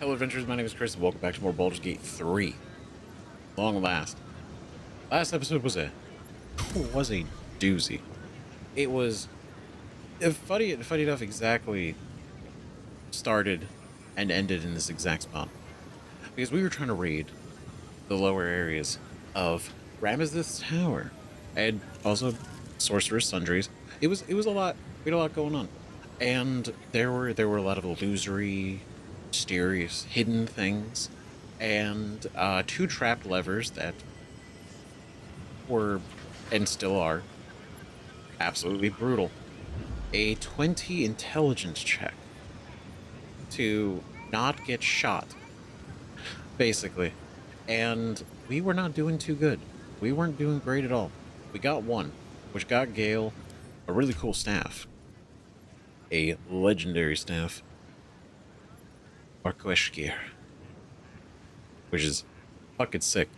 Hello adventurers, my name is Chris and welcome back to more Baldur's Gate 3. Long last. Last episode was a doozy. It was funny enough exactly started and ended in this exact spot. Because we were trying to raid the lower areas of Ramesth's Tower and also Sorcerer's Sundries. It was a lot. We had a lot going on. And there were a lot of illusory, mysterious, hidden things, and two trapped levers that were and still are absolutely brutal. A 20 intelligence check to not get shot, basically. And we were not doing too good. We weren't doing great at all. We got one, which got Gale a really cool staff. A legendary staff. Arqueshkir. Which is fucking sick,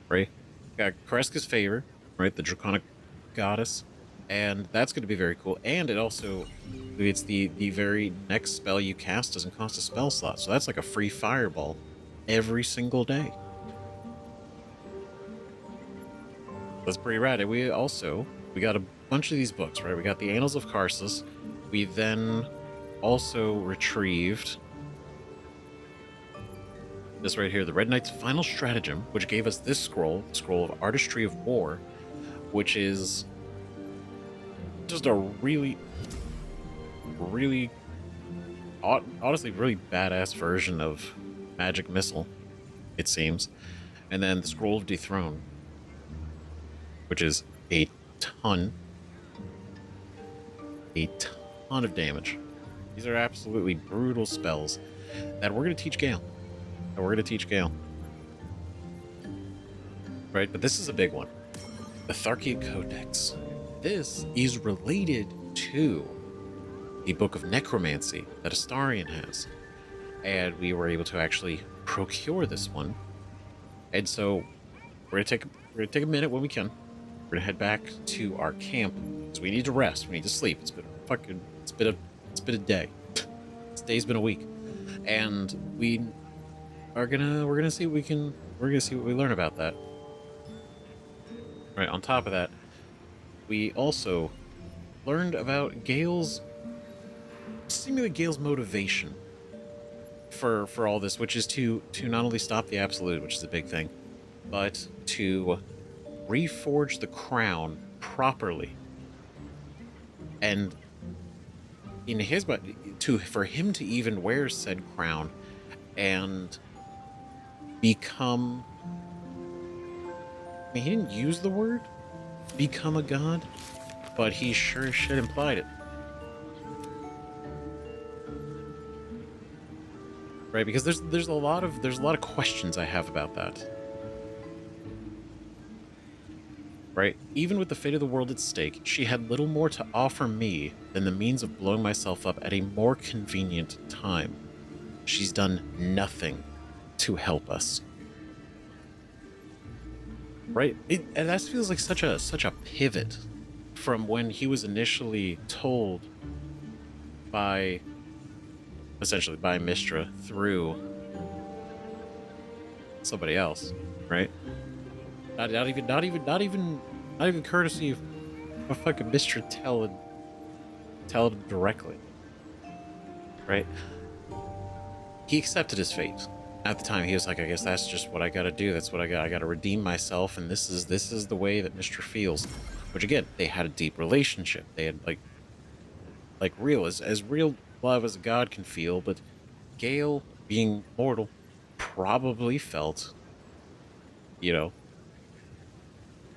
right? Got Kreska's favor, right? The draconic goddess. And that's going to be very cool. And it also, it's the very next spell you cast doesn't cost a spell slot. So that's like a free fireball every single day. That's pretty rad. And we got a bunch of these books, right? We got the Annals of Karsus. We then also retrieved this right here, the Red Knight's Final Stratagem, which gave us this scroll, the Scroll of Artistry of War, which is just a really, honestly, really badass version of Magic Missile, it seems. And then the Scroll of Dethrone, which is a ton of damage. These are absolutely brutal spells that we're going to teach Gale. Right, but this is a big one. The Tharkia Codex. This is related to the Book of Necromancy that Astarion has. And we were able to actually procure this one. And so we're gonna take a minute when we can. We're gonna head back to our camp because we need to rest. We need to sleep. It's been a day. This day's been a week. And we're gonna see what we learn about that. Right, on top of that, we also learned about seemingly Gale's motivation for all this, which is to not only stop the Absolute, which is a big thing, but to reforge the crown properly. And in his for him to even wear said crown and become, I mean, he didn't use the word become a god, but he sure as shit implied it. Right, because there's a lot of questions I have about that. Right? Even with the fate of the world at stake, she had little more to offer me than the means of blowing myself up at a more convenient time. She's done nothing to help us. Right? And that feels like such a pivot from when he was initially told essentially by Mystra through somebody else, right? Not even courtesy of a fucking Mystra tell him directly, right? He accepted his fate. At the time, he was like, I guess that's just what I gotta do. That's what I gotta redeem myself, and this is the way that Mystra feels. Which again, they had a deep relationship. They had like real as real love as a god can feel, but Gale, being mortal, probably felt,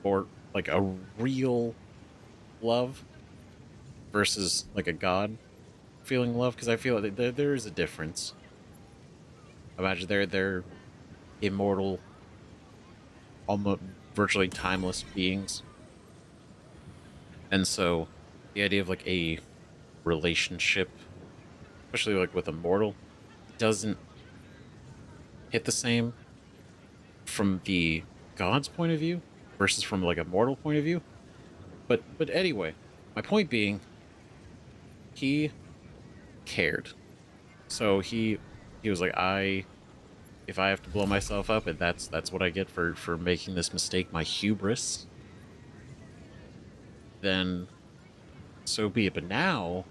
or like a real love versus like a god feeling love, because I feel like there is a difference. Imagine they're immortal, almost virtually timeless beings. And so the idea of like a relationship, especially like with a mortal, doesn't hit the same from the god's point of view versus from like a mortal point of view. But anyway, my point being, he cared. So he was like, I if I have to blow myself up, and that's what I get for making this mistake, my hubris, then so be it. But now,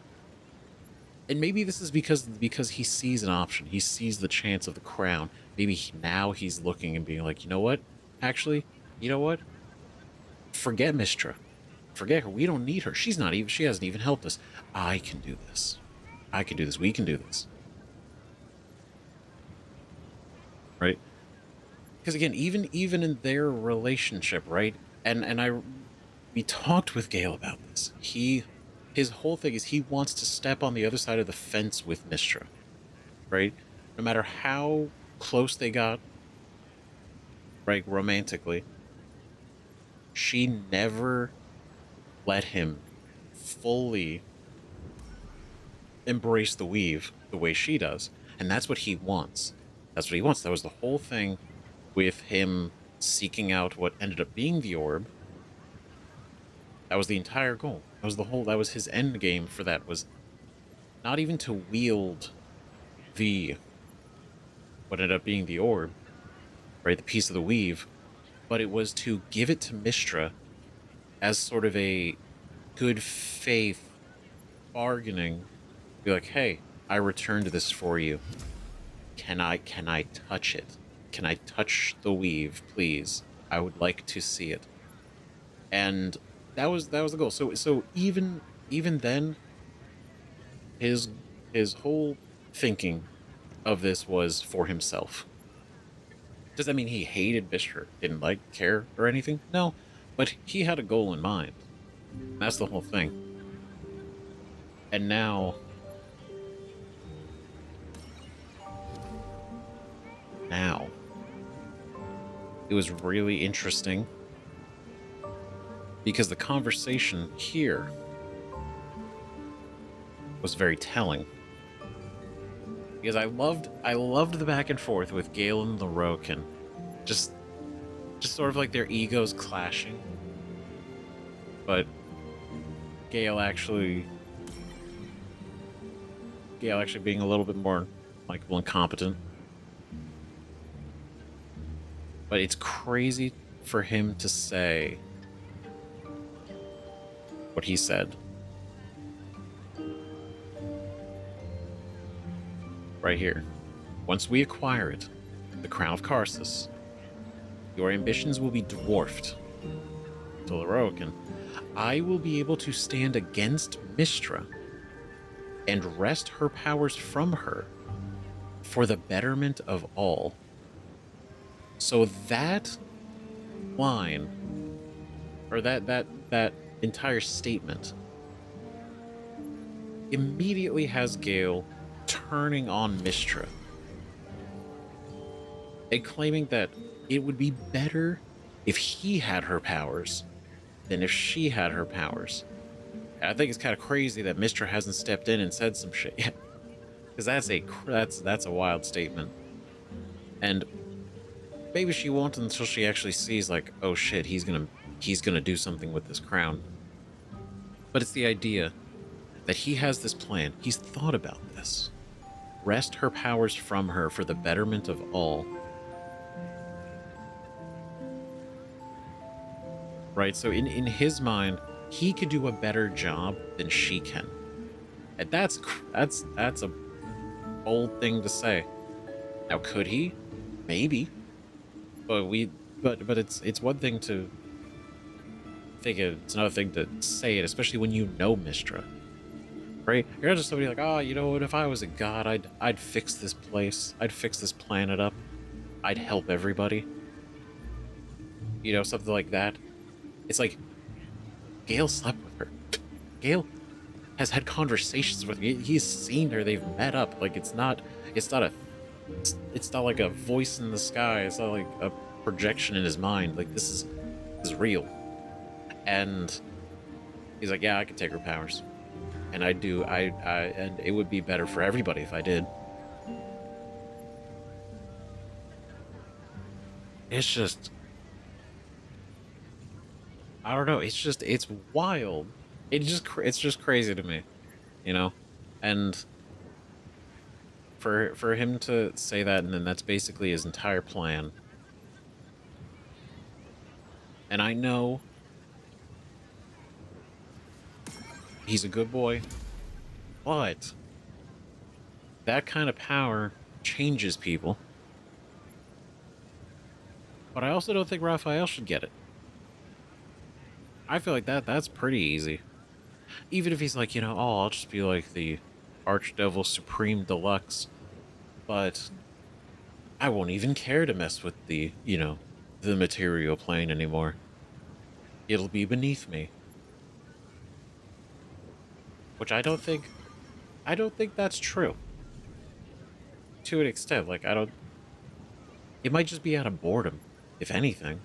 and maybe this is because he sees an option, he sees the chance of the crown. Maybe now he's looking and being like, you know what? Actually, you know what? Forget Mistra. Forget her. We don't need her. She hasn't even helped us. I can do this. I can do this. We can do this. Right? Because again, even in their relationship, right? And we talked with Gale about this. His whole thing is he wants to step on the other side of the fence with Mistra, right? No matter how close they got, right, romantically, she never let him fully embrace the weave the way she does. And that's what he wants. That's what he wants. That was the whole thing with him seeking out what ended up being the orb. That was the entire goal. That was his end game for that, was not even to wield the what ended up being the orb, right? The piece of the weave, but it was to give it to Mistra as sort of a good faith bargaining. Be like, hey, I returned this for you. Can I touch it? Can I touch the weave, please? I would like to see it. And that was the goal. So even then, his whole thinking of this was for himself. Does that mean he hated Bishop, didn't care or anything? No, but he had a goal in mind. That's the whole thing. And now it was really interesting because the conversation here was very telling. Because I loved the back and forth with Gale and the Roke, and just sort of like their egos clashing. But Gale actually being a little bit more likable and competent. But it's crazy for him to say what he said. Right here. Once we acquire it, the Crown of Karsus, your ambitions will be dwarfed. To Lorokin, I will be able to stand against Mistra and wrest her powers from her for the betterment of all. So that line, or that entire statement, immediately has Gale turning on Mistra and claiming that it would be better if he had her powers than if she had her powers. And I think it's kind of crazy that Mistra hasn't stepped in and said some shit yet, because that's a wild statement. And maybe she won't until she actually sees, like, oh shit, he's gonna do something with this crown. But it's the idea that he has this plan. He's thought about this. Wrest her powers from her for the betterment of all. Right? So in his mind, he could do a better job than she can. And that's a bold thing to say. Now, could he? Maybe. But it's one thing to think it, it's another thing to say it, especially when you know Mistra. Right? You're not just somebody like, oh, you know what, if I was a god, I'd fix this place. I'd fix this planet up. I'd help everybody. You know, something like that. It's like, Gale slept with her. Gale has had conversations with her. He's seen her. They've met up. Like, it's not like a voice in the sky. It's not like a projection in his mind. Like, this is real. And he's like, yeah, I can take her powers. And and it would be better for everybody if I did. It's just, I don't know. It's wild. It's just crazy to me, you know? And for him to say that, and then that's basically his entire plan. And I know he's a good boy, but that kind of power changes people. But I also don't think Raphael should get it. I feel like that's pretty easy. Even if he's like, oh, I'll just be like the Archdevil Supreme Deluxe, but I won't even care to mess with the material plane anymore. It'll be beneath me. Which I don't think that's true. To an extent, like, it might just be out of boredom, if anything.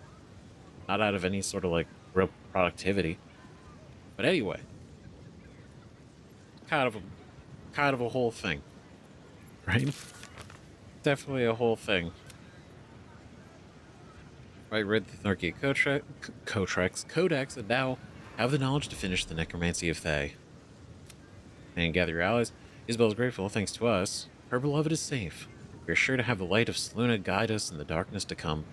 Not out of any sort of, like, real productivity. But anyway. Kind of a whole thing. Right? Definitely a whole thing. Right, read the Tharkic Codex, and now have the knowledge to finish the necromancy of Thay. And gather your allies. Isabel is grateful, thanks to us. Her beloved is safe. We are sure to have the light of Selûne guide us in the darkness to come.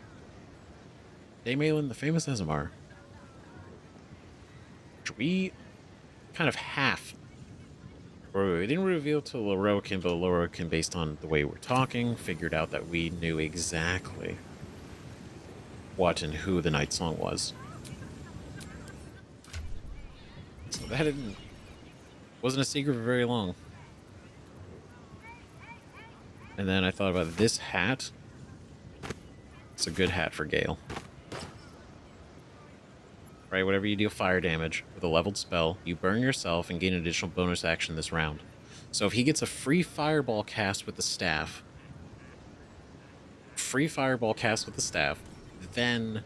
Daymalin, the famous Azamar. Which we kind of we didn't reveal to Lorokin, but Lorokin, based on the way we're talking, figured out that we knew exactly what and who the Night Song was. So that wasn't a secret for very long. And then I thought about this hat. It's a good hat for Gale. Right, whenever you deal fire damage with a leveled spell, you burn yourself and gain an additional bonus action this round. So if he gets a free fireball cast with the staff, then,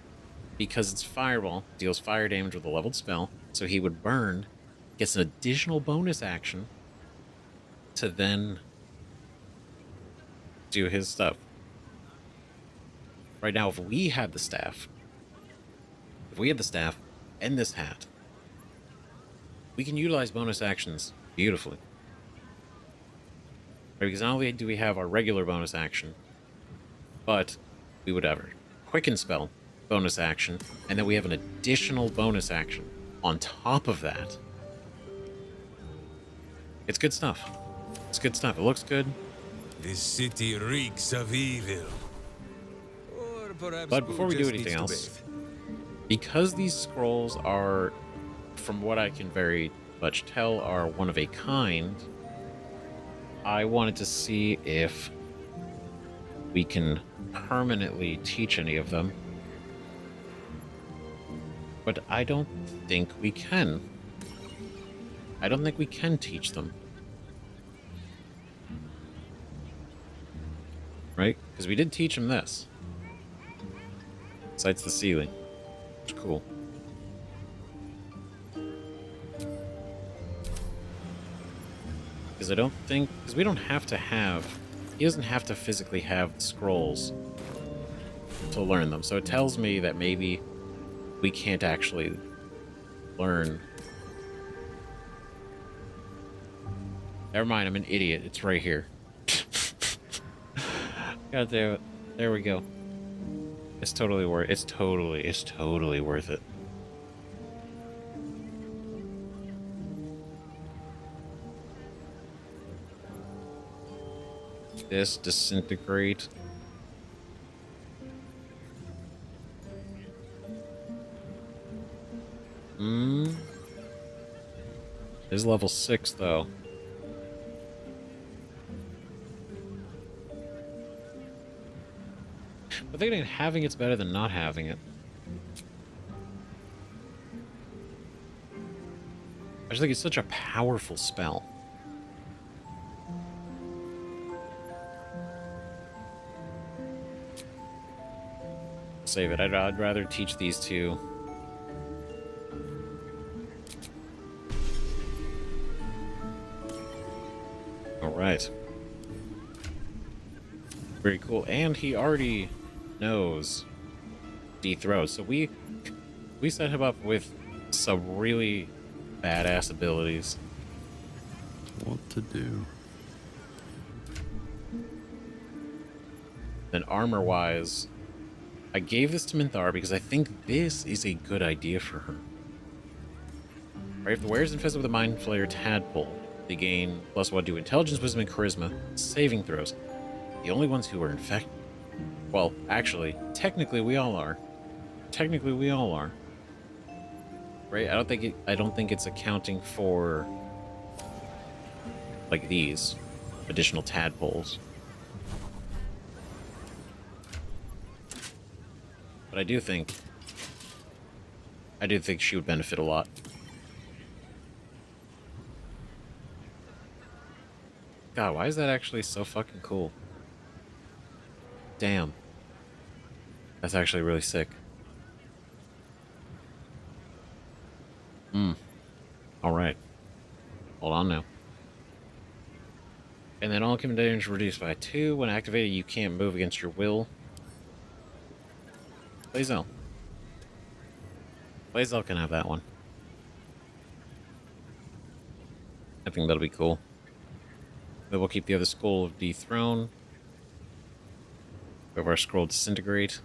because it's fireball, deals fire damage with a leveled spell, so he would burn, gets an additional bonus action to then do his stuff. Right now, if we had the staff and this hat, we can utilize bonus actions beautifully. Right, because not only do we have our regular bonus action, but we would have our quicken spell bonus action, and then we have an additional bonus action on top of that. It's good stuff. It's good stuff. It looks good. This city reeks of evil. But before we do anything else, because these scrolls are, from what I can very much tell, are one of a kind, I wanted to see if we can permanently teach any of them. But I don't think we can. I don't think we can teach them. Right? Because we did teach him this. Besides the ceiling. Which is cool. Because we don't have to have... He doesn't have to physically have the scrolls to learn them. So it tells me that maybe we can't actually learn. Never mind, I'm an idiot. It's right here. God damn it. There we go. It's totally worth it. This disintegrate. Is level 6 though. But thinking having it's better than not having it. I just think it's such a powerful spell. Save it. I'd rather teach these two. Alright. Very cool. And he already knows Dethrone. So we set him up with some really badass abilities. What to do? Then armor-wise, I gave this to Minthara because I think this is a good idea for her. Right, if the wearer's infested with a Mind Flayer Tadpole, they gain +1 to Intelligence, Wisdom, and Charisma saving throws. The only ones who are infected. Well, actually, technically we all are. Technically we all are. Right? I don't think it's accounting for like these additional tadpoles. But I do think she would benefit a lot. God, why is that actually so fucking cool? Damn. That's actually really sick. Alright. Hold on now. And then all incoming damage reduced by 2. When activated, you can't move against your will. Blazel. Blazel can have that one. I think that'll be cool. Then we'll keep the other scroll of Dethrone. We have our scroll Disintegrate.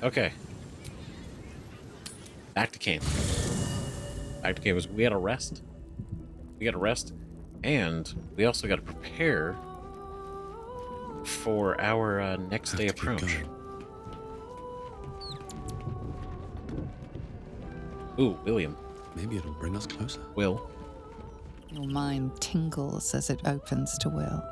Okay. Back to camp. Back to camp was we gotta rest. We gotta rest. And we also gotta prepare for our next day approach. Ooh, William. Maybe it'll bring us closer. Will. Your mind tingles as it opens to Will.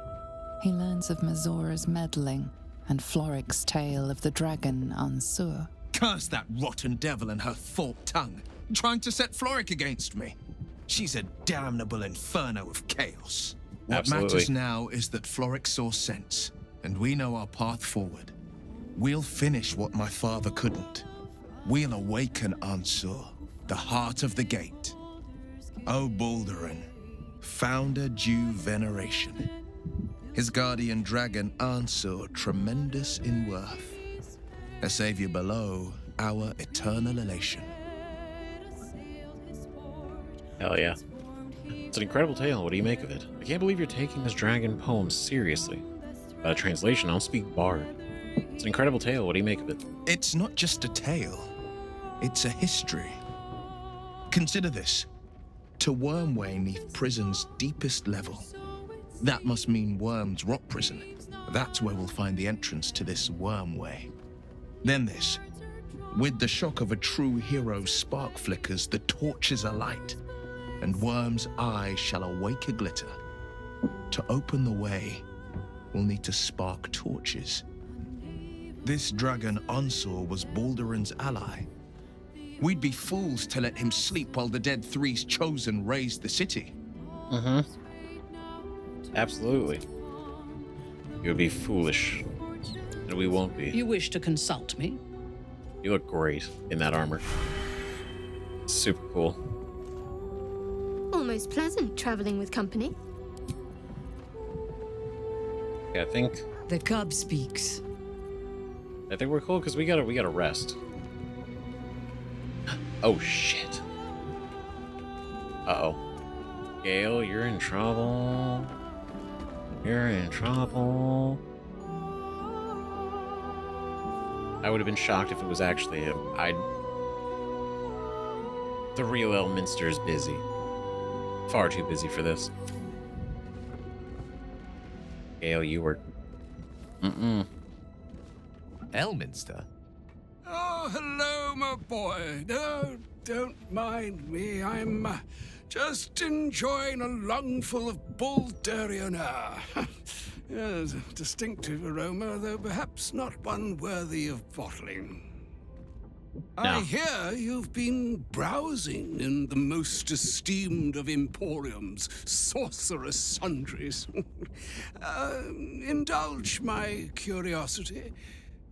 He learns of Mazora's meddling and Floric's tale of the dragon Ansur. Curse that rotten devil and her forked tongue, trying to set Floric against me. She's a damnable inferno of chaos. What Absolutely. matters now is that Floric saw sense, and we know our path forward. We'll finish what my father couldn't. We'll awaken Ansur, the heart of the gate. O Baldurin, founder due veneration. His guardian dragon Ansur, tremendous in worth. A savior below, our eternal elation. Hell yeah. It's an incredible tale. What do you make of it? I can't believe you're taking this dragon poem seriously. By a translation, I don't speak bard. It's an incredible tale. What do you make of it? It's not just a tale. It's a history. Consider this. To Wormway 'neath prison's deepest level. That must mean Worm's rock prison. That's where we'll find the entrance to this Wormway. Then this. With the shock of a true hero's spark flickers, the torches alight, and Worm's eyes shall awake a glitter. To open the way, we'll need to spark torches. This dragon Ansur was Baldurin's ally. We'd be fools to let him sleep while the Dead Three's chosen raised the city. Absolutely. You would be foolish. And we won't be. You wish to consult me? You look great in that armor. Super cool. Almost pleasant traveling with company. Yeah, I think The cub speaks. we're cool because we gotta rest. Oh shit. Uh-oh. Gale, you're in trouble. You're in trouble. I would have been shocked if it was actually him. The real Elminster's busy. Far too busy for this. Gale, you were... Elminster? Oh, hello, my boy. No, don't mind me. I'm just enjoying a lungful of Baldurian air. Yes, a distinctive aroma, though perhaps not one worthy of bottling. I hear you've been browsing in the most esteemed of emporiums, sorcerous sundries. Indulge my curiosity.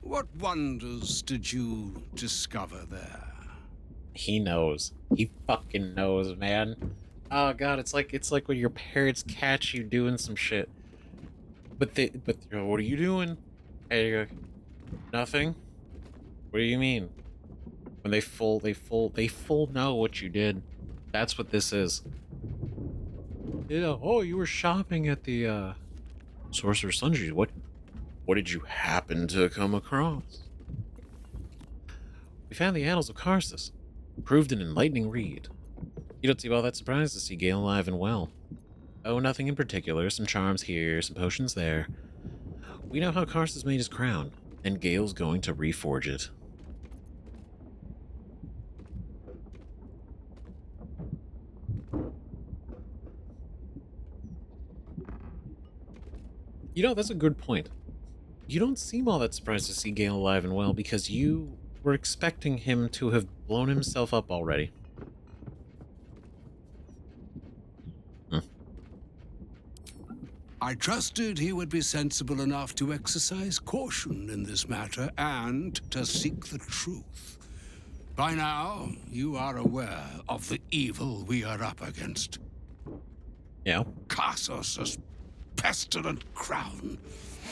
What wonders did you discover there? He knows. He fucking knows, man. Oh god, it's like when your parents catch you doing some shit. But what are you doing? And you go, nothing? What do you mean? When they full know what you did. That's what this is. Yeah, oh, you were shopping at the Sorcerer's Sundry. What What did you happen to come across? We found the annals of Karsus. Proved an enlightening read. You don't seem all that surprised to see Gale alive and well. Oh, nothing in particular. Some charms here, some potions there. We know how Karsus made his crown, and Gale's going to reforge it. You know, that's a good point. You don't seem all that surprised to see Gale alive and well because you were expecting him to have blown himself up already. I trusted he would be sensible enough to exercise caution in this matter and to seek the truth. By now, you are aware of the evil we are up against. Yeah. Karsus' pestilent crown,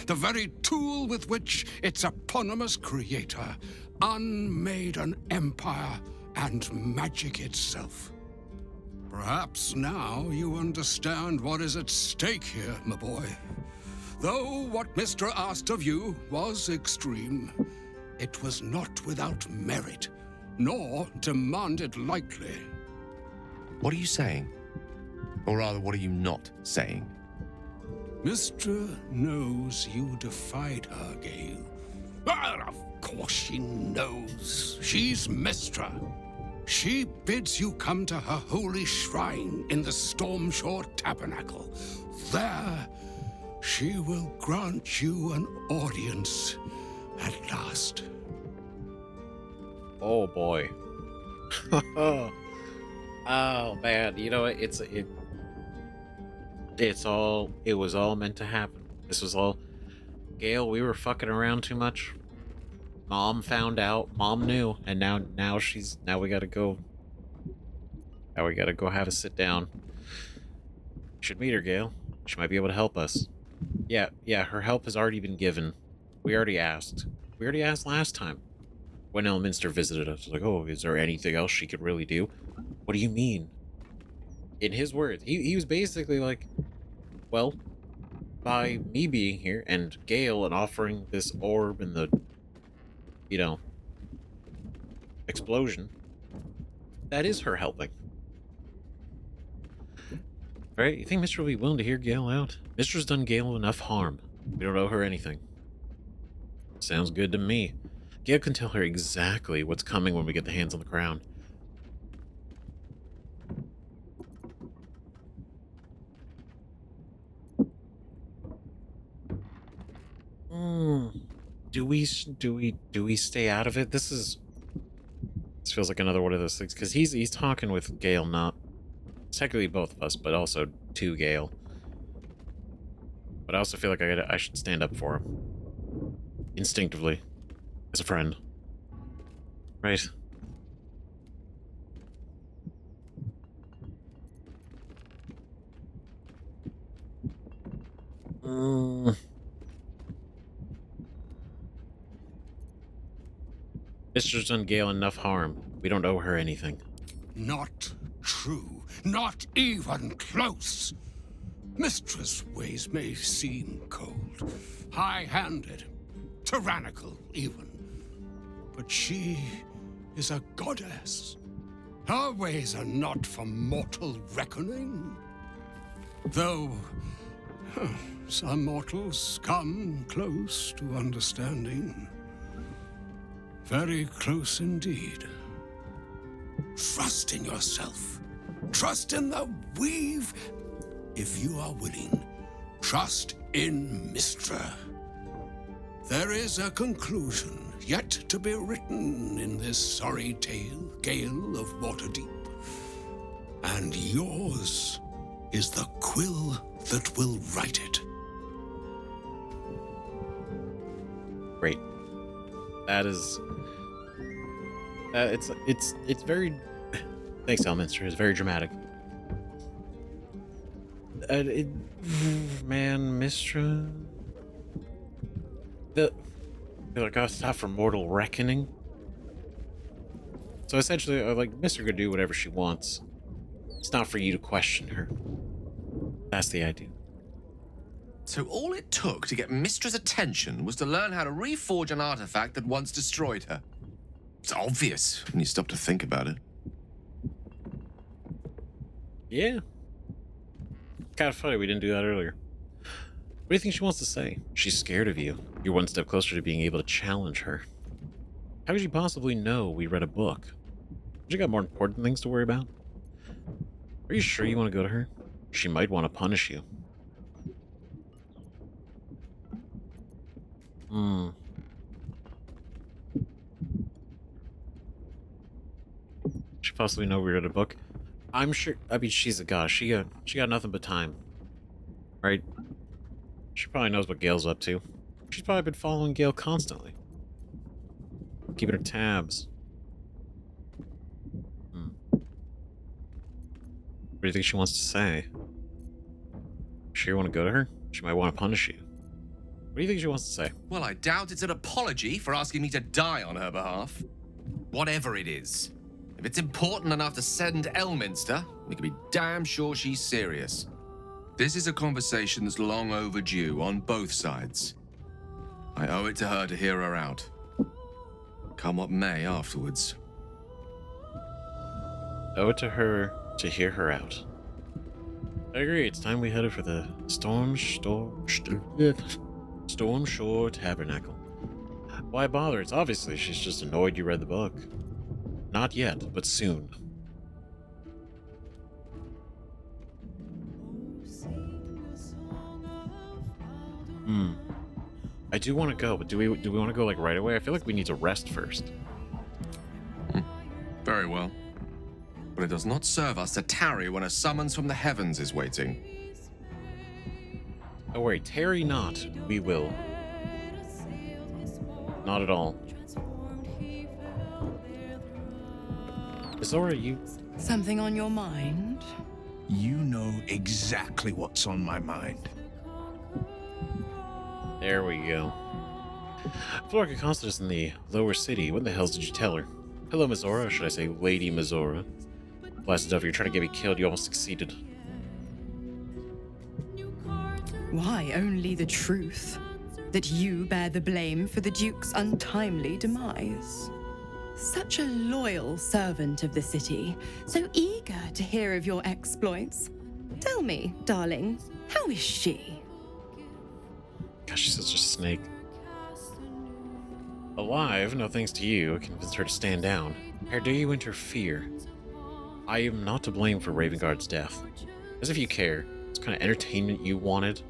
the very tool with which its eponymous creator unmade an empire and magic itself. Perhaps now you understand what is at stake here, my boy. Though what Mr. asked of you was extreme, it was not without merit, nor demanded lightly. What are you saying? Or rather, what are you not saying? Mr. knows you defied her, Gale. Well, of course she knows. She's Mistra. She bids you come to her holy shrine in the Stormshore Tabernacle. There, she will grant you an audience at last. Oh boy. Oh man, you know it was all meant to happen. This was all Gale, we were fucking around too much. Mom found out, Mom knew, and now we gotta go have a sit down. You should meet her, Gale. She might be able to help us. Yeah, her help has already been given. We already asked last time when Elminster visited us. Like, oh, is there anything else she could really do? What do you mean? In his words, he was basically like, well, by me being here and Gale and offering this orb and the, you know, explosion, that is her helping. Right? You think Mister will be willing to hear Gale out? Mister's done Gale enough harm. We don't owe her anything. Sounds good to me. Gale can tell her exactly what's coming when we get the hands on the crown. Do we stay out of it? This feels like another one of those things because he's talking with Gale, not technically both of us, but also to Gale. But I also feel like I should stand up for him instinctively as a friend, right? Mister's done Gale enough harm. We don't owe her anything. Not true. Not even close. Mistress' ways may seem cold, high-handed, tyrannical even. But she is a goddess. Her ways are not for mortal reckoning. Though some mortals come close to understanding. Very close indeed. Trust in yourself. Trust in the weave. If you are willing, trust in Mistra. There is a conclusion yet to be written in this sorry tale, Gale of Waterdeep. And yours is the quill that will write it. Great. That is... it's very... Thanks, Elminster. It's very dramatic. Man, Mistra... I feel like I was not for mortal reckoning. So essentially, like, Mistra could do whatever she wants. It's not for you to question her. That's the idea. So all it took to get Mistra's attention was to learn how to reforge an artifact that once destroyed her. It's obvious when you stop to think about it. Yeah. Kind of funny we didn't do that earlier. What do you think she wants to say? She's scared of you. You're one step closer to being able to challenge her. How could you possibly know we read a book? You got more important things to worry about? Are you sure you want to go to her? She might want to punish you. She possibly know we read a book. I'm sure. I mean, she's a goddess. She got nothing but time, right? She probably knows what Gale's up to. She's probably been following Gale constantly, keeping her tabs. What do you think she wants to say? Sure you want to go to her? She might want to punish you. What do you think she wants to say? Well, I doubt it's an apology for asking me to die on her behalf. Whatever it is. If it's important enough to send Elminster, we can be damn sure she's serious. This is a conversation that's long overdue on both sides. I owe it to her to hear her out. Come what may afterwards. Owe it to her to hear her out. I agree, it's time we headed for the Storm Shore Tabernacle. Why bother? It's obviously she's just annoyed you read the book. Not yet, but soon. I do want to go, but do we want to go like right away? I feel like we need to rest first. Very well. But it does not serve us to tarry when a summons from the heavens is waiting. Oh wait, tarry not, we will. Not at all. Zora, you... Something on your mind? You know exactly what's on my mind. There we go. Flora accosted us in the lower city. What the hell did you tell her? Hello, Mizora, or should I say Lady Mizora? Blasted Duff, you're trying to get me killed. You almost succeeded. Why, only the truth. That you bear the blame for the Duke's untimely demise. Such a loyal servant of the city, so eager to hear of your exploits. Tell me, darling, how is she? Gosh, she's such a snake. Alive, no thanks to you, convinced her to stand down. How dare you interfere? I am not to blame for Ravengard's death. As if you care. It's kind of entertainment you wanted.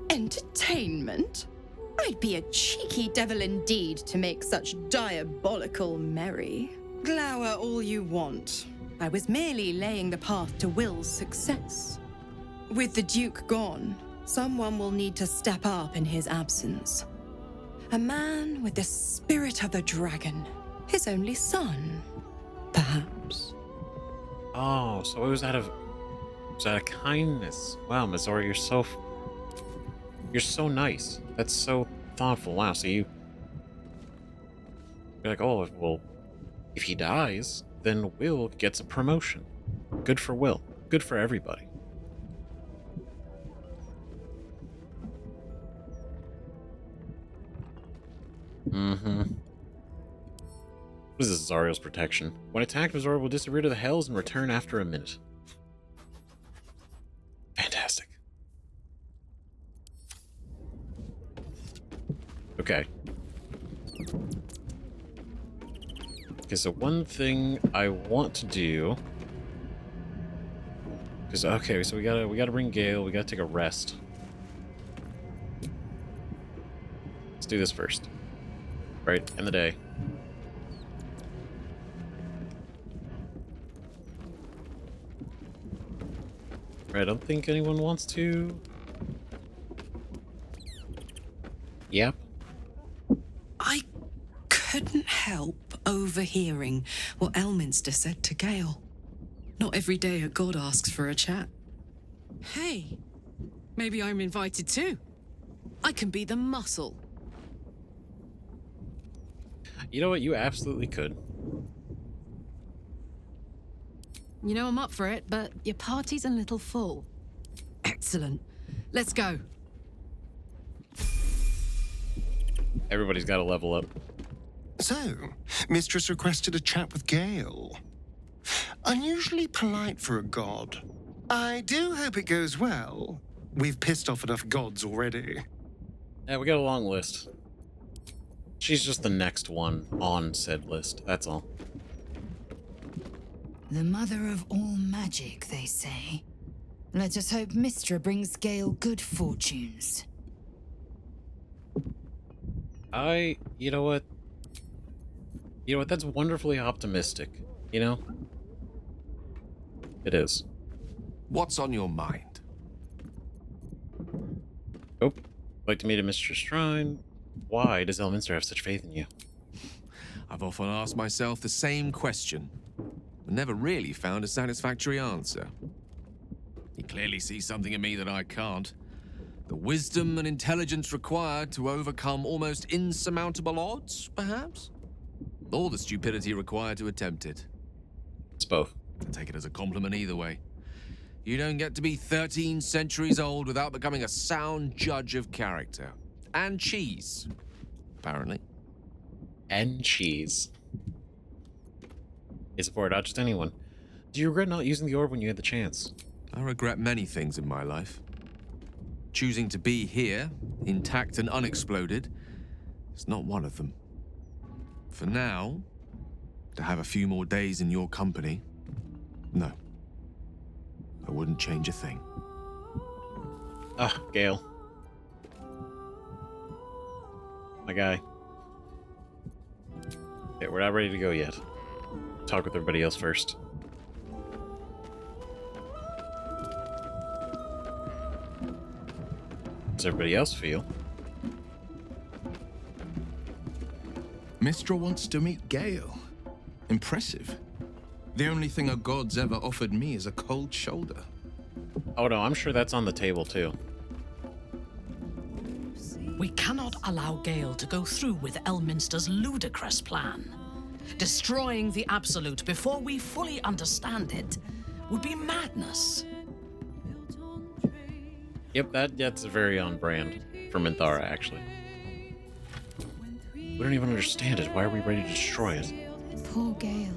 Entertainment? I'd be a cheeky devil indeed to make such diabolical merry. Glower all you want. I was merely laying the path to Will's success. With the Duke gone, someone will need to step up in his absence. A man with the spirit of the dragon. His only son, perhaps. Oh, so it was out of kindness. Wow, Mizora, you're so nice. That's so thoughtful. Wow, so you're like, oh, well, if he dies, then Will gets a promotion. Good for Will. Good for everybody. What is this? Zario's protection. When attacked, Mizora will disappear to the hells and return after a minute. Fantastic. Okay. Okay, so one thing I want to do... Because, okay, so we gotta bring Gale, we gotta take a rest. Let's do this first. Right, end the day. Right, I don't think anyone wants to... Yep. I couldn't help overhearing what Elminster said to Gale. Not every day a god asks for a chat. Hey, maybe I'm invited too. I can be the muscle. You know what? You absolutely could. You know I'm up for it, but your party's a little full. Excellent. Let's go. Everybody's got to level up. So, Mistress requested a chat with Gale. Unusually polite for a god. I do hope it goes well. We've pissed off enough gods already. Yeah, we got a long list. She's just the next one on said list, that's all. The mother of all magic, they say. Let us hope Mystra brings Gale good fortunes. You know what? You know what, that's wonderfully optimistic, you know? It is. What's on your mind? Oh, like to meet a Mr. Shrine. Why does Elminster have such faith in you? I've often asked myself the same question, but never really found a satisfactory answer. He clearly sees something in me that I can't. The wisdom and intelligence required to overcome almost insurmountable odds, perhaps? Or the stupidity required to attempt it. It's both. I take it as a compliment either way. You don't get to be 13 centuries old without becoming a sound judge of character. And cheese, apparently. And cheese. It's for not just anyone. Do you regret not using the orb when you had the chance? I regret many things in my life. Choosing to be here, intact and unexploded, is not one of them. For now, to have a few more days in your company, no. I wouldn't change a thing. Ah, Gale. My guy. Okay, we're not ready to go yet. Talk with everybody else first. How does everybody else feel? Mystra wants to meet Gale. Impressive. The only thing a god's ever offered me is a cold shoulder. Oh no, I'm sure that's on the table too. We cannot allow Gale to go through with Elminster's ludicrous plan. Destroying the Absolute before we fully understand it would be madness. Yep, that's very on brand for Minthara, actually. We don't even understand it. Why are we ready to destroy it? Poor Gale.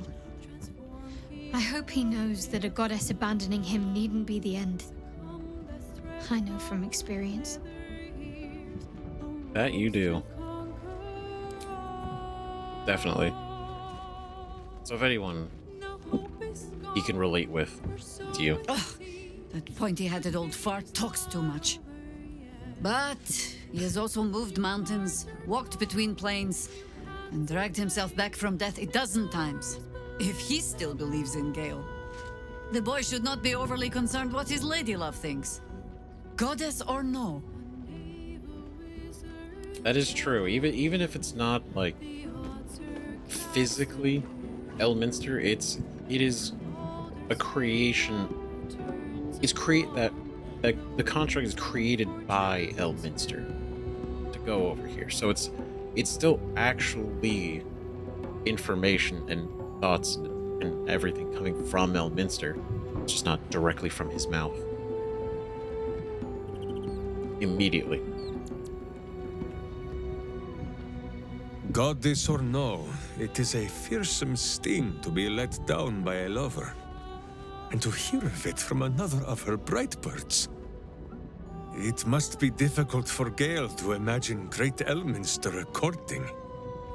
I hope he knows that a goddess abandoning him needn't be the end. I know from experience. That you do. Definitely. So if anyone he can relate with, it's you. Ugh, that pointy-headed old fart talks too much. But he has also moved mountains, walked between planes, and dragged himself back from death 12 times. If he still believes in Gale, the boy should not be overly concerned what his ladylove thinks. Goddess or no. That is true. Even if it's not like physically Elminster, it is a creation. It's that the contract is created by Elminster to go over here. So it's still actually information and thoughts and everything coming from Elminster, just not directly from his mouth. Immediately. Goddess or no, it is a fearsome sting to be let down by a lover, and to hear of it from another of her bright birds. It must be difficult for Gale to imagine great Elminster courting,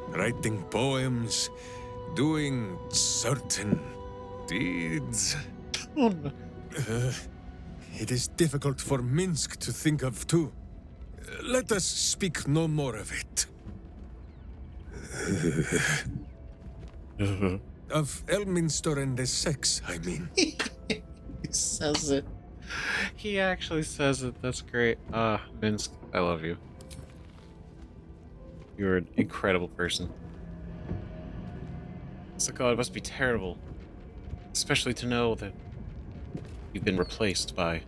writing poems, doing certain deeds. Oh, no. It is difficult for Minsk to think of too. Let us speak no more of it. Of Elminster and the sex, I mean. He says it. He actually says it. That's great. Minsk, I love you. You're an incredible person. So God, it must be terrible. Especially to know that you've been replaced by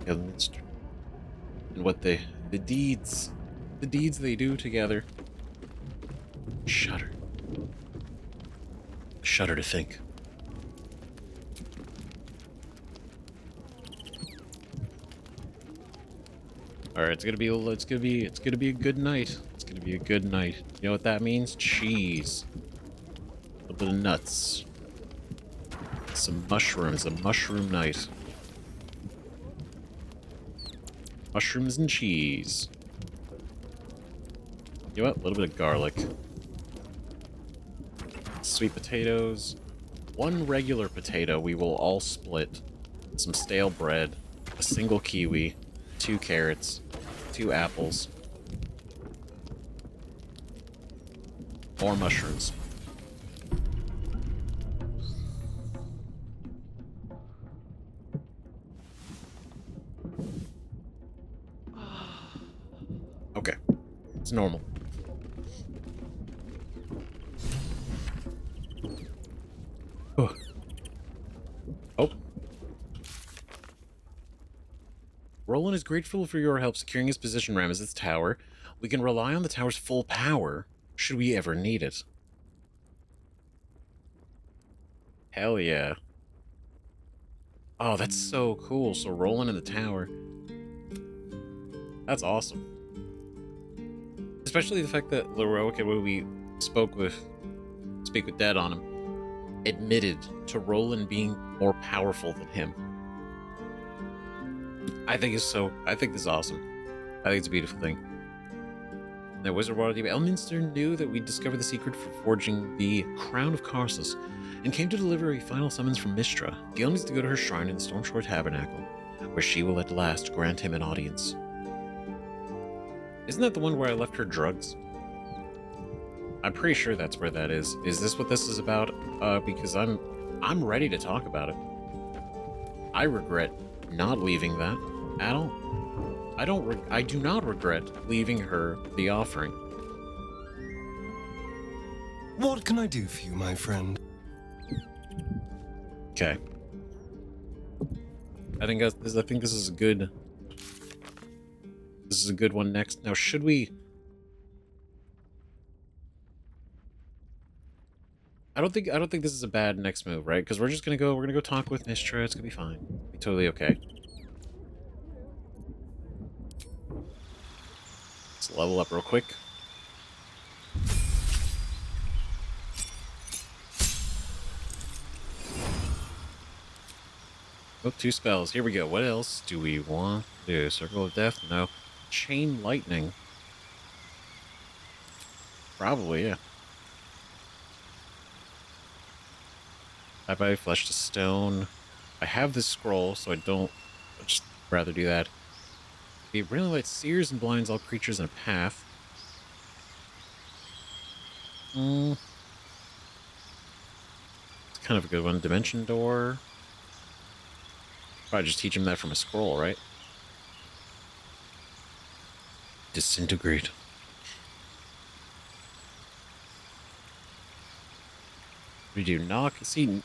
Elminster. And what the deeds they do together. Shudder. Shudder to think. All right, it's gonna be a good night. It's gonna be a good night. You know what that means? Cheese. A little bit of nuts. Some mushrooms. A mushroom night. Mushrooms and cheese. You know what? A little bit of garlic. Sweet potatoes. One regular potato we will all split. Some stale bread. A single kiwi. 2 carrots. 2 apples. More mushrooms. Okay. It's normal. Oh. Oh. Roland is grateful for your help securing his position Ramesses tower. We can rely on the tower's full power, should we ever need it. Hell yeah. Oh, that's so cool. So Roland in the tower. That's awesome. Especially the fact that Leroica, when we speak with Dad on him, admitted to Roland being more powerful than him. I think this is awesome. I think it's a beautiful thing. The Wizard Waterdeep Elminster knew that we'd discovered the secret for forging the Crown of Karsus, and came to deliver a final summons from Mistra. Gale needs to go to her shrine in the Stormshore Tabernacle, where she will at last grant him an audience. Isn't that the one where I left her drugs? I'm pretty sure that's where that is. Is this what this is about? Because I'm ready to talk about it. I regret not leaving that at all. I do not regret leaving her the offering. What can I do for you, my friend? Okay. I think this is a good. This is a good one next. Now, should we? I don't think this is a bad next move, right? Because we're gonna go talk with Mistra. It's gonna be fine. It'll be totally okay. Let's level up real quick. Oh, 2 spells. Here we go. What else do we want to do? Circle of Death? No. Chain Lightning. Probably, yeah. Bye-bye, Flesh to Stone. I have this scroll, so I'd just rather do that. The Brilliant Light sears and blinds all creatures in a path. It's kind of a good one. Dimension Door. Probably just teach him that from a scroll, right? Disintegrate. We do knock. See.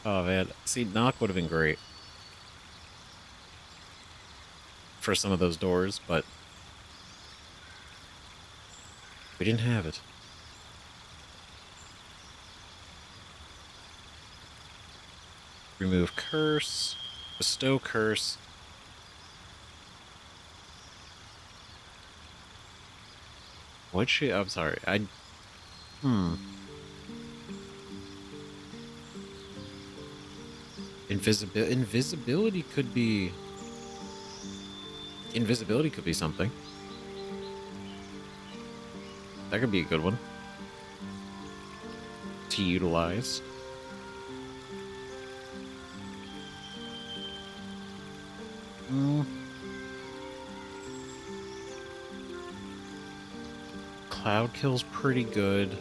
Oh man, see, knock would have been great for some of those doors, but we didn't have it. Remove curse, bestow curse. What'd she? I'm sorry. Invisibility could be. Invisibility could be something. That could be a good one to utilize. Cloud Kill's pretty good.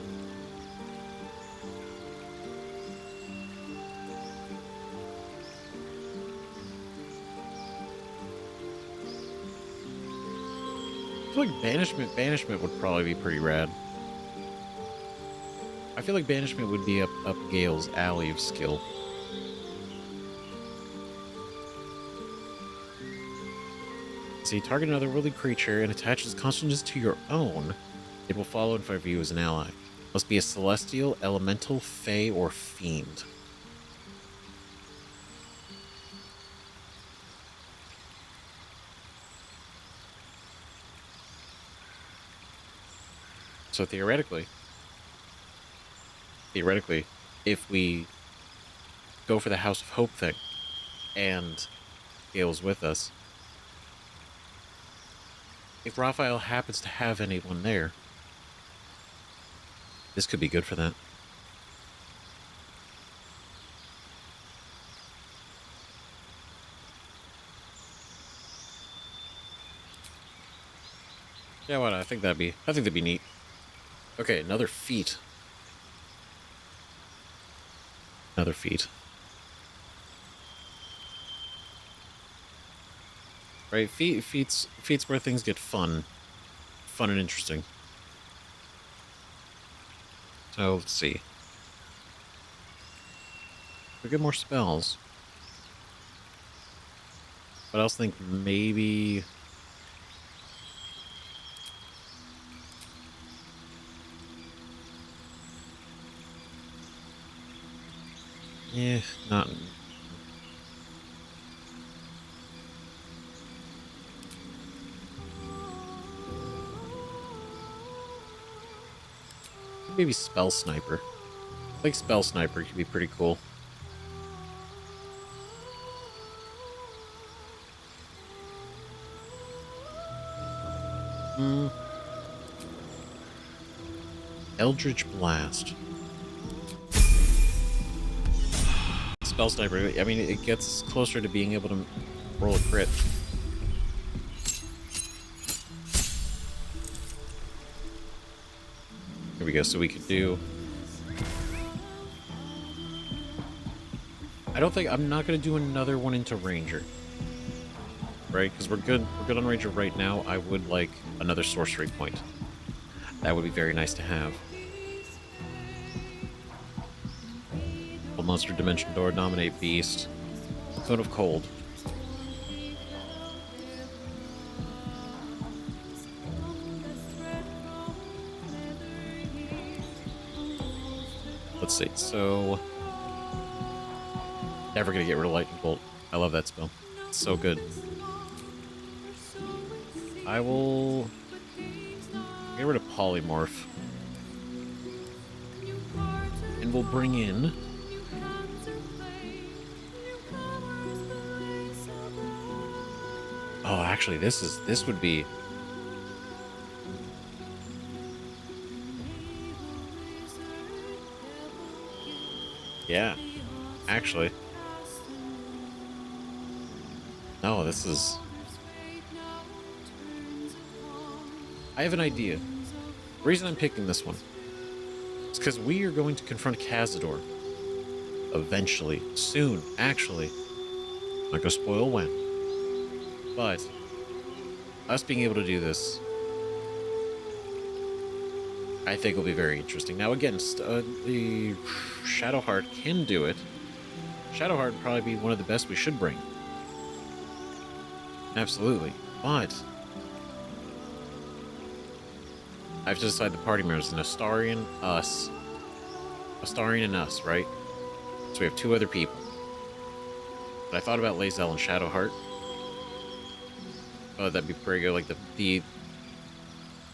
I feel like Banishment would probably be pretty rad. I feel like Banishment would be up Gale's alley of skill. See, target another worldly creature and attaches consciousness to your own. It will follow and favor you as an ally. Must be a celestial, elemental, fey, or fiend. So theoretically, if we go for the House of Hope thing and Gale's with us, if Raphael happens to have anyone there, this could be good for that. Yeah, why not? I think that'd be neat. Okay, another feat. Another feat. Right, feats where things get fun and interesting. So let's see. We get more spells. But I also think maybe. Yeah, not. Maybe Spell Sniper. I think Spell Sniper could be pretty cool. Eldritch Blast. Spell Sniper, I mean, it gets closer to being able to roll a crit. Here we go, so we could do... I'm not going to do another one into Ranger. Right, because we're good on Ranger right now. I would like another sorcery point. That would be very nice to have. Monster Dimension Door, Dominate Beast, Cone of Cold. Let's see, so... Never gonna get rid of Lightning Bolt. I love that spell. It's so good. I will... get rid of Polymorph. And we'll bring in... Oh, actually, this would be... Yeah, actually. No, this is... I have an idea. The reason I'm picking this one is because we are going to confront Cazador. Eventually. Soon, actually. I'm not gonna spoil when. But us being able to do this, I think will be very interesting. Now, again, the Shadowheart can do it. Shadowheart would probably be one of the best we should bring. Absolutely. But I have to decide the party members. An Astarion, us. Astarion and us, right? So we have two other people. But I thought about Lae'zel and Shadowheart. Oh, that'd be pretty good. Like the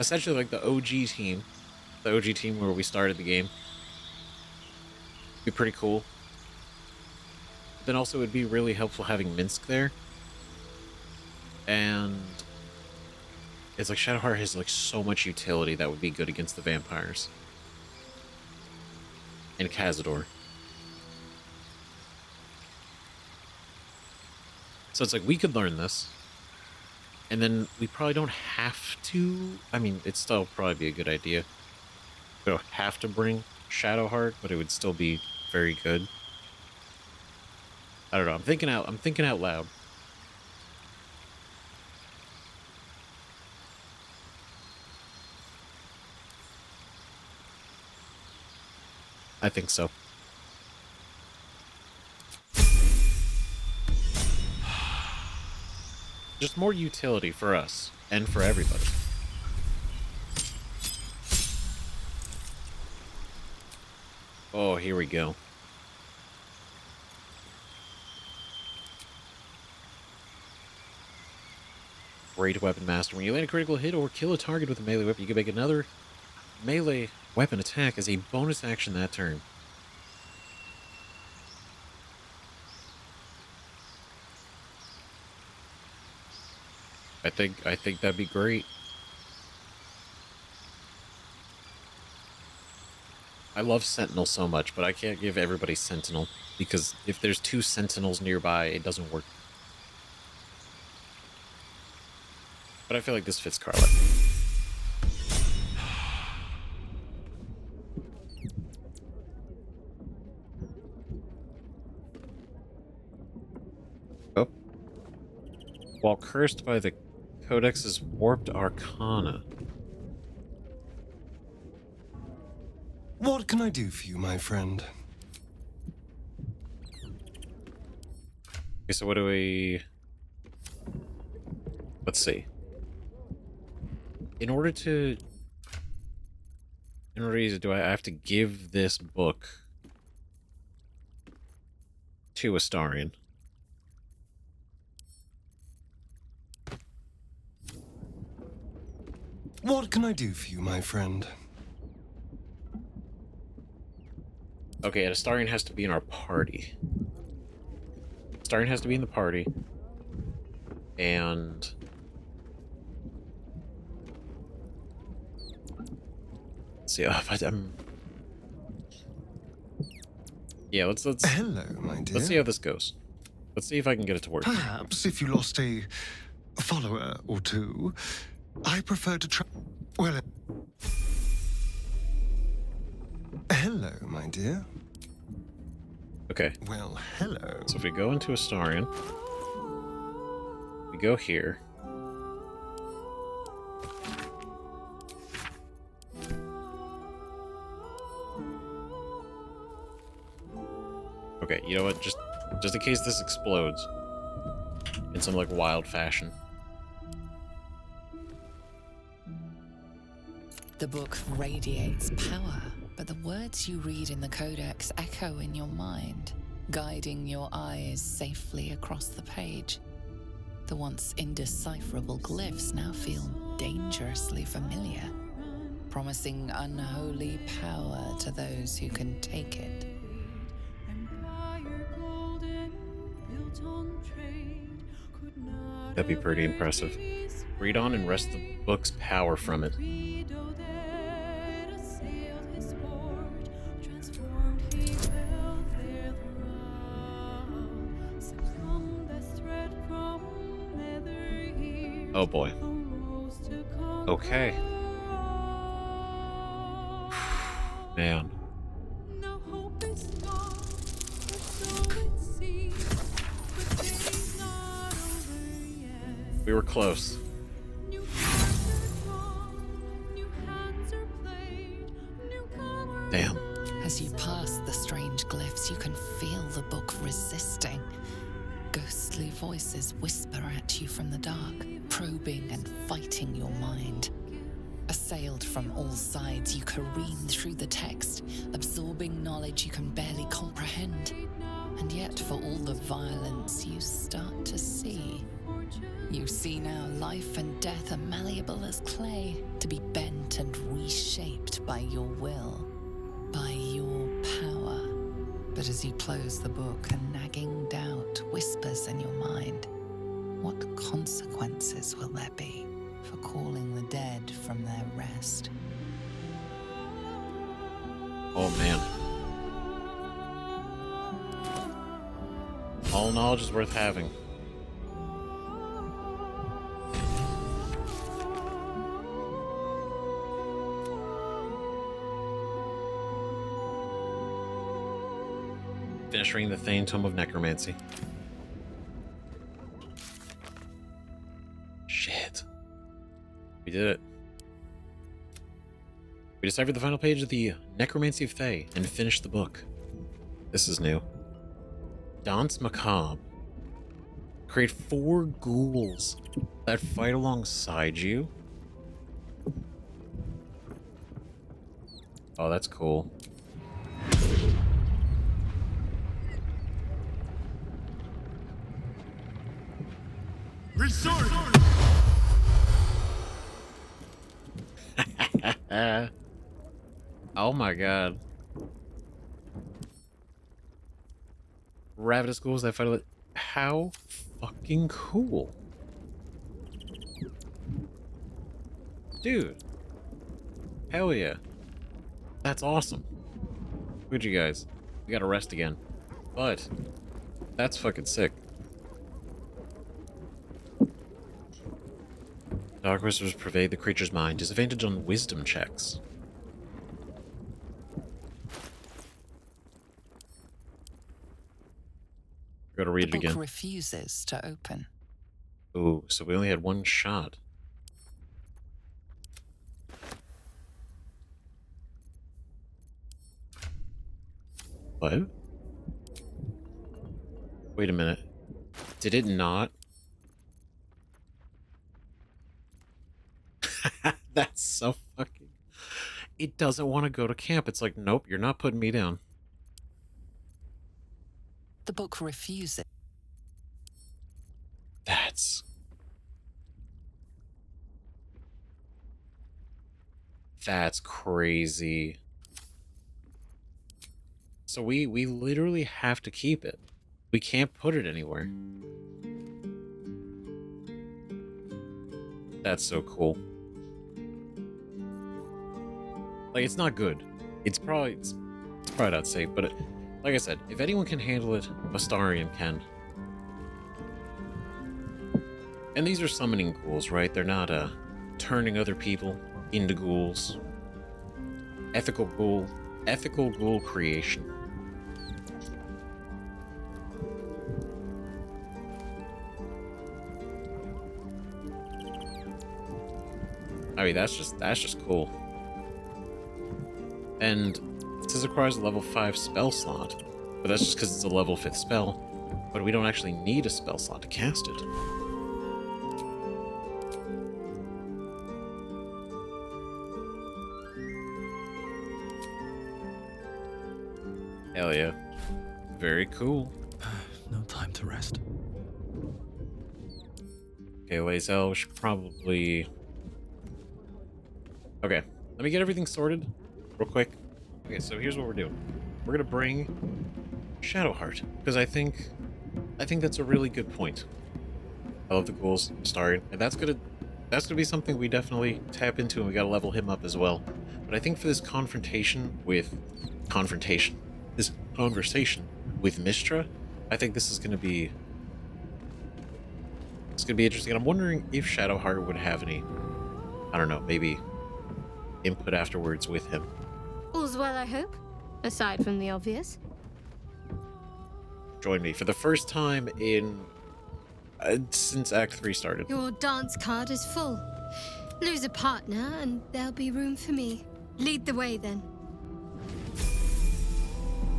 essentially like the OG team. The OG team where we started the game. Be pretty cool. But then also it'd be really helpful having Minsk there. And it's like Shadowheart has like so much utility that would be good against the vampires. And Cazador. So it's like we could learn this. And then we probably don't have to... I mean, it'd still probably be a good idea. We don't have to bring Shadowheart, but it would still be very good. I don't know. I'm thinking out loud. I think so. Just more utility for us and for everybody. Oh, here we go. Great Weapon Master. When you land a critical hit or kill a target with a melee weapon, you can make another melee weapon attack as a bonus action that turn. I think that'd be great. I love Sentinel so much, but I can't give everybody Sentinel because if there's 2 Sentinels nearby, it doesn't work. But I feel like this fits Carla. Oh. While cursed by the Codex's warped arcana. What can I do for you, my friend? Okay, so what do we... Let's see. In order to use it, do I have to give this book to Astarion? What can I do for you, my friend? Okay, and Astarion has to be in our party. Astarion has to be in the party. And... Let's see, Yeah, let's Hello, my dear. Let's see how this goes. Let's see if I can get it to work. Perhaps if you lost a follower or two, I prefer to try... Well... Hello, my dear. Okay. Well, hello. So if we go into Astarion, we go here. Okay, you know what? Just in case this explodes in some like wild fashion. The book radiates power, but the words you read in the Codex echo in your mind, guiding your eyes safely across the page. The once indecipherable glyphs now feel dangerously familiar, promising unholy power to those who can take it. That'd be pretty impressive. Read on and wrest the book's power from it. Oh boy. Okay. Man. We were close. Damn. As you pass the strange glyphs, you can feel the book resisting. Ghostly voices whisper at you from the dark, probing and fighting your mind. Assailed from all sides, you careen through the text, absorbing knowledge you can barely comprehend. And yet, for all the violence, you start to see. You see now life and death are malleable as clay, to be bent and reshaped by your will, by your power. But as you close the book, a nagging doubt whispers in your mind. What consequences will there be for calling the dead from their rest? Oh man. All knowledge is worth having. Finish reading the Thane Tome of Necromancy. Shit. We did it. We deciphered the final page of the Necromancy of Thay and finished the book. This is new. Danse Macabre. Create 4 ghouls that fight alongside you. Oh, that's cool. Oh my god. Ravenous ghouls that fight. How fucking cool. Dude. Hell yeah. That's awesome. Look at you guys. We gotta rest again. But that's fucking sick. Dark whispers pervade the creature's mind. Disadvantage on wisdom checks. Gotta read it The again. book refuses to open. Ooh, so we only had one shot. What? Wait a minute. Did it not? That's so fucking... It doesn't want to go to camp. It's like, nope, you're not putting me down. The book refuses. That's crazy. So we literally have to keep it. We can't put it anywhere. That's so cool. Like, it's not good. It's probably not safe, but like I said, if anyone can handle it, Astarion can. And these are summoning ghouls, right? They're not turning other people into ghouls. Ethical ghoul creation. I mean, that's just cool. And it says it requires a level 5 spell slot, but that's just because it's a level 5th spell. But we don't actually need a spell slot to cast it. Hell yeah. Very cool. No time to rest. Okay, Lazel, we should probably... Okay, let me get everything sorted real quick. Okay, so here's what we're doing. We're gonna bring Shadowheart, because I think that's a really good point. I love the ghouls, Astarion, and that's gonna be something we definitely tap into, and we gotta level him up as well. But I think for this conversation with Mystra, I think this is gonna be interesting. And I'm wondering if Shadowheart would have any, I don't know, maybe input afterwards with him. All's well, I hope, aside from the obvious. Join me for the first time in since Act 3 started. Your dance card is full. Lose a partner and there'll be room for me. Lead the way then.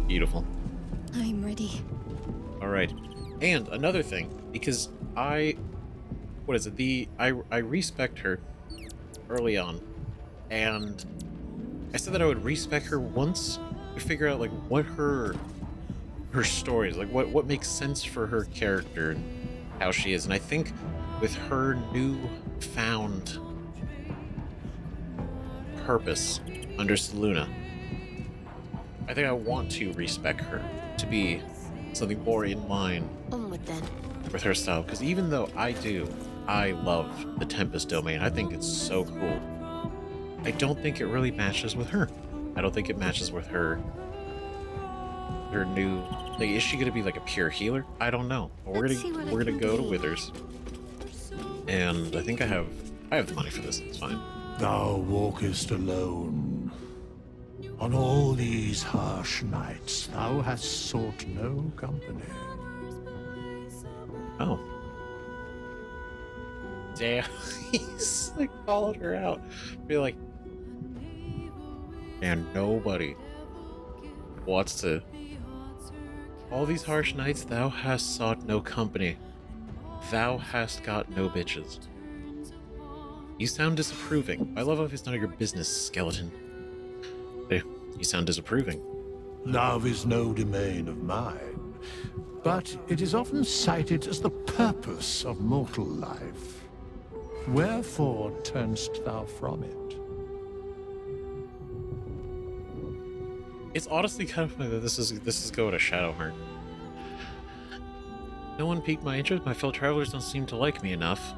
Beautiful. I'm ready. All right. And another thing, because I respect her early on, and I said that I would respec her once we figure out like what her story is, like what makes sense for her character and how she is. And I think with her newfound purpose under Selûne, I think I want to respec her to be something more in line Onward then. with her style. Because even though I love the Tempest domain, I think it's so cool, I don't think it really matches with her. I don't think it matches with her new, like, is she gonna be like a pure healer? I don't know. But we're gonna go to Withers, and I think I have the money for this. It's fine. Thou walkest alone. On all these harsh nights, thou hast sought no company. Oh. Damn. He's like calling her out. Be like, and nobody wants to. All these harsh nights, thou hast sought no company. Thou hast got no bitches. You sound disapproving. I love how it's none of your business, skeleton. You sound disapproving. Love is no domain of mine, but it is often cited as the purpose of mortal life. Wherefore turnst thou from it? It's honestly kind of funny that this is going to Shadowheart. No one piqued my interest. My fellow travelers don't seem to like me enough.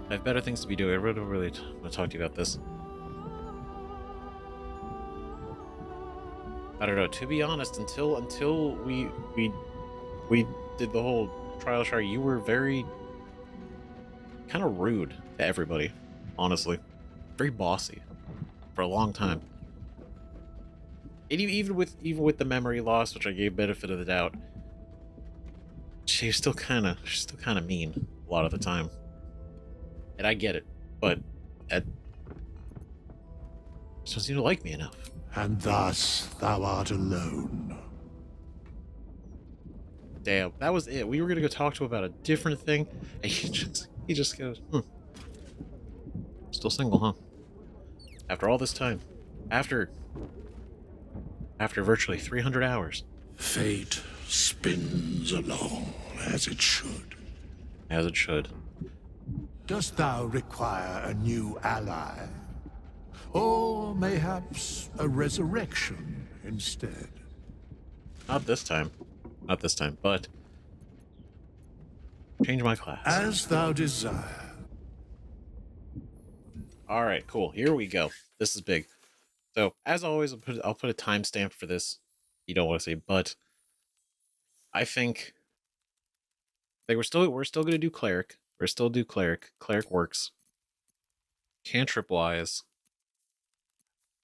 I have better things to be doing. I really don't really want to talk to you about this. I don't know. To be honest, until we did the whole trial shard, you were very kind of rude to everybody. Honestly, very bossy for a long time. And even with the memory loss, which I gave benefit of the doubt, she's still kind of mean a lot of the time. And I get it, but she doesn't seem to like me enough. And thus thou art alone. Damn, that was it. We were gonna go talk to him about a different thing, and he just goes, Still single, huh? After all this time. After virtually 300 hours. Fate spins along as it should. As it should. Dost thou require a new ally? Or mayhaps a resurrection instead? Not this time. Not this time, but change my class. As thou desire. Alright, cool. Here we go. This is big. So, as always, I'll put a timestamp for this. You don't want to see, but I think we're still gonna do cleric. We're still do cleric. Cleric works. Cantrip wise,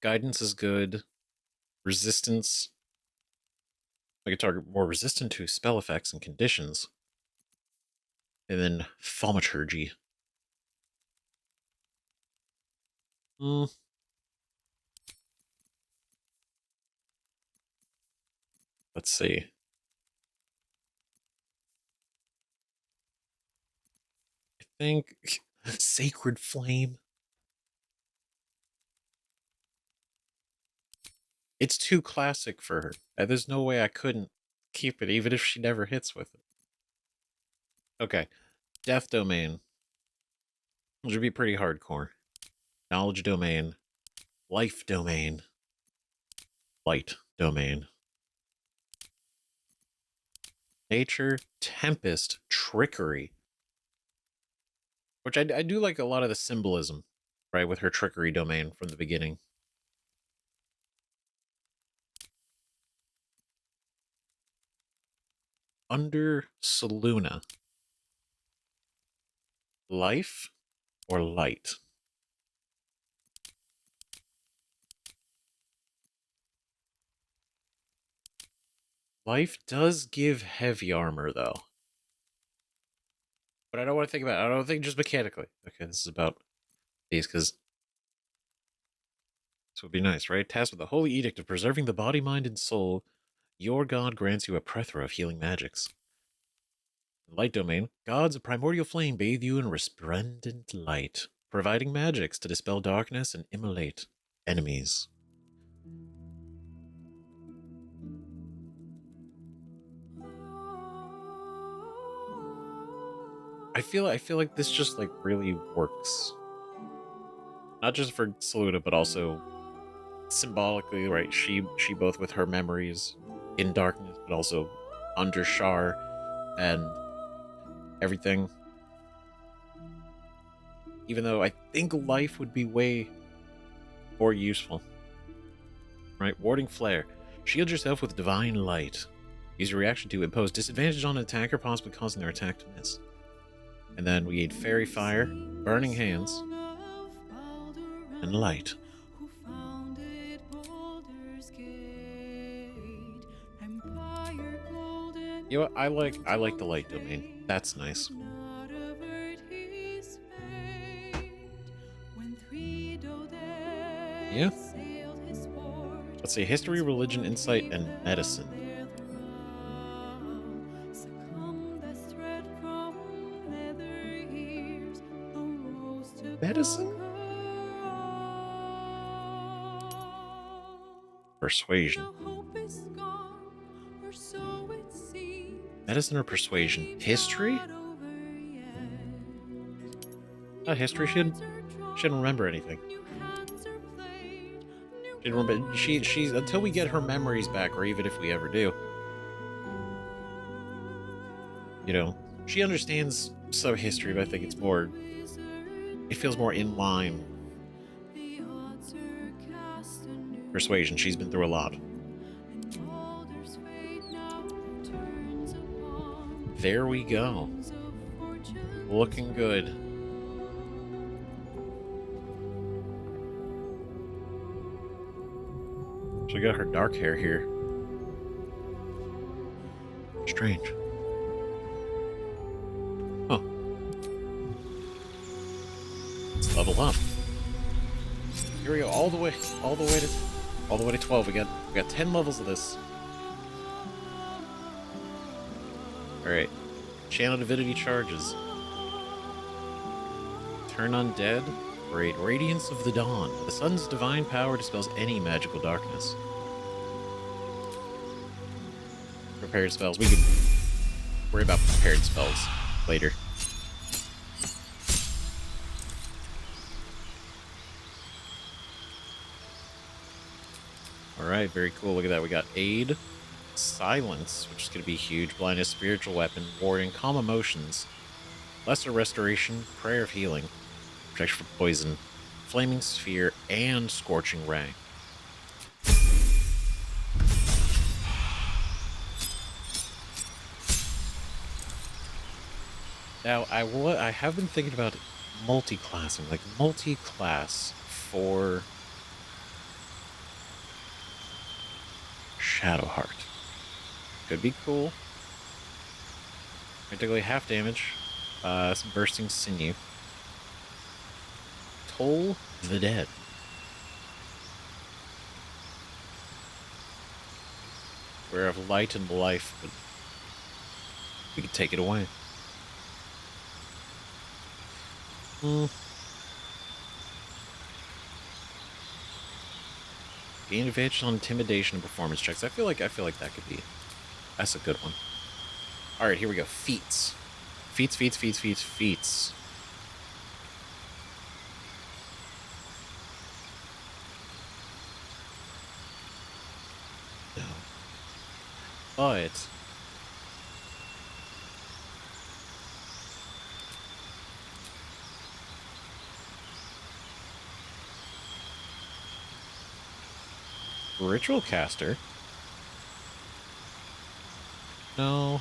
guidance is good. Resistance, make a target more resistant to spell effects and conditions. And then thaumaturgy. Let's see. I think Sacred Flame. It's too classic for her. There's no way I couldn't keep it, even if she never hits with it. Okay. Death Domain. Which would be pretty hardcore. Knowledge Domain. Life Domain. Light Domain. Nature, Tempest, Trickery. Which I do like a lot of the symbolism, right, with her Trickery Domain from the beginning. Under Saluna. Life or light? Life does give heavy armor, though. But I don't want to think about it. I don't think just mechanically. Okay, this is about these, because this would be nice, right? Tasked with the holy edict of preserving the body, mind, and soul, your god grants you a plethora of healing magics. Light Domain, gods of primordial flame bathe you in resplendent light, providing magics to dispel darkness and immolate enemies. I feel like this just like really works. Not just for Saluda, but also symbolically, right? She both with her memories in darkness, but also under Szarr and everything. Even though I think life would be way more useful. Right? Warding Flare. Shield yourself with divine light. Use your reaction to impose disadvantage on an attacker, possibly causing their attack to miss. And then we need Fairy Fire, Burning Hands, and Light. You know what? I like the Light Domain. That's nice. Yeah. Let's see, History, Religion, Insight, and Medicine. Medicine? Persuasion. Medicine or persuasion? History? History shouldn't remember anything. She's until we get her memories back, or even if we ever do, you know, she understands some history, but I think it feels more in line. Persuasion, she's been through a lot. There we go. Looking good. So we got her dark hair here. Strange. Huh. Let's level up. Here we go, all the way to 12. We got 10 levels of this. Alright. Channel Divinity charges. Turn undead. Great. Radiance of the Dawn. The sun's divine power dispels any magical darkness. Prepared spells. We can worry about prepared spells later. Alright, very cool. Look at that. We got Aid, Silence, which is going to be huge. Blindness, Spiritual Weapon, Warding, Calm Emotions, Lesser Restoration, Prayer of Healing, Protection from Poison, Flaming Sphere, and Scorching Ray. Now, I have been thinking about multi-classing, like multi-class for Shadowheart. Could be cool. Particularly half damage, some bursting sinew. Toll the Dead. We're of light and life, but we can take it away. Gain advantage on intimidation and performance checks. I feel like that could be. That's a good one. All right, here we go. Feats. Feats. No. But Ritual Caster? No.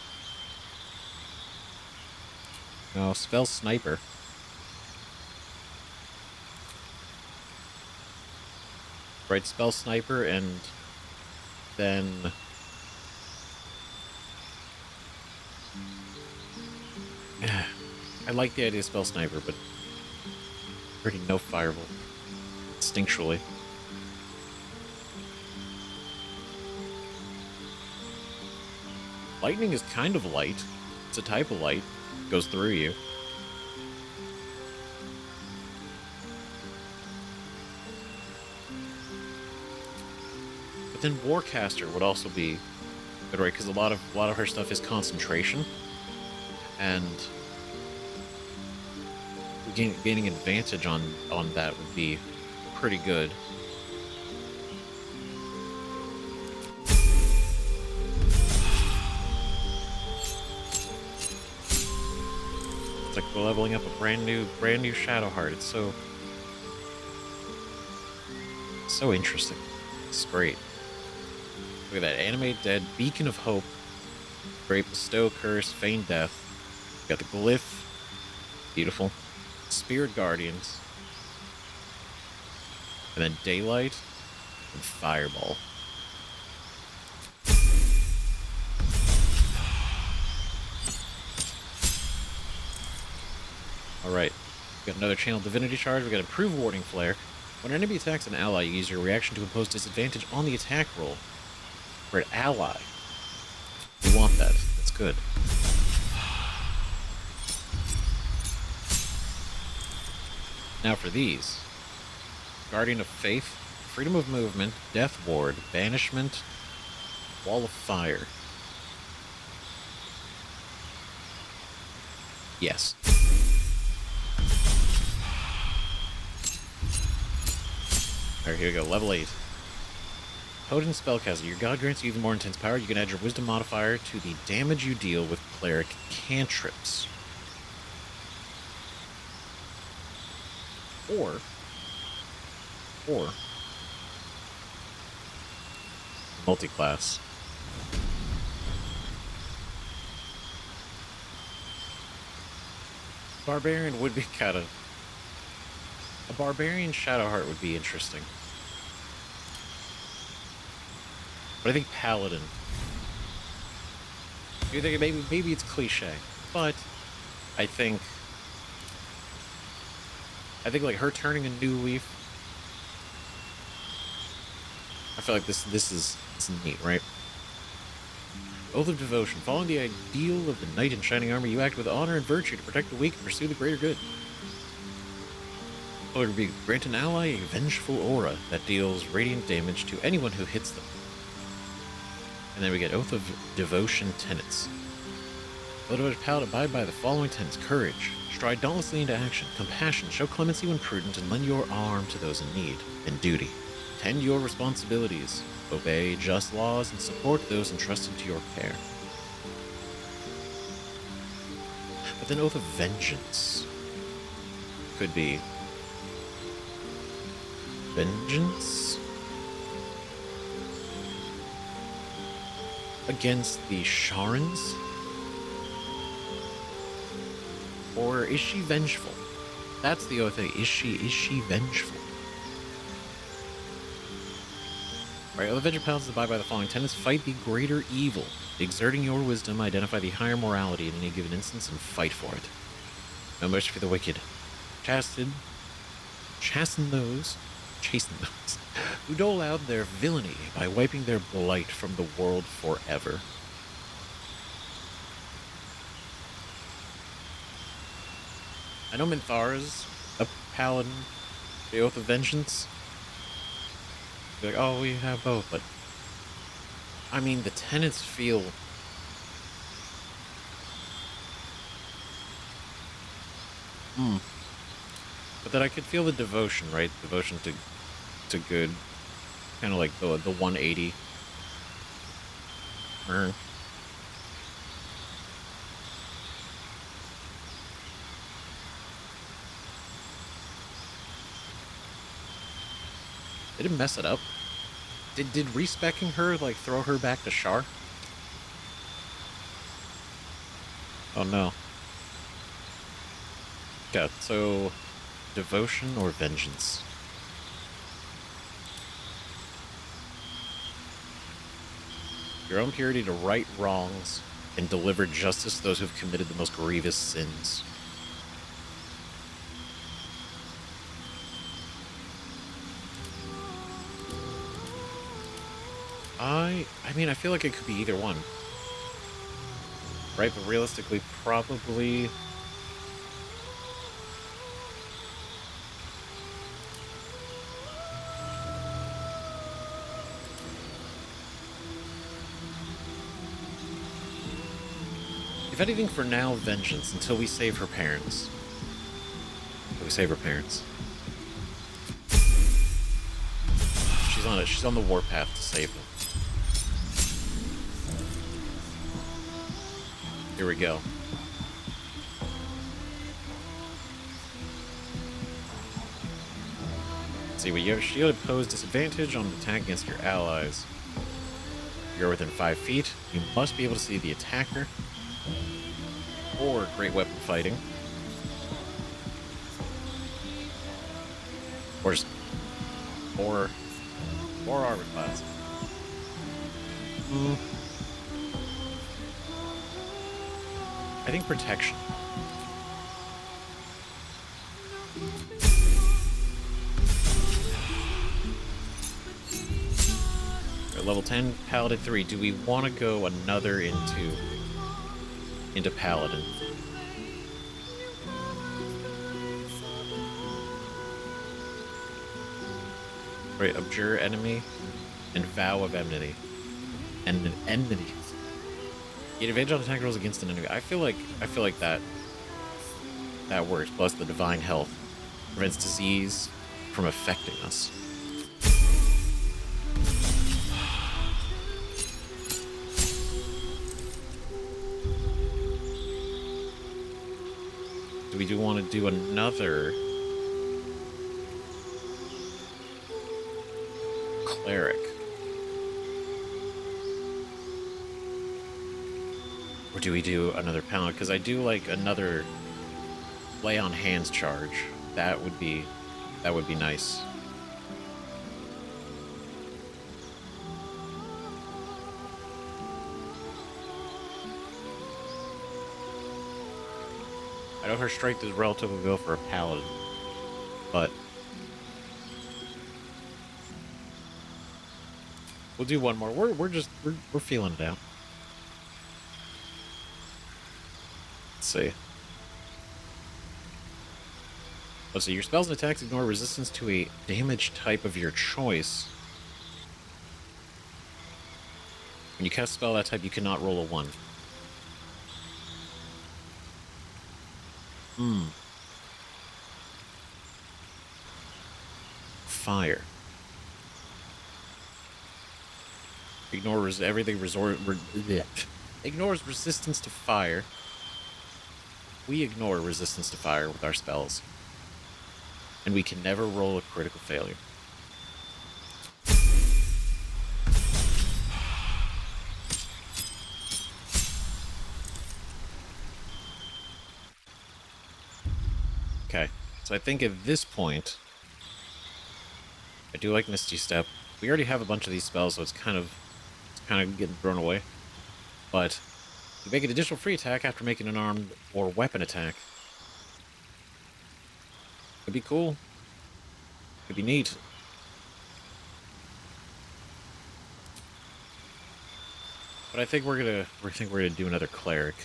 No, Spell Sniper. Right, Spell Sniper, and then I like the idea of Spell Sniper, but pretty no Fireball. Instinctually. Lightning is kind of light. It's a type of light. It goes through you. But then Warcaster would also be good, right? Because a lot of her stuff is concentration, and gaining advantage on that would be pretty good. It's like we're leveling up a brand new Shadowheart. It's so interesting. It's great. Look at that. Animate Dead, Beacon of Hope, Great Bestow Curse, Feign Death. Got the Glyph. Beautiful. Spirit Guardians. And then Daylight and Fireball. Alright. We got another Channel Divinity charge. We got Improved Warding Flare. When an enemy attacks an ally, you use your reaction to impose disadvantage on the attack roll. For an ally. We want that. That's good. Now for these. Guardian of Faith, Freedom of Movement, Death Ward, Banishment, Wall of Fire. Yes. Alright, here we go. Level 8. Potent spellcaster. Your god grants you even more intense power. You can add your wisdom modifier to the damage you deal with cleric cantrips. Or multi-class. Barbarian would be kind of... A barbarian Shadowheart would be interesting. But I think paladin. You think maybe it's cliche, but I think like her turning a new leaf. I feel like this is neat, right? Oath of Devotion. Following the ideal of the knight in shining armor, you act with honor and virtue to protect the weak and pursue the greater good. Color Rebuke. Grant an ally a vengeful aura that deals radiant damage to anyone who hits them. And then we get Oath of Devotion tenets. Oath of Paladin, abide by the following tenets. Courage. Stride dauntlessly into action. Compassion. Show clemency when prudent and lend your arm to those in need. And duty. Tend your responsibilities. Obey just laws and support those entrusted to your care. But then Oath of Vengeance could be vengeance against the Sharans? Or is she vengeful? That's the other thing. Is she vengeful? Alright, the Vengeance Paladins abide by the following tenets. Fight the greater evil. Exerting your wisdom, identify the higher morality in any given instance and fight for it. No mercy for the wicked. Chasten those who dole out their villainy by wiping their blight from the world forever. I know Minthara's a paladin, the Oath of Vengeance. Be like, oh, we have both, but I mean, the tenets feel but then I could feel the devotion, right? Devotion to good, kind of like the 180. Did it mess it up? Did respecking her like throw her back to Szarr? Oh no. Yeah, so devotion or vengeance? Your own purity to right wrongs and deliver justice to those who have committed the most grievous sins. I mean, I feel like it could be either one. Right, but realistically, probably... If anything, for now, vengeance, until we save her parents. Until we save her parents. She's on the warpath to save them. Here we go. Let's see, you have shield pose disadvantage on an attack against your allies. If you're within 5 feet, you must be able to see the attacker. Or great weapon fighting. Or just... Or armor class. I think protection. At level 10, Paladin 3. Do we want to go another into Paladin? Right, abjure enemy and vow of enmity. And an enmity. Get advantage on attack rolls against an enemy. I feel like that works. Plus the divine health prevents disease from affecting us. we do want to do another cleric. Or do we do another paladin? Because I do like another lay on hands charge. That would be nice. I know her strength is relatively low for a paladin, but we'll do one more. We're feeling it out. Let's see. Let's see. Your spells and attacks ignore resistance to a damage type of your choice. When you cast a spell of that type, you cannot roll a 1. Fire. Ignores everything ignores resistance to fire. We ignore resistance to fire with our spells. And we can never roll a critical failure. Okay, so I think at this point, I do like Misty Step. We already have a bunch of these spells, so it's kind of getting thrown away. But you make an additional free attack after making an armed or weapon attack. Could be cool. Could be neat. But I think we're gonna do another cleric.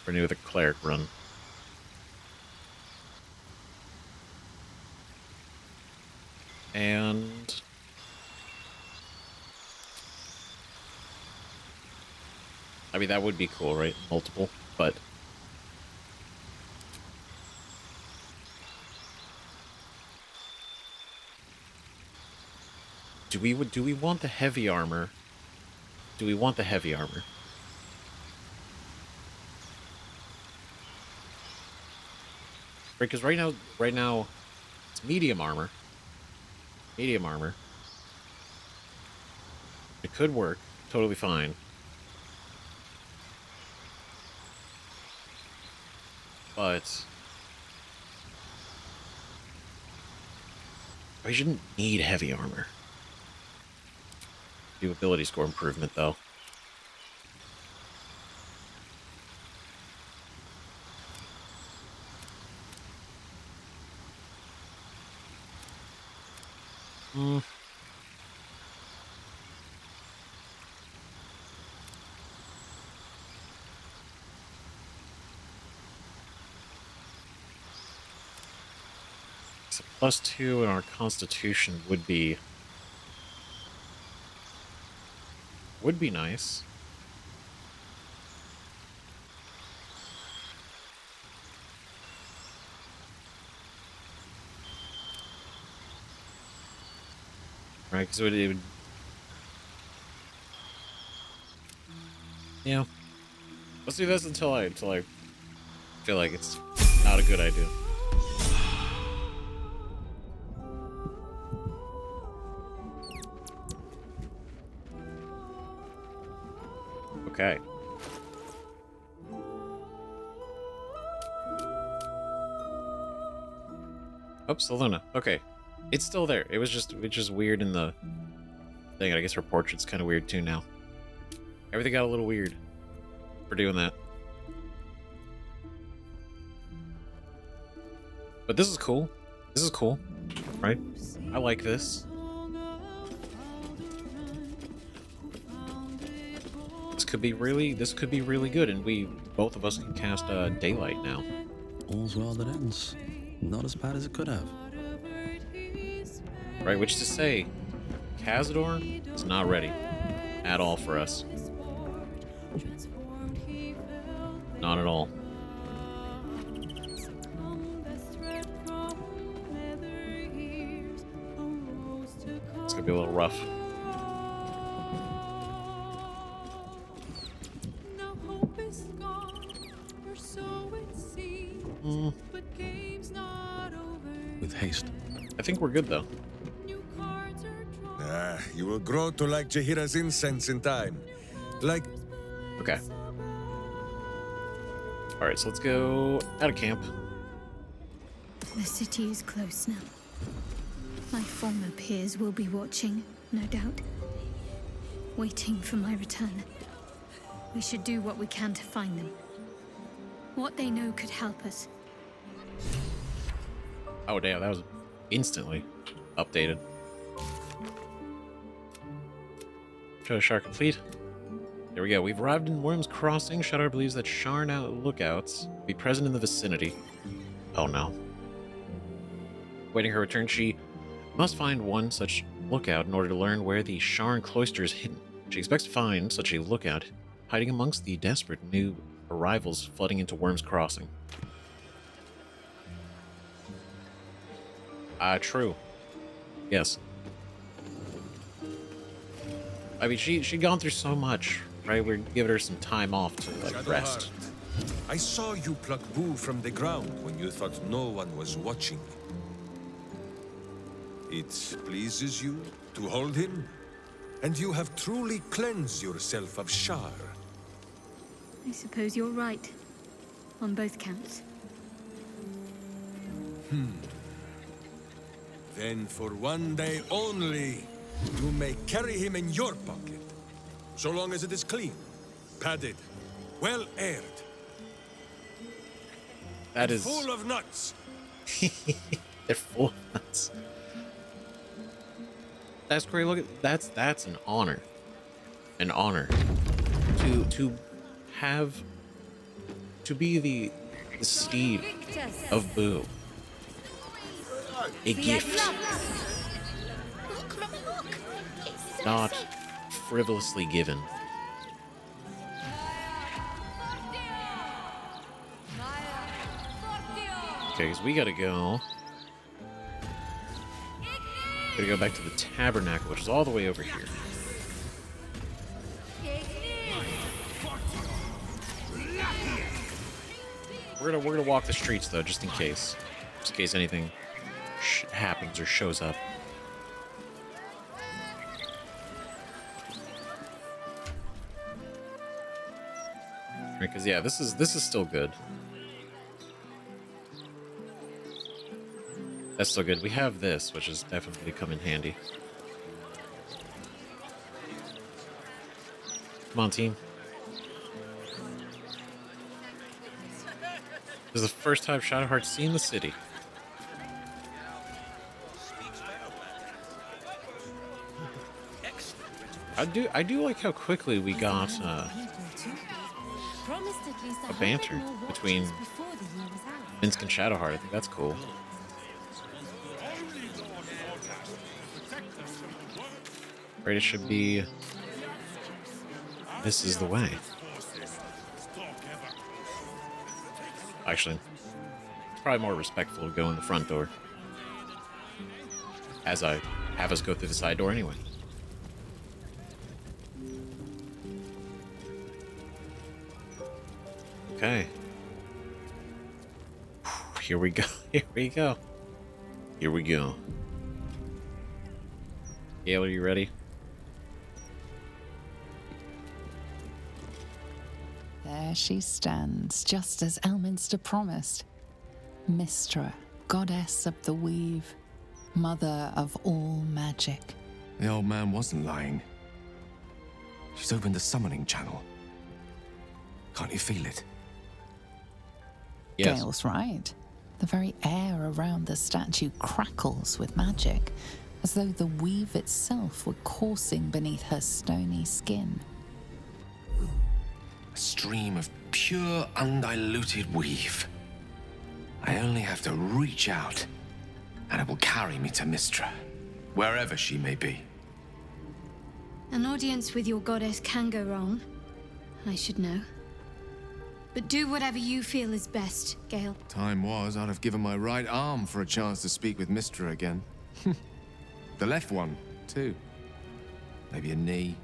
We're gonna do the cleric run. And I mean, that would be cool, right? Multiple, but do we want the heavy armor? Do we want the heavy armor? Because right now it's medium armor. Medium armor. It could work totally fine. But we shouldn't need heavy armor. Do ability score improvement though. So +2 in our constitution would be nice. Right, because it would... Yeah. Let's do this until I feel like it's not a good idea. Okay. Oops, Luna. Okay. It's still there. It's just weird in the thing. I guess her portrait's kind of weird too now. Everything got a little weird for doing that. But this is cool. This is cool, right? I like this. This could be really good, and both of us can cast Daylight now. All's well that ends. Not as bad as it could have. Right, which to say, Cazador is not ready at all for us. Not at all. It's gonna be a little rough. With haste. I think we're good, though. You will grow to like Jaheira's incense in time. Like... Okay. Alright, so let's go out of camp. The city is close now. My former peers will be watching, no doubt. Waiting for my return. We should do what we can to find them. What they know could help us. Oh, damn, that was instantly updated. Shadowheart complete. There we go. We've arrived in Worm's Crossing. Shadowheart believes that Szarr now lookouts will be present in the vicinity. Oh no. Waiting her return, she must find one such lookout in order to learn where the Szarr cloister is hidden. She expects to find such a lookout hiding amongst the desperate new arrivals flooding into Worm's Crossing. True. Yes. I mean, she'd gone through so much, right? We're giving her some time off to, like, rest. I saw you pluck Boo from the ground when you thought no one was watching. It pleases you to hold him, and you have truly cleansed yourself of Szarr. I suppose you're right. On both counts. Then for one day only, you may carry him in your pocket. So long as it is clean, padded, well aired. That is full of nuts. They're full of nuts. That's great. Look at that's an honor. An honor. To be the steed of Boo. A gift. Not frivolously given. Okay, because we gotta go. Gotta go back to the tabernacle, which is all the way over here. We're gonna walk the streets though, just in case anything happens or shows up. Because yeah, this is still good. That's still good. We have this, which is definitely come in handy. Come on, team. This is the first time Shadowheart's seen the city. I do like how quickly we got a banter between Minsc and Shadowheart. I think that's cool. Right, it should be... This is the way. Actually, it's probably more respectful to go in the front door. As I have us go through the side door anyway. Okay. Here we go. Here we go. Here we go. Gale, are you ready? There she stands, just as Elminster promised. Mystra, goddess of the weave, mother of all magic. The old man wasn't lying. She's opened the summoning channel. Can't you feel it? Yes. Gale's right. The very air around the statue crackles with magic, as though the weave itself were coursing beneath her stony skin. A stream of pure, undiluted weave. I only have to reach out, and it will carry me to Mystra, wherever she may be. An audience with your goddess can go wrong. I should know. But do whatever you feel is best, Gale. Time was, I'd have given my right arm for a chance to speak with Mystra again. The left one, too. Maybe a knee.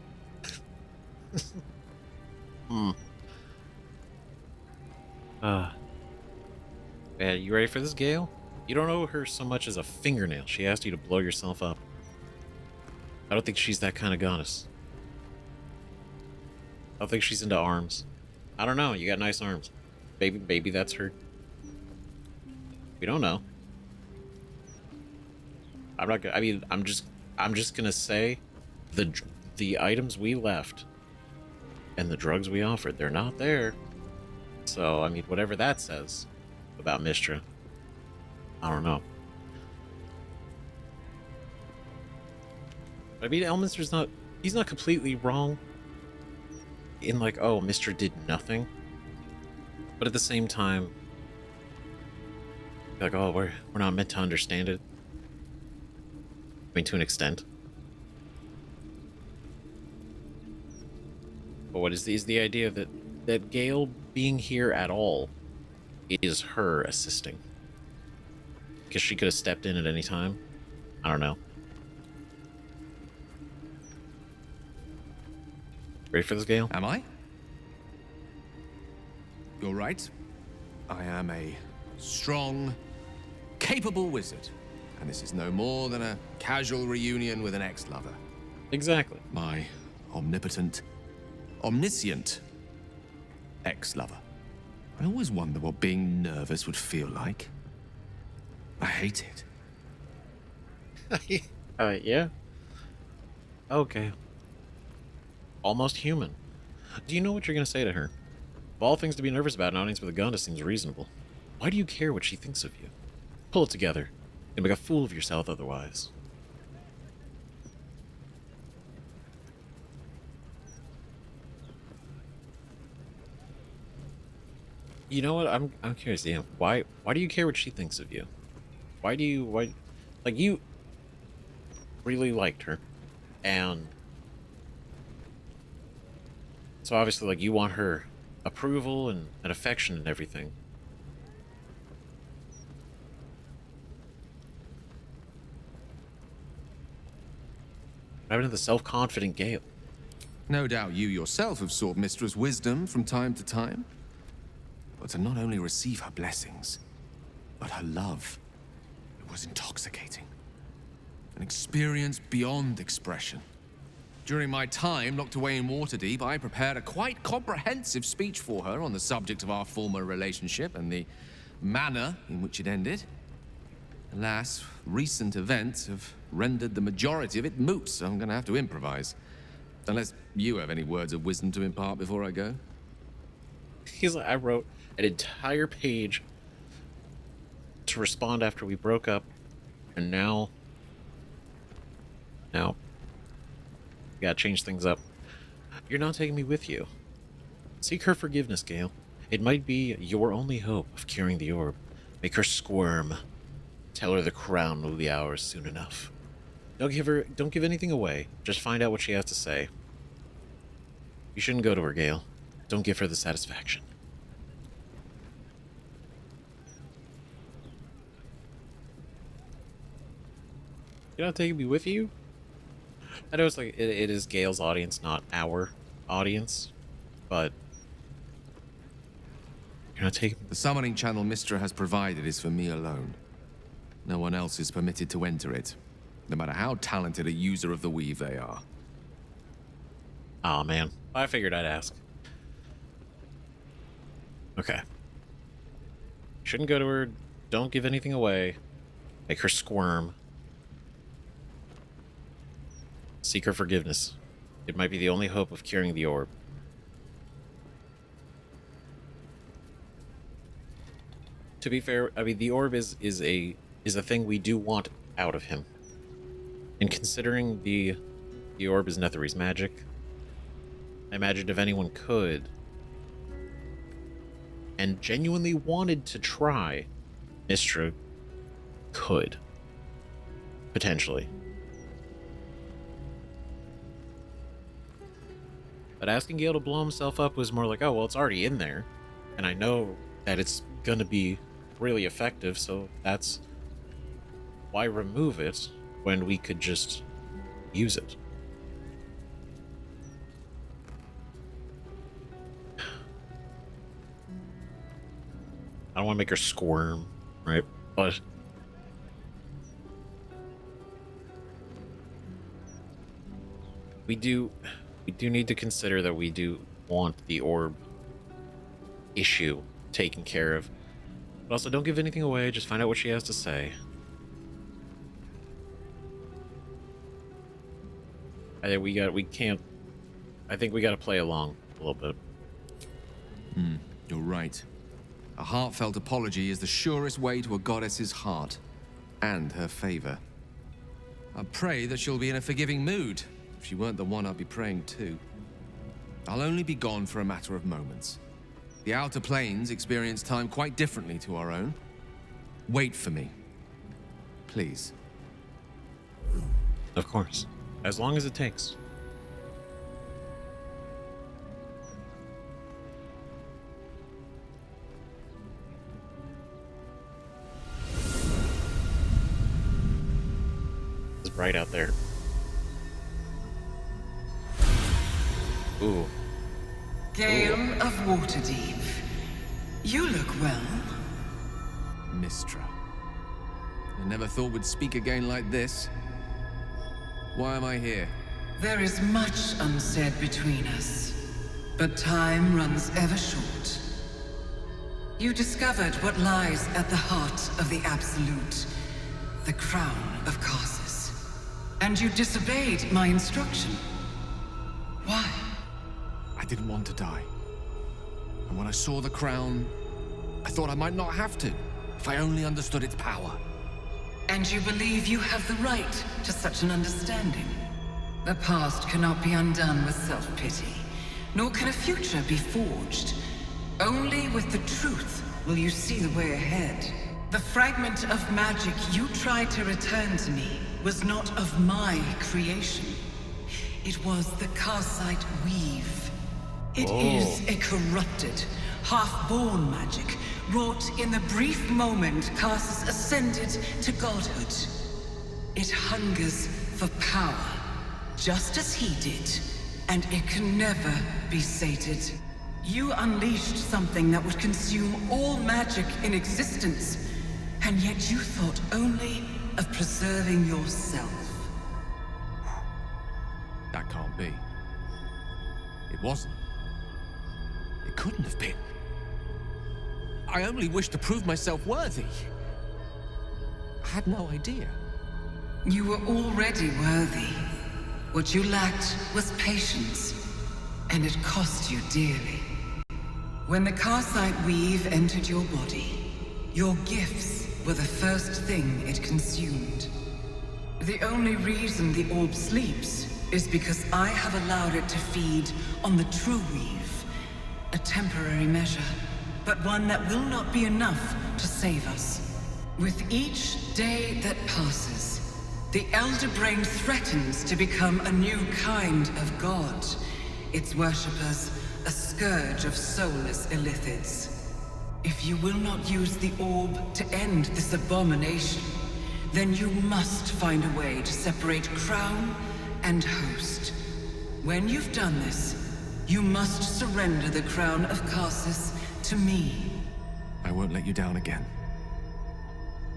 You ready for this, Gale? You don't owe her so much as a fingernail. She asked you to blow yourself up. I don't think she's that kind of goddess. I don't think she's into arms. I don't know. You got nice arms. Maybe that's her. We don't know. I'm not gonna. I mean, I'm just gonna say, the items we left and the drugs we offered, they're not there. So I mean, whatever that says about Mystra, I don't know. I mean, Elminster's not. He's not completely wrong. In like, oh, Mystra did nothing. But at the same time, like, oh, we're not meant to understand it. I mean, to an extent. But what is the idea that Gale being here at all is her assisting? Because she could have stepped in at any time. I don't know. Ready for this, Gale? Am I? You're right. I am a strong, capable wizard. And this is no more than a casual reunion with an ex-lover. Exactly. My omnipotent, omniscient ex-lover. I always wonder what being nervous would feel like. I hate it. Yeah. Okay. Almost human. Do you know what you're going to say to her? Of all things to be nervous about, an audience with a gun seems reasonable. Why do you care what she thinks of you? Pull it together. You'll make a fool of yourself otherwise. You know what? I'm curious, Dan. Why do you care what she thinks of you? Why like, you really liked her, and so obviously, like, you want her approval and affection and everything. What happened to the self-confident Gale? No doubt you yourself have sought Mystra's wisdom from time to time. But to not only receive her blessings, but her love, it was intoxicating. An experience beyond expression. During my time locked away in Waterdeep, I prepared a quite comprehensive speech for her on the subject of our former relationship and the manner in which it ended. Alas, recent events have rendered the majority of it moot, so I'm gonna have to improvise. Unless you have any words of wisdom to impart before I go. He's like, I wrote an entire page to respond after we broke up, and now gotta change things up. You're not taking me with you. Seek her forgiveness, Gale. It might be your only hope of curing the orb. Make her squirm. Tell her the crown will be ours soon enough. Don't give anything away. Just find out what she has to say. You shouldn't go to her, Gale. Don't give her the satisfaction. You're not taking me with you? I know it's like, it is Gale's audience, not our audience, but you're not taking... The summoning channel Mystra has provided is for me alone. No one else is permitted to enter it, no matter how talented a user of the weave they are. Aw, man. I figured I'd ask. Okay. Shouldn't go to her. Don't give anything away. Make her squirm. Seek her forgiveness. It might be the only hope of curing the orb. To be fair, I mean, the orb is a thing we do want out of him. And considering the orb is Netheri's magic, I imagined if anyone could and genuinely wanted to try, Mystra could. Potentially. But asking Gale to blow himself up was more like, oh, well, it's already in there. And I know that it's going to be really effective, so that's why remove it when we could just use it. I don't want to make her squirm, right? But we do need to consider that we do want the orb issue taken care of. But also, don't give anything away. Just find out what she has to say. I think we got to play along a little bit. You're right. A heartfelt apology is the surest way to a goddess's heart and her favor. I pray that she'll be in a forgiving mood. If she weren't the one, I'd be praying too. I'll only be gone for a matter of moments. The Outer Planes experience time quite differently to our own. Wait for me. Please. Of course. As long as it takes. It's bright out there. Ooh. Gale of Waterdeep. You look well. Mistra. I never thought we'd speak again like this. Why am I here? There is much unsaid between us, but time runs ever short. You discovered what lies at the heart of the Absolute, the crown of Karsus. And you disobeyed my instruction. Why? I didn't want to die. And when I saw the crown, I thought I might not have to, if I only understood its power. And you believe you have the right to such an understanding? The past cannot be undone with self-pity, nor can a future be forged. Only with the truth will you see the way ahead. The fragment of magic you tried to return to me was not of my creation. It was the Karsite Weave. It is a corrupted, half-born magic, wrought in the brief moment Karsus ascended to godhood. It hungers for power, just as he did, and it can never be sated. You unleashed something that would consume all magic in existence, and yet you thought only of preserving yourself. That can't be. It wasn't. It couldn't have been. I only wished to prove myself worthy. I had no idea. You were already worthy. What you lacked was patience, and it cost you dearly. When the Karsite Weave entered your body, your gifts were the first thing it consumed. The only reason the orb sleeps is because I have allowed it to feed on the true weave. A temporary measure, but one that will not be enough to save us. With each day that passes, the Elder Brain threatens to become a new kind of god. Its worshippers, a scourge of soulless illithids. If you will not use the orb to end this abomination, then you must find a way to separate crown and host. When you've done this, you must surrender the crown of Karsus to me. I won't let you down again.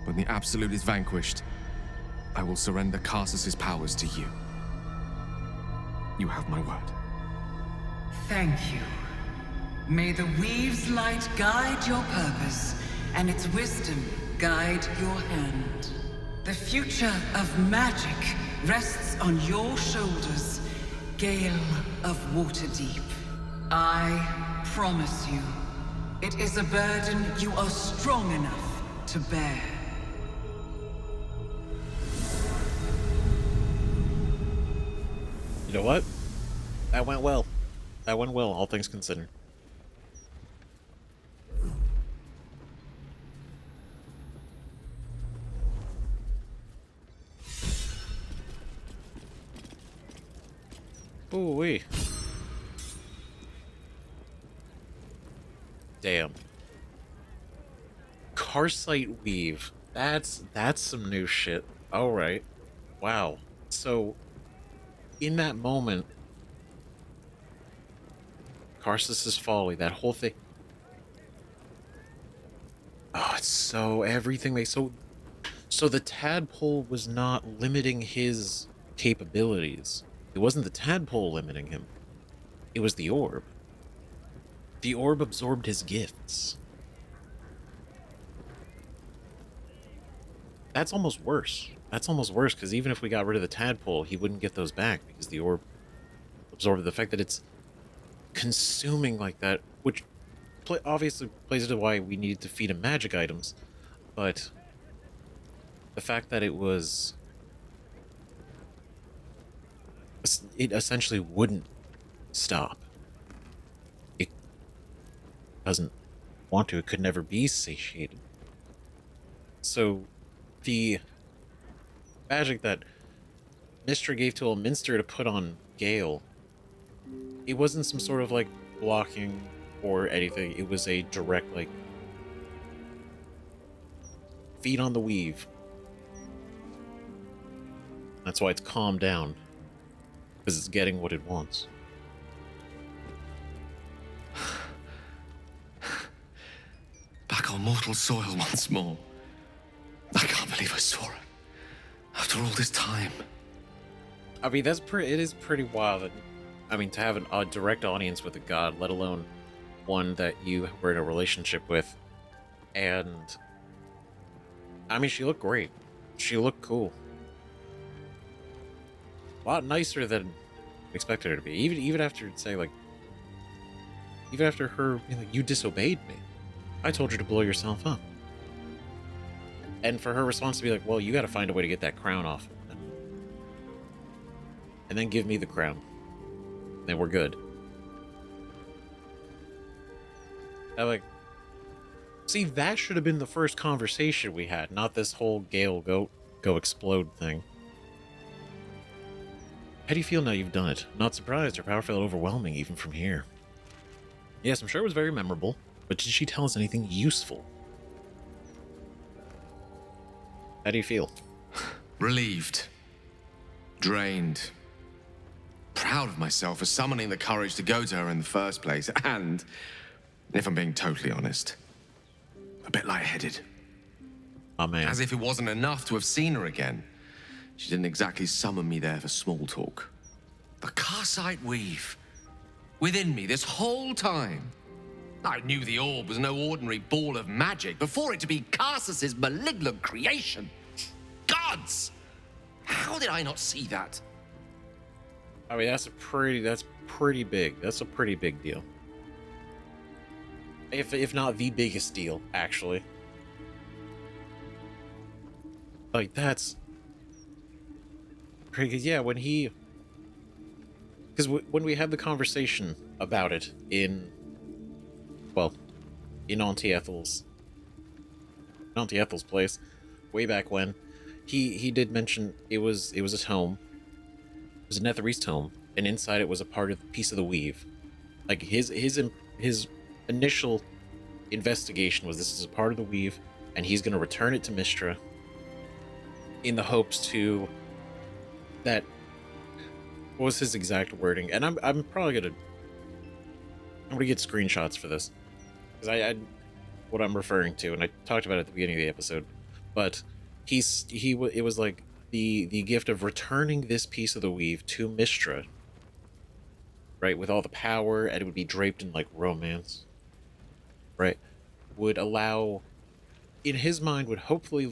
When the Absolute is vanquished, I will surrender Karsus's powers to you. You have my word. Thank you. May the Weave's light guide your purpose, and its wisdom guide your hand. The future of magic rests on your shoulders, Gale of Waterdeep. I promise you, it is a burden you are strong enough to bear. You know what? That went well. That went well, all things considered. Ooh-wee. Damn. Karsite Weave. That's some new shit. Alright. Wow. So, in that moment, Karsus's folly, that whole thing. Oh, it's so everything they so the tadpole was not limiting his capabilities. It wasn't the tadpole limiting him. It was the orb. The orb absorbed his gifts. That's almost worse. That's almost worse, because even if we got rid of the tadpole, he wouldn't get those back, because the orb absorbed the fact that it's consuming like that, which obviously plays into why we needed to feed him magic items, but the fact that it essentially wouldn't stop. It doesn't want to. It could never be satiated. So the magic that Mystra gave to Elminster to put on Gale, it wasn't some sort of like blocking or anything. It was a direct like feed on the weave. That's why it's calmed down, because it's getting what it wants. Back on mortal soil once more. I can't believe I saw it. After all this time. I mean, it is pretty wild that, I mean, to have a direct audience with a god, let alone one that you were in a relationship with. And I mean, she looked great. She looked cool. A lot nicer than I expected her to be. Even after, say, like, even after her being like, you disobeyed me. I told you to blow yourself up. And for her response to be like, well, you gotta find a way to get that crown off. And then give me the crown. Then we're good. I'm like, see, that should have been the first conversation we had, not this whole Gale go explode thing. How do you feel now you've done it? Not surprised. Her power felt overwhelming even from here. Yes, I'm sure it was very memorable, but did she tell us anything useful? How do you feel? Relieved. Drained. Proud of myself for summoning the courage to go to her in the first place, and, if I'm being totally honest, a bit lightheaded. Oh, man. As if it wasn't enough to have seen her again. She didn't exactly summon me there for small talk. The Karsite weave. Within me this whole time. I knew the orb was no ordinary ball of magic before it to be Karsus's malignant creation. Gods! How did I not see that? I mean, that's pretty big. That's a pretty big deal. If not the biggest deal, actually. Like, that's... Because, yeah, when he... Because when we had the conversation about it in... Well, in Auntie Ethel's place, way back when, he did mention it was a tome. It was a Netherese tome, and inside it was a piece of the weave. Like, his initial investigation was this is a part of the weave, and he's going to return it to Mystra in the hopes to that... What was his exact wording? And I'm probably going to get screenshots for this, because I what I'm referring to, and I talked about it at the beginning of the episode, but it was like the gift of returning this piece of the weave to Mystra, right, with all the power, and it would be draped in like romance, right, would allow, in his mind, would hopefully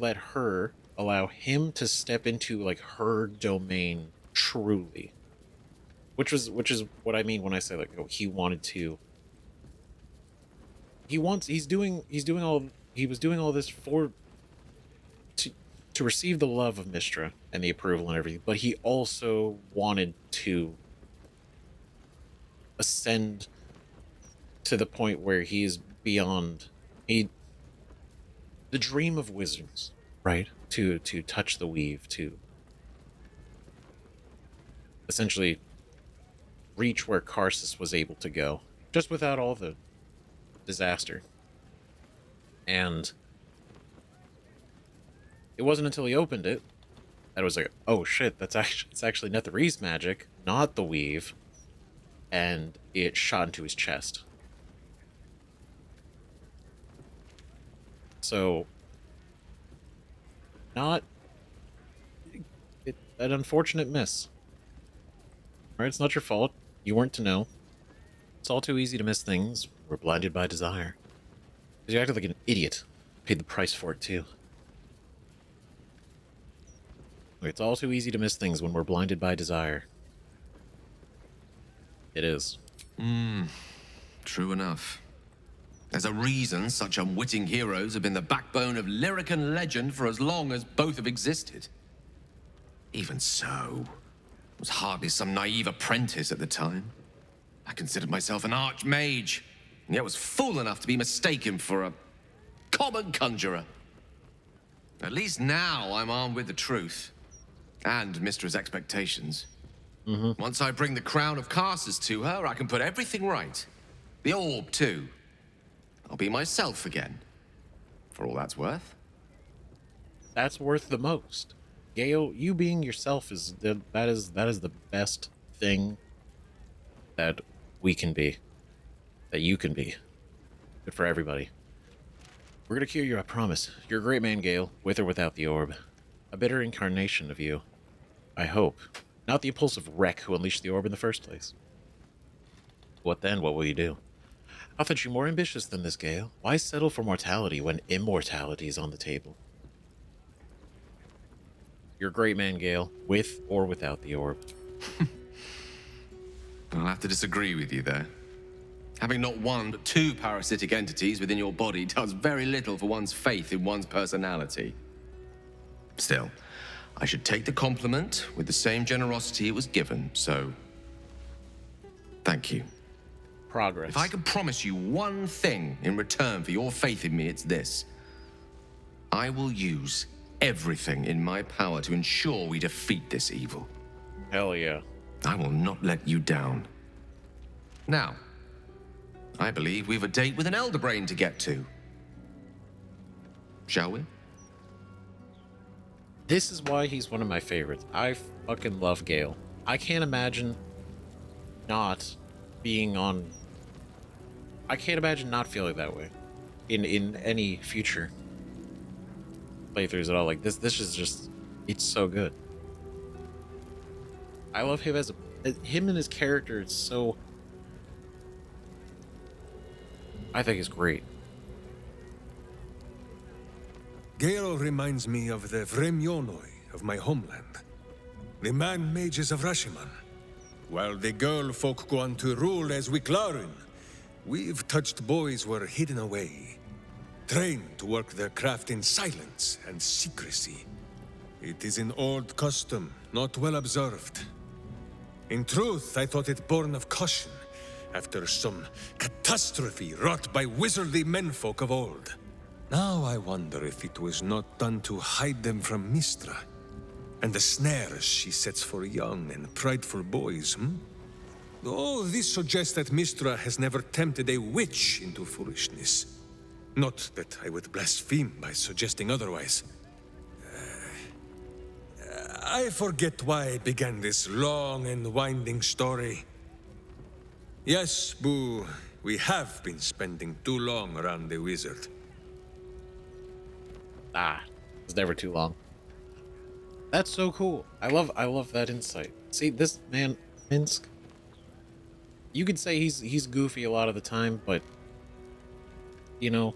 allow him to step into like her domain truly, which is what I mean when I say like, oh, he was doing all this to receive the love of Mystra and the approval and everything, but he also wanted to ascend to the point where he is beyond the dream of wizards, right? To touch the weave, to essentially reach where Karsus was able to go, just without all the disaster. And it wasn't until he opened it that it was like, oh shit, it's actually Netherese magic, not the weave, and it shot into his chest. So, not an unfortunate miss. Alright, it's not your fault. You weren't to know. It's all too easy to miss things. We're blinded by desire. Because you acted like an idiot. Paid the price for it, too. It's all too easy to miss things when we're blinded by desire. It is. True enough. There's a reason such unwitting heroes have been the backbone of lyric and legend for as long as both have existed. Even so, I was hardly some naive apprentice at the time. I considered myself an archmage, and yet was fool enough to be mistaken for a common conjurer. At least now I'm armed with the truth, and Mistra's expectations. Once I bring the crown of casters to her, I can put everything right. The orb, too. I'll be myself again, for all that's worth. That's worth the most. Gale, you being yourself is that is the best thing that we can be. That you can be. Good for everybody. We're gonna cure you, I promise. You're a great man, Gale, with or without the orb. A bitter incarnation of you. I hope. Not the impulsive wreck who unleashed the orb in the first place. What then? What will you do? I thought you more ambitious than this, Gale. Why settle for mortality when immortality is on the table? You're a great man, Gale, with or without the orb. I'll have to disagree with you there. Having not one but two parasitic entities within your body does very little for one's faith in one's personality. Still, I should take the compliment with the same generosity it was given, so thank you. Progress. If I can promise you one thing in return for your faith in me, it's this. I will use everything in my power to ensure we defeat this evil. Hell yeah. I will not let you down. Now, I believe we've a date with an Elder Brain to get to. Shall we? This is why he's one of my favorites. I fucking love Gale. I can't imagine not being on... I can't imagine not feeling that way in any future playthroughs at all. Like this is just, it's so good. I love him as him and his character. It's so, I think it's great. Gale reminds me of the Vremyonoi of my homeland, the man-mages of Rashiman. While the girl folk go on to rule as Wiklarin, we've touched boys were hidden away, trained to work their craft in silence and secrecy. It is an old custom, not well observed. In truth, I thought it born of caution, after some catastrophe wrought by wizardly menfolk of old. Now I wonder if it was not done to hide them from Mistra, and the snares she sets for young and prideful boys, All this suggests that Mistra has never tempted a witch into foolishness. Not that I would blaspheme by suggesting otherwise. I forget why I began this long and winding story. Yes, Boo, we have been spending too long around the wizard. It's never too long. That's so cool. I love that insight. See, this man, Minsc, you could say he's goofy a lot of the time, but you know,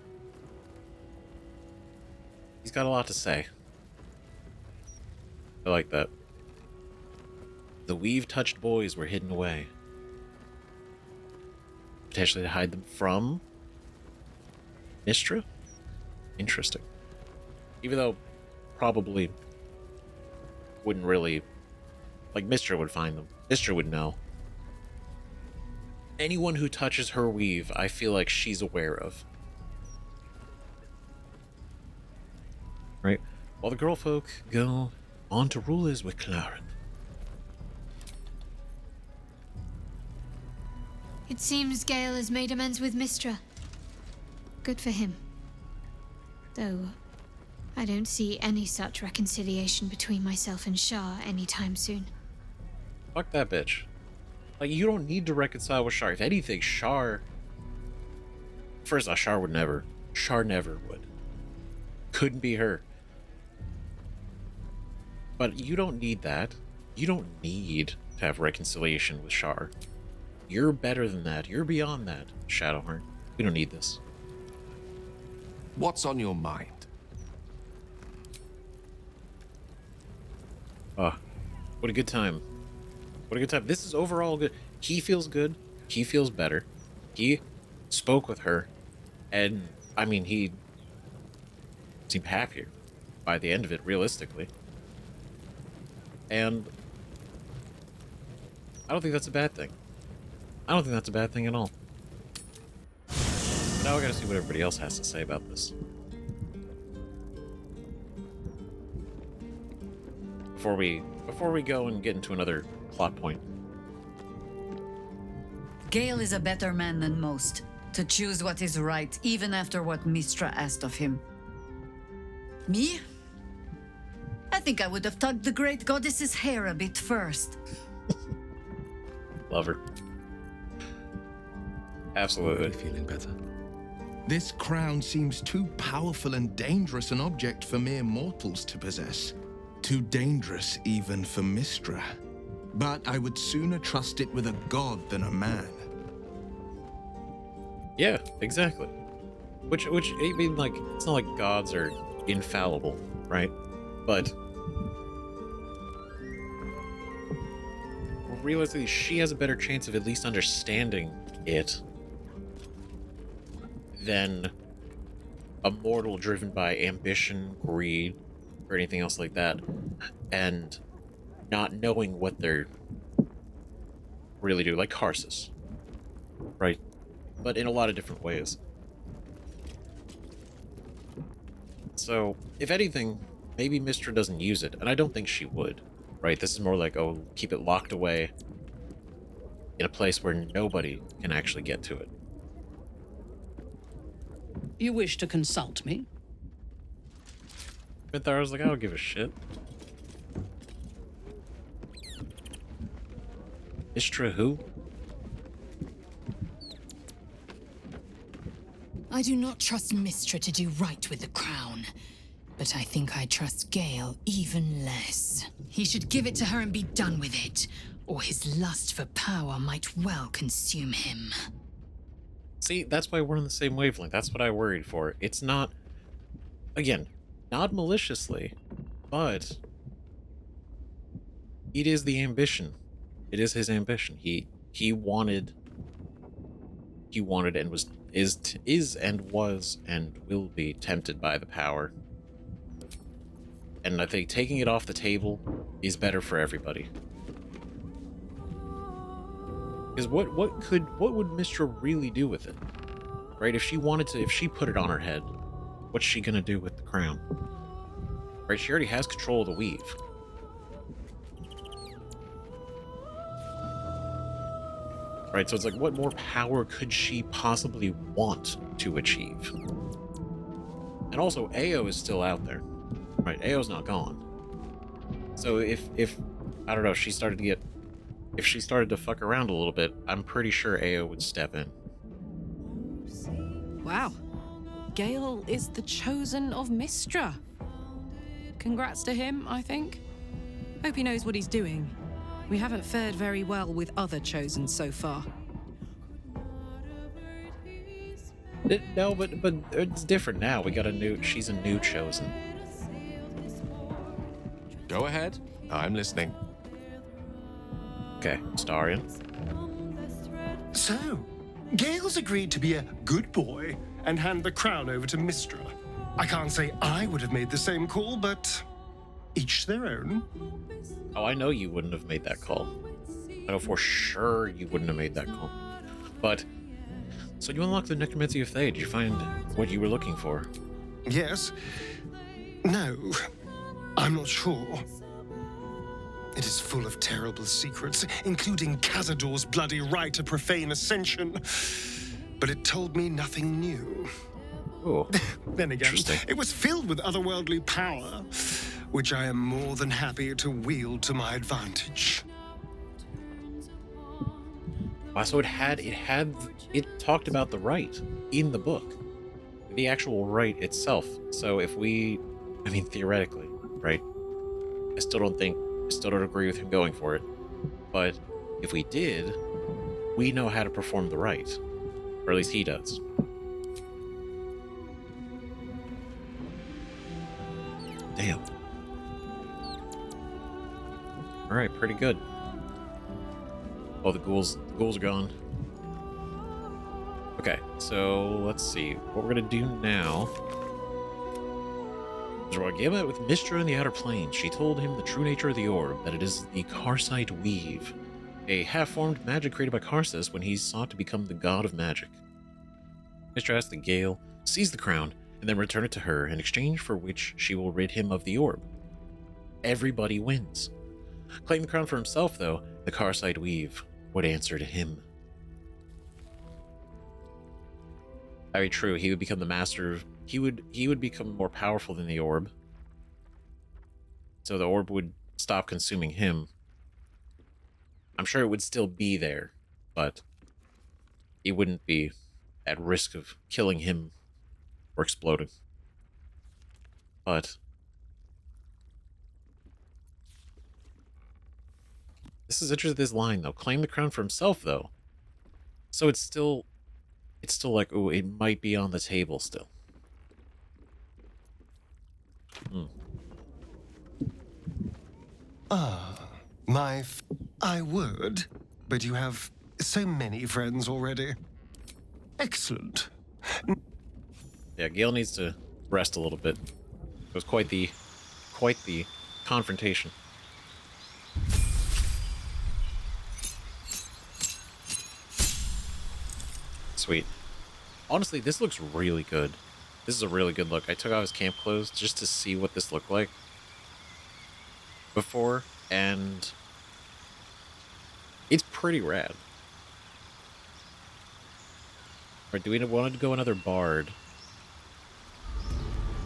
he's got a lot to say. I like that. The weave-touched boys were hidden away. Potentially to hide them from Mistra? Interesting. Even though probably wouldn't really, like, Mistra would find them. Mistra would know. Anyone who touches her weave, I feel like she's aware of. Right? While the girl folk go on to rule as Wiklarin. It seems Gale has made amends with Mistra. Good for him. Though, I don't see any such reconciliation between myself and Szarr anytime soon. Fuck that bitch. Like, you don't need to reconcile with Szarr. If anything, Szarr... First off, Szarr never would. couldn't be her. But you don't need that. You don't need to have reconciliation with Szarr. You're better than that. You're beyond that, Shadowheart. We don't need this. What's on your mind? What a good time. What a good time. This is overall good. He feels good. He feels better. He spoke with her. And, I mean, he seemed happier by the end of it, realistically. And I don't think that's a bad thing. I don't think that's a bad thing at all. Now I gotta see what everybody else has to say about this. Before we go and get into another plot point. Gale is a better man than most, to choose what is right, even after what Mystra asked of him. Me? I think I would have tugged the great goddess's hair a bit first. Love her. Absolutely. Already feeling better. This crown seems too powerful and dangerous an object for mere mortals to possess. Too dangerous even for Mystra. But I would sooner trust it with a god than a man. Yeah, exactly. Which I mean, like, it's not like gods are infallible, right? But realistically, she has a better chance of at least understanding it than a mortal driven by ambition, greed, or anything else like that, and not knowing what they're really do, like Karsus, right? But in a lot of different ways. So, if anything, maybe Mystra doesn't use it, and I don't think she would, right? This is more like, oh, keep it locked away in a place where nobody can actually get to it. You wish to consult me? Minthara was like, I don't give a shit. Mystra who? I do not trust Mystra to do right with the crown, but I think I trust Gale even less. He should give it to her and be done with it, or his lust for power might well consume him. See, that's why we're on the same wavelength. That's what I worried for. It's not, again, not maliciously, but it is the ambition. It is his ambition. He wanted and is and was and will be tempted by the power. And I think taking it off the table is better for everybody. Because what would Mystra really do with it? Right? If she wanted to, if she put it on her head, what's she gonna do with the crown? Right? She already has control of the weave. Right, so it's like, what more power could she possibly want to achieve? And also, Ao is still out there. Right, Ao's not gone. So if I don't know, if she started to fuck around a little bit, I'm pretty sure Ao would step in. Wow. Gale is the chosen of Mystra. Congrats to him, I think. Hope he knows what he's doing. We haven't fared very well with other chosen so far. No, but it's different now. We got she's a new chosen. Go ahead. I'm listening. Okay, Astarion. So, Gale's agreed to be a good boy and hand the crown over to Mystra. I can't say I would have made the same call, but each their own. Oh, I know you wouldn't have made that call. I know for sure you wouldn't have made that call. But, so you unlocked the Necromancy of Thay. Did you find what you were looking for? Yes. No, I'm not sure. It is full of terrible secrets, including Cazador's bloody Rite, a profane Ascension. But it told me nothing new. Oh, then again, it was filled with otherworldly power, which I am more than happy to wield to my advantage. Wow, so it talked about the Rite in the book. the actual rite itself. So if we, I mean, theoretically, right? I still don't agree with him going for it. But if we did, we know how to perform the rite. Or at least he does. Damn. Alright, pretty good. Oh, the ghouls are gone. Okay, so let's see. What we're gonna do now is while Gale met with Mystra in the Outer Planes, she told him the true nature of the orb, that it is the Karsite Weave, a half-formed magic created by Karsus when he sought to become the god of magic. Mystra asked that Gale seize the crown and then return it to her, in exchange for which she will rid him of the orb. Everybody wins. Claim the crown for himself, though, the Karsite Weave would answer to him. Very true, he would become the master of... He would become more powerful than the orb. So the orb would stop consuming him. I'm sure it would still be there, but he wouldn't be at risk of killing him or exploding. But this is interesting, this line, though. Claim the crown for himself, though. So it's still like, ooh, it might be on the table still. I would, but you have so many friends already. Excellent. Yeah, Gale needs to rest a little bit. It was quite the confrontation. Sweet. Honestly, this looks really good. This is a really good look. I took off his camp clothes just to see what this looked like before, and it's pretty rad. Or do we want to go another bard?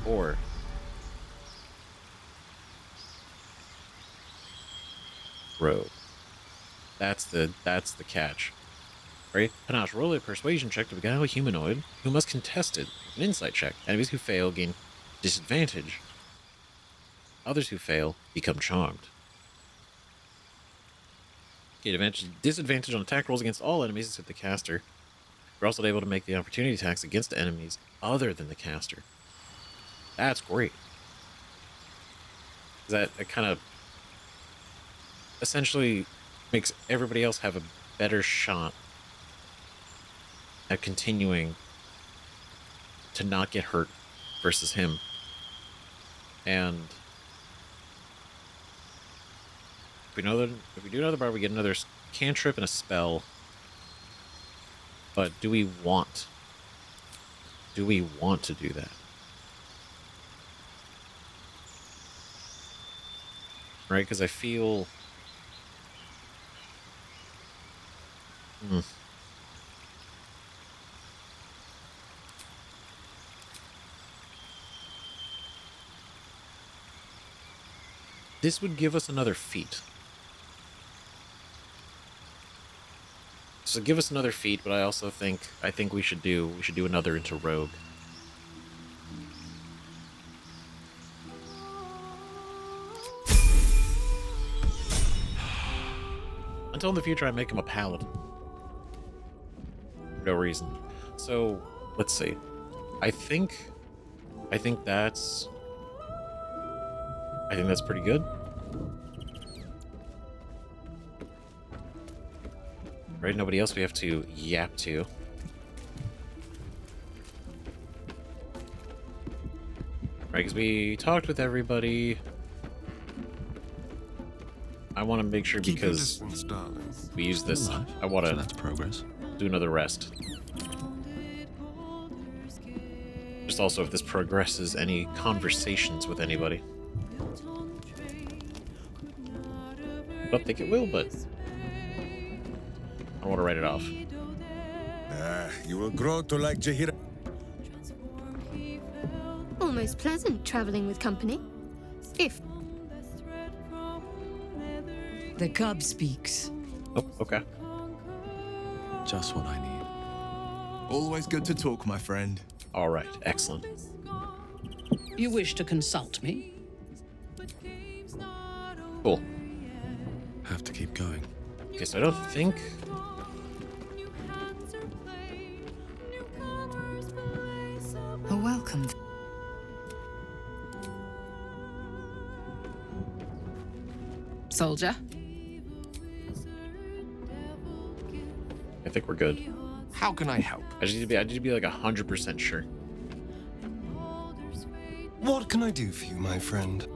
Or rogue? That's the catch. Right? Panache, roll a persuasion check to beguile a humanoid who must contest it. An insight check. Enemies who fail gain disadvantage. Others who fail become charmed. Gain disadvantage on attack rolls against all enemies except the caster. You're also able to make the opportunity attacks against enemies other than the caster. That's great. That kind of essentially makes everybody else have a better shot at continuing to not get hurt versus him. And if we do another bar, we get another cantrip and a spell. But do we want to do that? Right? Because I feel this would give us another feat. So give us another feat, but I also think we should do another into rogue. Until in the future I make him a paladin. For no reason. So let's see. I think that's pretty good. Right, nobody else we have to yap to. Right, because we talked with everybody. I want to make sure, because we use this, I want to that's progress. Do another rest. Just also if this progresses any conversations with anybody. I don't think it will, but I want to write it off. You will grow to like Jahira. Almost pleasant traveling with company. If the cub speaks. Oh, okay. Just what I need. Always good to talk, my friend. All right, excellent. You wish to consult me? Cool. Have to keep going. Okay, so I don't think... A welcome. Soldier? I think we're good. How can I help? I need to be like 100% sure. What can I do for you, my friend?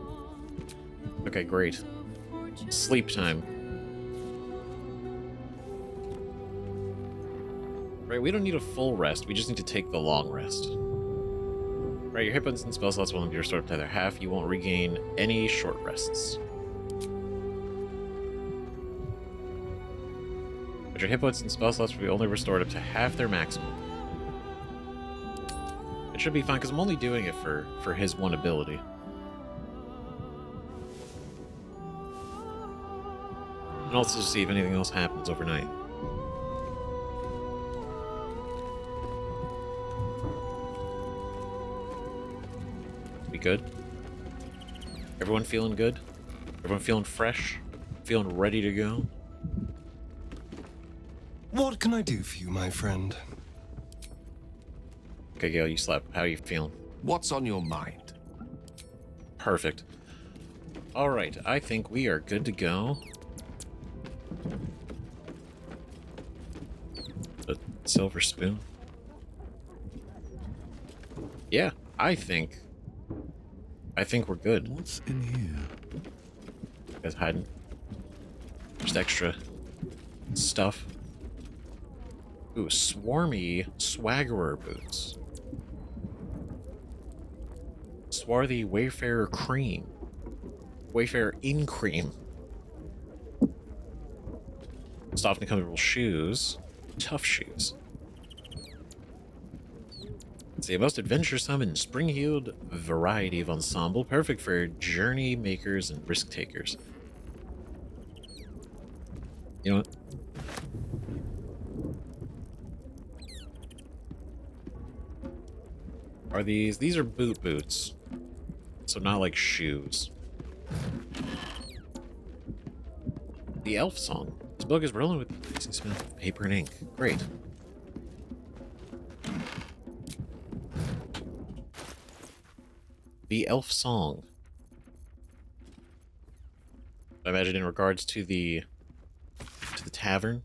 Okay, great. Sleep time. Right, we don't need a full rest. We just need to take the long rest. Right, your hit points and spell slots will be restored up to their half. You won't regain any short rests. But your hit points and spell slots will be only restored up to half their maximum. It should be fine, because I'm only doing it for his one ability. And also to see if anything else happens overnight. We good? Everyone feeling good? Everyone feeling fresh? Feeling ready to go? What can I do for you, my friend? Okay, Gale, you slept. How are you feeling? What's on your mind? Perfect. All right, I think we are good to go. A silver spoon. Yeah, I think we're good. What's in here? You guys hiding? Just extra stuff. Ooh, swarmy swaggerer boots. Swarthy Wayfarer cream. Wayfarer in cream. Soft and comfortable shoes. Tough shoes. It's the most adventuresome and spring-heeled variety of ensemble, perfect for journey makers and risk takers. You know what? Are these are boots, so not like shoes. The Elf Song. This book is rolling with the easy smell of paper and ink. Great. The Elf Song. I imagine in regards to the tavern.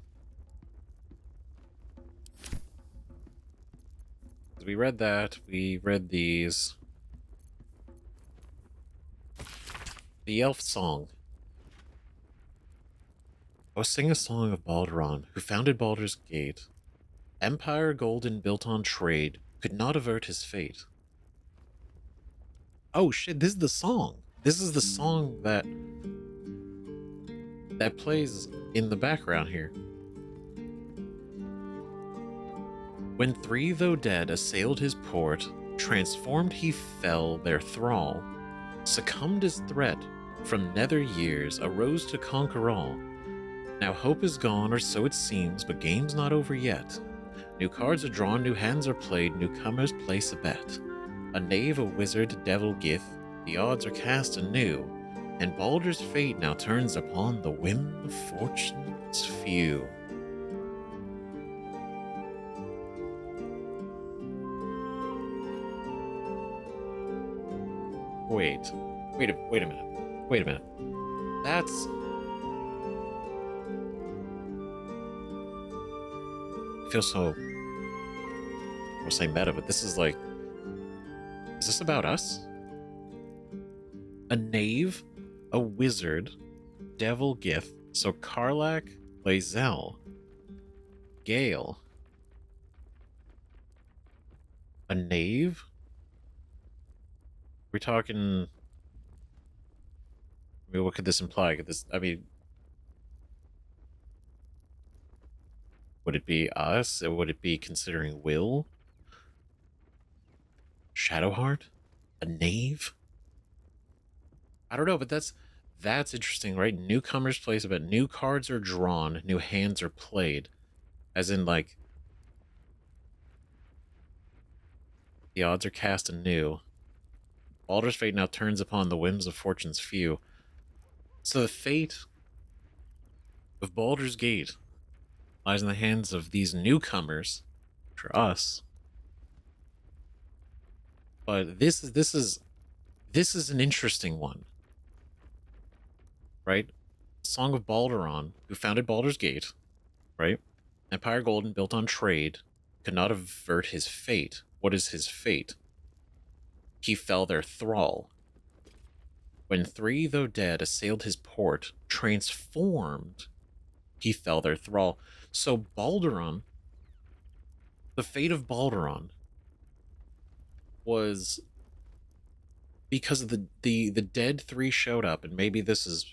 We read that. We read these. The Elf Song. I was singing a song of Baldur, who founded Baldur's Gate. Empire golden built on trade, could not avert his fate. Oh shit, this is the song. This is the song that plays in the background here. When three, though dead, assailed his port, transformed he fell their thrall, succumbed his threat, from nether years arose to conquer all. Now hope is gone, or so it seems, but game's not over yet. New cards are drawn, new hands are played, newcomers place a bet. A knave, a wizard, devil gith, the odds are cast anew, and Baldur's fate now turns upon the whim of fortune's few. Wait a minute. That's... I feel so... I was saying meta, but this is like... Is this about us? A knave, a wizard, devil gith, so Karlach, Lae'zel, Gale. A knave? We're talking... I mean, what could this imply? Could this... I mean... Would it be us? Would it be considering Will? Shadowheart? A knave? I don't know, but that's interesting, right? Newcomers place a bet. New cards are drawn, new hands are played. As in, like... The odds are cast anew. Baldur's fate now turns upon the whims of fortune's few. So the fate of Baldur's Gate lies in the hands of these newcomers, for us. But this is an interesting one, right? Song of Balduron, who founded Baldur's Gate, right? Empire Golden, built on trade, could not avert his fate. What is his fate? He fell their thrall. When 3, though dead, assailed his port, transformed, he fell their thrall. So Balduron, the fate of Balduron, was because of the dead 3 showed up, and maybe this is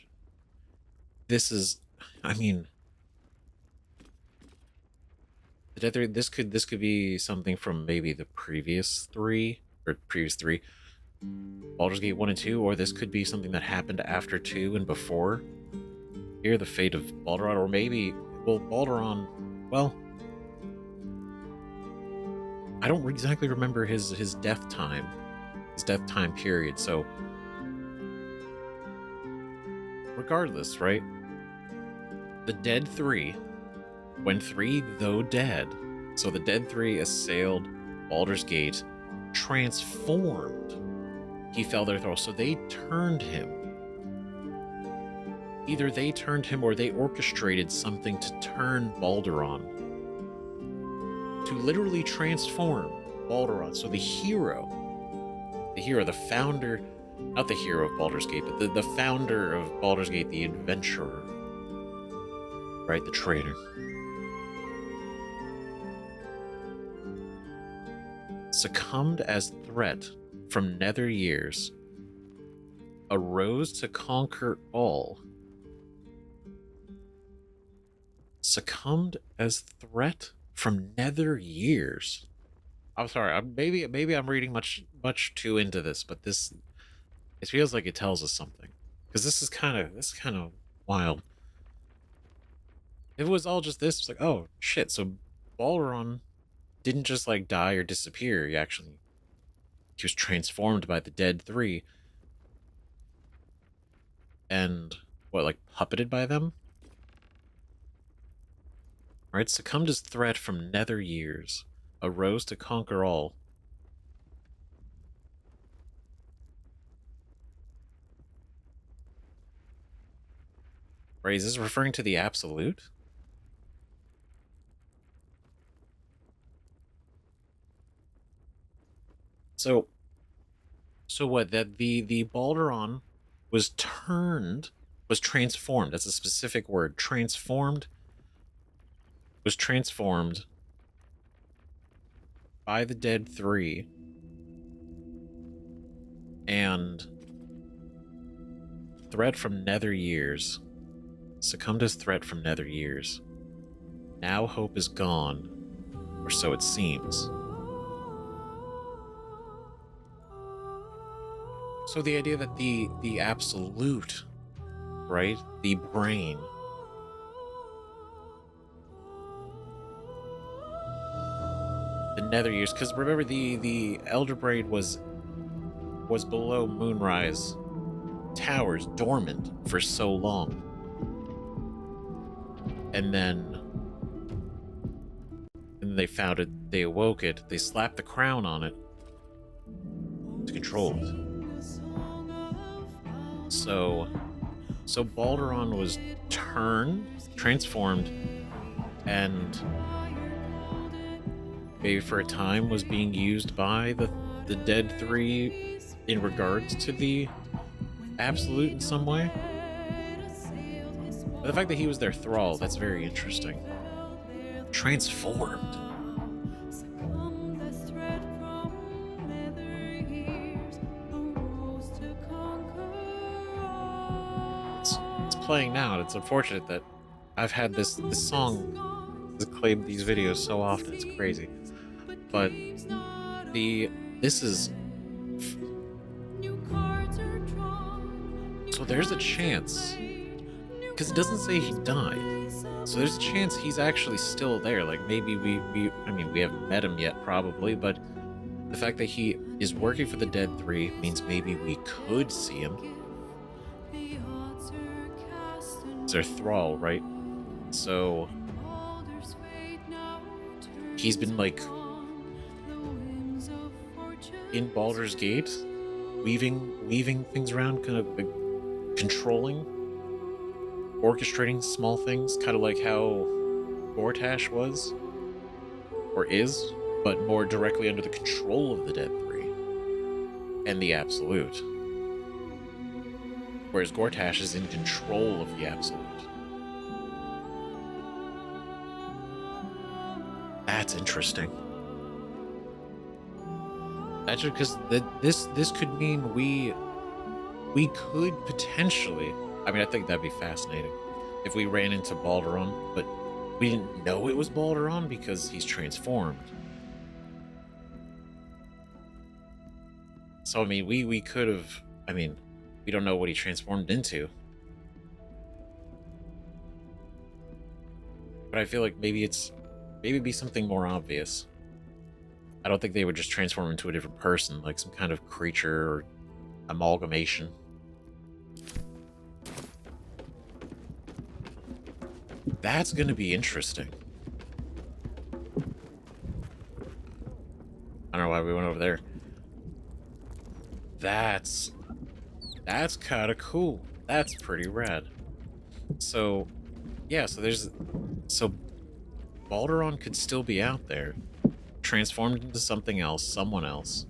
I mean, the dead 3, this could be something from maybe the previous 3 or previous 3, Baldur's Gate 1 and 2, or this could be something that happened after 2 and before. Here, the fate of Balduron, or maybe, well, Balduron, well, I don't exactly remember his death time, period, so regardless, right? The dead 3, when 3, though dead, so the dead 3 assailed Baldur's Gate, transformed, he fell their thrall, so they turned him. Either they turned him or they orchestrated something to turn Balduron, to literally transform Balduron. So the hero, the founder, not the hero of Baldur's Gate, but the founder of Baldur's Gate, the adventurer, right, the traitor, succumbed as threat from nether years, arose to conquer all. Succumbed as threat from nether years. I'm sorry, maybe I'm reading much too into this, but it feels like it tells us something, because this is kind of wild. If it was all just this, it's like, oh shit, so Balduron didn't just like die or disappear. He was transformed by the dead 3, and what, like puppeted by them? Right, succumbed as threat from nether years, arose to conquer all. Right, is this referring to the Absolute? So what, that the Balduron was transformed, that's a specific word, was transformed by the dead 3, and threat from nether years, succumbed as threat from nether years. Now hope is gone, or so it seems. So the idea that the Absolute, right, the brain, the nether years, because remember the Elder Braid was below Moonrise Towers, dormant for so long, and then they found it, they awoke it, they slapped the crown on it to control it. So Balduron was transformed, and maybe for a time was being used by the dead 3 in regards to the Absolute in some way. But the fact that he was their thrall, that's very interesting. Transformed. It's playing now, and it's unfortunate that I've had this song claimed these videos so often. It's crazy. But this is, so there's a chance, because it doesn't say he died, so there's a chance he's actually still there. Like, maybe we haven't met him yet, probably, but the The fact that he is working for the Dead Three means maybe we could see him. It's their thrall, right? So he's been like in Baldur's Gate, weaving things around, kind of like controlling, orchestrating small things, kind of like how Gortash was, or is, but more directly under the control of the Dead Three and the Absolute. Whereas Gortash is in control of the Absolute. That's interesting. That's because this could mean we could potentially. I mean, I think that'd be fascinating if we ran into Balduron, but we didn't know it was Balduron because he's transformed. So I mean, we could have. I mean, we don't know what he transformed into, but I feel like maybe it'd be something more obvious. I don't think they would just transform into a different person, like some kind of creature or amalgamation. That's going to be interesting. I don't know why we went over there. That's kind of cool. That's pretty rad. So, yeah, so Balduron could still be out there, transformed into something else, someone else.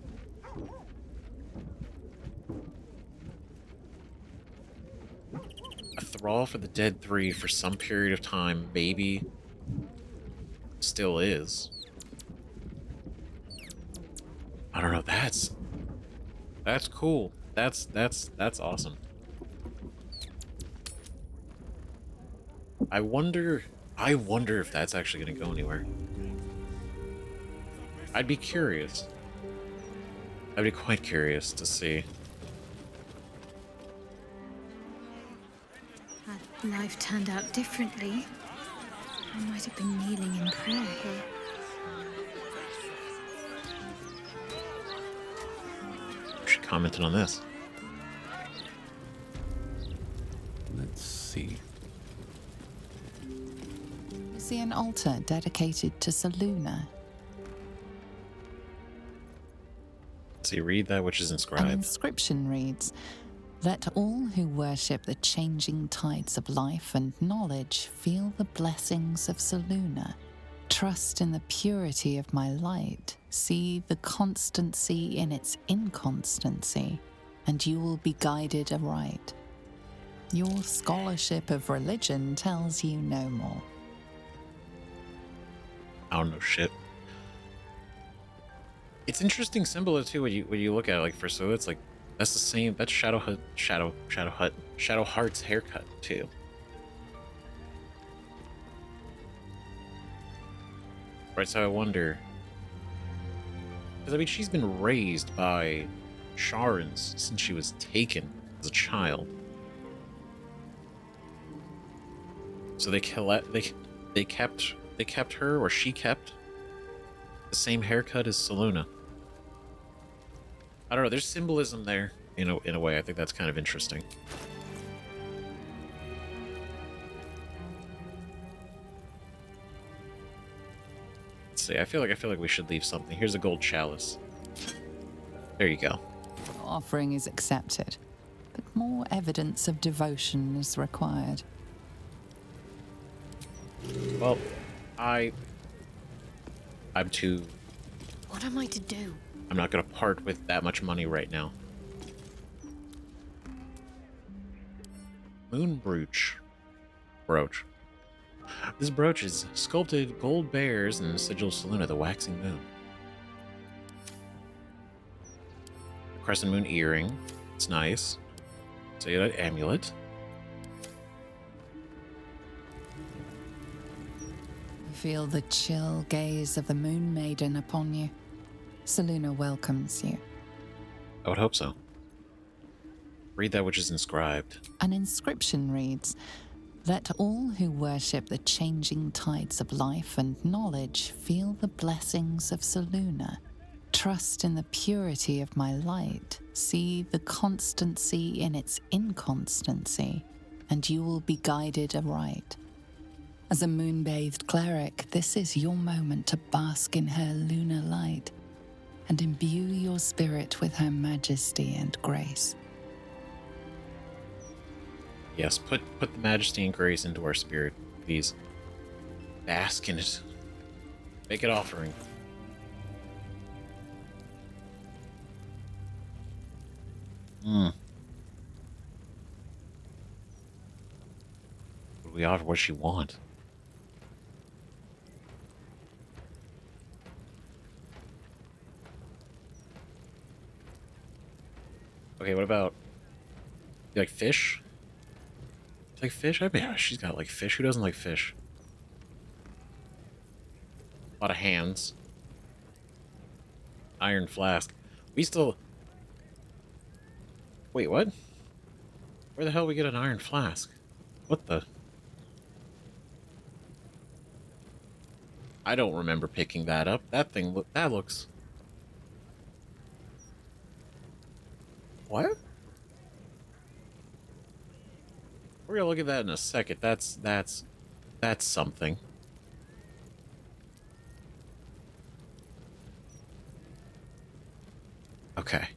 A thrall for the Dead Three for some period of time, maybe still is. I don't know, that's cool. That's awesome. I wonder if that's actually going to go anywhere. I'd be curious. I'd be quite curious to see. Had life turned out differently, I might have been kneeling in prayer here. She commented on this. Let's see. You see an altar dedicated to Selûne. See, read that which is An inscribed. inscription reads, "Let all who worship the changing tides of life and knowledge feel the blessings of Selûne. Trust in the purity of my light. See the constancy in its inconstancy, and you will be guided aright. Your scholarship of religion tells you no more." I don't know shit. It's interesting symbol too when you look at it, like for so it's like that's the same, that's Shadowheart's haircut too. Right, so I wonder, because I mean she's been raised by Sharans since she was taken as a child. So they kept her, or she kept the same haircut as Selûne. I don't know, there's symbolism there in a way. I think that's kind of interesting. Let's see, I feel like we should leave something. Here's a gold chalice. There you go. Offering is accepted, but more evidence of devotion is required. Well, I'm too... What am I to do? I'm not going to part with that much money right now. Moon brooch. This brooch is sculpted gold bears and sigil Selûne, the waxing moon. Crescent moon earring. It's nice. So you got an amulet. Feel the chill gaze of the Moon Maiden upon you. Selûne welcomes you. I would hope so. Read that which is inscribed. An inscription reads, "Let all who worship the changing tides of life and knowledge feel the blessings of Selûne. Trust in the purity of my light. See the constancy in its inconstancy, and you will be guided aright. As a moon-bathed cleric, this is your moment to bask in her lunar light and imbue your spirit with her majesty and grace. Yes, put the majesty and grace into our spirit, please. Bask in it. Make it offering. What do we offer? What does she want? Okay, what about... You like fish? You like fish? I bet she's got like fish. Who doesn't like fish? A lot of hands. Iron flask. We still... Wait, what? Where the hell we get an iron flask? What the... I don't remember picking that up. That thing, that looks... What? We're gonna look at that in a second. That's something. Okay.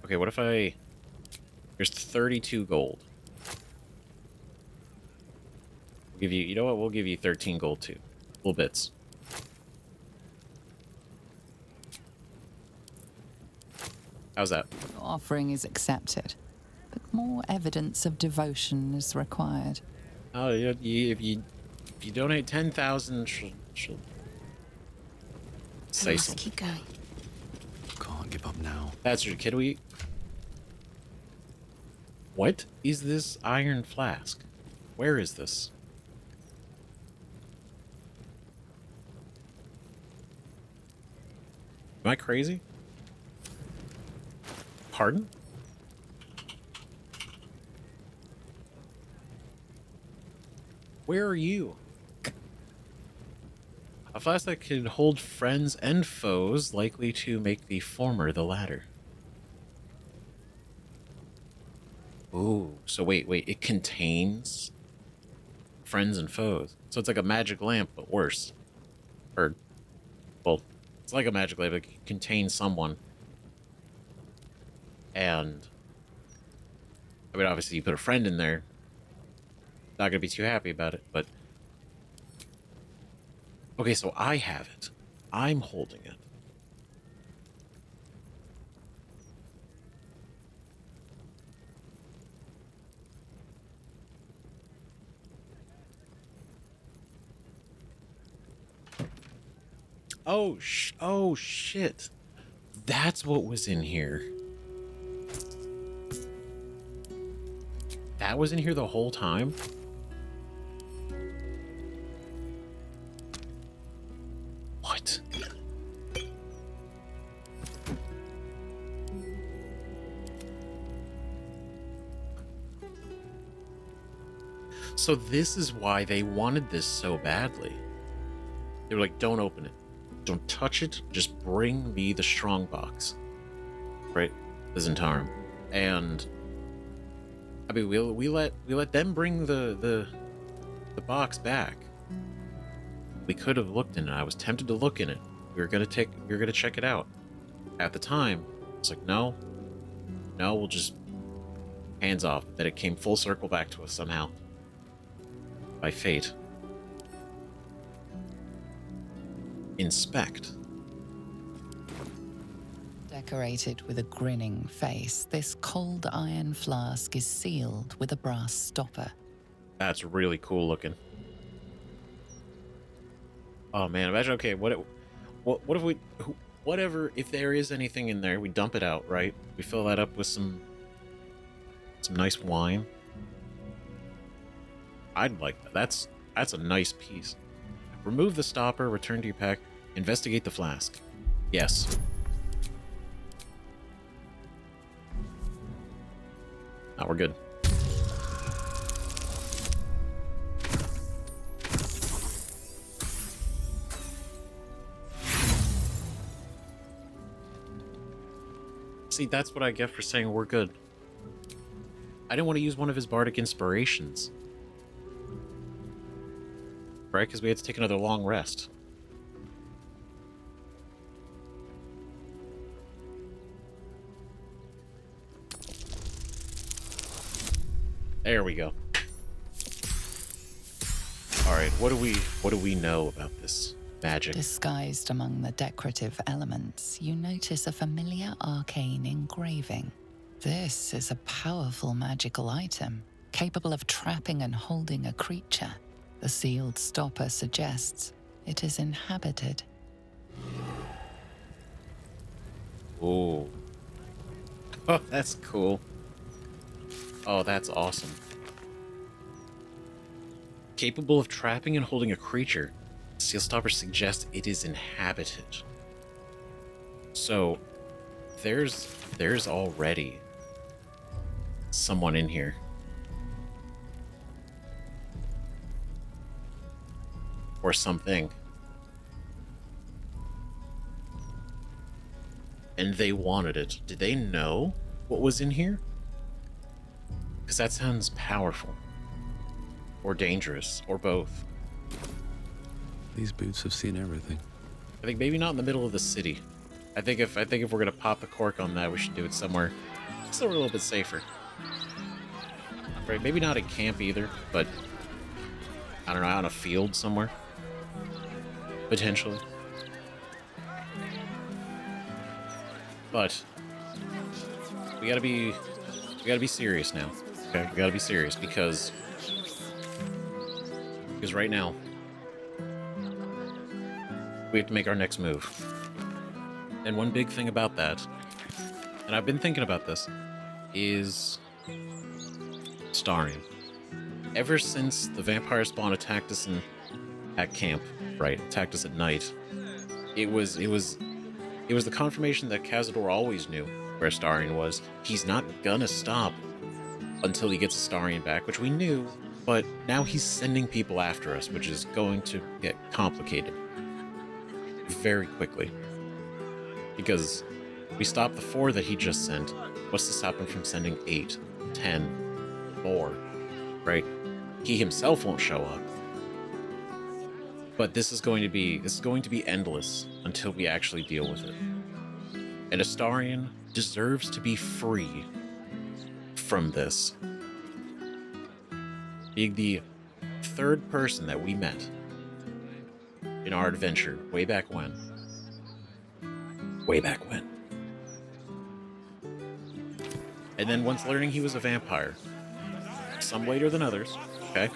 Okay, what if I... Here's 32 gold. We'll give you... You know what? We'll give you 13 gold, too. Little bits. How's that? Your offering is accepted, but more evidence of devotion is required. Oh, if you donate 10,000, she'll say something. Keep going. Can't give up now. That's your kid. What is this iron flask? Where is this? Am I crazy? Pardon? Where are you? A flask that can hold friends and foes, likely to make the former the latter. Ooh, so wait, it contains friends and foes. So it's like a magic lamp, but worse. Or, well, it's like a magic lamp, it contains someone. And, I mean, obviously you put a friend in there, not gonna be too happy about it, but... Okay, so I have it. I'm holding it. Oh shit. That's what was in here. That was in here the whole time? What? So this is why they wanted this so badly. They were like, don't open it. Don't touch it. Just bring me the strong box. Right? The Zentarum. And I mean, we let them bring the box back. We could have looked in it. I was tempted to look in it. We were gonna check it out. At the time, it's like, no, we'll just hands off. That it came full circle back to us somehow. By fate. Inspect. Decorated with a grinning face, this cold iron flask is sealed with a brass stopper. That's really cool looking. Oh man, imagine, okay, what if we, whatever, if there is anything in there, we dump it out, right? We fill that up with some nice wine. I'd like that. That's a nice piece. Remove the stopper, return to your pack, investigate the flask. Yes. Now we're good. See, that's what I get for saying we're good. I didn't want to use one of his bardic inspirations. Right? Because we had to take another long rest. There we go. Alright, what do we know about this magic? Disguised among the decorative elements, you notice a familiar arcane engraving. This is a powerful magical item, capable of trapping and holding a creature. The sealed stopper suggests it is inhabited. Ooh. Oh, that's cool. Oh, that's awesome. Capable of trapping and holding a creature, seal stopper suggests it is inhabited. So, there's already someone in here. Or something. And they wanted it. Did they know what was in here? Because that sounds powerful. Or dangerous. Or both. These boots have seen everything. I think maybe not in the middle of the city. I think if we're gonna pop the cork on that, we should do it somewhere still a little bit safer. Right, maybe not at camp either, but I don't know, out on a field somewhere. Potentially. But we gotta be serious now. Okay, we gotta be serious because right now we have to make our next move. And one big thing about that, and I've been thinking about this, is Astarion. Ever since the vampire spawn attacked us at camp, right? Attacked us at night. It was the confirmation that Cazador always knew where Astarion was. He's not gonna stop until he gets Astarion back, which we knew, but now he's sending people after us, which is going to get complicated very quickly. Because we stopped the 4 that he just sent. What's to stop him from sending 8, 10, more, right? He himself won't show up. But this is going to be endless until we actually deal with it. And Astarion deserves to be free from this. Being the 3rd person that we met in our adventure way back when. Way back when. And then once learning he was a vampire, some later than others, okay?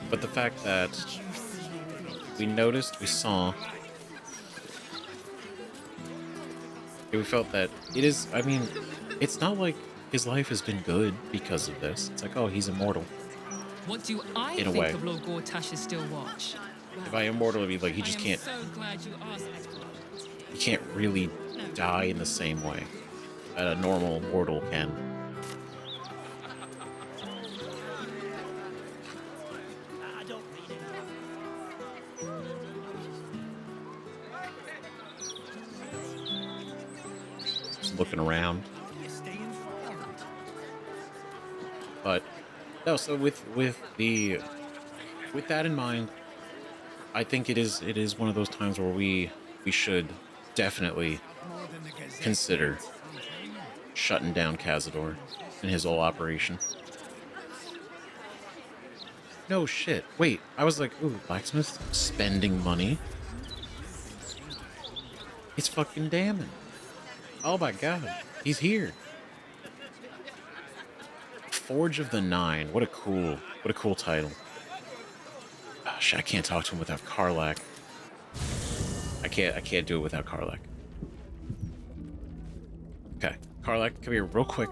But the fact that we noticed, we saw, and we felt that it is, I mean, it's not like his life has been good because of this. It's like, oh, he's immortal. What do I in a think way. of Lord Gortash's still watch? If I am immortal, it'd be like he just can't. So glad you asked. He can't really die in the same way that a normal mortal can. Just looking around. But no, so with that in mind, I think it is one of those times where we should definitely consider shutting down Cazador and his whole operation. No shit. Wait, I was like, ooh, blacksmith spending money. It's fucking damning. Oh my god, he's here. Forge of the Nine. What a cool title. Gosh, I can't talk to him without Karlach. I can't do it without Karlach. Okay, Karlach, come here real quick.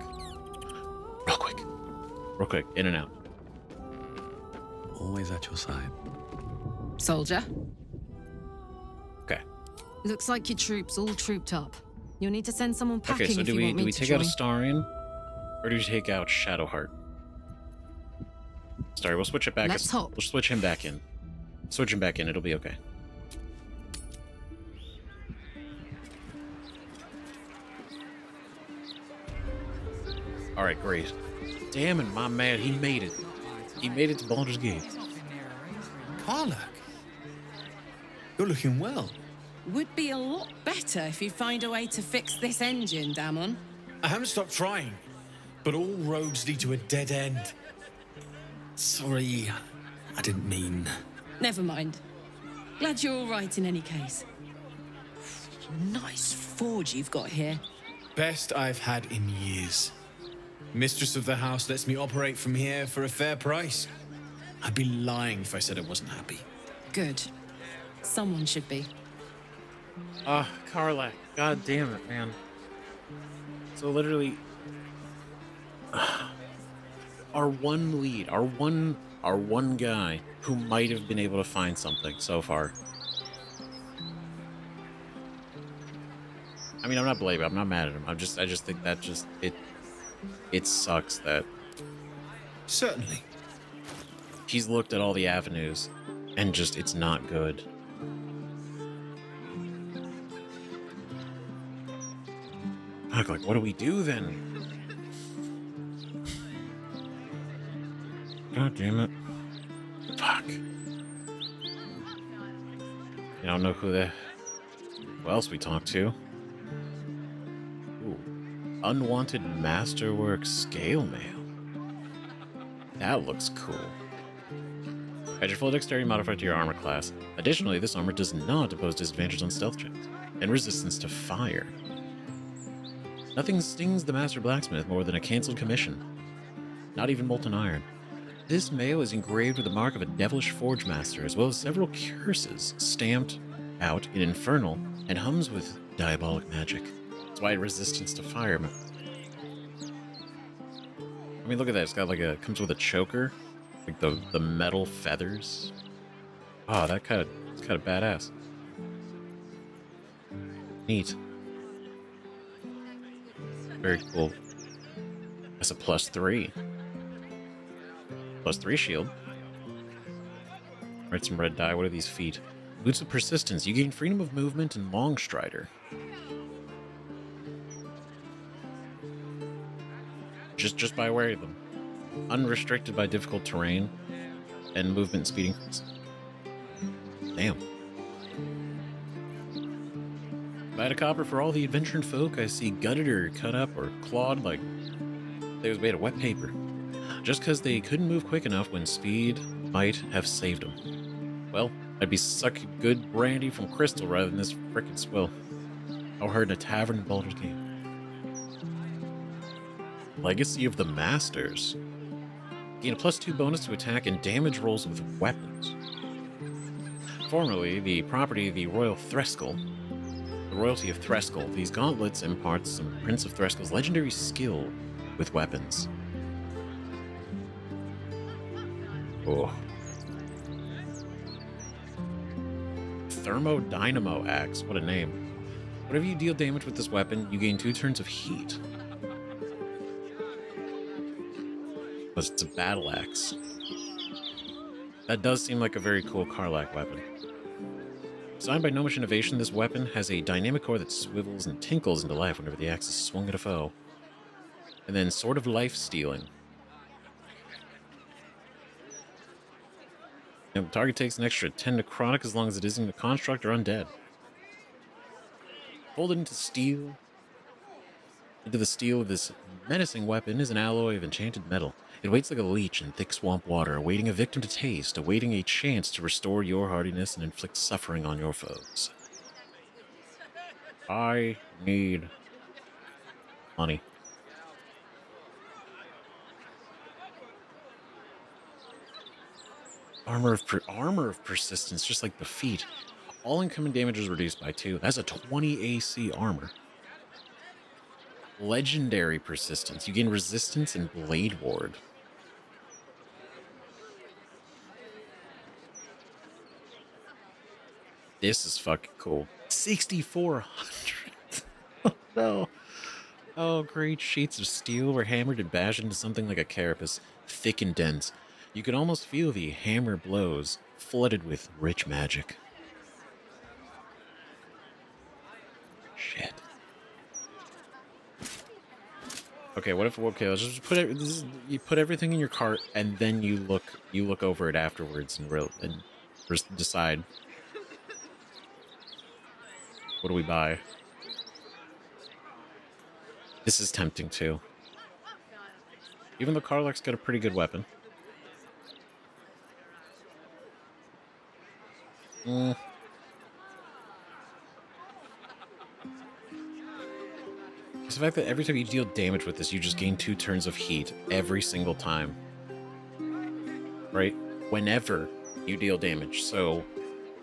Real quick, in and out. Always at your side. Soldier. Okay. Looks like your troops all trooped up. You'll need to send someone packing Okay, so if do you we want me to take join. out Astarion, or do we take out Shadowheart? Sorry, we'll switch it back. Let's hope. We'll switch him back in. Switch him back in. It'll be okay. Alright, great. Damn it, my man, he made it. He made it to Baldur's Gate. Karlach, you're looking well. Would be a lot better if you'd find a way to fix this engine, Damon. I haven't stopped trying, but all roads lead to a dead end. Sorry, I didn't mean... Never mind. Glad you're all right in any case. Nice forge you've got here. Best I've had in years. Mistress of the house lets me operate from here for a fair price. I'd be lying if I said I wasn't happy. Good. Someone should be. Karlach. God damn it, man. So literally, our one lead, our one guy who might have been able to find something so far. I mean, I'm not blaming him. I'm not mad at him. I just think that it sucks that. Certainly. He's looked at all the avenues, and just it's not good. Like, what do we do then? God damn it. Fuck. I don't know who else we talked to. Ooh. Unwanted Masterwork Scale Mail. That looks cool. Add your full dexterity modifier to your armor class. Additionally, this armor does not impose disadvantage on stealth checks and resistance to fire. Nothing stings the master blacksmith more than a cancelled commission. Not even molten iron. This mail is engraved with the mark of a devilish forge master, as well as several curses stamped out in infernal and hums with diabolic magic. That's why resistance to fire. I mean, look at that. It's got like comes with a choker, like the metal feathers. Oh, it's kind of badass. Neat. Very cool. That's a +3. +3 shield. Write some red dye. What are these feet? Boots of Persistence. You gain freedom of movement and long strider. Just by wearing them. Unrestricted by difficult terrain and movement speed increase. Damn. If I had a copper for all the adventuring folk I see gutted or cut up or clawed like they was made of wet paper. Just because they couldn't move quick enough when speed might have saved them. Well, I'd be sucking good brandy from crystal rather than this frickin' swill. I heard in a tavern in Baldur's Gate. Legacy of the Masters. Gain a +2 bonus to attack and damage rolls with weapons. Formerly the property of the Royal Threskull. The royalty of Threskull. These gauntlets impart some Prince of Threskull's legendary skill with weapons. Oh. Thermodynamo Axe. What a name. Whenever you deal damage with this weapon, you gain 2 turns of heat. But it's a battle axe. That does seem like a very cool Karlach weapon. Designed by Gnomish Innovation, this weapon has a dynamic core that swivels and tinkles into life whenever the axe is swung at a foe. And then Sword of Life Stealing. And the target takes an extra 10 necrotic as long as it isn't a construct or undead. Folded into steel. Into the steel of this menacing weapon is an alloy of enchanted metal. It waits like a leech in thick swamp water, awaiting a victim to taste, awaiting a chance to restore your hardiness and inflict suffering on your foes. I need money. Armor of Persistence, just like the feet. All incoming damage is reduced by 2. That's a 20 AC armor. Legendary Persistence. You gain resistance and Blade Ward. This is fucking cool. 6,400. Oh no. Oh, great sheets of steel were hammered and bashed into something like a carapace, thick and dense. You could almost feel the hammer blows, flooded with rich magic. Shit. Okay, what if? Okay, let's just put it. You put everything in your cart, and then you look over it afterwards and decide what do we buy. This is tempting too. Even though Karlach's got a pretty good weapon. It's the fact that every time you deal damage with this, you just gain 2 turns of heat every single time. Right? Whenever you deal damage. So,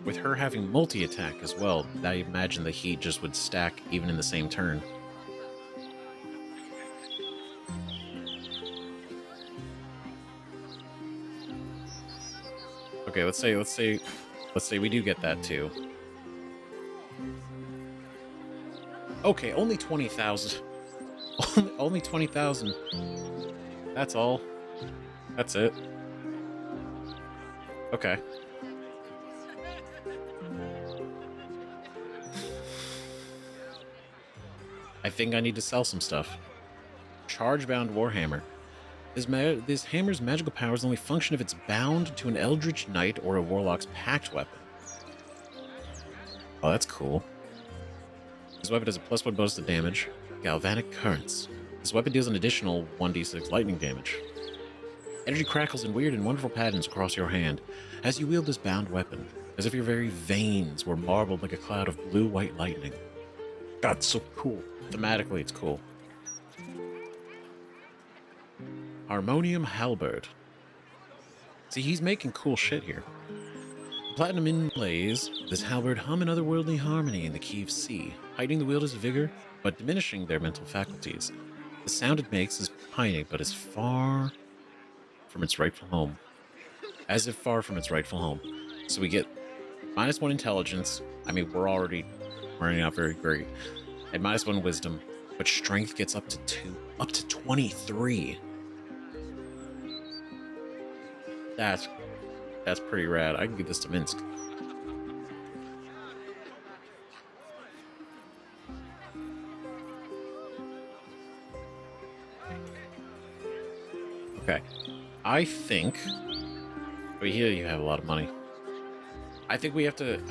with her having multi-attack as well, I imagine the heat just would stack even in the same turn. Okay, let's say we do get that too. Okay, only 20,000. Only 20,000. That's all. That's it. Okay. I think I need to sell some stuff. Charge-bound Warhammer. This hammer's magical powers only function if it's bound to an Eldritch Knight or a Warlock's pact weapon. Oh, that's cool. This weapon has a +1 bonus to damage. Galvanic Currents. This weapon deals an additional 1d6 lightning damage. Energy crackles in weird and wonderful patterns across your hand as you wield this bound weapon, as if your very veins were marbled like a cloud of blue-white lightning. God, it's so cool. Thematically, it's cool. Harmonium Halberd. See, he's making cool shit here. Platinum inlays this halberd hum an otherworldly harmony in the key of C, heightening the wielder's vigor, but diminishing their mental faculties. The sound it makes is pining, but is far from its rightful home. As if far from its rightful home. So we get -1 intelligence. I mean, we're already running out very great. And -1 wisdom, but strength gets up to 2, up to 23. That's pretty rad. I can give this to Minsk. Okay. I think... But here you have a lot of money. I think we gotta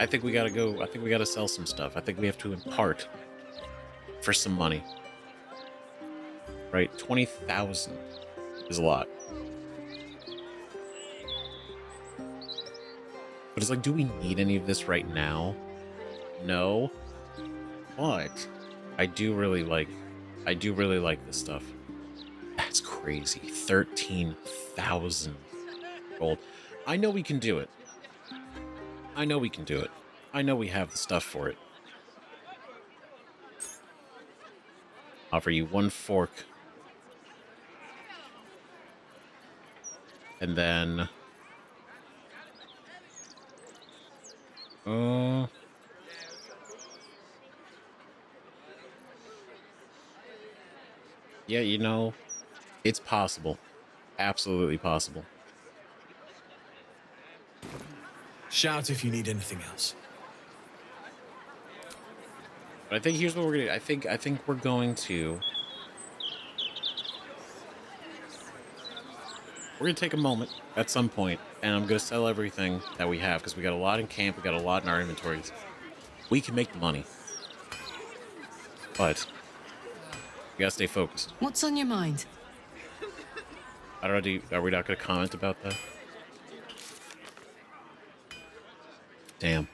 go... I think we gotta sell some stuff. I think we have to impart for some money. Right? 20,000 is a lot. But it's like, do we need any of this right now? No. But I do really like this stuff. That's crazy. 13,000 gold. I know we can do it. I know we can do it. I know we have the stuff for it. Offer you 1 fork. And then... yeah, you know, it's possible. Absolutely possible. Shout if you need anything else. But I think here's what we're gonna do. I think we're going to... We're gonna take a moment at some point, and I'm gonna sell everything that we have, because we got a lot in camp, we got a lot in our inventories. We can make the money. But we gotta stay focused. What's on your mind? I don't know, are we not gonna comment about that? Damn.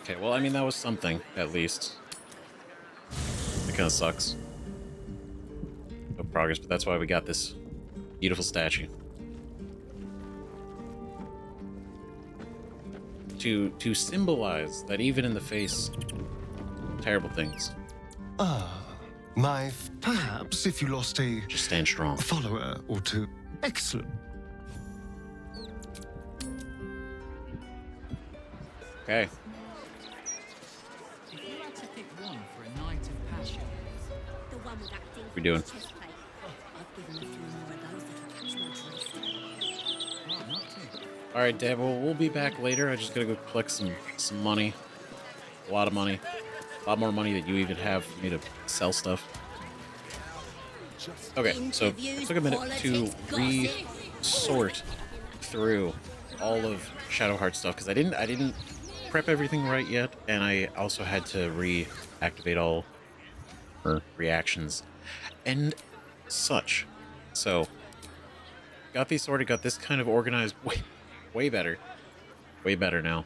Okay, well, I mean, that was something, at least. It kinda sucks. No progress, but that's why we got this beautiful statue. To symbolize that even in the face of terrible things. Perhaps if you lost a... Just stand strong. ...follower or two. Excellent. Okay. If you had to pick one for a night of passion, The one with that thing. What are we doing? Chest plate. I've given a few more of those that'll catch my drift. oh, not too. All right, Dad. Well, we'll be back later. I just gotta go collect some money. A lot of money. A lot more money that you even have for me to sell stuff. Okay, so it took a minute to re-sort through all of Shadowheart stuff because I didn't prep everything right yet, and I also had to reactivate all her reactions and such. So got these sorted, got this kind of organized way better now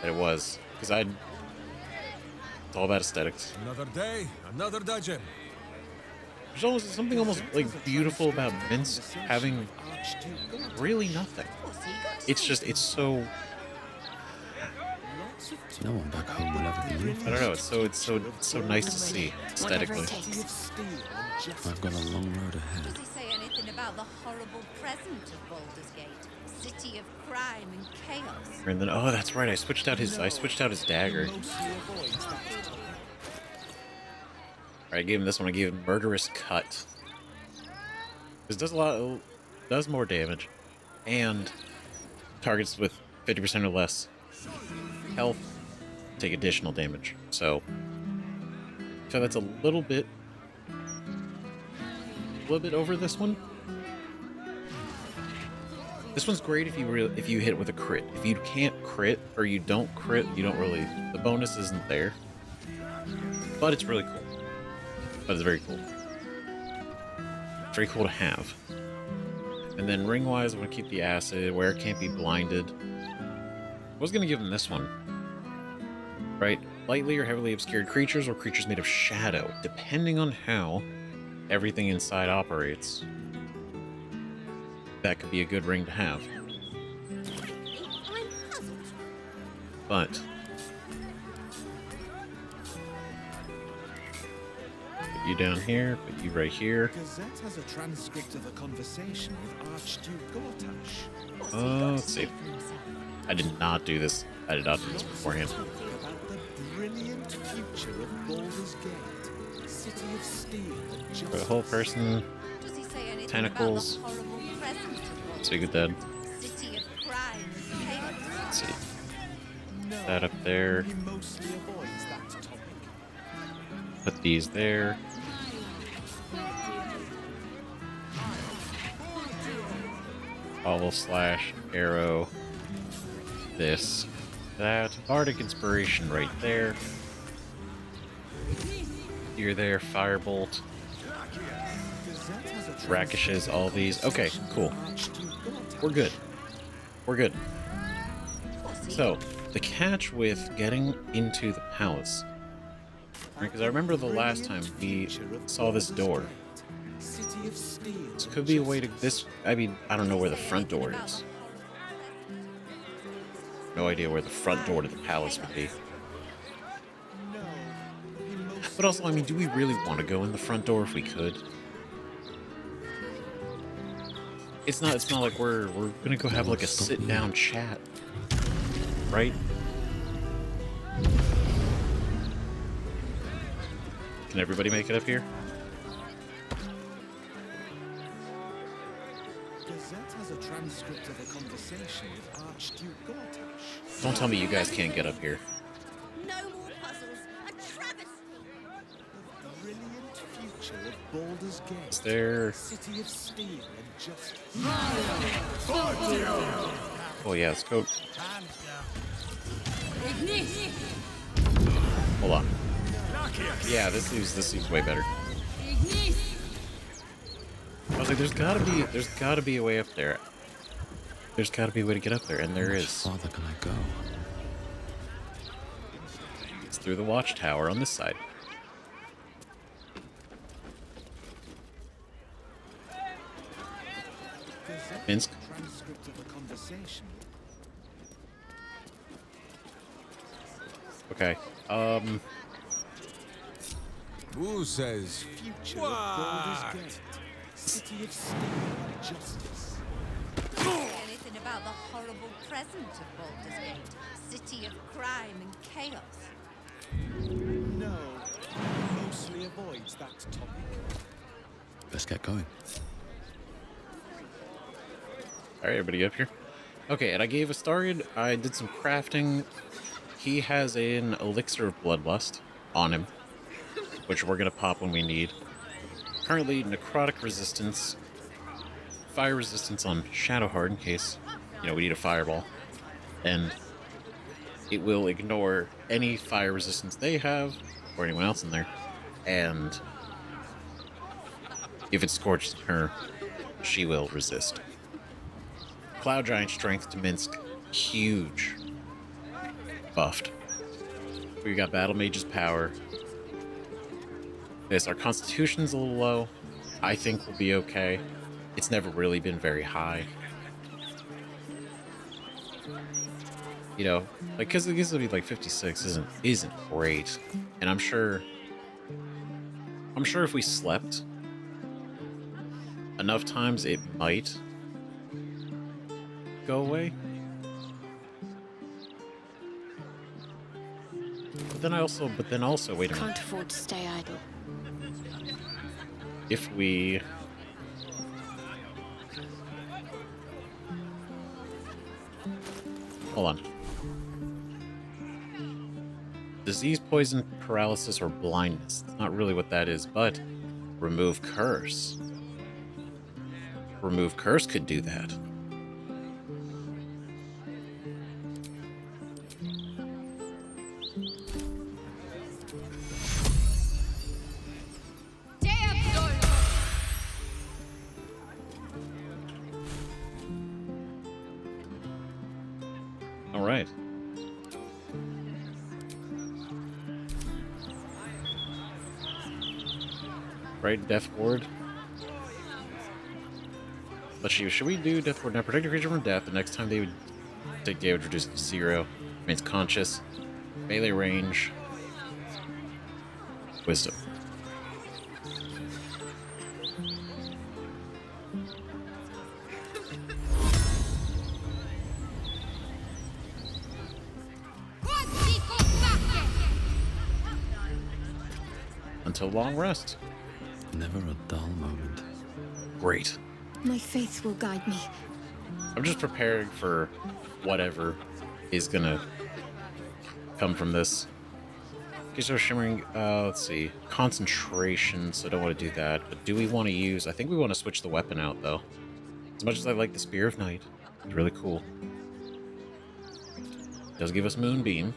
than it was because it's all about aesthetics. Another day, another dungeon. There's almost something almost like beautiful about Minsk having really nothing. It's so. No one back home will ever believe. I don't know. It's so nice to see aesthetically. I've got a long road ahead. Does he say anything about the horrible present of Baldur's Gate? City of crime and chaos. And then that's right. I switched out his dagger. I gave him this one. I gave him Murderous Cut. This does more damage, and targets with 50% or less health take additional damage. So that's a little bit over this one. This one's great if you hit with a crit. If you can't crit or you don't crit, the bonus isn't there. But it's really cool. But it's very cool. Very cool to have. And then ring-wise, I'm going to keep the acid where it can't be blinded. I was going to give him this one. Right? Lightly or heavily obscured creatures or creatures made of shadow, depending on how everything inside operates. That could be a good ring to have. But put you down here, put you right here. Gazette has a transcript of a conversation with Archduke Gortash. Let's see. I did not do this. I did not do this beforehand. About the brilliant future of Baldur's Gate, City of Steel and Justice. For the whole person, Does he say anything tentacles. about the horrible present of Speak of dead. City of crime and chaos? Let's see. That up there. He mostly avoids that topic. Put these there. Bobble slash arrow. This. That. Bardic Inspiration right there. You're there. Firebolt. Rackishes, all these. Okay, cool. We're good. We're good. So, the catch with getting into the palace. Because I remember the last time we saw this door. This could be a way to I don't know where the front door is. No idea where the front door to the palace would be. But also, do we really want to go in the front door if we could? It's not like we're gonna go have like a sit down chat. Right? Can everybody make it up here? Gazette has a transcript of a conversation with Archduke Gortash. Don't tell me you guys can't get up here. No more puzzles. A travesty. The brilliant future of Baldur's Gate. Is there... City of Steel and Justice. Oh yeah, let's go. Hold on. Yeah, this seems way better. I was like, there's gotta be a way up there. There's gotta be a way to get up there, and there is. How far can I go? It's through the watchtower on this side. Minsk. Transcript of a conversation. Okay. Who says Future of Baldur's Gate. City of Steel and Justice. Anything about the horrible present of Baldur's Gate? City of crime and chaos? No, mostly avoids that topic. Let's get going. Alright, everybody up here. Okay, and I gave Astarion, I did some crafting. He has an elixir of bloodlust on him, which we're gonna pop when we need. currently necrotic resistance, fire resistance on Shadowheart in case, you know, we need a fireball. And it will ignore any fire resistance they have, or anyone else in there. And if it scorches her, she will resist. Cloud Giant strength to Minsk, huge. Buffed. We got Battle Mage's power. Yes, our Constitution's a little low. I think we'll be okay. It's never really been very high. You know, like, because it gives to be like 56 isn't great. And I'm sure if we slept enough times, it might go away. But then also, wait a minute. Can't afford to stay idle. If we... Hold on. Disease, poison, paralysis, or blindness. It's not really what that is, but remove curse. Remove curse could do that. All right. Right, Death Ward. Let's see, should we do Death Ward now? Protect a creature from death. The next time they would take damage reduced to 0. Remains conscious. Melee range. Wisdom. Until long rest. Never a dull moment. Great. My faith will guide me. I'm just preparing for whatever is gonna come from this. Okay, so shimmering, let's see. Concentration, so I don't want to do that. But do we want to use... I think we want to switch the weapon out, though. As much as I like the Spear of Night. It's really cool. It does give us Moonbeam.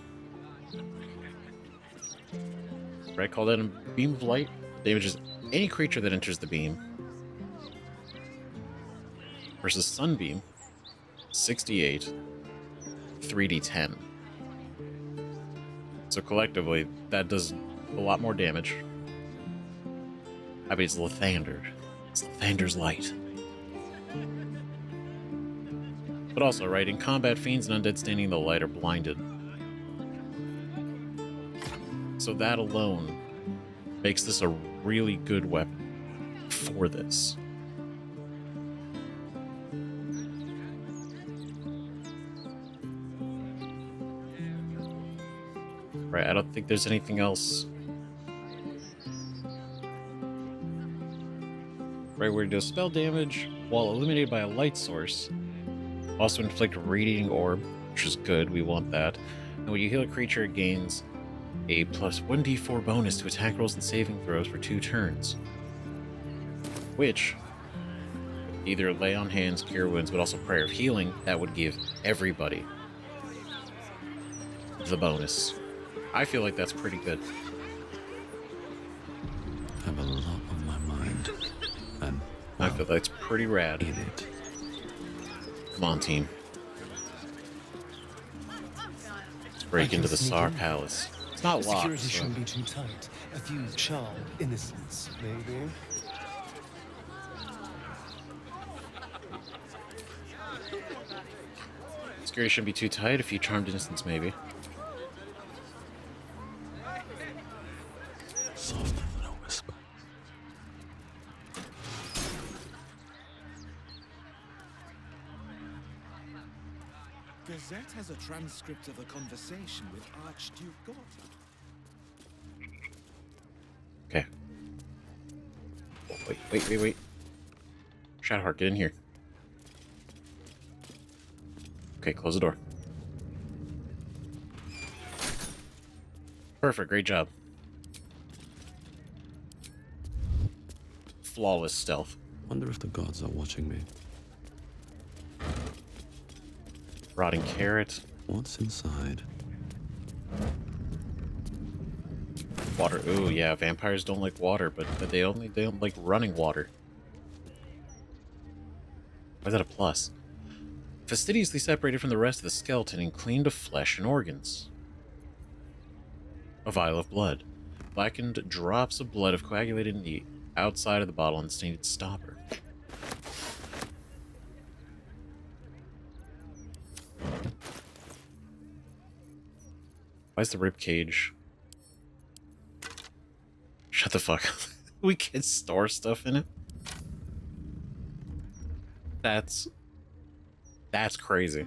Right, call that a Beam of Light. Damages any creature that enters the beam. Versus Sunbeam. 68. 3d10. So collectively, that does a lot more damage. I mean, it's Lathander. It's Lathander's Light. But also, right, in combat, fiends and undead standing in the light are blinded. So that alone makes this a really good weapon for this. Right, I don't think there's anything else. Right, we're gonna do spell damage while illuminated by a light source. Also inflict a radiating orb, which is good, we want that. And when you heal a creature, it gains a plus 1d4 bonus to attack rolls and saving throws for 2 turns. Which, either lay on hands, cure wounds, but also prayer of healing, that would give everybody the bonus. I feel like that's pretty good. I have a lot on my mind. And I feel that's pretty rad. In it. Come on, team. Let's break into the Szarr Palace. It's not locked. Security So. shouldn't be too tight. A few charred innocents, maybe. Security shouldn't be too tight. A few charmed innocents, maybe. Soft than a whisper. Gazette has a transcript of a conversation with Archduke Gotthard. Okay. Oh, wait. Shadowheart, get in here. Okay, close the door. Perfect, great job. flawless stealth. Wonder if the gods are watching me. Rotting carrot. What's inside? Water. Ooh, yeah. Vampires don't like water, but they don't like running water. Why is that a plus? Fastidiously separated from the rest of the skeleton and clean to flesh and organs. A vial of blood. Blackened drops of blood have coagulated in the outside of the bottle and stained its stopper. Why is the ribcage? Shut the fuck up. We can store stuff in it? That's crazy.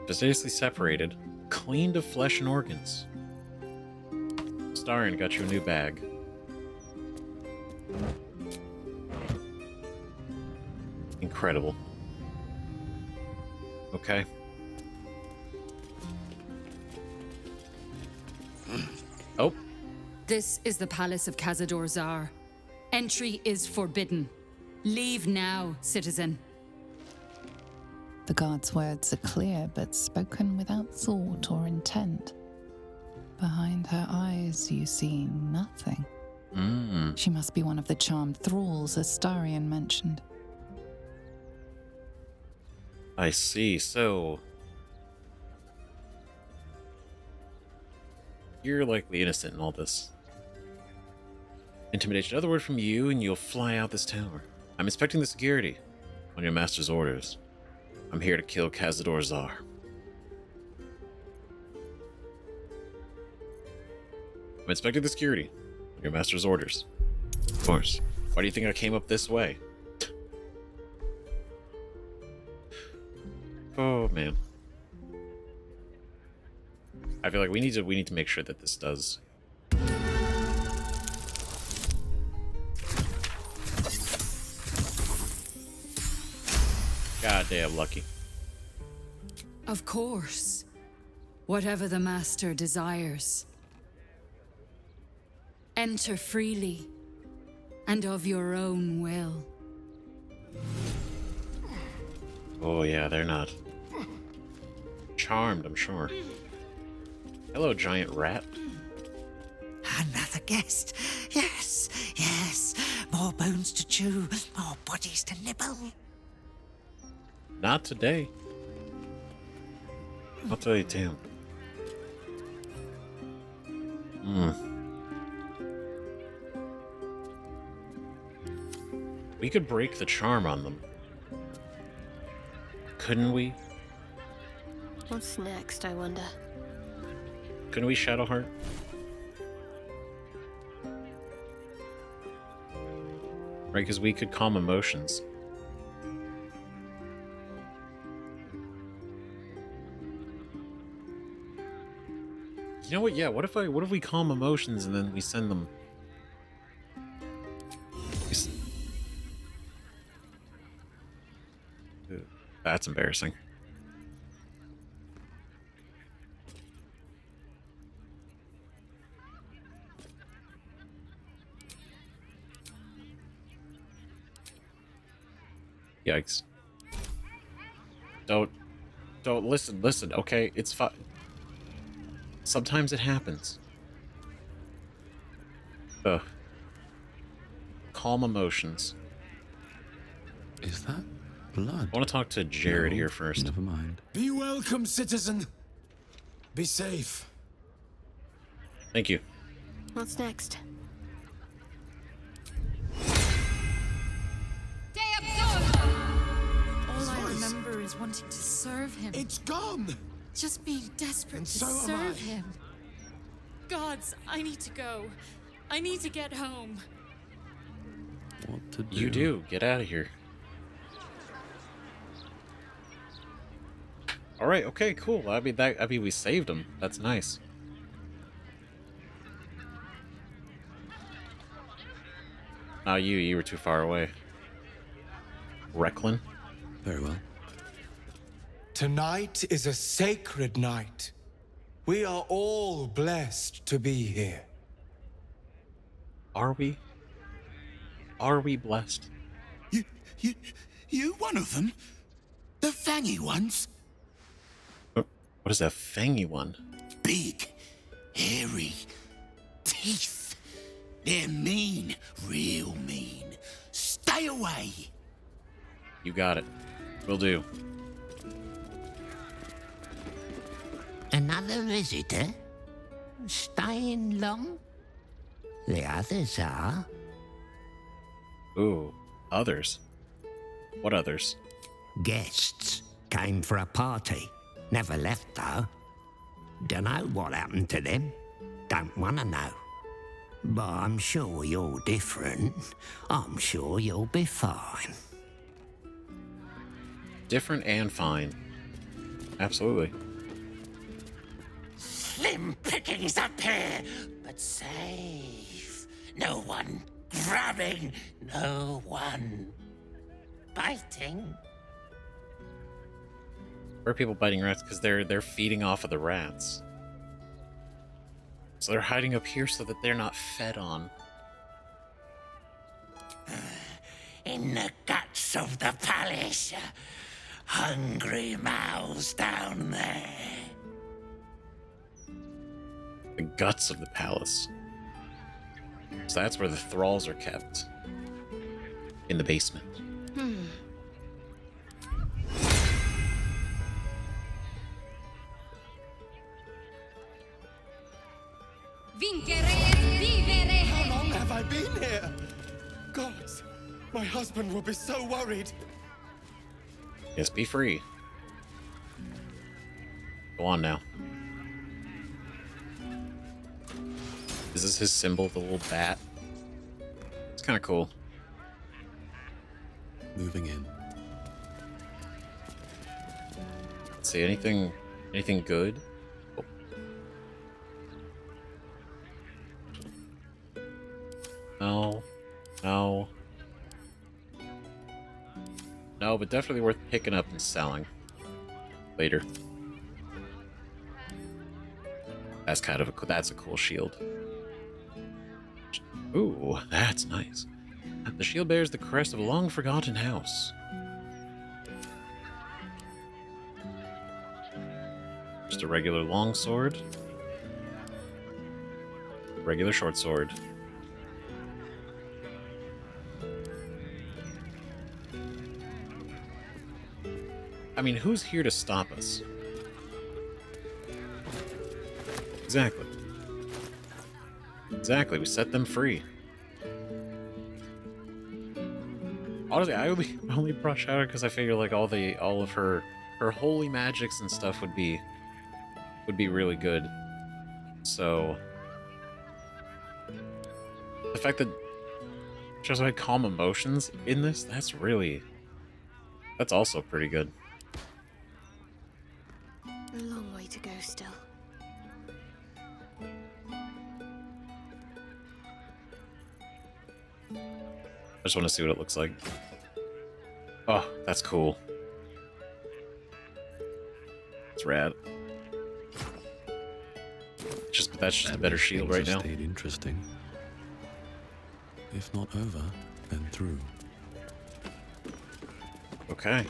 Fastidiously separated, cleaned of flesh and organs. Astarion got you a new bag. Incredible. Okay. Oh. This is the Palace of Cazador Szarr. Entry is forbidden. Leave now, citizen. The guard's words are clear, but spoken without thought or intent. Behind her eyes, you see nothing. She must be one of the charmed thralls Astarion mentioned. I see, so... You're likely innocent in all this. Intimidation. Another word from you, and you'll fly out this tower. I'm inspecting the security. On your master's orders. I'm here to kill Cazador Szarr. I'm inspecting the security. On your master's orders. Of course. Why do you think I came up this way? Oh, man. I feel like we need to make sure that this does. Goddamn lucky. Of course. Whatever the master desires. Enter freely, and of your own will. Oh yeah, they're not charmed, I'm sure. Hello, giant rat. Another guest. Yes, yes. More bones to chew, more bodies to nibble. Not today. I'll tell you, damn. We could break the charm on them. Couldn't we? What's next, I wonder? Couldn't we, Shadowheart? Right, because we could calm emotions. You know what? Yeah. What if we calm emotions and then we send them? That's embarrassing. Yikes. Don't listen, okay? It's fine. Sometimes it happens. Ugh. Calm emotions. Is that blood? I want to talk to Jared here first. Never mind. Be welcome, citizen. Be safe. Thank you. What's next? All I remember is wanting to serve him. It's gone! Just being desperate And to so am serve I. him. Gods, I need to go. I need to get home. What to do? You do. Get out of here. All right. Okay. Cool. I mean, we saved him. That's nice. Oh, you were too far away. Recklin? Very well. Tonight is a sacred night. We are all blessed to be here. Are we? Are we blessed? You one of them? The fangy ones? What is that fangy one? Big, hairy, teeth. They're mean, real mean. Stay away. You got it. Will do. Another visitor? Staying long? The others are. Ooh, others. What others? Guests. Came for a party. Never left, though. Dunno what happened to them. Don't want to know. But I'm sure you're different. I'm sure you'll be fine. Different and fine. Absolutely. Slim pickings up here, but safe. No one grabbing, no one biting. Where are people biting rats? Because they're feeding off of the rats. So they're hiding up here so that they're not fed on. In the guts of the palace. Hungry mouths down there. The guts of the palace. So that's where the thralls are kept. In the basement. How long have I been here? Gods, my husband will be so worried. Yes, be free. Go on now. Is this his symbol, the little bat? It's kind of cool. Moving in. Let's see, anything good? Oh. No. No, but definitely worth picking up and selling later. That's kind of that's a cool shield. Ooh, that's nice. The shield bears the crest of a long-forgotten house. Just a regular long sword. Regular short sword. I mean, who's here to stop us? Exactly. Exactly, we set them free. Honestly, I only brought Shadow because I figured like all of her holy magics and stuff would be really good. So the fact that she also had calm emotions in this, that's also pretty good. A long way to go still. I just want to see what it looks like. Oh, that's cool. It's rad. That's just a better shield right now. Stayed interesting. If not over, then through. Okay.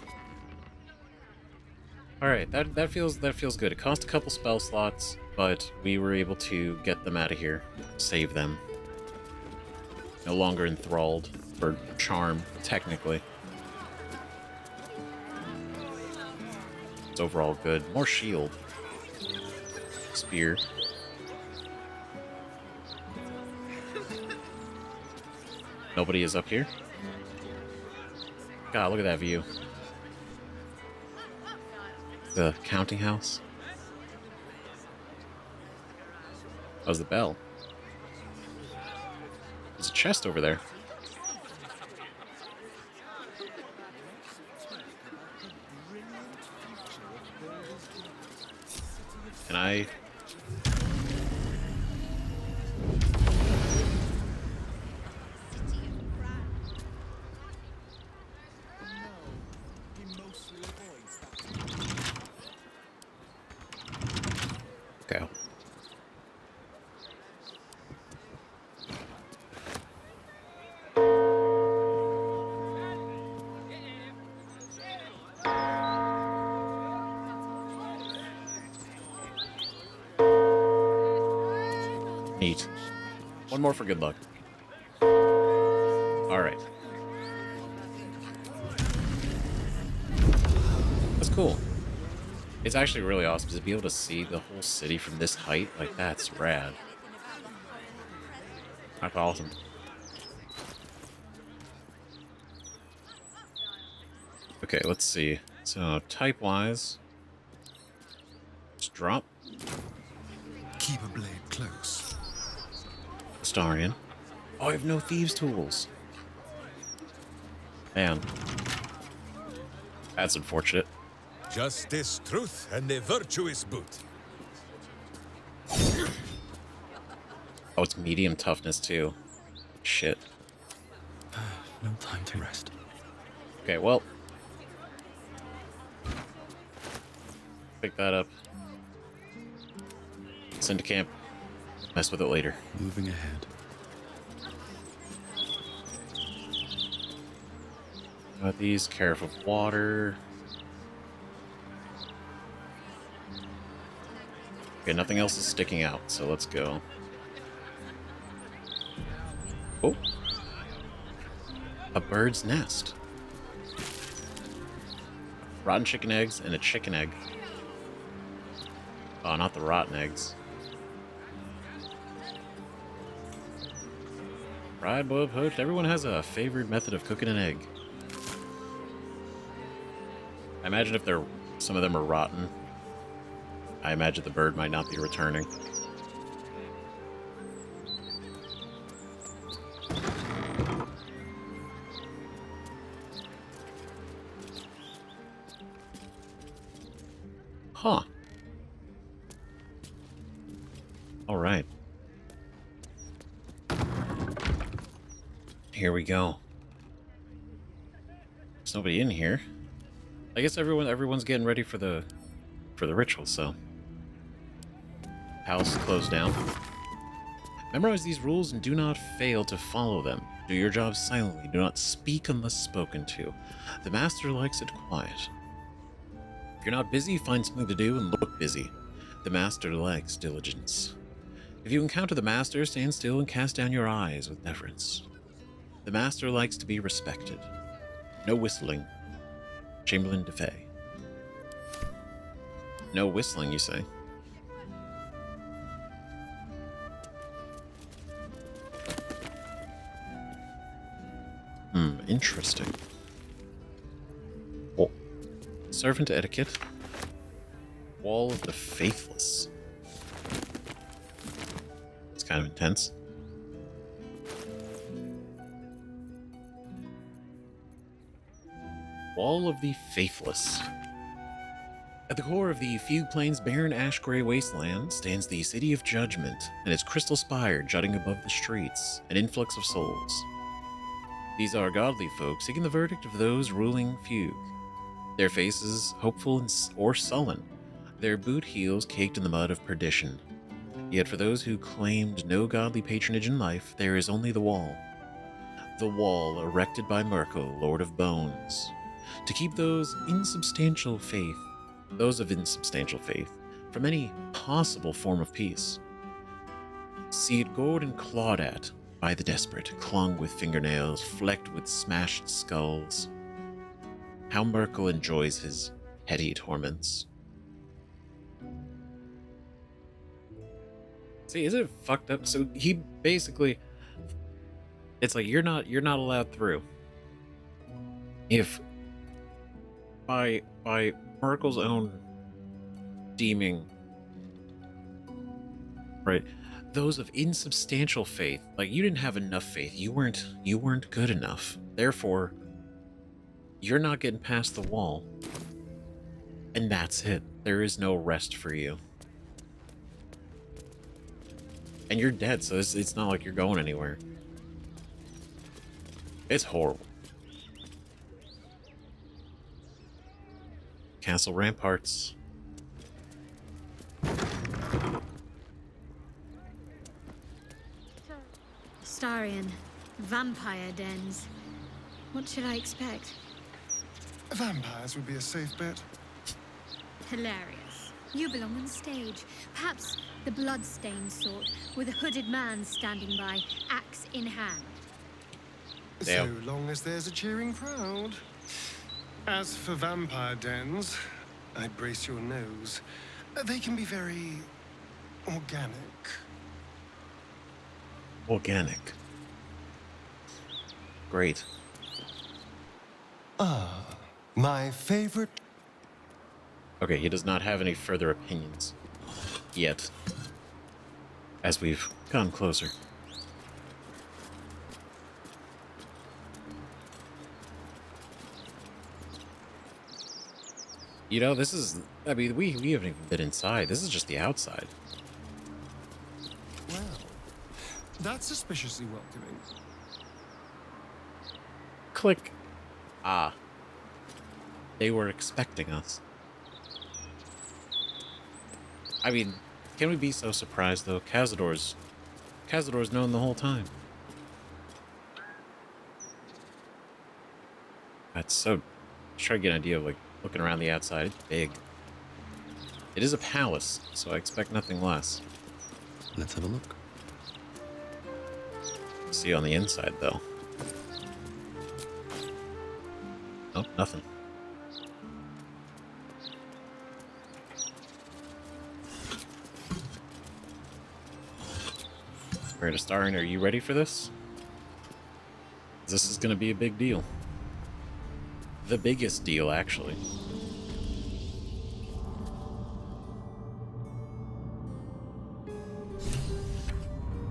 All right, that feels good. It cost a couple spell slots, but we were able to get them out of here, save them. No longer enthralled, or charm, technically. It's overall good. More shield. Spear. Nobody is up here. God, look at that view. The counting house. How's the bell? There's a chest over there. Can I... Okay. Neat. One more for good luck. Alright. That's cool. It's actually really awesome to be able to see the whole city from this height. Like, that's rad. That's awesome. Okay, let's see. So, type-wise, let's drop. Keep a blade close. Astarion. Oh, I have no thieves' tools. Man. That's unfortunate. Justice, truth, and a virtuous boot. Oh, it's medium toughness, too. Shit. No time to rest. Okay, well. Pick that up. Send to camp. Mess with it later. Moving ahead. Got these. Careful of water. Okay, nothing else is sticking out, so let's go. Oh. A bird's nest. Rotten chicken eggs and a chicken egg. Oh, not the rotten eggs. Fried, boiled, poached. Everyone has a favorite method of cooking an egg. I imagine if some of them are rotten, I imagine the bird might not be returning. Huh. All right. Here we go. There's nobody in here. I guess everyone's getting ready for the ritual, so. House closed down. Memorize these rules and do not fail to follow them. Do your job silently. Do not speak unless spoken to. The master likes it quiet. If you're not busy, find something to do and look busy. The master likes diligence. If you encounter the master, stand still and cast down your eyes with deference. The master likes to be respected. No whistling. Chamberlain de Fay. No whistling, you say? Interesting. Oh. Servant etiquette. Wall of the Faithless. It's kind of intense. Wall of the Faithless. At the core of the Fugue Plains barren ash-gray wasteland stands the City of Judgment, and its crystal spire jutting above the streets, an influx of souls. These are godly folk seeking the verdict of those ruling Fugue. Their faces hopeful or sullen, their boot heels caked in the mud of perdition. Yet for those who claimed no godly patronage in life, there is only the wall. The wall erected by Mirko, Lord of Bones, to keep those of insubstantial faith, from any possible form of peace. See it gored and clawed at by the desperate, clung with fingernails, flecked with smashed skulls. How Mirko enjoys his heady torments. See, isn't it fucked up? So he basically, it's like you're not allowed through. If by Mirko's own deeming, right? Those of insubstantial faith, like you didn't have enough faith. You weren't good enough. Therefore, you're not getting past the wall. And that's it. There is no rest for you. And you're dead, so it's not like you're going anywhere. It's horrible. Castle ramparts. Astarion, vampire dens. What should I expect? Vampires would be a safe bet. Hilarious. You belong on stage. Perhaps The blood-stained sort, with a hooded man standing by, axe in hand. So long as there's a cheering crowd. As for vampire dens, I'd brace your nose. They can be very organic. Organic. Great. Ah, my favorite. Okay, he does not have any further opinions. Yet. As we've gone closer. You know, this is... I mean, we haven't even been inside. This is just the outside. Well, that's suspiciously welcoming. Click. Ah. They were expecting us. I mean, can we be so surprised, though? Cazador's known the whole time. That's so... Try to get an idea of, like, looking around the outside. It's big. It is a palace, so I expect nothing less. Let's have a look. See on the inside, though. Oh, nothing. Alright, Astarion, are you ready for this? This is gonna be a big deal. The biggest deal, actually.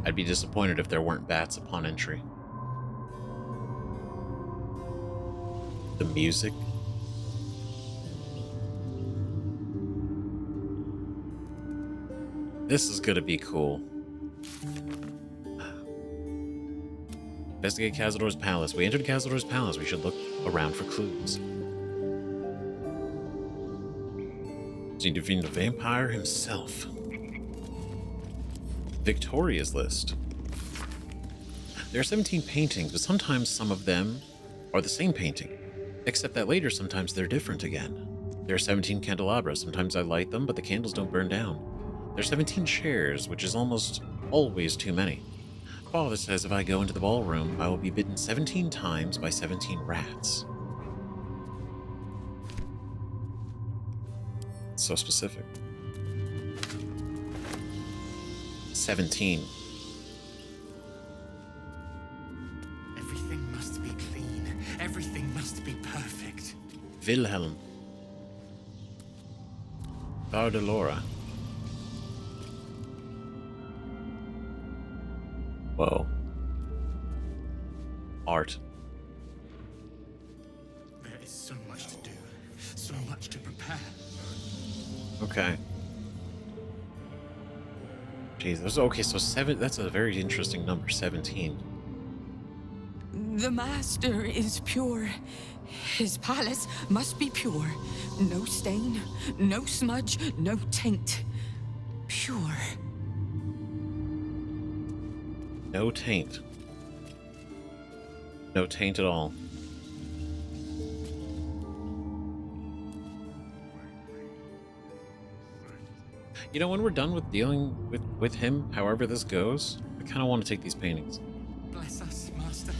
I'd be disappointed if there weren't bats upon entry. The music. This is gonna be cool. Investigate Cazador's palace. We entered Cazador's palace. We should look around for clues. He defeated the vampire himself. Victoria's list. There are 17 paintings, but sometimes some of them are the same painting. Except that later, sometimes they're different again. There are 17 candelabras. Sometimes I light them, but the candles don't burn down. There are 17 chairs, which is almost always too many. Father says if I go into the ballroom, I will be bitten 17 times by 17 rats. So specific. 17. Everything must be clean. Everything must be perfect. Wilhelm. Baldur. Whoa. Art. There is so much to do, so much to prepare. Okay. Jesus. Okay, so 7. That's a very interesting number. 17. The master is pure. His palace must be pure. No stain, no smudge, no taint. Pure. No taint. No taint at all. You know, when we're done with dealing with him, however this goes, I kind of want to take these paintings. Bless us, Master.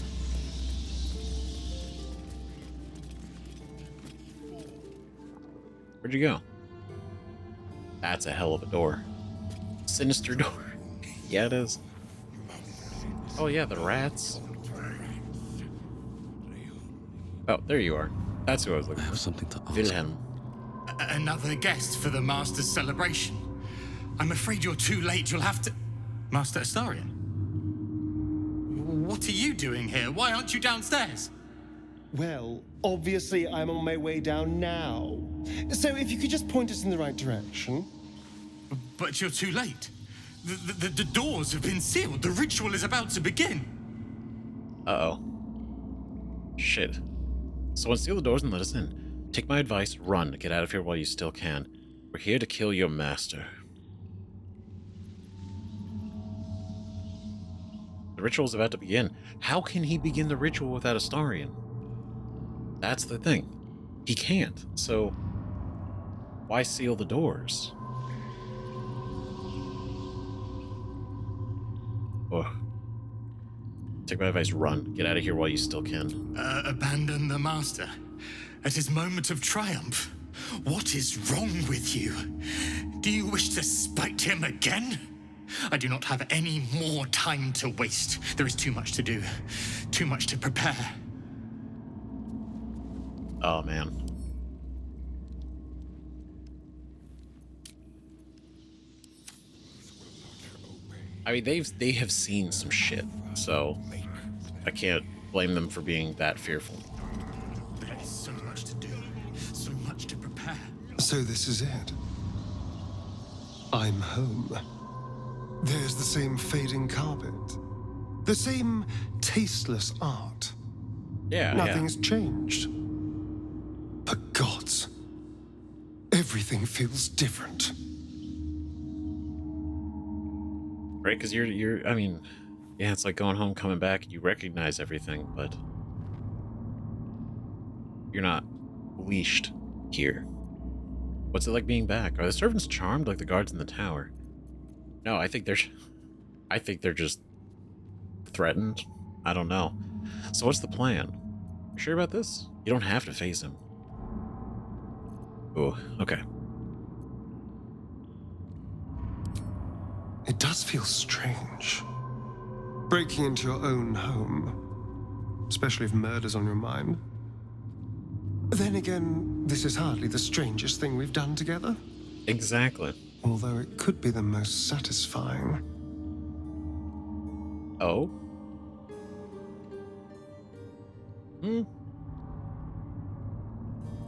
Where'd you go? That's a hell of a door. Sinister door. Yeah, it is. Oh yeah, the rats. Oh, there you are. That's who I was looking for. I have something to ask. Wilhelm. Another guest for the Master's celebration. I'm afraid you're too late. You'll have to... Master Astarion? What are you doing here? Why aren't you downstairs? Well, obviously I'm on my way down now. So if you could just point us in the right direction. But you're too late. The doors have been sealed. The ritual is about to begin. Uh-oh. Shit. Someone seal the doors and let us in. Take my advice, run. Get out of here while you still can. We're here to kill your master. The ritual's about to begin. How can he begin the ritual without Astarion? That's the thing. He can't, so why seal the doors? Oh. Take my advice, run. Get out of here while you still can. Abandon the Master at his moment of triumph. What is wrong with you? Do you wish to spite him again? I do not have any more time to waste. There is too much to do, too much to prepare. Oh, man. I mean, they have seen some shit, so I can't blame them for being that fearful. There is so much to do, so much to prepare. So this is it. I'm home. There's the same fading carpet. The same tasteless art. Yeah, Nothing's changed. But gods, everything feels different. Right, because you're, I mean, yeah, it's like going home, coming back, you recognize everything, but you're not leashed here. What's it like being back? Are the servants charmed like the guards in the tower? No, I think they're just threatened. I don't know. So what's the plan? You sure about this? You don't have to face him. Oh, okay. It does feel strange. Breaking into your own home, especially if murder's on your mind. Then again, this is hardly the strangest thing we've done together. Exactly. Although it could be the most satisfying. Oh?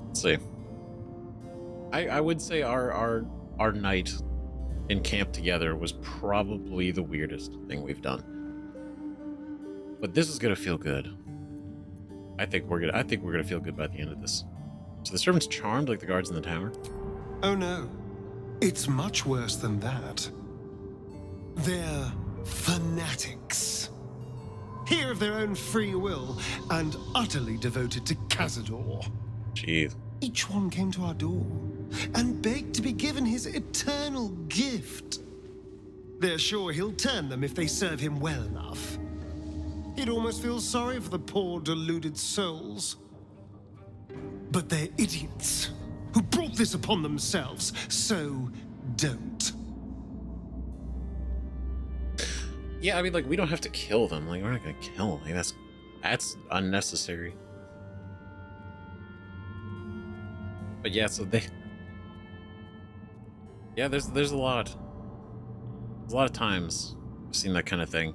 Let's see. I would say our night in camp together was probably the weirdest thing we've done. But this is gonna feel good. I think we're gonna feel good by the end of this. So the servants charmed like the guards in the tower? Oh no. It's much worse than that. They're fanatics. Here of their own free will and utterly devoted to Cazador. Jeez. Each one came to our door and begged to be given his eternal gift. They're sure he'll turn them if they serve him well enough. He'd almost feel sorry for the poor deluded souls. But they're idiots who brought this upon themselves, so don't. Yeah, I mean, like, we don't have to kill them. Like, we're not gonna kill them. Like, that's unnecessary. But yeah, so they... Yeah, there's a lot. There's a lot of times I've seen that kind of thing.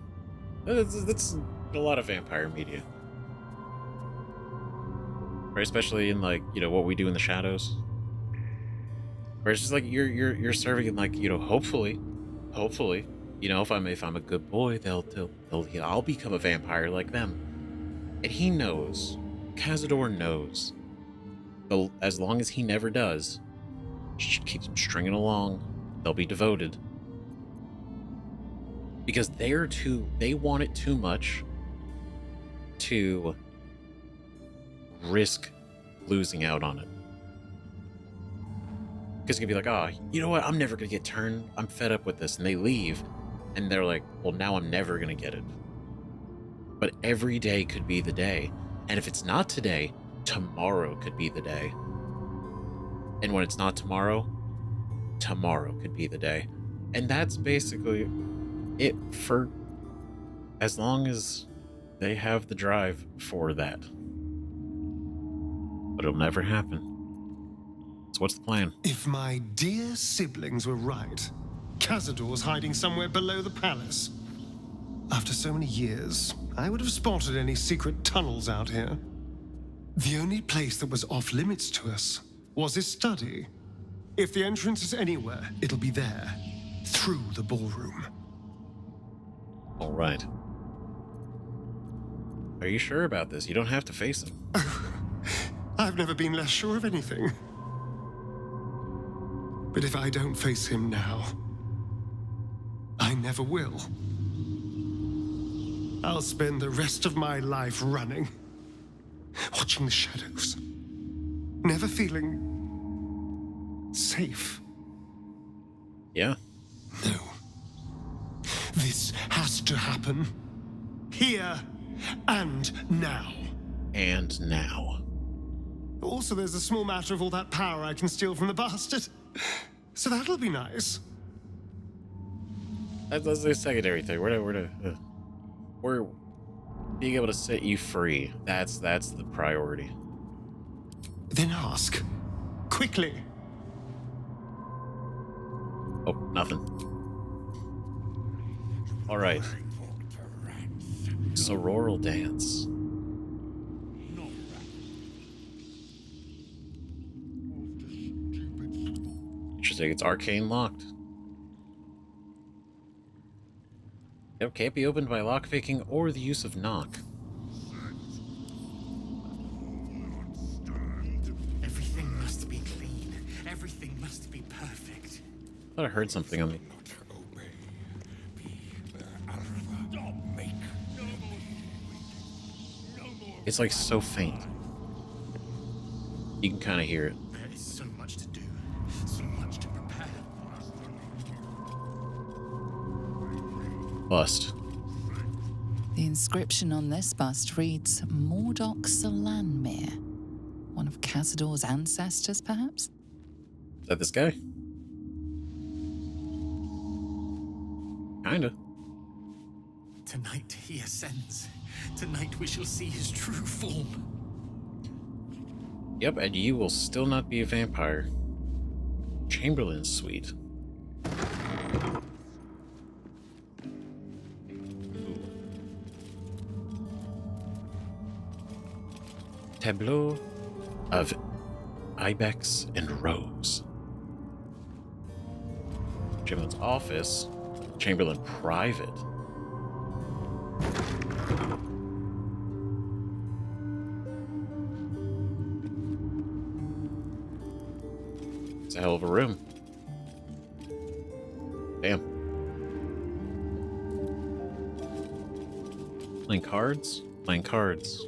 That's a lot of vampire media. Right, especially in, like, you know, What We Do in the Shadows. Where it's just like you're serving in, like, you know, hopefully, you know, if I'm a good boy, I'll become a vampire like them. And he knows, Cazador knows, but as long as he never does, just keeps them stringing along. They'll be devoted because they want it too much to risk losing out on it. Because you can be like, oh, you know what? I'm never gonna get turned. I'm fed up with this, and they leave, and they're like, well, now I'm never gonna get it. But every day could be the day, and if it's not today, tomorrow could be the day. And when it's not tomorrow, tomorrow could be the day. And that's basically it for as long as they have the drive for that. But it'll never happen. So what's the plan? If my dear siblings were right, Cazador's hiding somewhere below the palace. After so many years, I would have spotted any secret tunnels out here. The only place that was off limits to us was his study. If the entrance is anywhere, it'll be there, through the ballroom. All right. Are you sure about this? You don't have to face him. I've never been less sure of anything. But if I don't face him now, I never will. I'll spend the rest of my life running, watching the shadows, never feeling safe. Yeah. No. This has to happen. Here and now. And now. Also, there's a small matter of all that power I can steal from the bastard. So that'll be nice. That's the secondary thing. We're being able to set you free. That's the priority. Then ask. Quickly. Oh, nothing. All right. Sororal dance. Interesting. It's arcane locked. It can't be opened by lockpicking or the use of knock. Everything must be clean. Everything must be perfect. I thought I heard something on me. It's like so faint. You can kind of hear it. There is so much to do, so much to prepare. Bust. The inscription on this bust reads Mordok Salanmir. One of Cazador's ancestors, perhaps? Is that this guy? Kinda. Tonight he ascends. Tonight we shall see his true form. Yep, and you will still not be a vampire. Chamberlain's suite. Tableau of Ibex and Rose. Chamberlain's office. Chamberlain private. It's a hell of a room. Damn. Playing cards? Playing cards.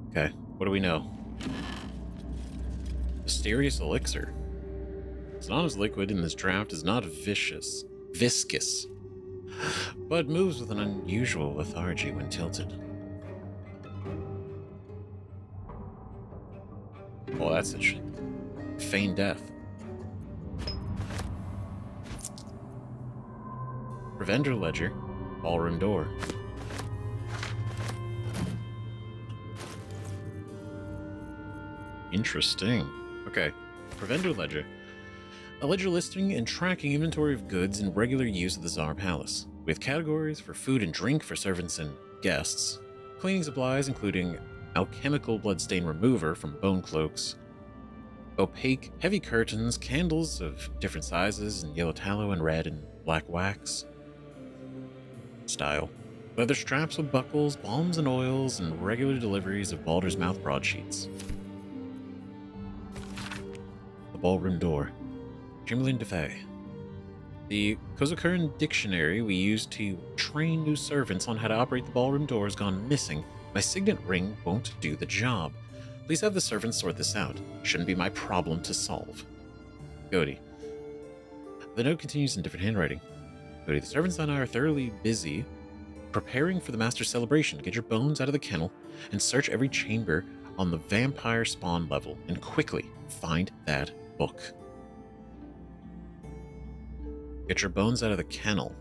Okay, what do we know? Mysterious elixir. Sonana's liquid in this draft is not viscous, but moves with an unusual lethargy when tilted. Oh, that's interesting. Feign death. Preventer ledger, ballroom door. Interesting. Okay, Preventer ledger. A ledger listing and tracking inventory of goods in regular use at the Szarr Palace, with categories for food and drink for servants and guests, cleaning supplies including alchemical bloodstain remover from bone cloaks, opaque heavy curtains, candles of different sizes in yellow tallow and red and black wax style, leather straps with buckles, balms and oils, and regular deliveries of Baldur's mouth broadsheets. The ballroom door. Chamberlain Defay. The Kozakuran dictionary we use to train new servants on how to operate the ballroom door has gone missing. My signet ring won't do the job. Please have the servants sort this out. Shouldn't be my problem to solve. Cody. The note continues in different handwriting. Cody, the servants and I are thoroughly busy preparing for the master's celebration. Get your bones out of the kennel and search every chamber on the vampire spawn level, and quickly find that book. Get your bones out of the kennel.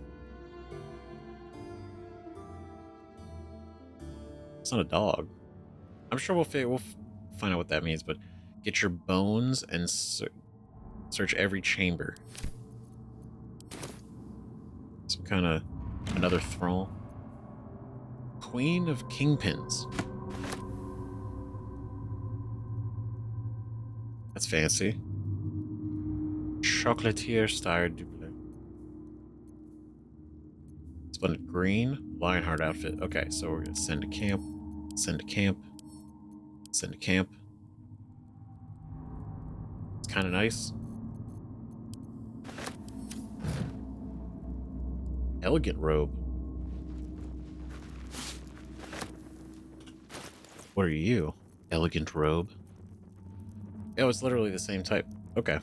It's not a dog. I'm sure we'll find out what that means, but get your bones and search every chamber. Some kind of another thrall. Queen of Kingpins. That's fancy. Chocolatier style duple. Splendid green, Lionheart outfit. Okay, so we're gonna send to camp, send to camp, send to camp. It's kind of nice. Elegant robe. What are you? Elegant robe. Oh, it's literally the same type. Okay.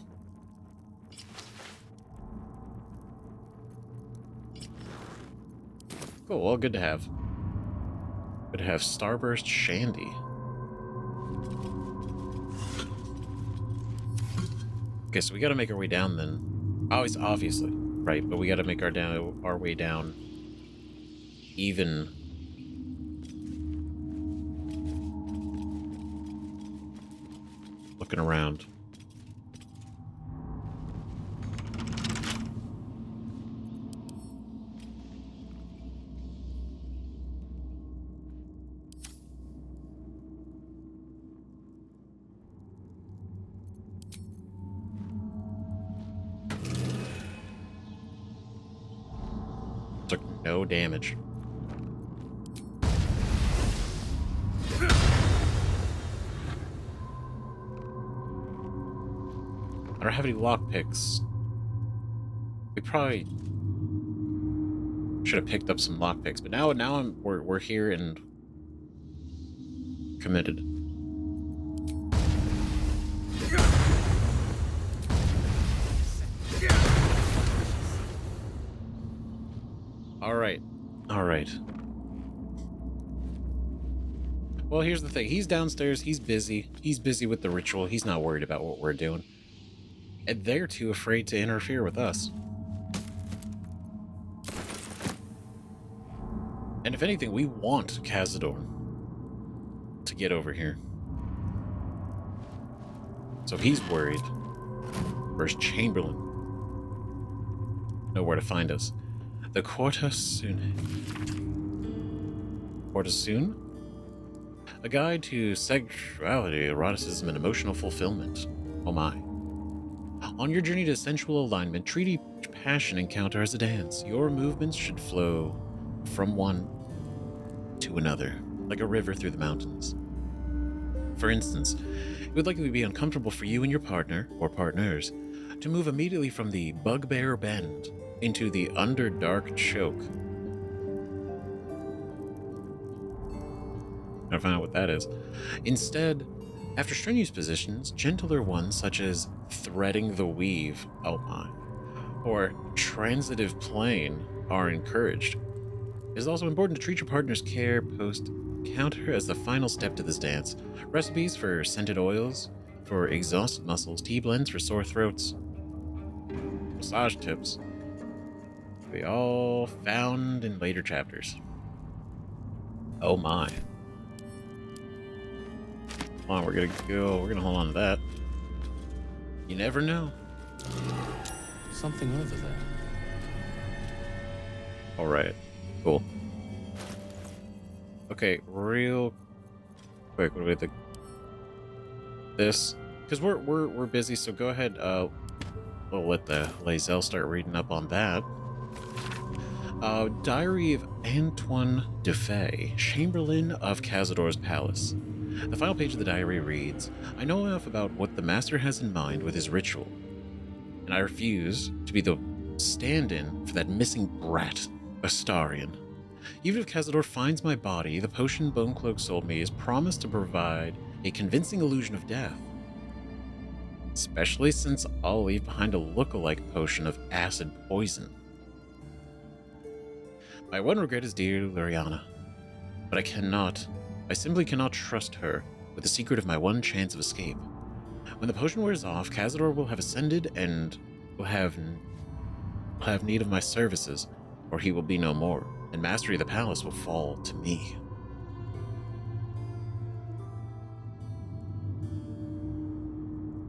Cool, well, good to have. Good to have Starburst Shandy. Okay, so we gotta make our way down then. Always, obviously, right? But we gotta make our way down even. Looking around. Took no damage. I don't have any lockpicks. We probably should have picked up some lockpicks, but now we're here and committed. All right. Well, here's the thing. He's downstairs. He's busy. He's busy with the ritual. He's not worried about what we're doing. And they're too afraid to interfere with us. And if anything, we want Cazador to get over here. So he's worried. Where's Chamberlain? Know where to find us. The Quartasune. Quartasune? A guide to sexuality, eroticism, and emotional fulfillment. Oh my. On your journey to sensual alignment, treat each passion encounter as a dance. Your movements should flow from one to another, like a river through the mountains. For instance, it would likely be uncomfortable for you and your partner, or partners, to move immediately from the Bugbear Bend into the Underdark Choke. Gotta find out what that is. Instead, after strenuous positions, gentler ones such as threading the weave, oh my, or transitive plane are encouraged. It is also important to treat your partner's care post-counter as the final step to this dance. Recipes for scented oils, for exhausted muscles, tea blends for sore throats, massage tips. They all found in later chapters. Oh my. Come on, we're gonna hold on to that. You never know. Something over there. Alright, cool. Okay, real quick, what do we think? This, because we're busy, so go ahead, we'll let the Lae'zel start reading up on that. Diary of Antoine de Fay, Chamberlain of Cazador's Palace. The final page of the diary reads, I know enough about what the Master has in mind with his ritual, and I refuse to be the stand-in for that missing brat, Astarion. Even if Cazador finds my body, the potion Bonecloak sold me is promised to provide a convincing illusion of death. Especially since I'll leave behind a look-alike potion of acid poison. My one regret is dear Luriana, but I simply cannot trust her with the secret of my one chance of escape. When the potion wears off, Cazador will have ascended and will have need of my services, or he will be no more, and mastery of the palace will fall to me.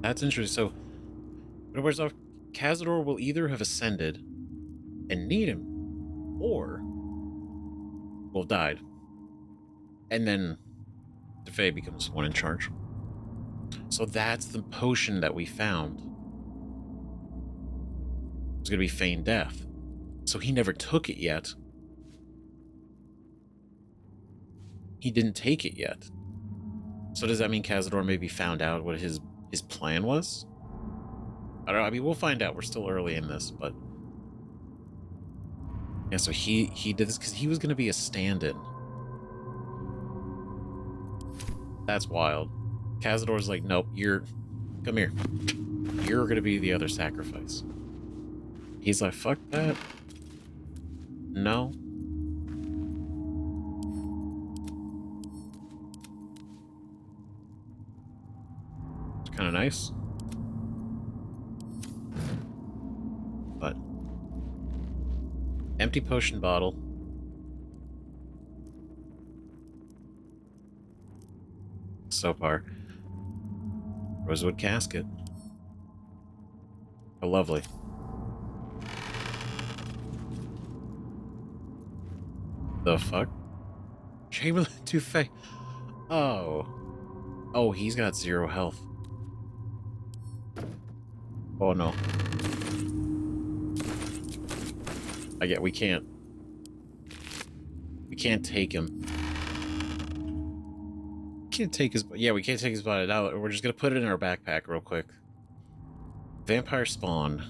That's interesting. So, when it wears off, Cazador will either have ascended and need him, or will have died. And then DeFay becomes one in charge. So that's the potion that we found. It's going to be feigned death. So he never took it yet. He didn't take it yet. So does that mean Cazador maybe found out what his plan was? I don't know. I mean, we'll find out. We're still early in this, but yeah. So he did this because he was going to be a stand-in. That's wild. Cazador's like, nope. Come here. You're going to be the other sacrifice. He's like, fuck that. No. kind of nice. But empty potion bottle. So far. Rosewood casket. How lovely. The fuck? Chamberlain Touffet. Oh. Oh, he's got 0 health. Oh no. We can't. We can't take him. Can't take his, yeah, we can't take his body out. We're just gonna put it in our backpack real quick. Vampire spawn.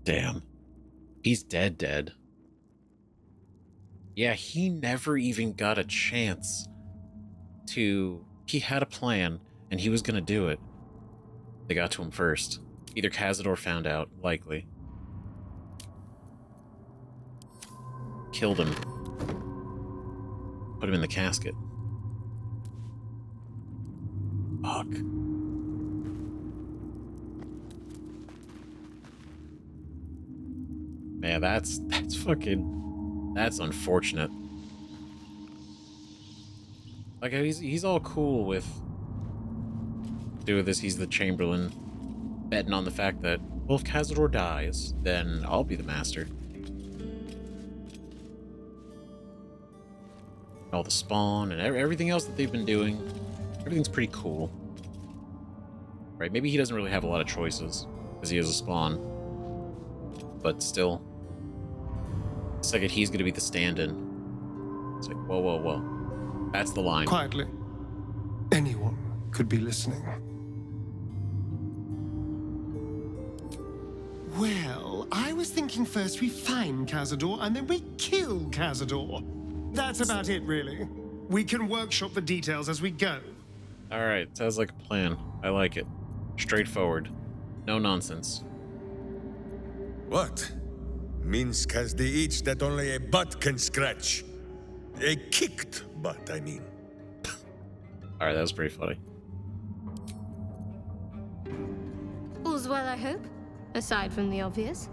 Damn. He's dead. Yeah, he never even got a chance to... He had a plan, and he was gonna do it. They got to him first. Either Cazador found out, likely. Killed him. Put him in the casket. Fuck. Man, that's fucking... That's unfortunate. Like, he's all cool with doing this. He's the Chamberlain, betting on the fact that, well, if Cazador dies, then I'll be the master. All the spawn and everything else that they've been doing, everything's pretty cool. Right? Maybe he doesn't really have a lot of choices, because he is a spawn. But still, the second he's going to be the stand-in, it's like, whoa. That's the line. Quietly. Anyone could be listening. Well, I was thinking first we find Cazador and then we kill Cazador. That's about it, really. We can workshop the details as we go. Alright, sounds like a plan. I like it. Straightforward. No nonsense. What? Means 'cause the itch that only a butt can scratch. A kicked butt, I mean. Alright, that was pretty funny. All's well, I hope. Aside from the obvious.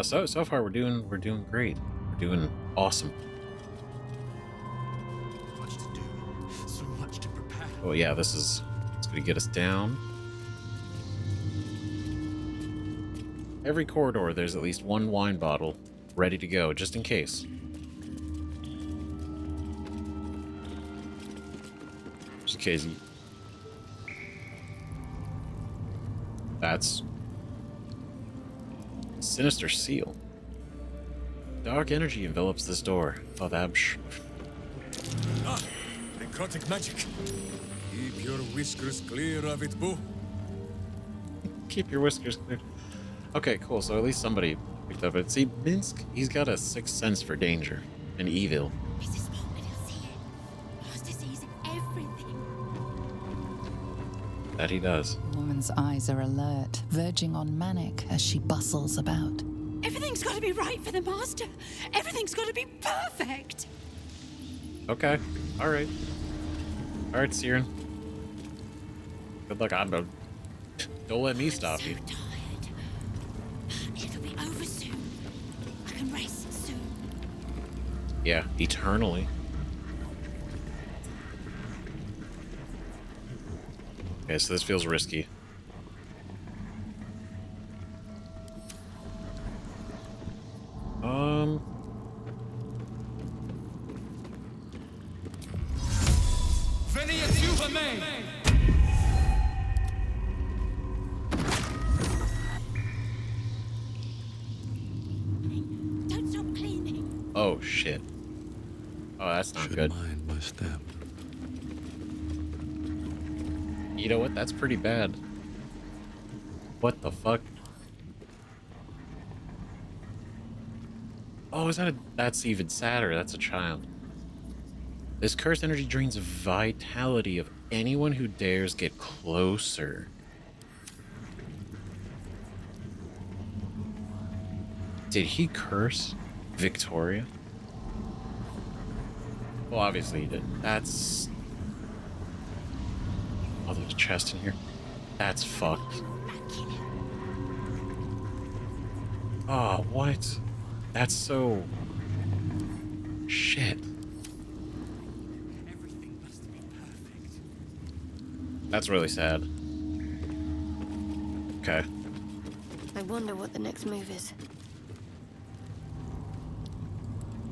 So far we're doing great. We're doing awesome. Much to do, so much to prepare. Oh yeah, it's gonna get us down. Every corridor there's at least one wine bottle ready to go, just in case. Just in case. That's sinister seal. Dark energy envelops this door. Oh, necrotic magic. Keep your whiskers clear of it, boo. Keep your whiskers clear. Okay, cool. So at least somebody picked up it. See, Minsk, he's got a sixth sense for danger and evil. Mrs. Baldwin, he'll see it. Master sees everything. That he does. The woman's eyes are alert, verging on manic as she bustles about. Everything's got to be right for the Master. Everything's got to be perfect. Okay. All right. All right, Siren. Good luck. Don't let me stop you. It'll be over soon. I can race soon. Yeah, eternally. Okay, so this feels risky. Don't stop cleaning. Oh shit. Oh, that's not good. Mind my step. You know what? That's pretty bad. What the fuck? Oh, that's even sadder. That's a child. This cursed energy drains the vitality of anyone who dares get closer. Did he curse? Victoria. Well, obviously he didn't. That's... Oh, there's a chest in here. That's fucked. Oh, what? That's so... Shit. That's really sad. Okay. I wonder what the next move is.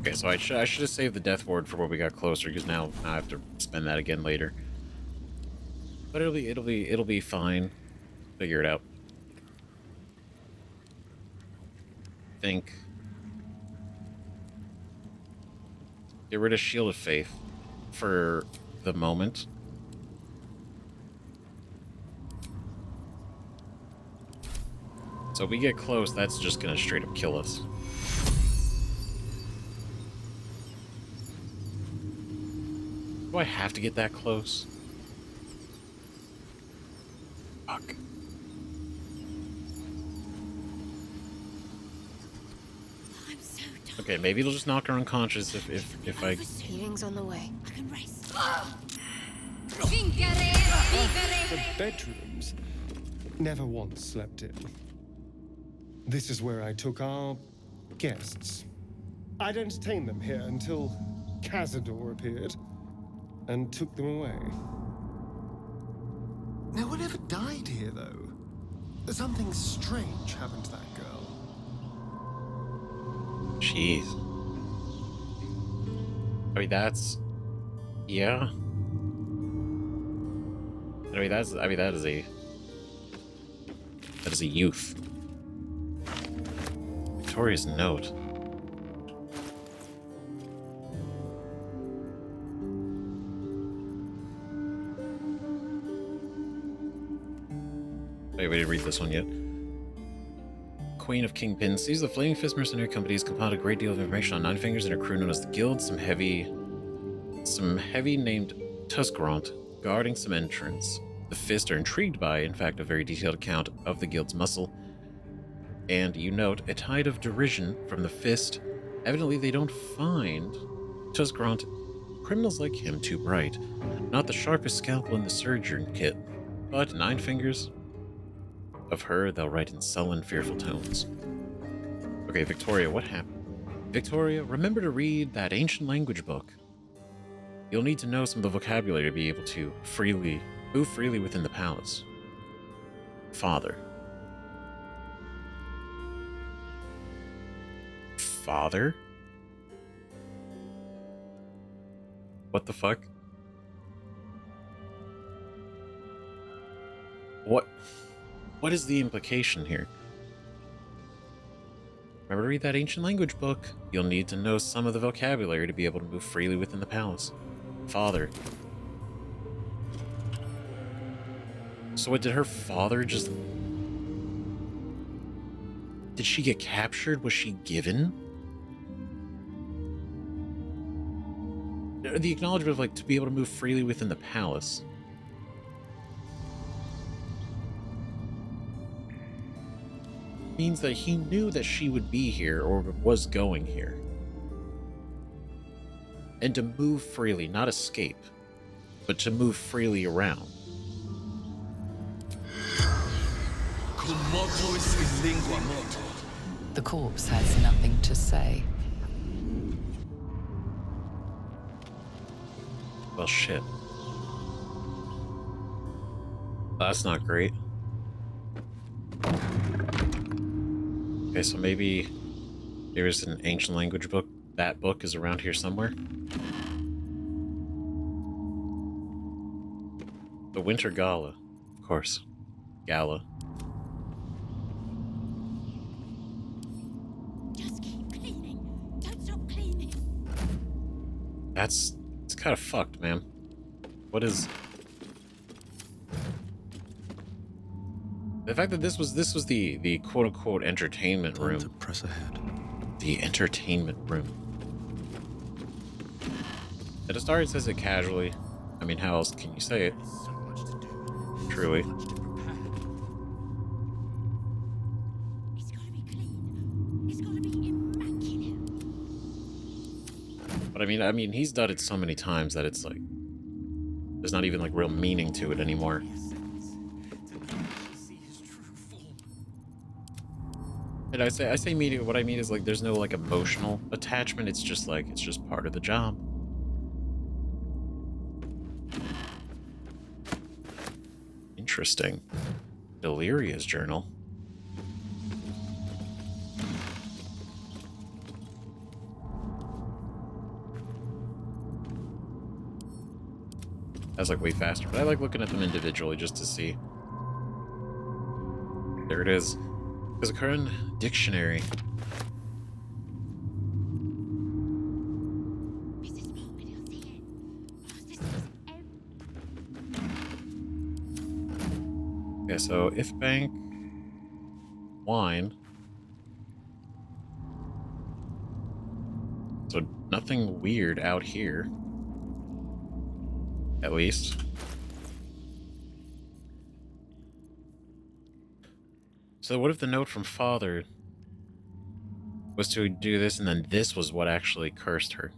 Okay, so I should have saved the death ward for when we got closer, because now I have to spend that again later. But it'll be fine. Figure it out. Think. Get rid of Shield of Faith for the moment. So if we get close, that's just gonna straight up kill us. Do I have to get that close? Fuck. Okay, maybe it'll just knock her unconscious if I... Healing's on the way. I can race. The bedrooms. Never once slept in. This is where I took our guests. I'd entertained them here until Cazador appeared and took them away. No one ever died here, though. Something strange happened to that girl. Jeez. I mean, that's... Yeah. I mean, that is a... That is a youth. Victoria's note. Wait, we didn't read this one yet. Queen of Kingpins sees the Flaming Fist mercenary company has compiled a great deal of information on Nine Fingers and her crew known as the Guild. Some heavy named Tuscarant guarding some entrance. The Fist are intrigued by, in fact, a very detailed account of the Guild's muscle. And you note a tide of derision from the Fist. Evidently, they don't find Tuscarant criminals like him too bright. Not the sharpest scalpel in the surgeon kit, but Nine Fingers. Of her, they'll write in sullen, fearful tones. Okay, Victoria, what happened? Victoria, remember to read that ancient language book. You'll need to know some of the vocabulary to be able to move freely within the palace. Father. Father? What the fuck? What is the implication here? Remember to read that ancient language book. You'll need to know some of the vocabulary to be able to move freely within the palace. Father. So what, did her father just... Did she get captured? Was she given? The acknowledgement of, like, to be able to move freely within the palace. Means that he knew that she would be here or was going here. And to move freely, not escape, but to move freely around. The corpse has nothing to say. Well, shit. That's not great. Okay, so maybe there's an ancient language book. That book is around here somewhere. The Winter Gala, of course. Gala. Just keep cleaning. Don't stop cleaning. It's kind of fucked, man. What is... The fact that this was the quote-unquote entertainment room. To press ahead. The entertainment room. And Astarion says it casually. I mean, how else can you say it? Truly. It's gotta be clean. It's gotta be immaculate. But I mean, he's done it so many times that it's like there's not even like real meaning to it anymore. And I say meaning. What I mean is like there's no like emotional attachment. It's just like it's just part of the job. Interesting. Deliria's journal. That's like way faster, but I like looking at them individually just to see. There it is. There's a current dictionary. Okay, so if bank wine. So nothing weird out here. At least. So what if the note from Father was to do this and then this was what actually cursed her?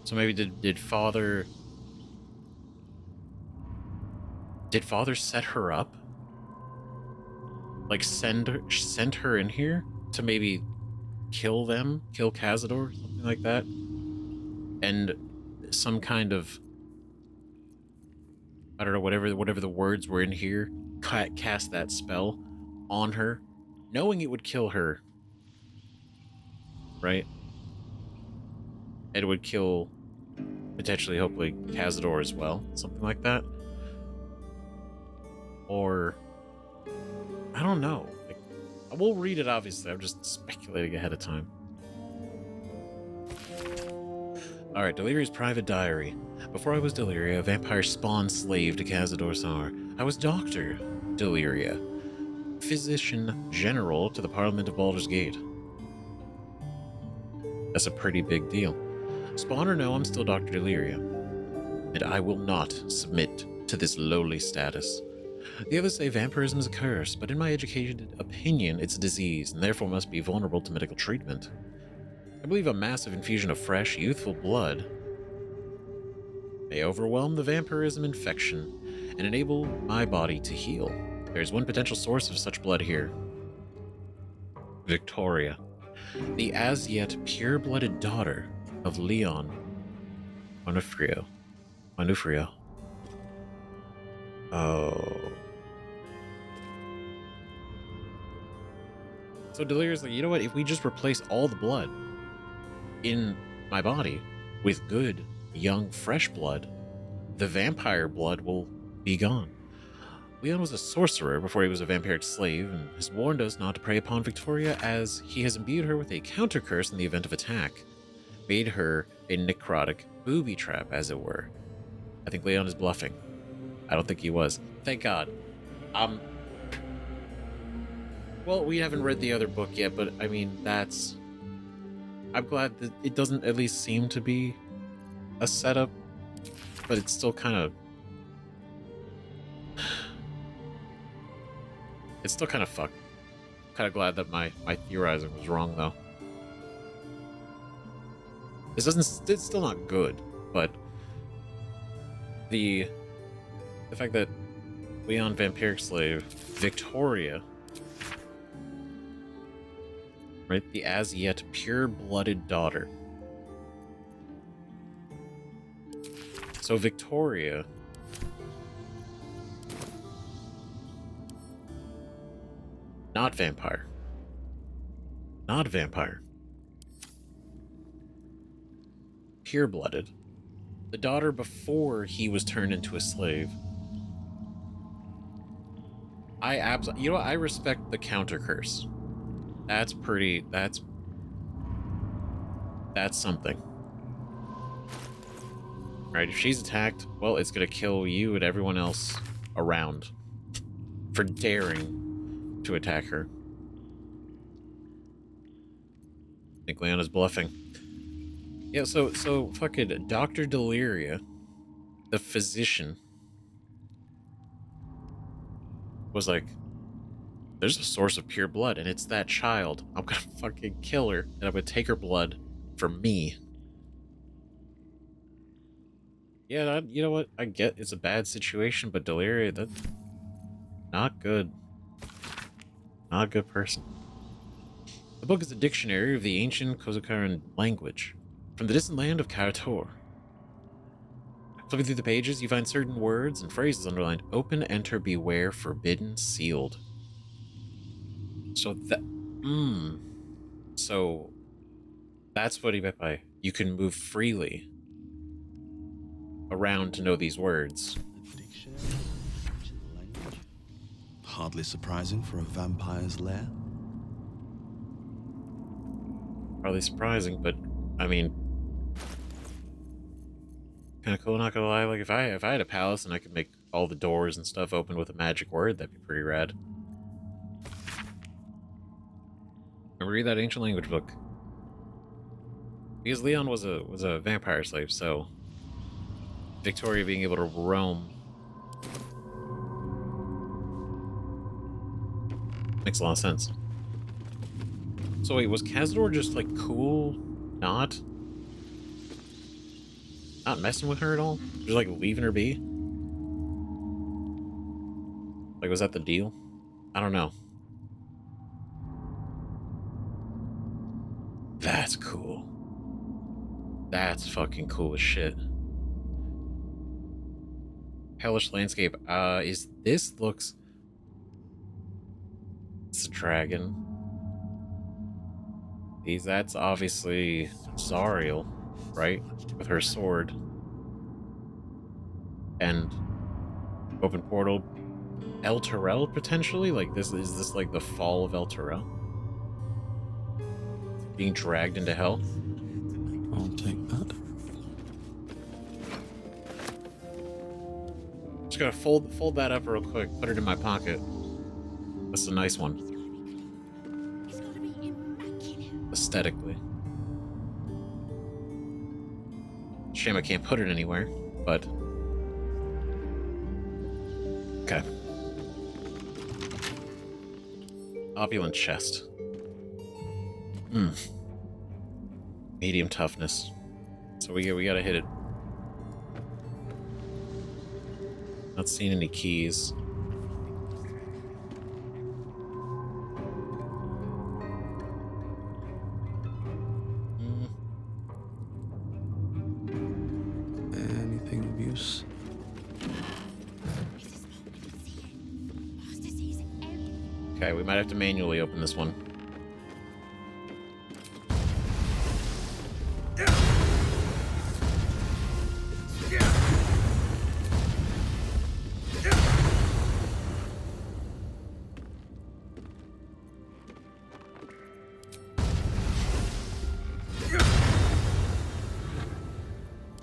So maybe did Father set her up? Like send her in here to maybe kill them, kill Cazador, something like that? And some kind of, I don't know, whatever the words were in here, cast that spell on her, knowing it would kill her, right? It would kill, potentially, hopefully, Cazador as well, something like that. Or, I don't know. Like, I will read it, obviously. I'm just speculating ahead of time. Alright, Deliria's private diary. Before I was Deliria, a vampire spawn slave to Cazador Szarr. I was Dr. Deliria, physician general to the Parliament of Baldur's Gate. That's a pretty big deal. Spawn or no, I'm still Dr. Deliria, and I will not submit to this lowly status. The others say vampirism is a curse, but in my educated opinion, it's a disease, and therefore must be vulnerable to medical treatment. I believe a massive infusion of fresh, youthful blood may overwhelm the vampirism infection and enable my body to heal. There is one potential source of such blood here. Victoria, the as-yet pure-blooded daughter of Leon Onufrio. Oh. So Deliria's like, you know what? If we just replace all the blood in my body with good, young, fresh blood, the vampire blood will be gone. Leon was a sorcerer before he was a vampiric slave, and has warned us not to prey upon Victoria, as he has imbued her with a counter curse in the event of attack, made her a necrotic booby trap, as it were. I think Leon is bluffing. I don't think he was. Thank God. Well, we haven't read the other book yet, but I mean, I'm glad that it doesn't at least seem to be a setup, but it's still kind of... It's still kind of fucked. Kind of glad that my theorizing was wrong, though. It's still not good, but the fact that Leon vampiric slave Victoria, right, the as yet pure-blooded daughter. So Victoria not vampire. Pure-blooded. The daughter before he was turned into a slave. You know what? I respect the counter curse. That's something. Right, if she's attacked, well, it's gonna kill you and everyone else around for daring to attack her. I think Leon is bluffing. Yeah, so fucking Dr. Deliria, the physician, was like, there's a source of pure blood, and it's that child. I'm gonna fucking kill her, and I'm gonna take her blood for me. Yeah, you know what? I get it's a bad situation, but Deliria, that's not good. Not a good person. The book is a dictionary of the ancient Kozukaran language from the distant land of Karator. Flipping through the pages, you find certain words and phrases underlined: open, enter, beware, forbidden, sealed. So that... So that's what he meant by you can move freely around to know these words. Hardly surprising for a vampire's lair. Probably surprising, but I mean, kind of cool. Not gonna lie. Like if I had a palace and I could make all the doors and stuff open with a magic word, that'd be pretty rad. I read that ancient language book because Leon was a vampire slave, so Victoria being able to roam makes a lot of sense. So wait, was Cazador just like cool, not messing with her at all? Just like leaving her be? Like, was that the deal? I don't know. That's cool. That's fucking cool as shit. Hellish landscape. Is this looks... It's a dragon. That's obviously Zariel, right? With her sword. And open portal. El Terrell, potentially? Like, is this like the fall of El Terrell? Being dragged into hell? I'll take that. Just gonna fold that up real quick, put it in my pocket. That's a nice one. Aesthetically. Shame I can't put it anywhere, but... Okay. Opulent chest. Medium toughness. So we gotta hit it. Not seeing any keys. Anything of use? Okay, we might have to manually open this one.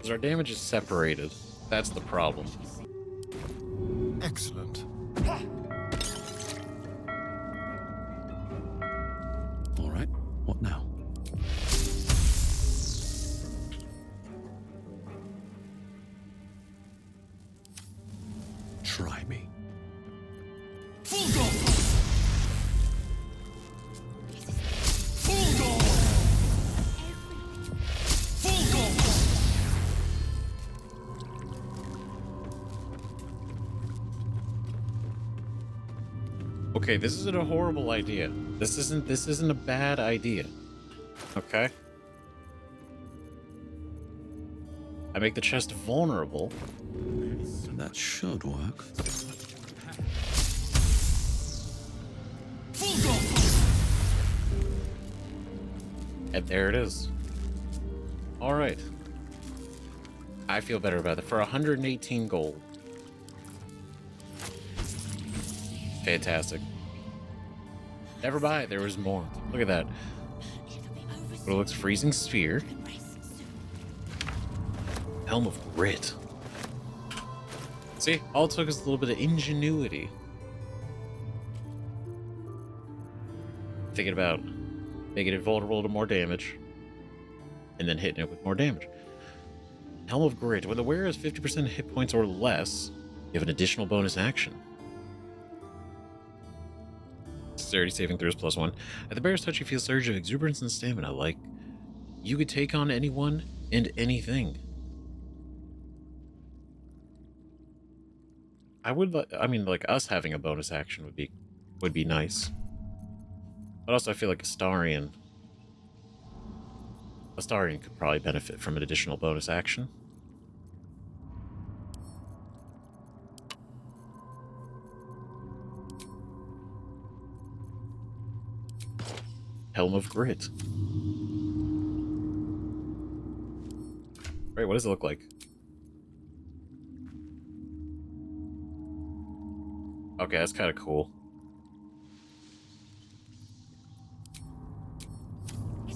Our damage is separated. That's the problem. Excellent. All right, what now? Try me. Full go! Full go! Full go! Okay, this isn't a horrible idea. This isn't a bad idea. Okay? I make the chest vulnerable. That should work. Full go! And there it is. Alright. I feel better about it. For 118 gold. Fantastic. Never mind, there was more. Look at that. What looks freezing sphere. Helm of Grit. See, all it took is a little bit of ingenuity. Thinking about making it vulnerable to more damage, and then hitting it with more damage. Helm of Grit. When the wearer has 50% hit points or less, you have an additional bonus action. Dexterity saving throws +1. At the bear's touch, you feel a surge of exuberance and stamina. Like you could take on anyone and anything. I mean, like, us having a bonus action would be nice. But also, I feel like Astarion could probably benefit from an additional bonus action. Helm of Grit. Right, what does it look like? Okay, that's kind of cool.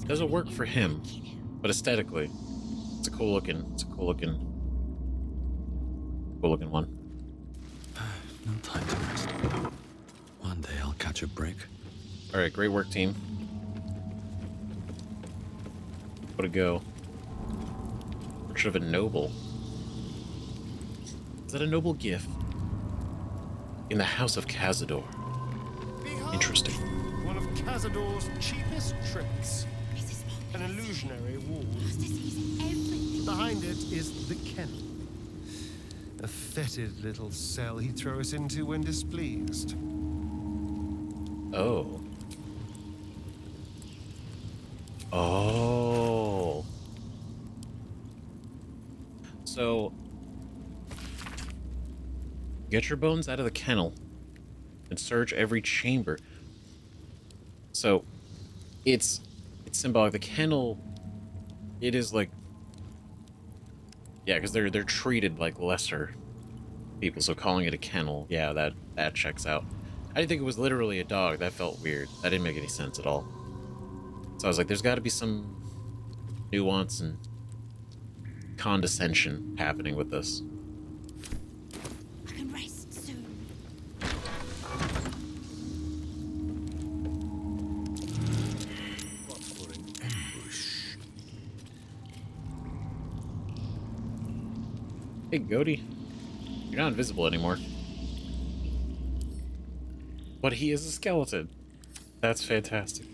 Doesn't work for him, but aesthetically, it's a cool looking one. No time to rest. One day I'll catch a break. All right, great work, team. Way to go. Portrait of a noble. Is that a noble gift? In the House of Cazador. Interesting. One of Cazador's cheapest tricks. An illusionary wall. Behind it is the kennel. A fetid little cell he throws into when displeased. Oh. Oh. So, get your bones out of the kennel and search every chamber. So, it's symbolic. The kennel, it is like, yeah, because they're treated like lesser people. So calling it a kennel, yeah, that checks out. I didn't think it was literally a dog. That felt weird. That didn't make any sense at all. So I was like, there's got to be some nuance and condescension happening with this. I can rest soon. Hey, Goaty. You're not invisible anymore. But he is a skeleton. That's fantastic.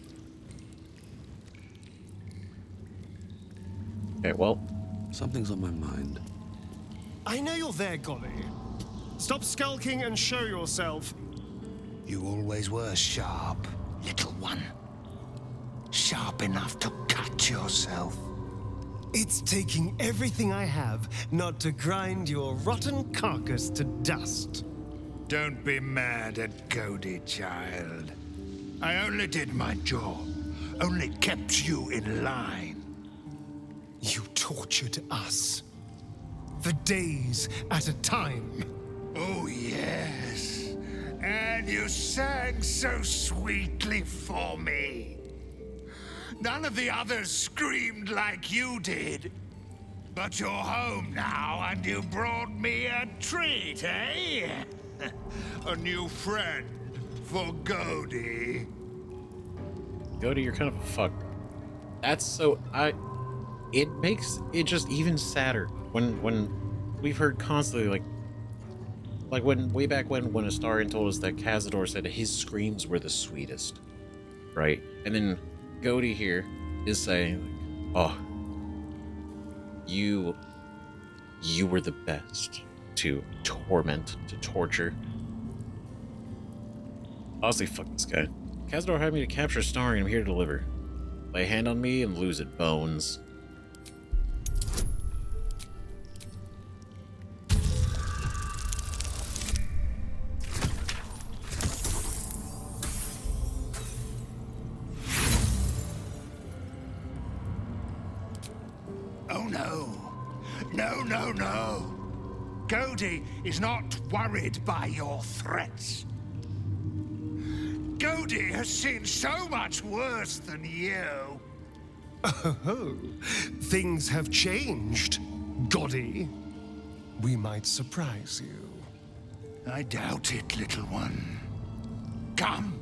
Okay, well. Something's on my mind. I know you're there, Golly. Stop skulking and show yourself. You always were sharp, little one. Sharp enough to cut yourself. It's taking everything I have not to grind your rotten carcass to dust. Don't be mad at Cody, child. I only did my job. Only kept you in line. You tortured us. For days at a time. Oh, yes. And you sang so sweetly for me. None of the others screamed like you did. But you're home now, and you brought me a treat, eh? A new friend for Gody. Gody, you're kind of a fuck. That's so... It makes it just even sadder when we've heard constantly, like when way back when Astarion told us that Cazador said his screams were the sweetest, right? And then Gody here is saying, like, oh, you were the best to torment, to torture. Honestly, fuck this guy. Cazador had me to capture Astarion. I'm here to deliver. Lay a hand on me and lose it, bones. Oh no. No. Gody is not worried by your threats. Gody has seen so much worse than you. Oh, things have changed, Gody. We might surprise you. I doubt it, little one. Come.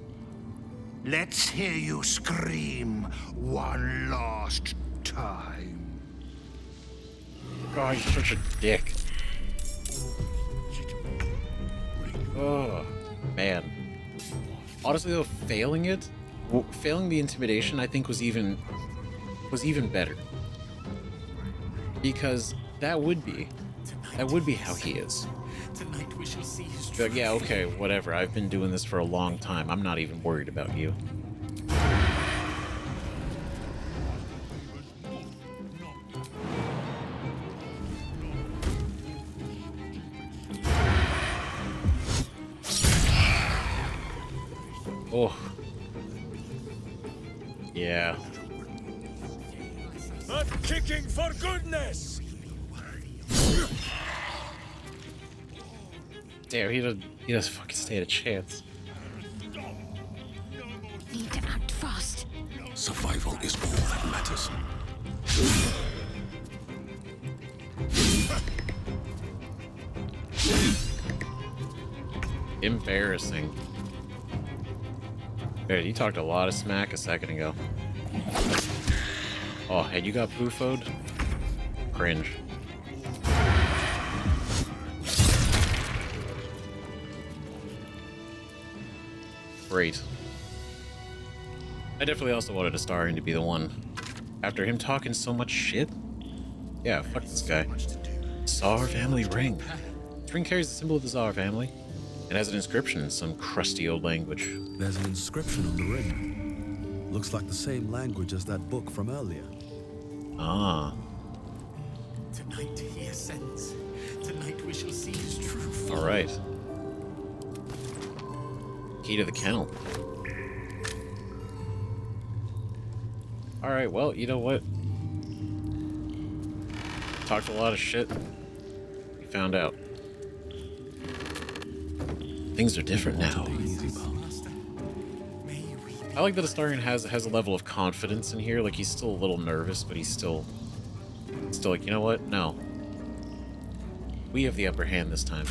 Let's hear you scream one last time. God, you're such a dick. Oh, man. Honestly, though, failing the intimidation, I think was even was even better. Because that would be how he is. Tonight we shall see his Be like, yeah, okay, whatever. I've been doing this for a long time. I'm not even worried about you. Oh. Yeah. I'm kicking for goodness! Damn, he doesn't fucking stand a chance. Need to act fast. Survival is all that matters. Embarrassing. Dude, you talked a lot of smack a second ago. Oh, and you got poofoed? Cringe. Great. I definitely also wanted Astarion to be the one. After him talking so much shit? Yeah, fuck this guy. Szarr family ring. This ring carries the symbol of the Szarr family. It has an inscription in some crusty old language. There's an inscription on the ring. Looks like the same language as that book from earlier. Ah. Tonight he ascends. Tonight we shall see his true form. Alright. Key to the kennel. Alright, well, you know what? Talked a lot of shit. We found out. Things are different now. I like that Astarion has a level of confidence in here. Like, he's still a little nervous, but he's still like, you know what? No. We have the upper hand this time.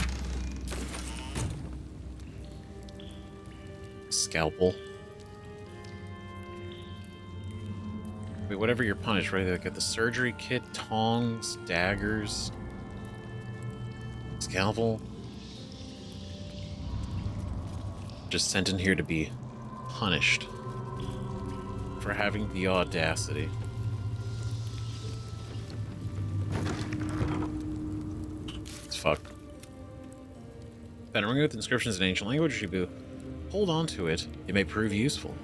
Scalpel. Wait, whatever you're punished, right? They got the surgery kit, tongs, daggers, scalpel. Just sent in here to be punished for having the audacity. It's fucked. Then ring with inscriptions in ancient language, Shibu. Hold on to it. It may prove useful.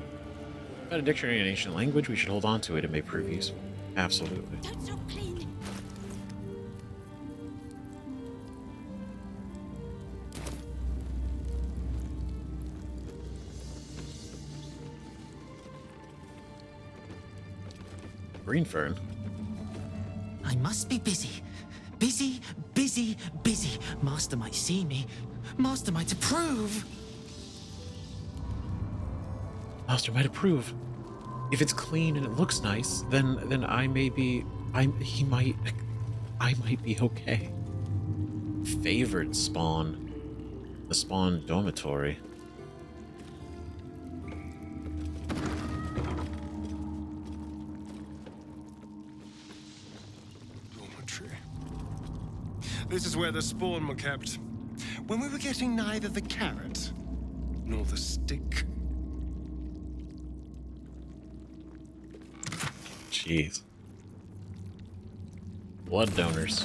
Got a dictionary in ancient language, we should hold on to it. It may prove useful. Absolutely. Don't stop cleaning. Green fern. I must be busy. Busy, busy, busy. Master might see me. Master might approve. Master might approve. If it's clean and it looks nice, then I may be I might be okay. Favored spawn. The spawn dormitory. Dormitory. This is where the spawn were kept. When we were getting neither the carrot nor the stick. Jeez. Blood donors.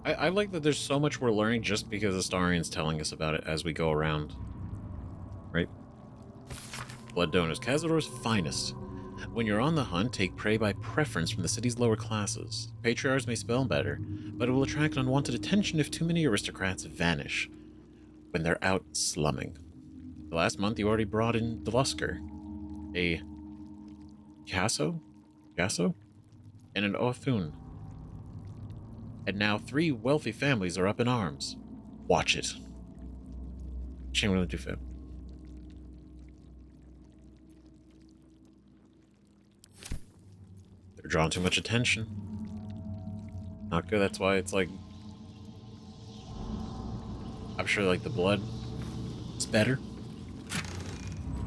I like that there's so much we're learning just because Astarion's telling us about it as we go around. Right? Blood donors. Khazador's finest. When you're on the hunt, take prey by preference from the city's lower classes. Patriarchs may spell better, but it will attract unwanted attention if too many aristocrats vanish when they're out slumming. The last month you already brought in Delusker, a Gasso, and an Othun. And now 3 wealthy families are up in arms. Watch it. Shame really too fit. They're drawing too much attention. Not good, that's why it's like... I'm sure like the blood is better.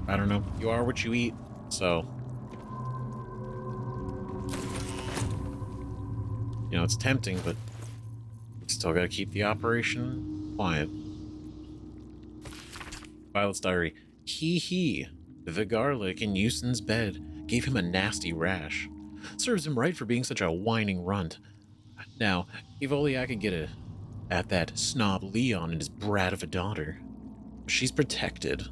I don't know. You are what you eat, so... You know, it's tempting, but you still gotta keep the operation quiet. Violet's diary. Hee hee. The garlic in Houston's bed gave him a nasty rash. Serves him right for being such a whining runt. Now, if only I could get at that snob Leon and his brat of a daughter. She's protected.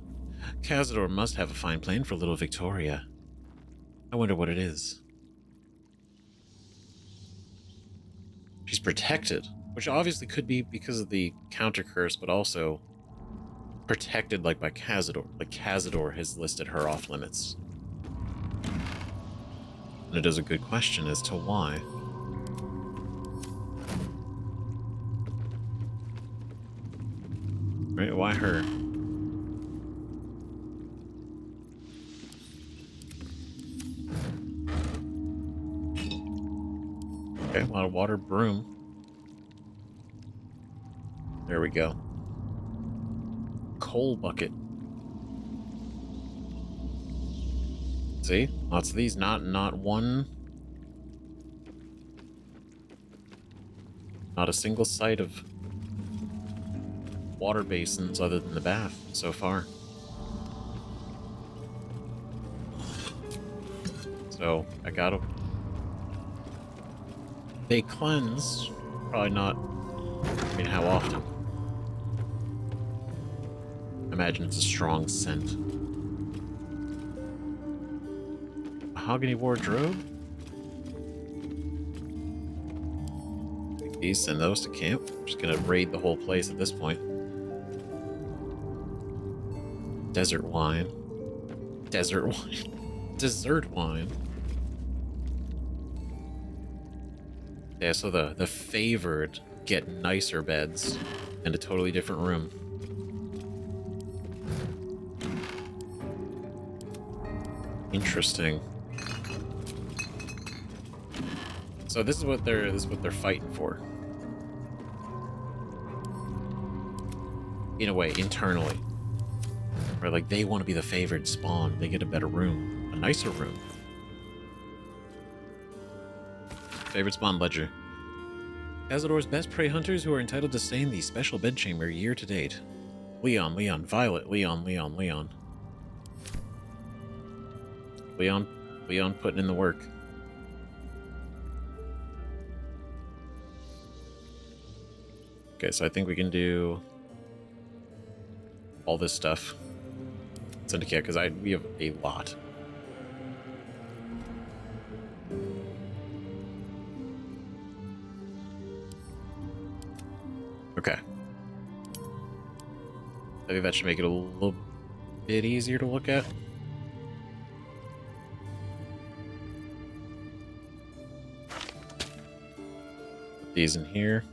Cazador must have a fine plan for little Victoria. I wonder what it is. She's protected, which obviously could be because of the counter curse, but also protected like by Cazador. Like Cazador has listed her off limits. And it is a good question as to why. Right, why her? Okay, a lot of water, broom. There we go. Coal bucket. See? Lots of these. Not one. Not a single sight of water basins other than the bath so far. So, I gotta... They cleanse. Probably not... I mean, how often? I imagine it's a strong scent. Mahogany wardrobe? Take these, send those to camp. I'm just gonna raid the whole place at this point. Desert wine. Desert wine. Dessert wine. Yeah, so the favored get nicer beds and a totally different room. Interesting. So this is what they're fighting for. In a way, internally. Where like they want to be the favored spawn. They get a better room. A nicer room. Favorite spawn ledger. Cazador's best prey hunters who are entitled to stay in the special bedchamber year to date. Leon, Violet, Leon. Leon putting in the work. Okay, so I think we can do all this stuff. Syndicate, because we have a lot. Okay. I think that should make it a little bit easier to look at. Put these in here.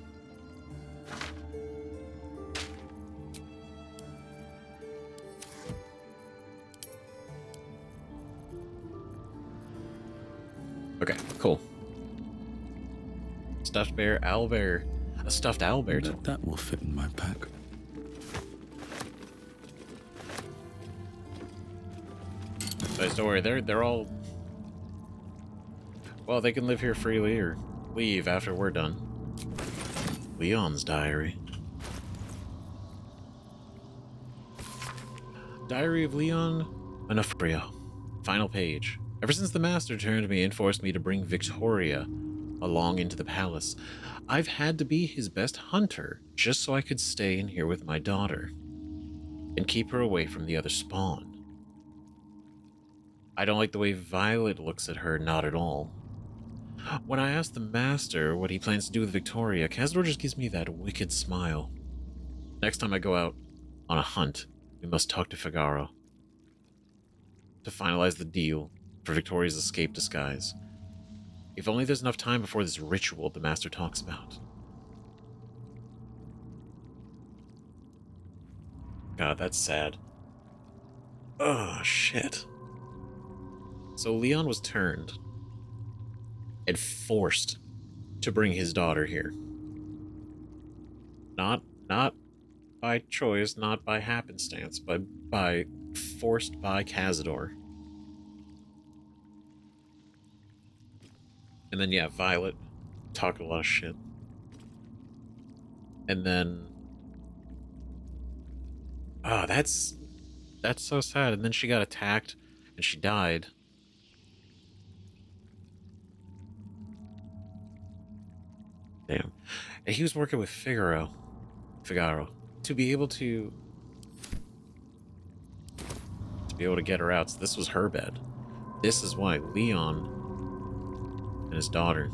Okay, cool. Stuffed bear, owlbear. A stuffed owlbear. That will fit in my pack. Guys, don't worry, they're all... Well, they can live here freely or leave after we're done. Leon's diary. Diary of Leon Onofrio. Final page. Ever since the Master turned me and forced me to bring Victoria along into the palace, I've had to be his best hunter just so I could stay in here with my daughter and keep her away from the other spawn. I don't like the way Violet looks at her, not at all. When I ask the Master what he plans to do with Victoria, Cazador just gives me that wicked smile. Next time I go out on a hunt, we must talk to Figaro to finalize the deal for Victoria's escape disguise. If only there's enough time before this ritual the Master talks about. God, that's sad. Oh, shit. So Leon was turned and forced to bring his daughter here. Not by choice, not by happenstance, but forced by Cazador. And then, yeah, Violet talked a lot of shit. And then... Oh, that's That's so sad. And then she got attacked and she died. Damn. And he was working with Figaro to be able to get her out. So this was her bed. This is why Leon and his daughter.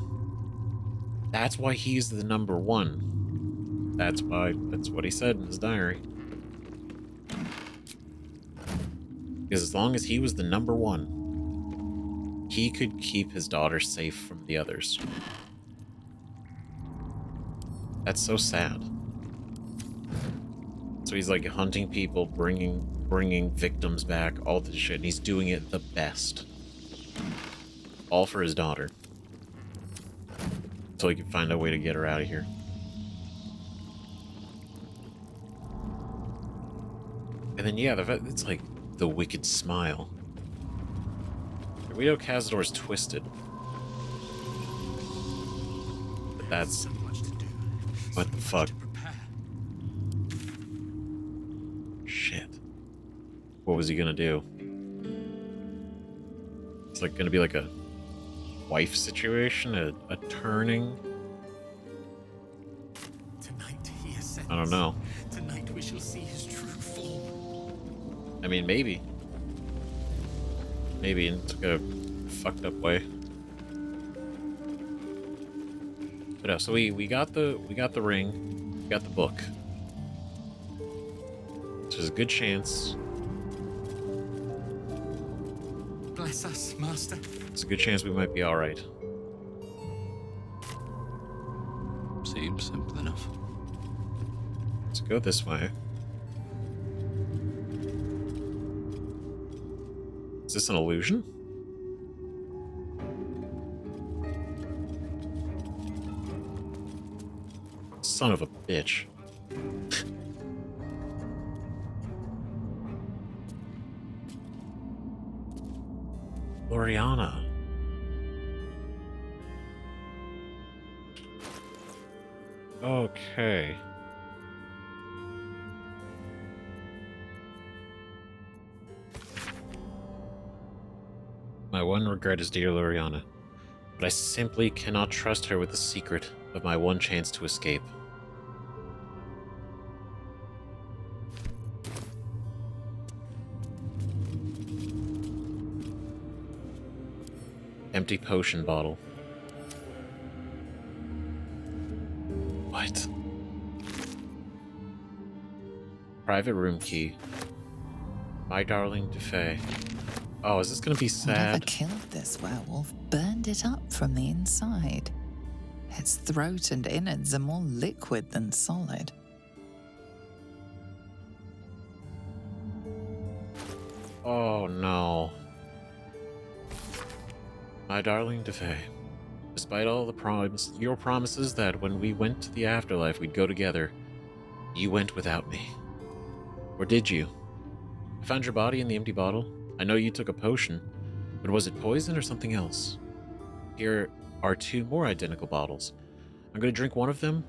That's why he's the number one. That's what he said in his diary. Because as long as he was the number one, he could keep his daughter safe from the others. That's so sad. So he's like hunting people, bringing victims back, all this shit. And he's doing it the best. All for his daughter. Until he can find a way to get her out of here. And then, yeah, it's like the wicked smile. We know Cazador's twisted. But that's... What the fuck? Shit. What was he gonna do? It's like gonna be like a wife situation, a turning. Tonight he ascends. I don't know. Tonight we shall see his true form. I mean, maybe. Maybe in a fucked up way. But no, so we got the ring, we got the book. So there's a good chance. Bless us, Master. It's a good chance we might be all right. Seems simple enough. Let's go this way. Is this an illusion? Son of a bitch. Loriana. Okay. My one regret is dear Loriana, but I simply cannot trust her with the secret of my one chance to escape. Empty potion bottle. What? Private room key. My darling Defay. Oh, is this gonna be sad? Whoever killed this werewolf burned it up from the inside. Its throat and innards are more liquid than solid. Oh no. My darling Defay, despite all your promises that when we went to the afterlife we'd go together, you went without me. Or did you? I found your body in the empty bottle. I know you took a potion, but was it poison or something else? Here are 2 more identical bottles. I'm going to drink one of them,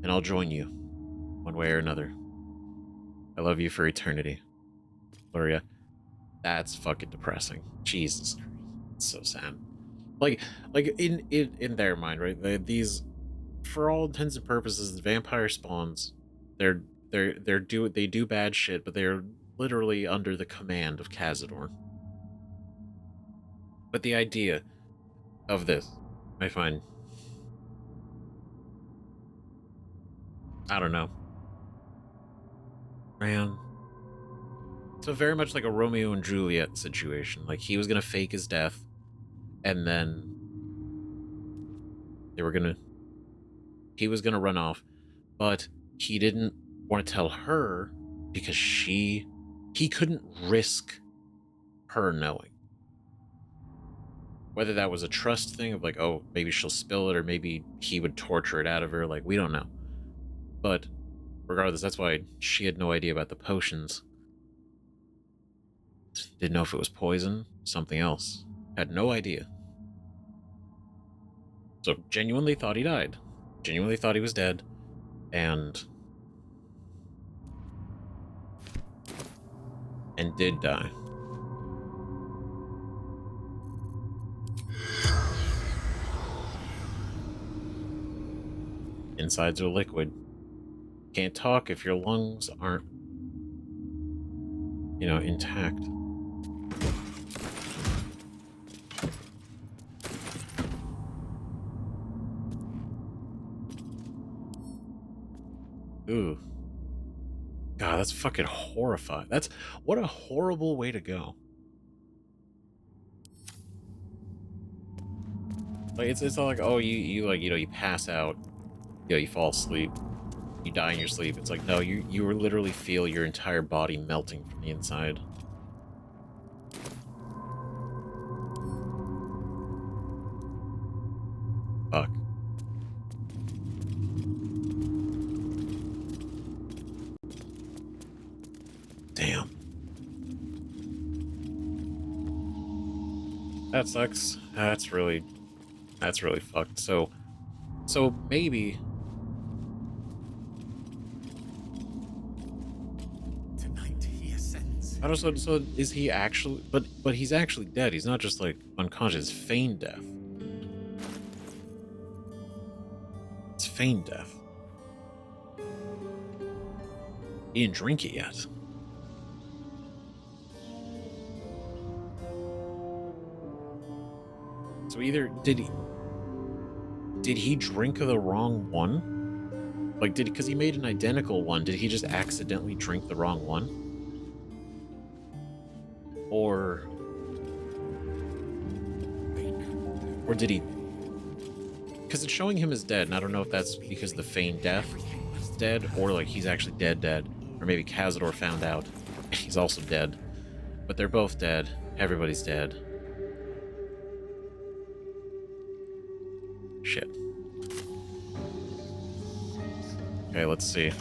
and I'll join you, one way or another. I love you for eternity. Gloria, that's fucking depressing. Jesus. It's so sad. Like in their mind, right? These, for all intents and purposes, the vampire spawns. They do bad shit, but they're literally under the command of Cazador. But the idea of this, I find, I don't know, man. So very much like a Romeo and Juliet situation. Like he was gonna fake his death, and then he was gonna run off, but he didn't want to tell her because he couldn't risk her knowing. Whether that was a trust thing of like, oh, maybe she'll spill it, or maybe he would torture it out of her, like, we don't know. But regardless, that's why she had no idea about the potions. Didn't know if it was poison, something else. Had no idea. So genuinely thought he died. Genuinely thought he was dead. And and did die. Insides are liquid. Can't talk if your lungs aren't, intact. Ooh. God, that's fucking horrifying. What a horrible way to go. Like it's not like, oh, you pass out, you fall asleep, you die in your sleep. It's like, no, you literally feel your entire body melting from the inside. Fuck. Damn. That sucks. That's really fucked. So maybe tonight he ascends. I don't know. So is he actually? But he's actually dead. He's not just like unconscious. Feigned death. It's feigned death. He didn't drink it yet. So either did he drink the wrong one? Like because he made an identical one, did he just accidentally drink the wrong one? Or did he? Because it's showing him as dead, and I don't know if that's because the feigned death is dead, or like he's actually dead, or maybe Cazador found out he's also dead. But they're both dead. Everybody's dead. Shit. Okay, let's see.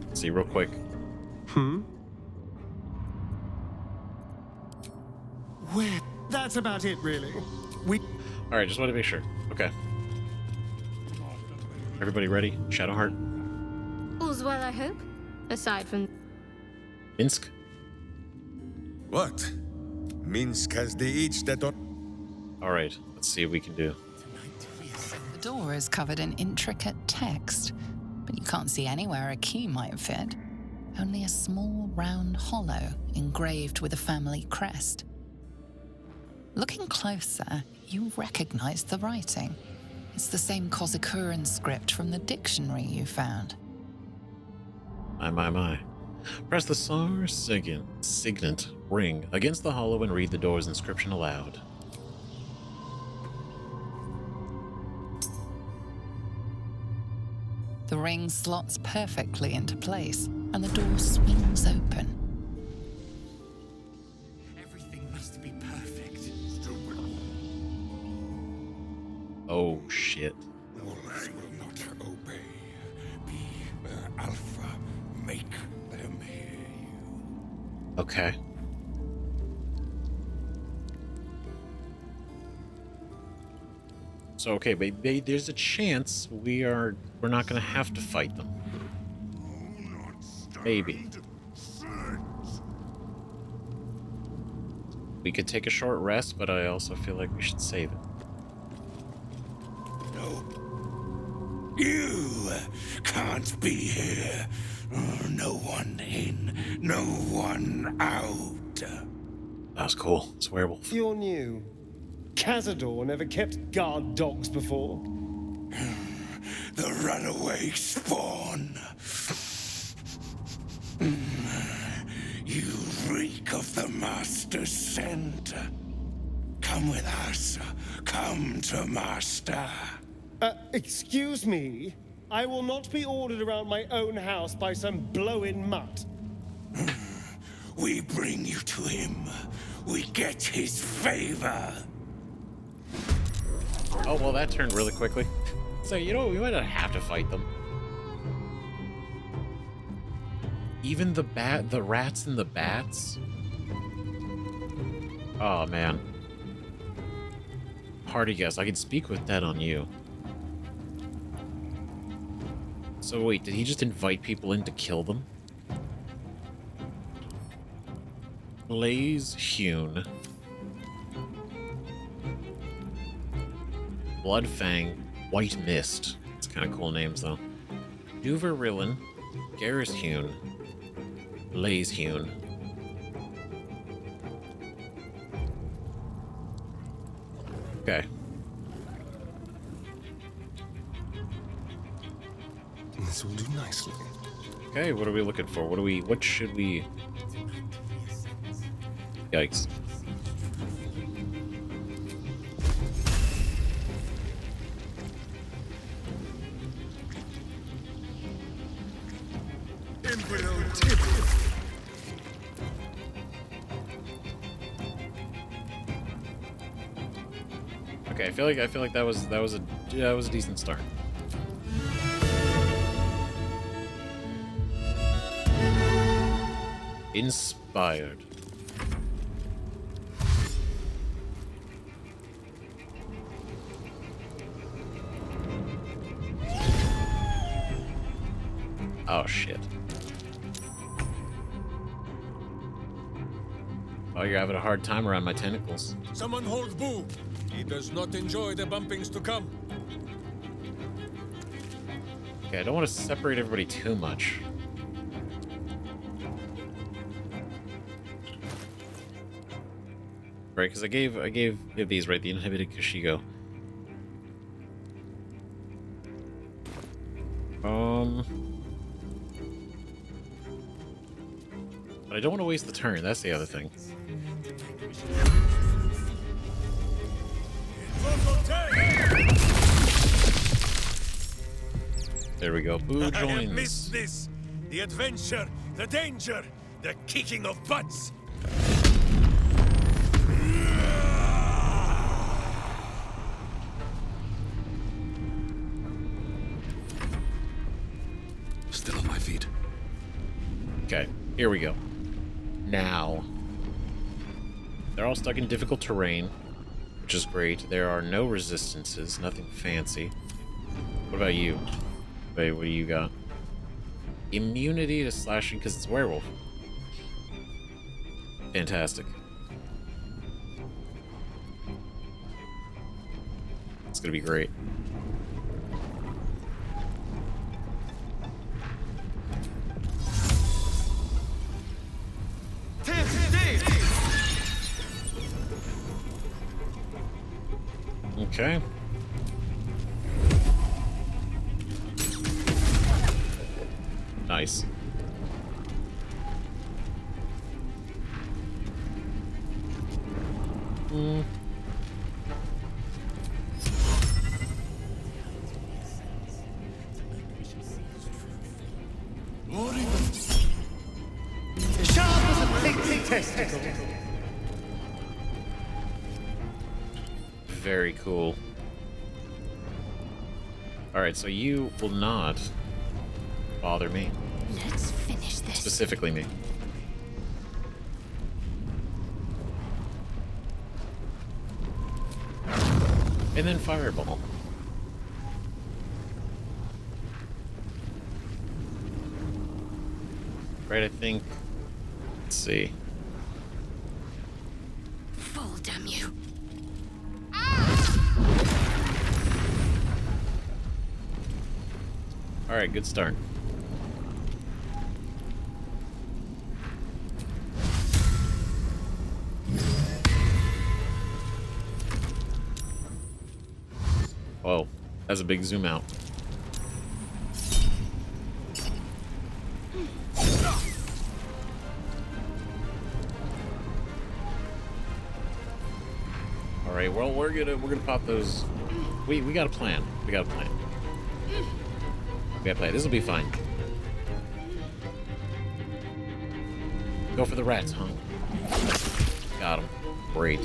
Let's see real quick. That's about it, really. Alright, just want to make sure. Okay. Everybody ready? Shadowheart? All's well, I hope. Aside from... Minsk? What? Minsk has the each that on... Alright, let's see what we can do. The door is covered in intricate text, but you can't see anywhere a key might fit. Only a small round hollow engraved with a family crest. Looking closer, you recognize the writing. It's the same Kozikuran script from the dictionary you found. My. Press the Szarr signet ring against the hollow and read the door's inscription aloud. The ring slots perfectly into place, and the door swings open. Everything must be perfect. Oh, shit. I will not obey. Be Alpha. Make them hear you. Okay. So, okay, there's a chance we're not gonna have to fight them. Maybe. We could take a short rest, but I also feel like we should save it. No. You can't be here. No one in, no one out. That was cool. It's a werewolf. You're new. Cazador never kept guard dogs before. The runaway spawn. You reek of the Master's scent. Come with us. Come to Master. Excuse me? I will not be ordered around my own house by some blow-in mutt. We bring you to him. We get his favor. Oh, well, that turned really quickly. So, we might not have to fight them. Even the rats and the bats? Oh, man. Party guest, I can speak with that on you. So wait, did he just invite people in to kill them? Blaze Hewn. Bloodfang. White Mist. It's kind of cool names, though. Duverillin. Garrus Hewn. Blaze Hewn. Okay. This will do nicely. Okay, what are we looking for? What should we... Yikes. Okay, I feel like that was a decent start. Inspired. Oh shit. Oh, you're having a hard time around my tentacles. Someone hold Boo. He does not enjoy the bumpings to come. Okay, I don't want to separate everybody too much. Right, because I gave these, right, the inhibited Kashigo. But I don't want to waste the turn, that's the other thing. There we go. Boo joins. I have missed this. The adventure, the danger, the kicking of butts. Still on my feet. Okay, here we go. Now. They're all stuck in difficult terrain, which is great. There are no resistances, nothing fancy. What about you? Wait, what do you got? Immunity to slashing because it's werewolf. Fantastic. It's gonna be great. Okay. Nice. Sharp as a picnic testicle. Very cool. Alright, so you will not bother me. Let's finish this. Specifically me. And then fireball. Right, I think... Let's see. Fall, damn you. Alright, good start. Whoa, that's a big zoom out. All right, well we're gonna pop those. We got a plan. We got a plan. We got a plan. This will be fine. Go for the rats, huh? Got him. Great.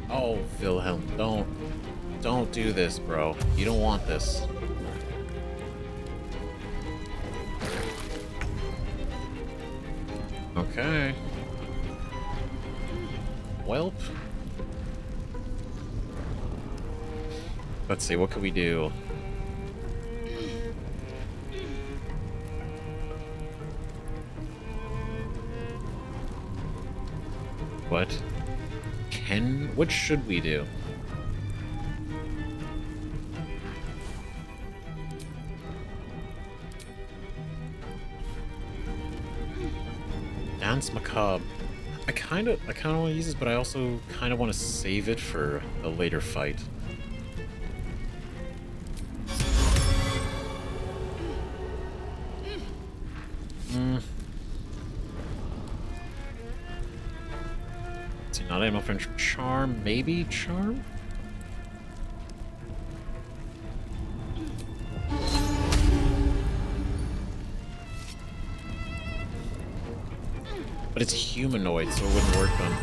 Oh, Wilhelm, don't do this, bro. You don't want this. Okay. Welp. Let's see, what can we do? What should we do? Dance Macabre. I kind of want to use this, but I also kind of want to save it for a later fight. Let's see, not animal French charm, maybe charm? But it's humanoid, so it wouldn't work on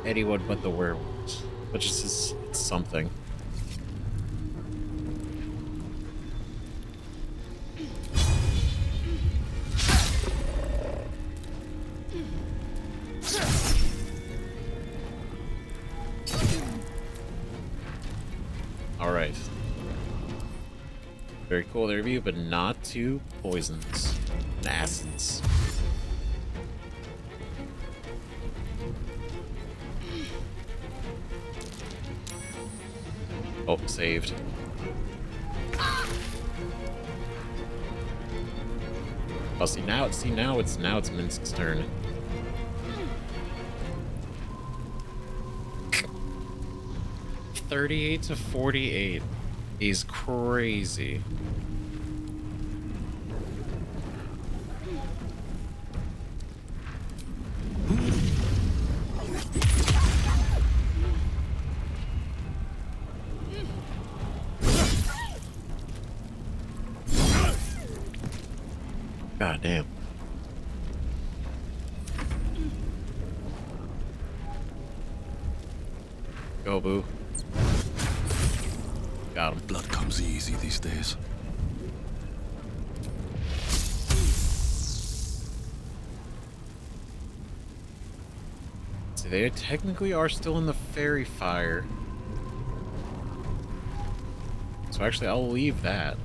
anyone but the werewolves. But just it's something. Alright. Very cool there of you, but not to poisons and acids. Oh, saved. Oh, now it's Minsk's turn. $38 to $48 is crazy. God damn. Go, boo. Got him. Blood comes easy these days. See, they technically are still in the fairy fire. So actually, I'll leave that.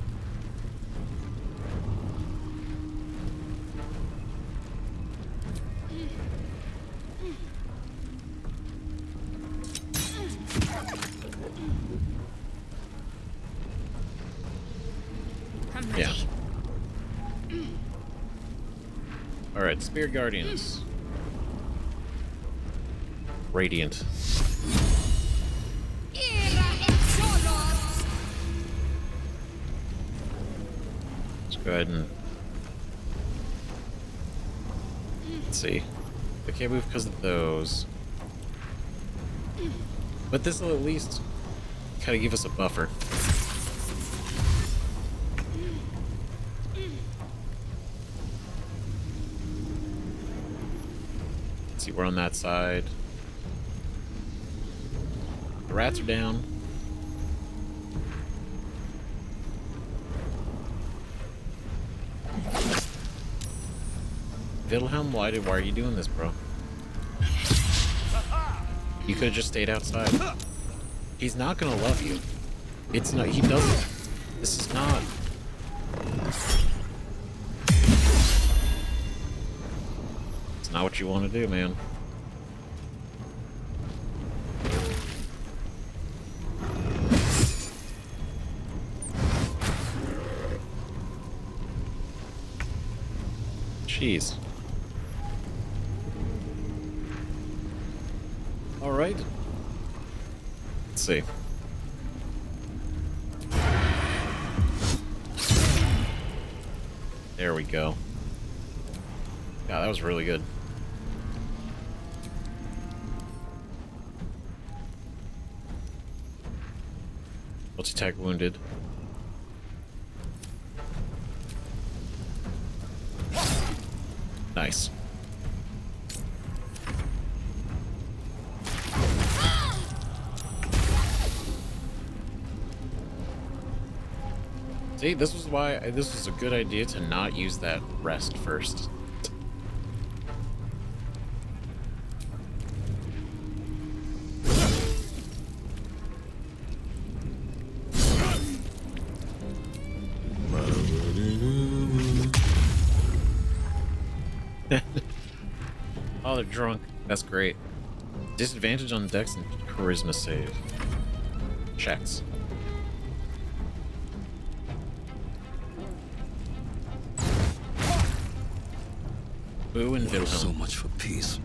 Yeah. Alright, Spirit Guardians. Radiant. Let's go ahead and... Let's see. I can't move because of those. But this will at least kind of give us a buffer. Let's see, we're on that side. The rats are down. Wilhelm, why are you doing this, bro? You could have just stayed outside. He's not gonna love you. It's not, he doesn't. This is not. It's not what you want to do, man. Jeez. All right. Let's see. There we go. God, that was really good. Multi-attack wounded. Nice. See, this was why this was a good idea to not use that rest first. Oh, they're drunk. That's great. Disadvantage on Dex and Charisma save. Checks. Boo and Wilhelm. So much for peace.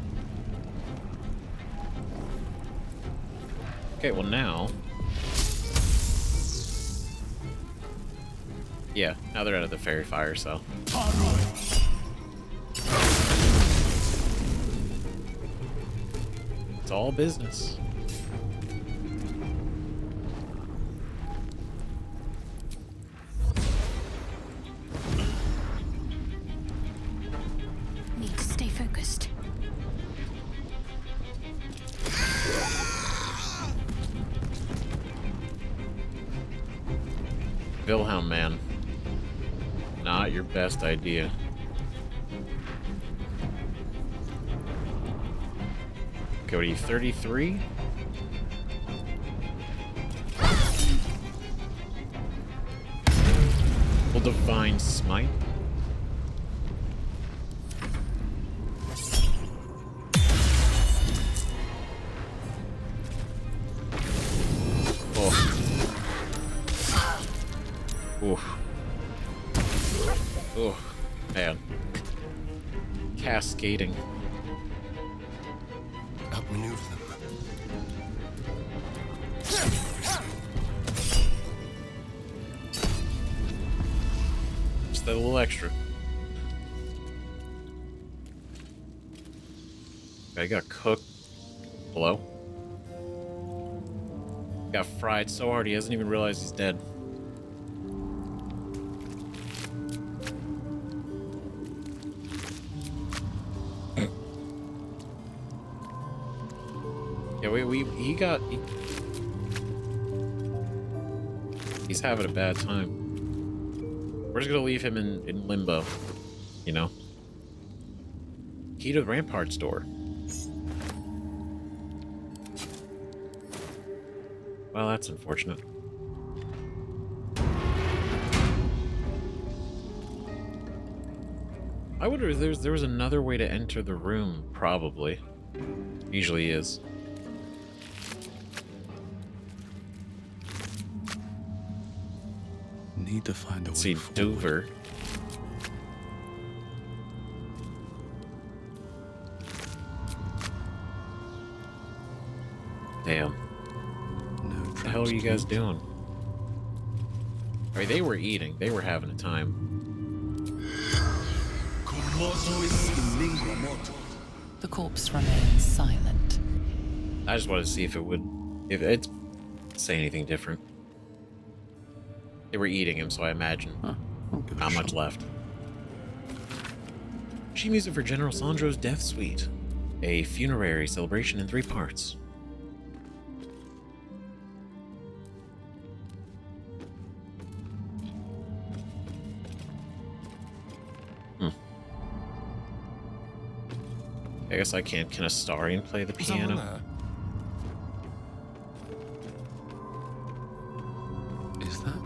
Okay, well now... Yeah, now they're out of the fairy fire, so... It's all business. Need to stay focused. Wilhelm, man. Not your best idea. Okay, what are you, 33? Well, Divine Smite. Oh. Oof. Oh, man. Cascading. Outmaneuver them. Just that little extra. I got cooked. Hello? Got fried so hard he hasn't even realized he's dead. Yeah, he's having a bad time. We're just gonna leave him in limbo, you know? Key to the Ramparts door. Well, that's unfortunate. I wonder if there was another way to enter the room, probably. Usually is. Need to find a way. See, Dover. Damn. What the hell are you guys doing? I mean, they were eating. They were having a time. The corpse remains silent. I just wanted to see if it'd say anything different. They were eating him, so I imagine not much left. Sheet music for General Sandro's Death Suite, a funerary celebration in 3 parts. I guess I can't. Can Astarion play the piano? Is that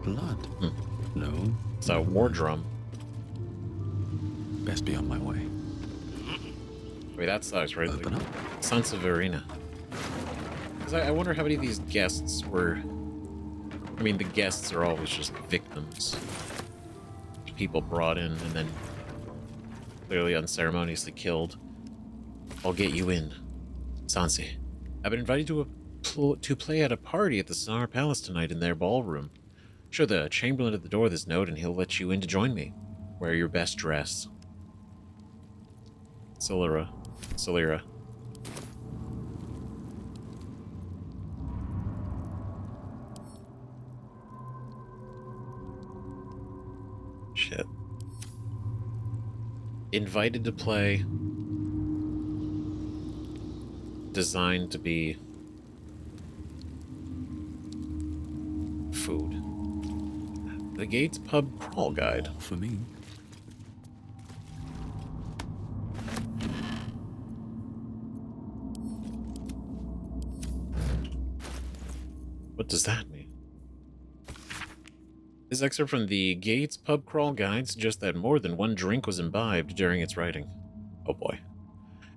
blood? No. It's a war drum. Best be on my way. Wait, that sucks, right? Open up. Sons of Verena. Because I wonder how many of these guests were... I mean, the guests are always just victims. People brought in and then clearly unceremoniously killed. I'll get you in. Sansi. I've been invited to play at a party at the Szarr Palace tonight in their ballroom. Show the Chamberlain at the door this note and he'll let you in to join me. Wear your best dress. Solira. Shit. Invited to play. Designed to be food. The Gates Pub Crawl Guide. For me. What does that mean? This excerpt from the Gates Pub Crawl Guide suggests that more than one drink was imbibed during its writing. Oh boy.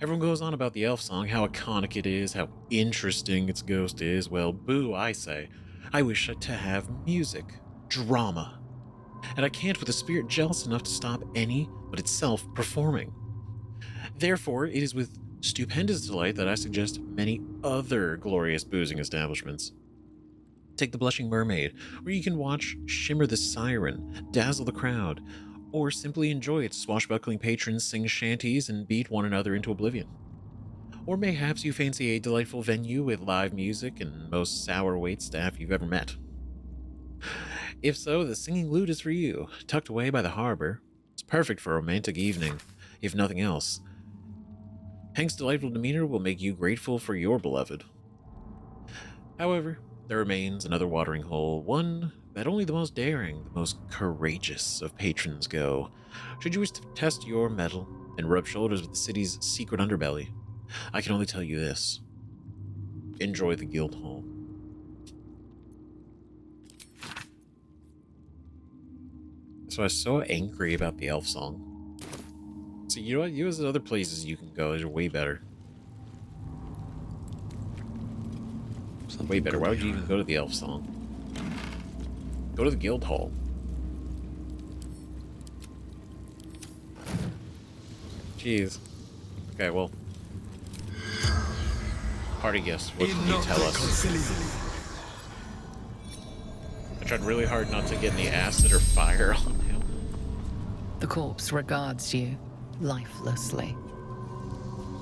Everyone goes on about the elf song, how iconic it is, how interesting its ghost is. Well, boo, I say. I wish to have music, drama. And I can't with a spirit jealous enough to stop any but itself performing. Therefore, it is with stupendous delight that I suggest many other glorious boozing establishments. Take the Blushing Mermaid, where you can watch Shimmer the Siren, dazzle the crowd, or simply enjoy its swashbuckling patrons sing shanties and beat one another into oblivion. Or mayhaps you fancy a delightful venue with live music and most sour waitstaff you've ever met. If so, the Singing Lute is for you, tucked away by the harbor. It's perfect for a romantic evening, if nothing else. Hank's delightful demeanor will make you grateful for your beloved. However, there remains another watering hole, one that only the most daring, the most courageous of patrons go. Should you wish to test your mettle and rub shoulders with the city's secret underbelly, I can only tell you this. Enjoy the guild hall. So I was so angry about the elf song. So you know what? There's other places you can go. They're way better. Way better. Why would you even go to the elf song? Go to the guild hall. Jeez. Okay, well. Party guest, what can you tell us? I tried really hard not to get any acid or fire on him. The corpse regards you lifelessly.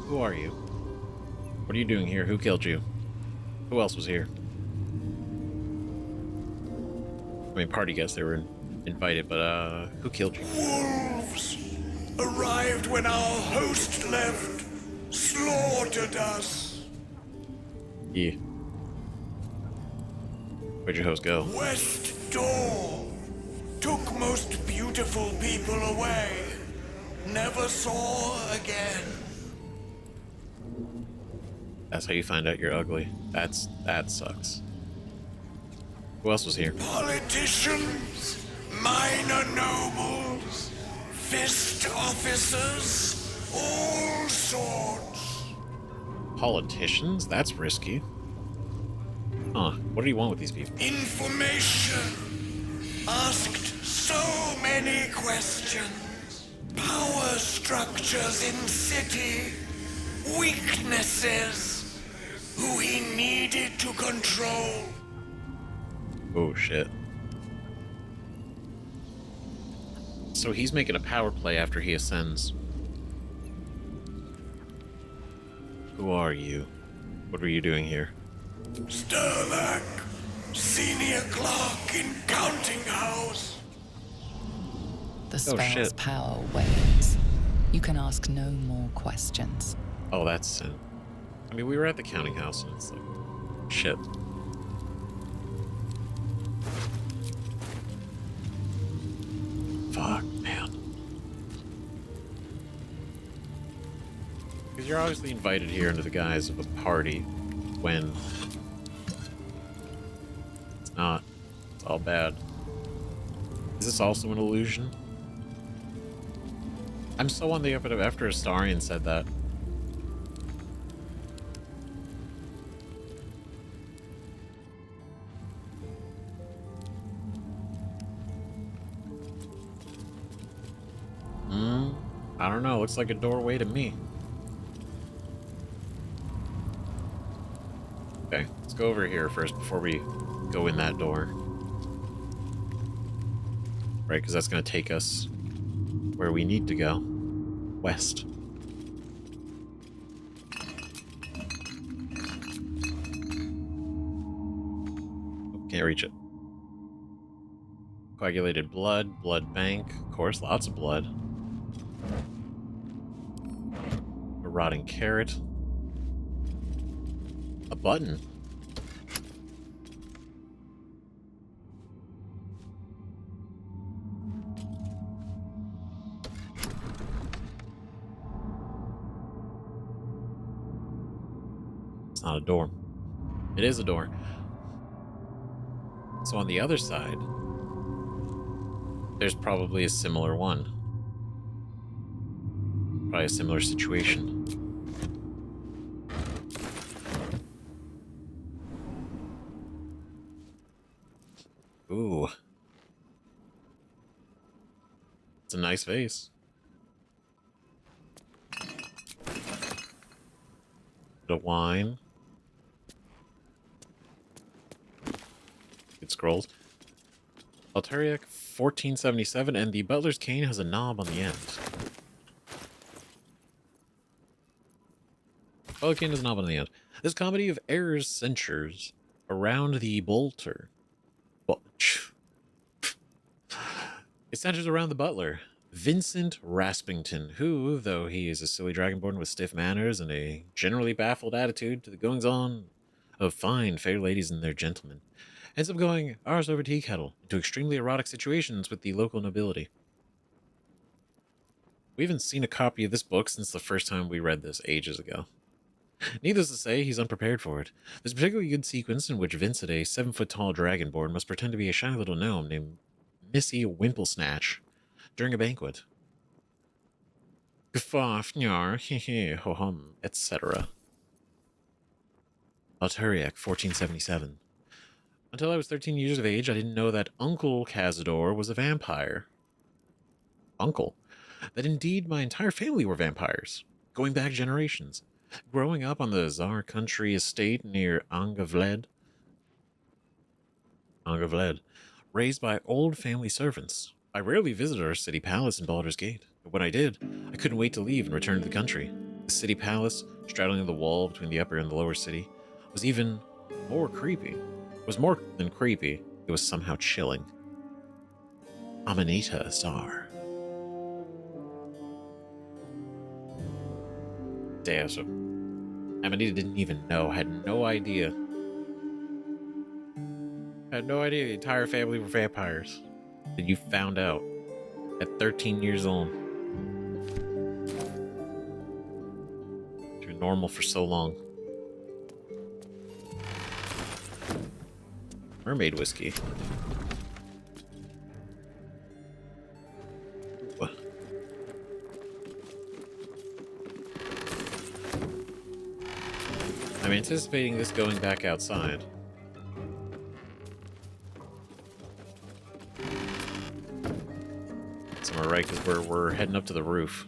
Who are you? What are you doing here? Who killed you? Who else was here? I mean, party guests, they were invited, but who killed you? Wolves arrived when our host left, slaughtered us. Yeah. Where'd your host go? West door. Took most beautiful people away. Never saw again. That's how you find out you're ugly. That sucks. Who else was here? Politicians, minor nobles, fist officers, all sorts. Politicians? That's risky. Huh. What do you want with these people? Information. Asked so many questions. Power structures in city. Weaknesses. Who he needed to control. Oh, shit. So he's making a power play after he ascends. Who are you? What were you doing here? Sterlak, senior clerk in counting house. The spell's power wanes. You can ask no more questions. Oh, that's sin. I mean, we were at the counting house and it's like, shit. Fuck, man. Because you're obviously invited here under the guise of a party when it's not. It's all bad. Is this also an illusion? I'm so on the up after Astarion said that. I don't know. Looks like a doorway to me. Okay, let's go over here first before we go in that door. Right, because that's going to take us where we need to go. West. Oh, can't reach it. Coagulated blood, blood bank. Of course, lots of blood. A rotting carrot. A button. It's not a door. It is a door. So on the other side, there's probably a similar one. Probably a similar situation. Ooh. It's a nice vase. Bit of wine. Good scrolls. Altariac 1477, and the Butler's Cane has a knob on the end. Butler's Cane has a knob on the end. This comedy of errors censures around the Baldur. Well, it centers around the butler, Vincent Raspington, who, though he is a silly dragonborn with stiff manners and a generally baffled attitude to the goings-on of fine fair ladies and their gentlemen, ends up going arse over tea kettle into extremely erotic situations with the local nobility. We haven't seen a copy of this book since the first time we read this ages ago. Needless to say, he's unprepared for it. There's a particularly good sequence in which Vincent, a 7-foot-tall dragonborn, must pretend to be a shy little gnome named Missy Wimplesnatch during a banquet. Gfafnyar, hehe, ho hum, etc. Altariac, 1477. Until I was 13 years of age, I didn't know that Uncle Cazador was a vampire. Uncle? That indeed my entire family were vampires, going back generations. Growing up on the Szarr country estate near Angavled, raised by old family servants, I rarely visited our city palace in Baldur's Gate, but when I did, I couldn't wait to leave and return to the country. The city palace, straddling the wall between the upper and the lower city, was even more creepy. It was more than creepy, it was somehow chilling. Amanita Szarr. Damn, so Amanita didn't even know, had no idea. Had no idea the entire family were vampires. Then you found out at 13 years old. You're normal for so long. Mermaid whiskey. Ooh. I'm anticipating this going back outside. Somewhere right, because we're heading up to the roof.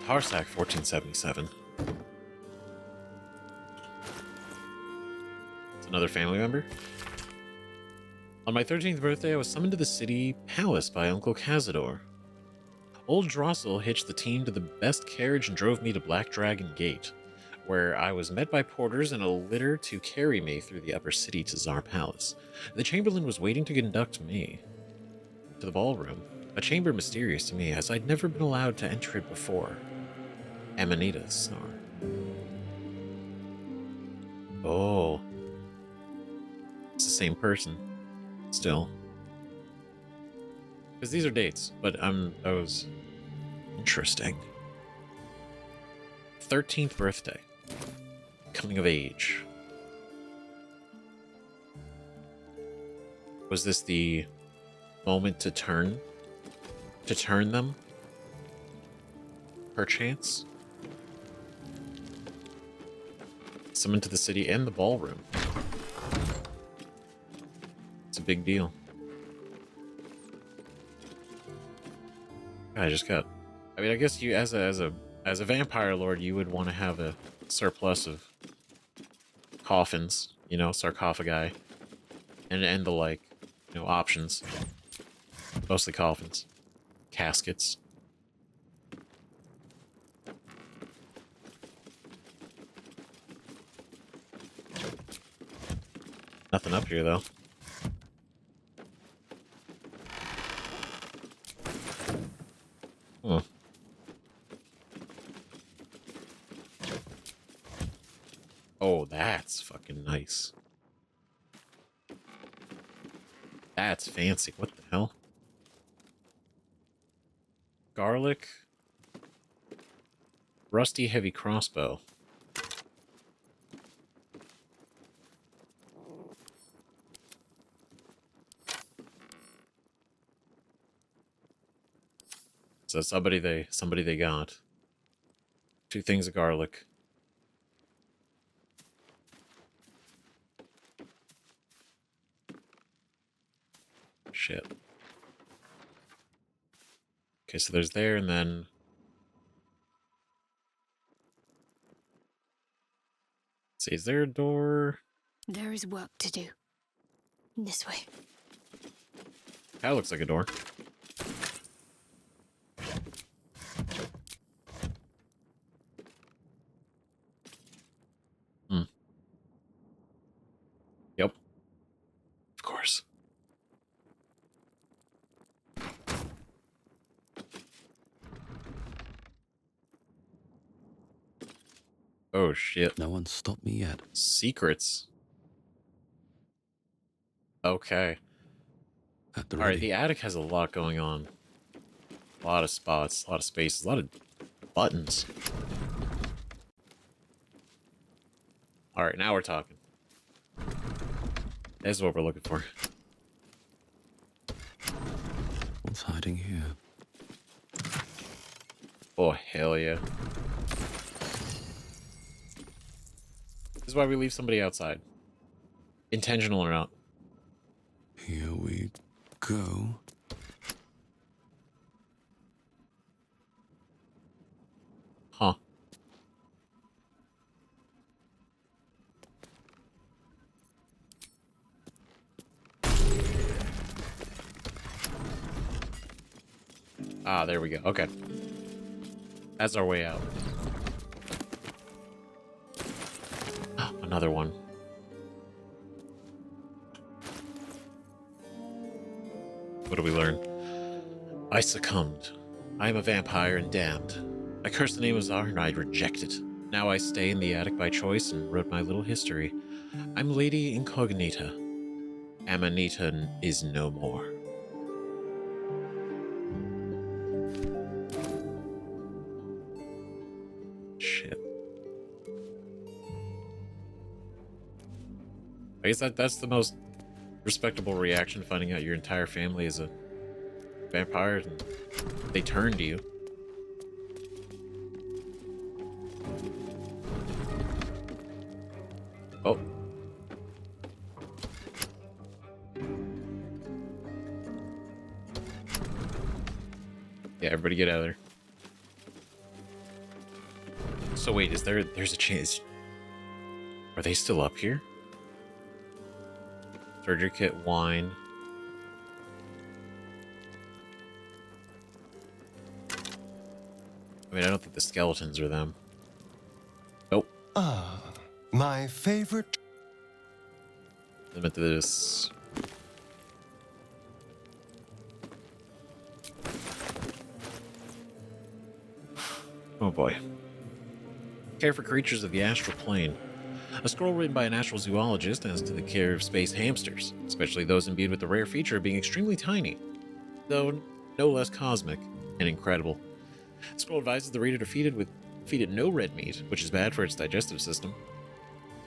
Tarsak 1477. It's another family member. On my 13th birthday, I was summoned to the city palace by Uncle Cazador. Old Drossel hitched the team to the best carriage and drove me to Black Dragon Gate, where I was met by porters in a litter to carry me through the upper city to Szarr Palace. The Chamberlain was waiting to conduct me to the ballroom, a chamber mysterious to me as I'd never been allowed to enter it before. Amanita Szarr. Oh. It's the same person. Still. Because these are dates, but I was... Interesting. 13th birthday. Coming of age. Was this the moment to turn? To turn them? Perchance? Summoned to the city and the ballroom. It's a big deal. I just got... I mean, I guess you, as a vampire lord, you would want to have a surplus of coffins, you know, sarcophagi, and the like, you know, options. Mostly coffins. Caskets. Nothing up here, though. Hmm. Oh, that's fucking nice. That's fancy. What the hell? Garlic. Rusty heavy crossbow. So somebody they got. 2 things of garlic. shit. Okay, so there's there, and then... Let's see, is there a door? There is work to do. This way. That looks like a door. Hmm. Yep. Of course. Oh, shit. No one stopped me yet. Secrets. Okay. Alright, the attic has a lot going on. A lot of spots, a lot of spaces, a lot of buttons. Alright, now we're talking. This is what we're looking for. What's hiding here? Oh, hell yeah. This is why we leave somebody outside. Intentional or not. Here we go. Huh. Ah, there we go. Okay. That's our way out. Another one. What do we learn? I succumbed. I am a vampire and damned. I cursed the name of Szarr and I reject it. Now I stay in the attic by choice and wrote my little history. I'm Lady Incognita. Amanita is no more. Shit. I guess that's the most respectable reaction, finding out your entire family is a vampire and they turned you. Oh. Yeah, everybody get out of there. So wait, there's a chance. Are they still up here? Surgery kit, wine. I mean, I don't think the skeletons are them. Nope. Ah, my favorite. Limit this. Oh boy. Care for creatures of the astral plane. A scroll written by an astral zoologist as to the care of space hamsters, especially those imbued with the rare feature of being extremely tiny, though no less cosmic and incredible. The scroll advises the reader to feed it no red meat, which is bad for its digestive system,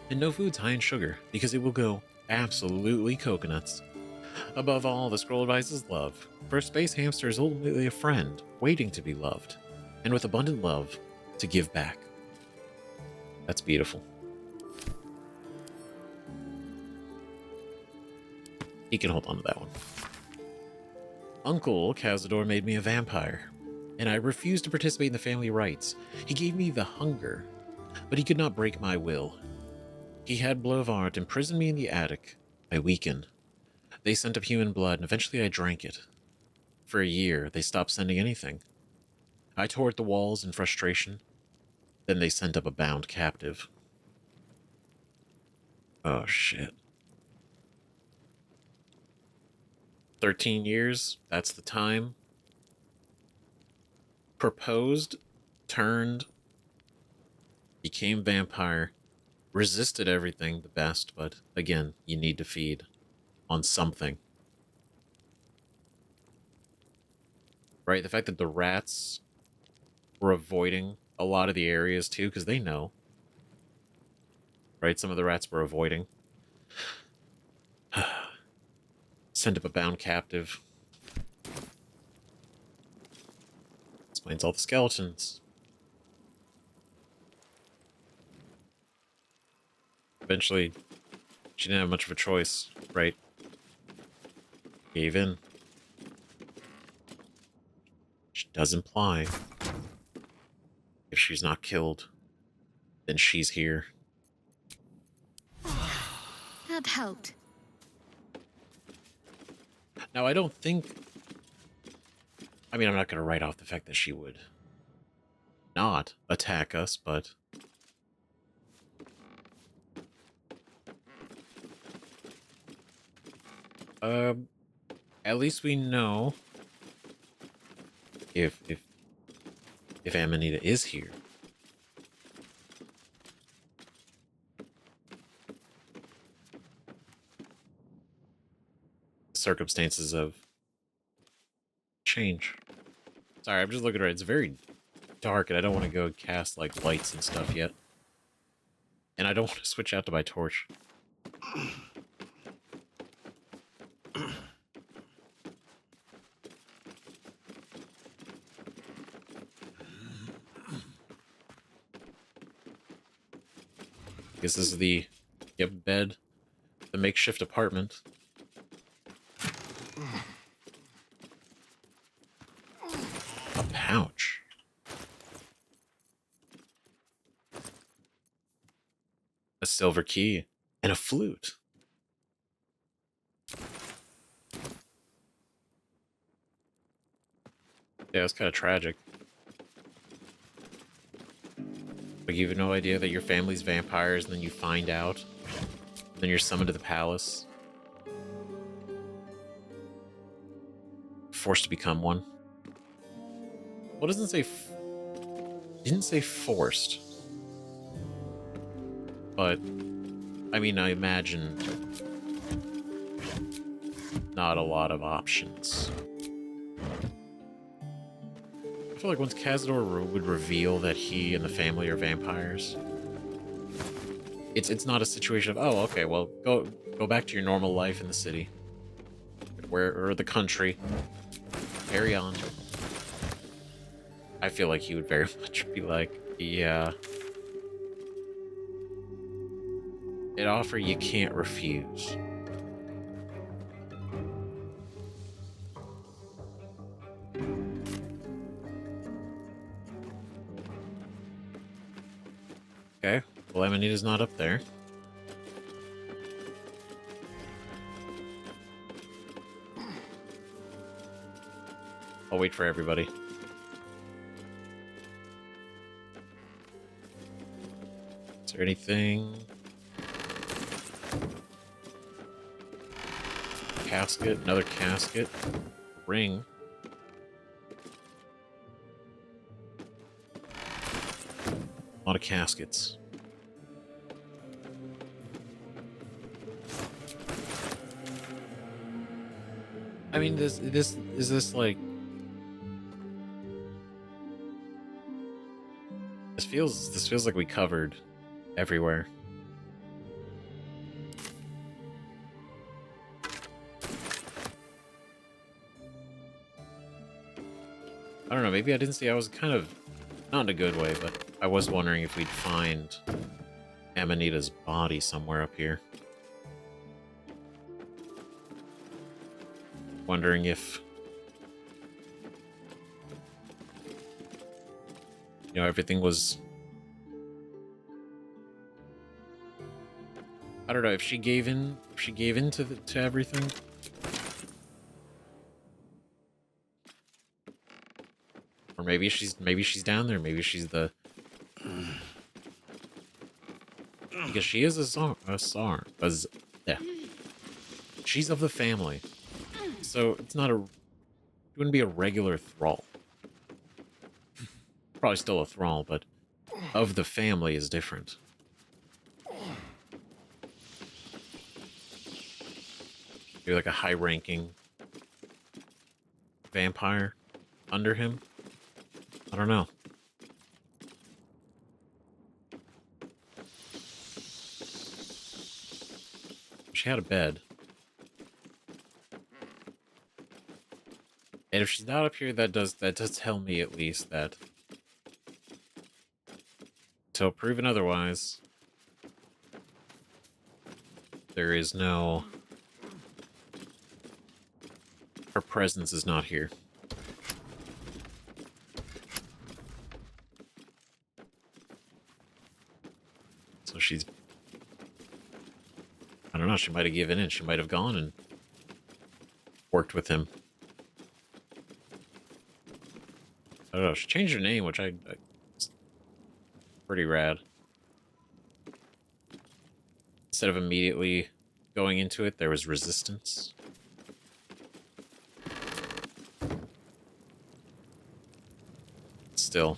and no foods high in sugar, because it will go absolutely coconuts. Above all, the scroll advises love, for a space hamster is ultimately a friend, waiting to be loved, and with abundant love to give back. That's beautiful. He can hold on to that one. Uncle Cazador made me a vampire, and I refused to participate in the family rites. He gave me the hunger, but he could not break my will. He had Blovart imprisoned me in the attic. I weakened. They sent up human blood, and eventually I drank it. For a year, they stopped sending anything. I tore at the walls in frustration. Then they sent up a bound captive. Oh, shit. 13 years, that's the time. Proposed, turned, became vampire, resisted everything the best, but again, you need to feed on something. Right, the fact that the rats were avoiding a lot of the areas too, because they know. Right, some of the rats were avoiding. Send up a bound captive. Explains all the skeletons. Eventually, she didn't have much of a choice, right? Gave in. does imply if she's not killed, then she's here. That helped. Now, I don't think... I mean, I'm not going to write off the fact that she would not attack us, but... at least we know if Amanita is here. Circumstances of change. Sorry, I'm just looking at it. It's very dark, and I don't want to go cast, like, lights and stuff yet. And I don't want to switch out to my torch. Guess this is the bed, the makeshift apartment. A pouch. A silver key and a flute. Yeah, it's kind of tragic. Like, you have no idea that your family's vampires, and then you find out. And then you're summoned to the palace. Forced to become one. Well, it doesn't say... didn't say forced. But, I mean, I imagine... not a lot of options. I feel like once Cazador would reveal that he and the family are vampires, it's not a situation of, oh, okay, well, go back to your normal life in the city, or the country, carry on. I feel like he would very much be like, yeah, an offer you can't refuse. Okay, well, Amanita's not up there. I'll wait for everybody. Is there anything? Casket, another casket. Ring. A lot of caskets. I mean, is this like... This feels like we covered everywhere. I don't know, maybe I didn't see. I was kind of, not in a good way, but I was wondering if we'd find Amanita's body somewhere up here. Wondering if, you know, everything was... I don't know, if she gave in to everything. Or maybe she's down there. Maybe she's the... Because she is a Szarr. Yeah. She's of the family. So it's not a... It wouldn't be a regular thrall. Probably still a thrall, but of the family is different. Maybe like a high-ranking vampire under him. I don't know. She had a bed. And if she's not up here, that does tell me at least that, until proven otherwise, there is no... Her presence is not here. So she's... I don't know, she might have given in. She might have gone and worked with him. I don't know, she changed her name, which I pretty rad. Instead of immediately going into it, there was resistance. Still.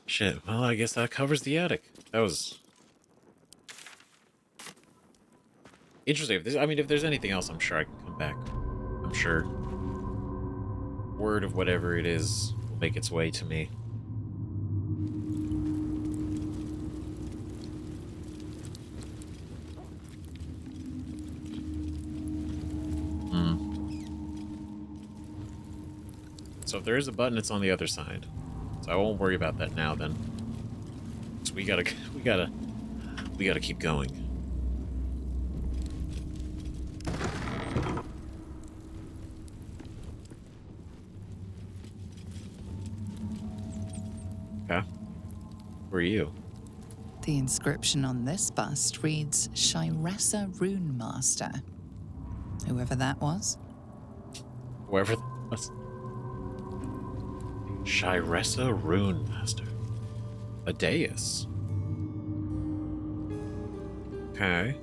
Shit, well, I guess that covers the attic. That was... interesting. If there's anything else, I'm sure I can come back. I'm sure. Word of whatever it is will make its way to me. So if there is a button, it's on the other side. So I won't worry about that now then. So we gotta keep going. Okay. Who are you? The inscription on this bust reads Shiressa Rune Master. Whoever that was. Whoever that was. Shiressa Rune Master. A dais. Okay.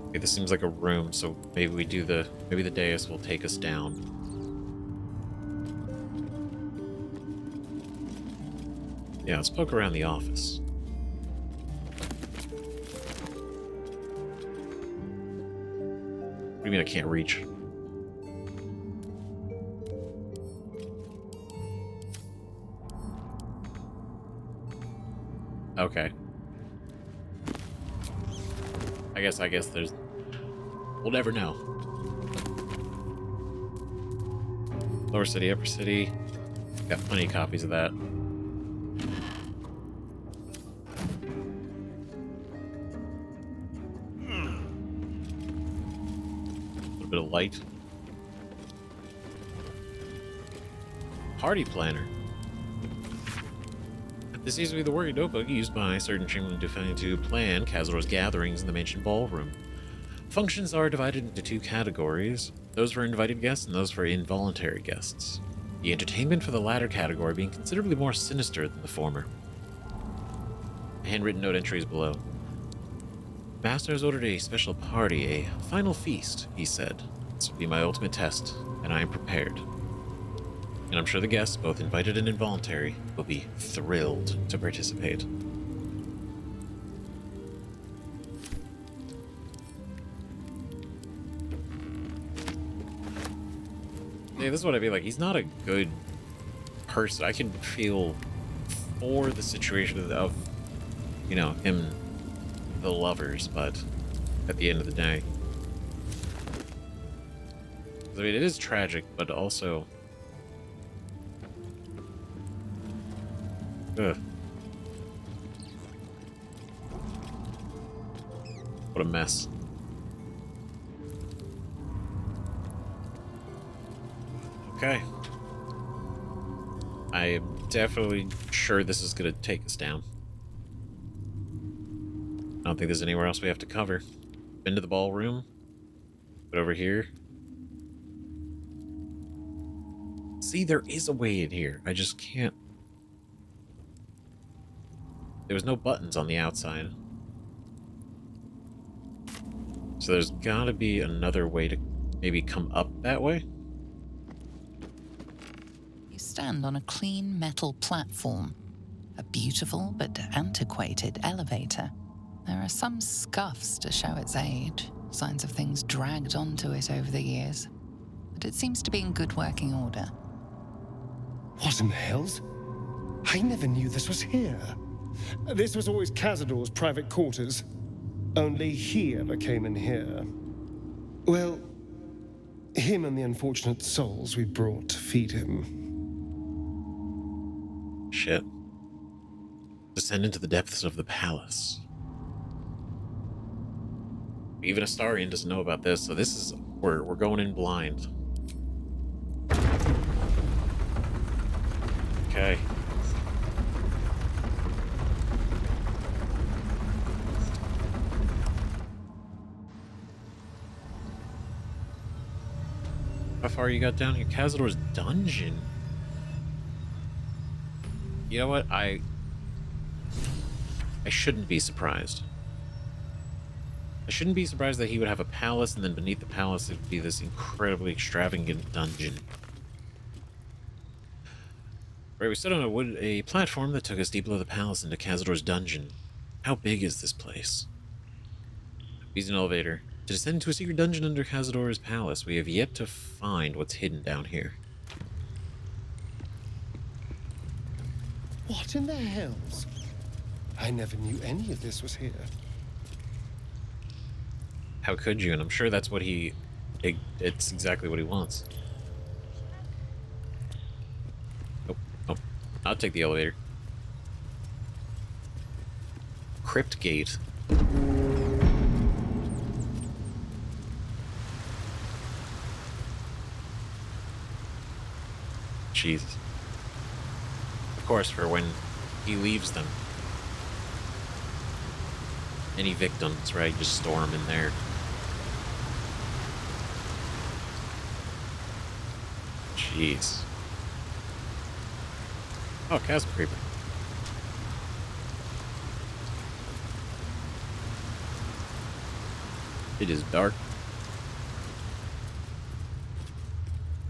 Okay, this seems like a room, so maybe we do maybe the dais will take us down. Yeah, let's poke around the office. What do you mean I can't reach? Okay. I guess there's... we'll never know. Lower City, Upper City. Got plenty of copies of that. A bit of light. Party planner. This seems to be the working notebook used by certain Chamberlain to plan Cazador's gatherings in the mansion ballroom. Functions are divided into two categories, those for invited guests and those for involuntary guests. The entertainment for the latter category being considerably more sinister than the former. A handwritten note entry is below. Master has ordered a special party, a final feast, he said. This will be my ultimate test, and I am prepared. And I'm sure the guests, both invited and involuntary, will be thrilled to participate. Yeah, this is what I mean. Like, he's not a good person. I can feel for the situation of, you know, him, the lovers, but at the end of the day. I mean, it is tragic, but also... ugh. What a mess. Okay. I am definitely sure this is going to take us down. I don't think there's anywhere else we have to cover. Been to the ballroom. But over here. See, there is a way in here. I just can't. There was no buttons on the outside. So there's gotta be another way to maybe come up that way? You stand on a clean metal platform. A beautiful but antiquated elevator. There are some scuffs to show its age, signs of things dragged onto it over the years. But it seems to be in good working order. What in the hells? I never knew this was here. This was always Cazador's private quarters. Only he ever came in here. Well, him and the unfortunate souls we brought to feed him. Shit. Descend into the depths of the palace. Even Astarion doesn't know about this, so this is we're going in blind. Okay. How far you got down here? Cazador's dungeon. You know what? I shouldn't be surprised. I shouldn't be surprised that he would have a palace, and then beneath the palace it would be this incredibly extravagant dungeon. Right, we stood on a platform that took us deep below the palace into Cazador's dungeon. How big is this place? Use an elevator. To descend into a secret dungeon under Cazador's palace, we have yet to find what's hidden down here. What in the hells? I never knew any of this was here. How could you? And I'm sure that's what it's exactly what he wants. Nope. Nope. I'll take the elevator. Crypt gate. Jesus. Of course, for when he leaves them. Any victims, right? Just store them in there. Jeez. Oh, chasm creeper. It is dark.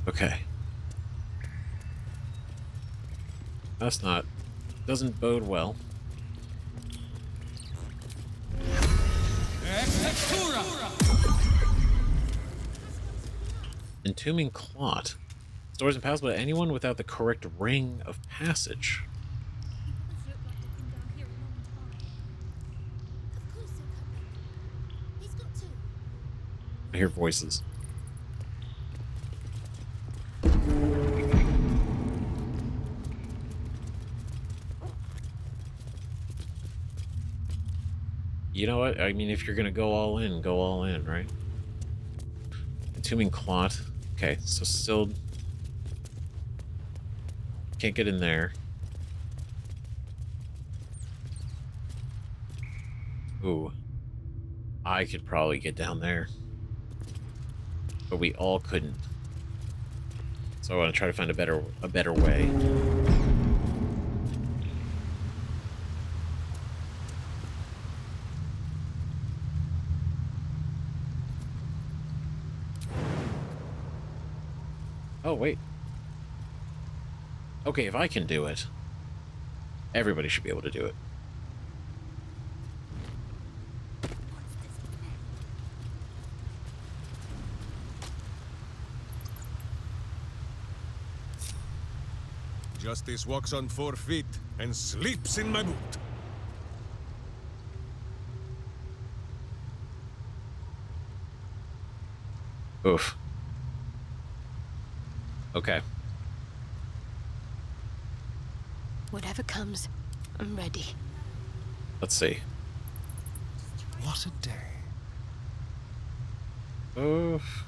Okay. That's not... doesn't bode well. Entombing Clot. Stores impassable to anyone without the correct ring of passage. I hear voices. You know what? I mean, if you're gonna go all in, right? Entombing Clot. Okay, so still can't get in there. Ooh. I could probably get down there. But we all couldn't. So I want to try to find a better way. Oh, wait. Okay, if I can do it, everybody should be able to do it. Justice walks on 4 feet and sleeps in my boot. Oof. Okay. Whatever comes, I'm ready. Let's see. What a day. Oof.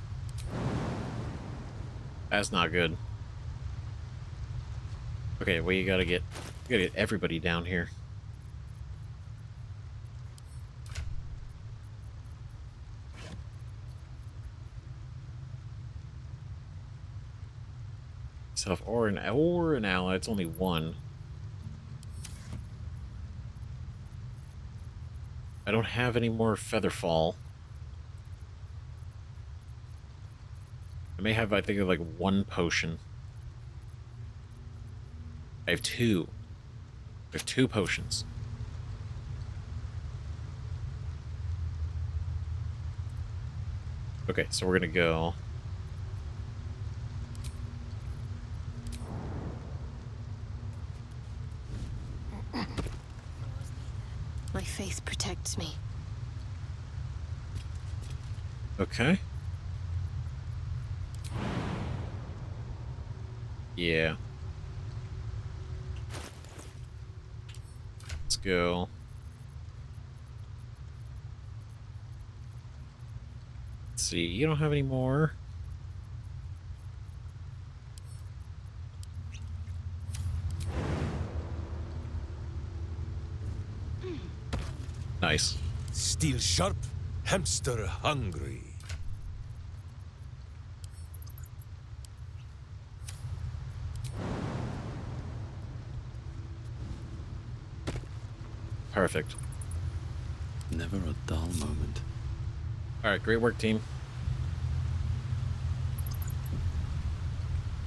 That's not good. Okay, well, you gotta get everybody down here. Self or an ally. It's only one. I don't have any more Featherfall. I may have, I think, like 1 potion. I have 2. I have 2 potions. Okay, so we're gonna go. My faith protects me. Okay. Yeah. Let's go. see. You don't have any more. Nice. Steel sharp, hamster hungry. Perfect. Never a dull moment. All right, great work, team.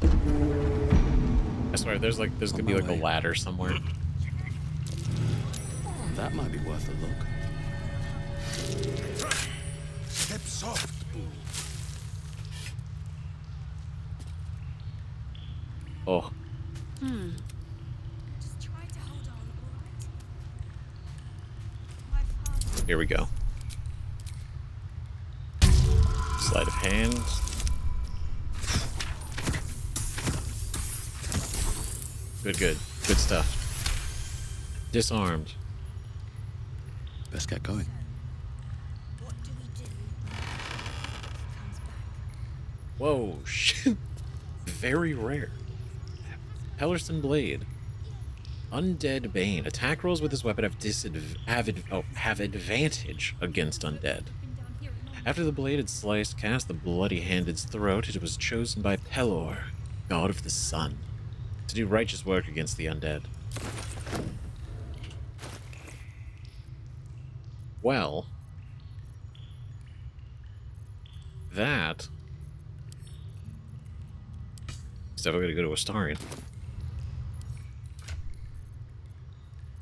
I swear, there's gonna be like a ladder somewhere. That might be worth a look. Step soft, boo. Oh. Here we go. Sleight of hand. Good stuff. Disarmed. Best get going. Whoa, shit. Very rare. Hellerson Blade. Undead Bane. Attack rolls with this weapon have advantage against undead. After the blade had sliced cast the bloody-handed's throat, it was chosen by Pelor, god of the sun, to do righteous work against the undead. Well, that is definitely going to go to Astarion.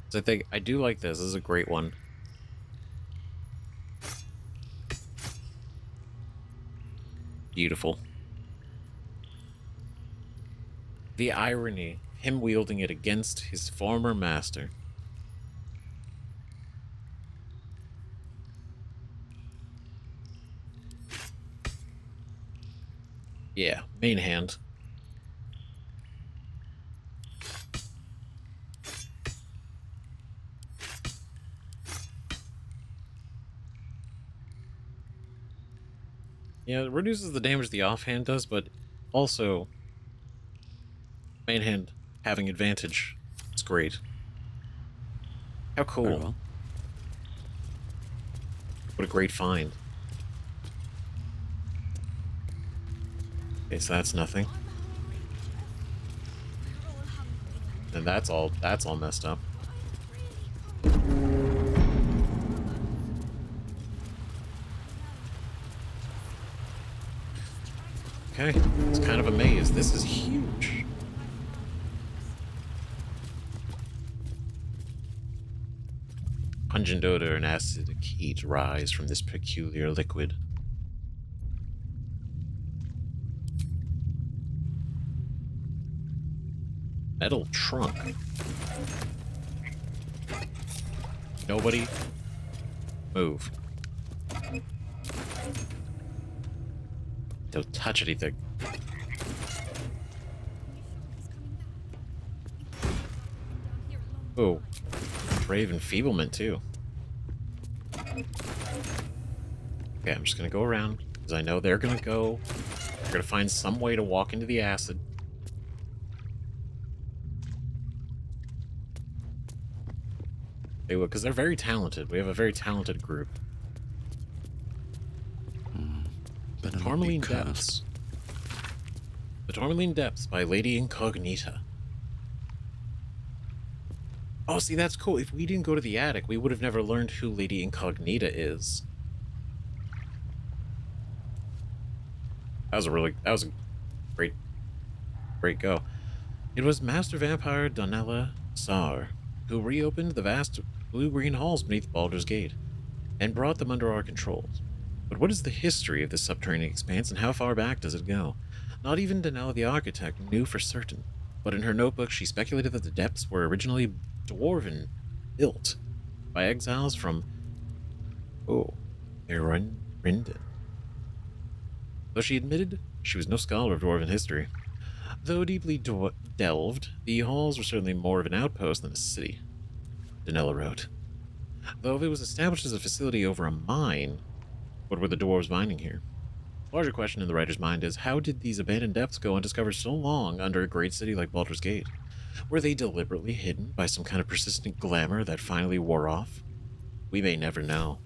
So I think I do like this. This is a great one. Beautiful. The irony, him wielding it against his former master. Yeah, main hand. Yeah, it reduces the damage the offhand does, but also main hand having advantage is great. How cool. Very well. What a great find. Okay, so that's nothing. And that's all messed up. Okay, it's kind of a maze. This is huge. Pungent odor and acidic heat rise from this peculiar liquid. Metal trunk. Nobody move. Don't touch anything. Oh, brave enfeeblement too. Okay, I'm just gonna go around because I know they're gonna go. They're gonna find some way to walk into the acid. They will, because they're very talented. We have a very talented group. Tourmaline Depths. The Tourmaline Depths by Lady Incognita. Oh, see, that's cool. If we didn't go to the attic, we would have never learned who Lady Incognita is. That was a great go. It was Master Vampire Donella Szarr who reopened the vast blue-green halls beneath Baldur's Gate and brought them under our controls. But what is the history of this subterranean expanse, and how far back does it go? Not even Donella the architect knew for certain, but in her notebook she speculated that the depths were originally dwarven, built by exiles from Rinden. Though she admitted she was no scholar of dwarven history. Though deeply delved, the halls were certainly more of an outpost than a city, Donella wrote. Though if it was established as a facility over a mine, what were the dwarves mining here? Larger question in the writer's mind is, how did these abandoned depths go undiscovered so long under a great city like Baldur's Gate? Were they deliberately hidden by some kind of persistent glamour that finally wore off? We may never know.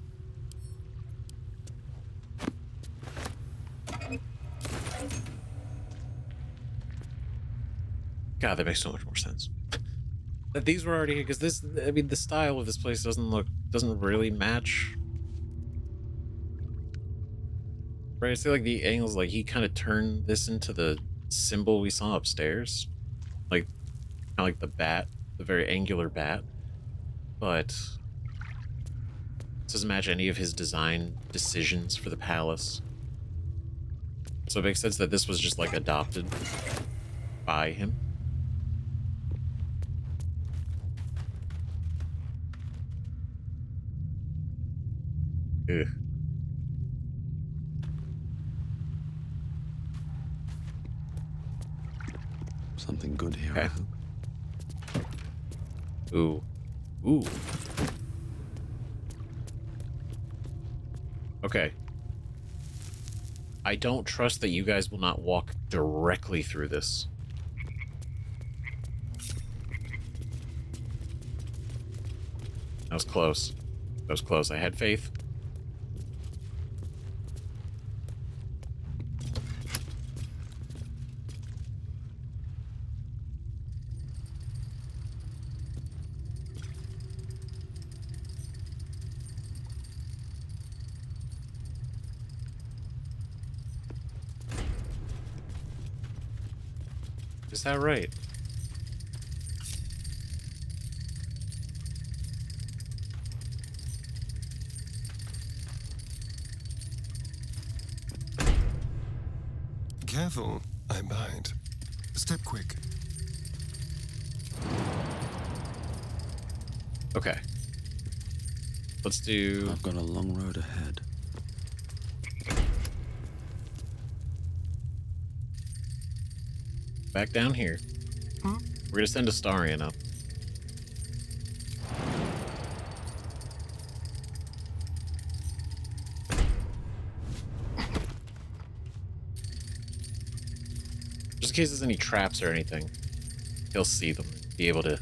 God, that makes so much more sense. That these were already, because this, I mean, the style of this place doesn't really match. Right, I feel like the angles, like, he kind of turned this into the symbol we saw upstairs. Like, kind of like the bat, the very angular bat. But this doesn't match any of his design decisions for the palace. So it makes sense that this was just, like, adopted by him. Ugh. Something good here, Okay. I hope. Ooh. Ooh. Okay. I don't trust that you guys will not walk directly through this. That was close. That was close. I had faith. Is that right? Careful, I bite. Step quick. Okay. Let's do... I've got a long road ahead. Back down here. We're gonna send Astarion up. Just in case there's any traps or anything, he'll see them, be able to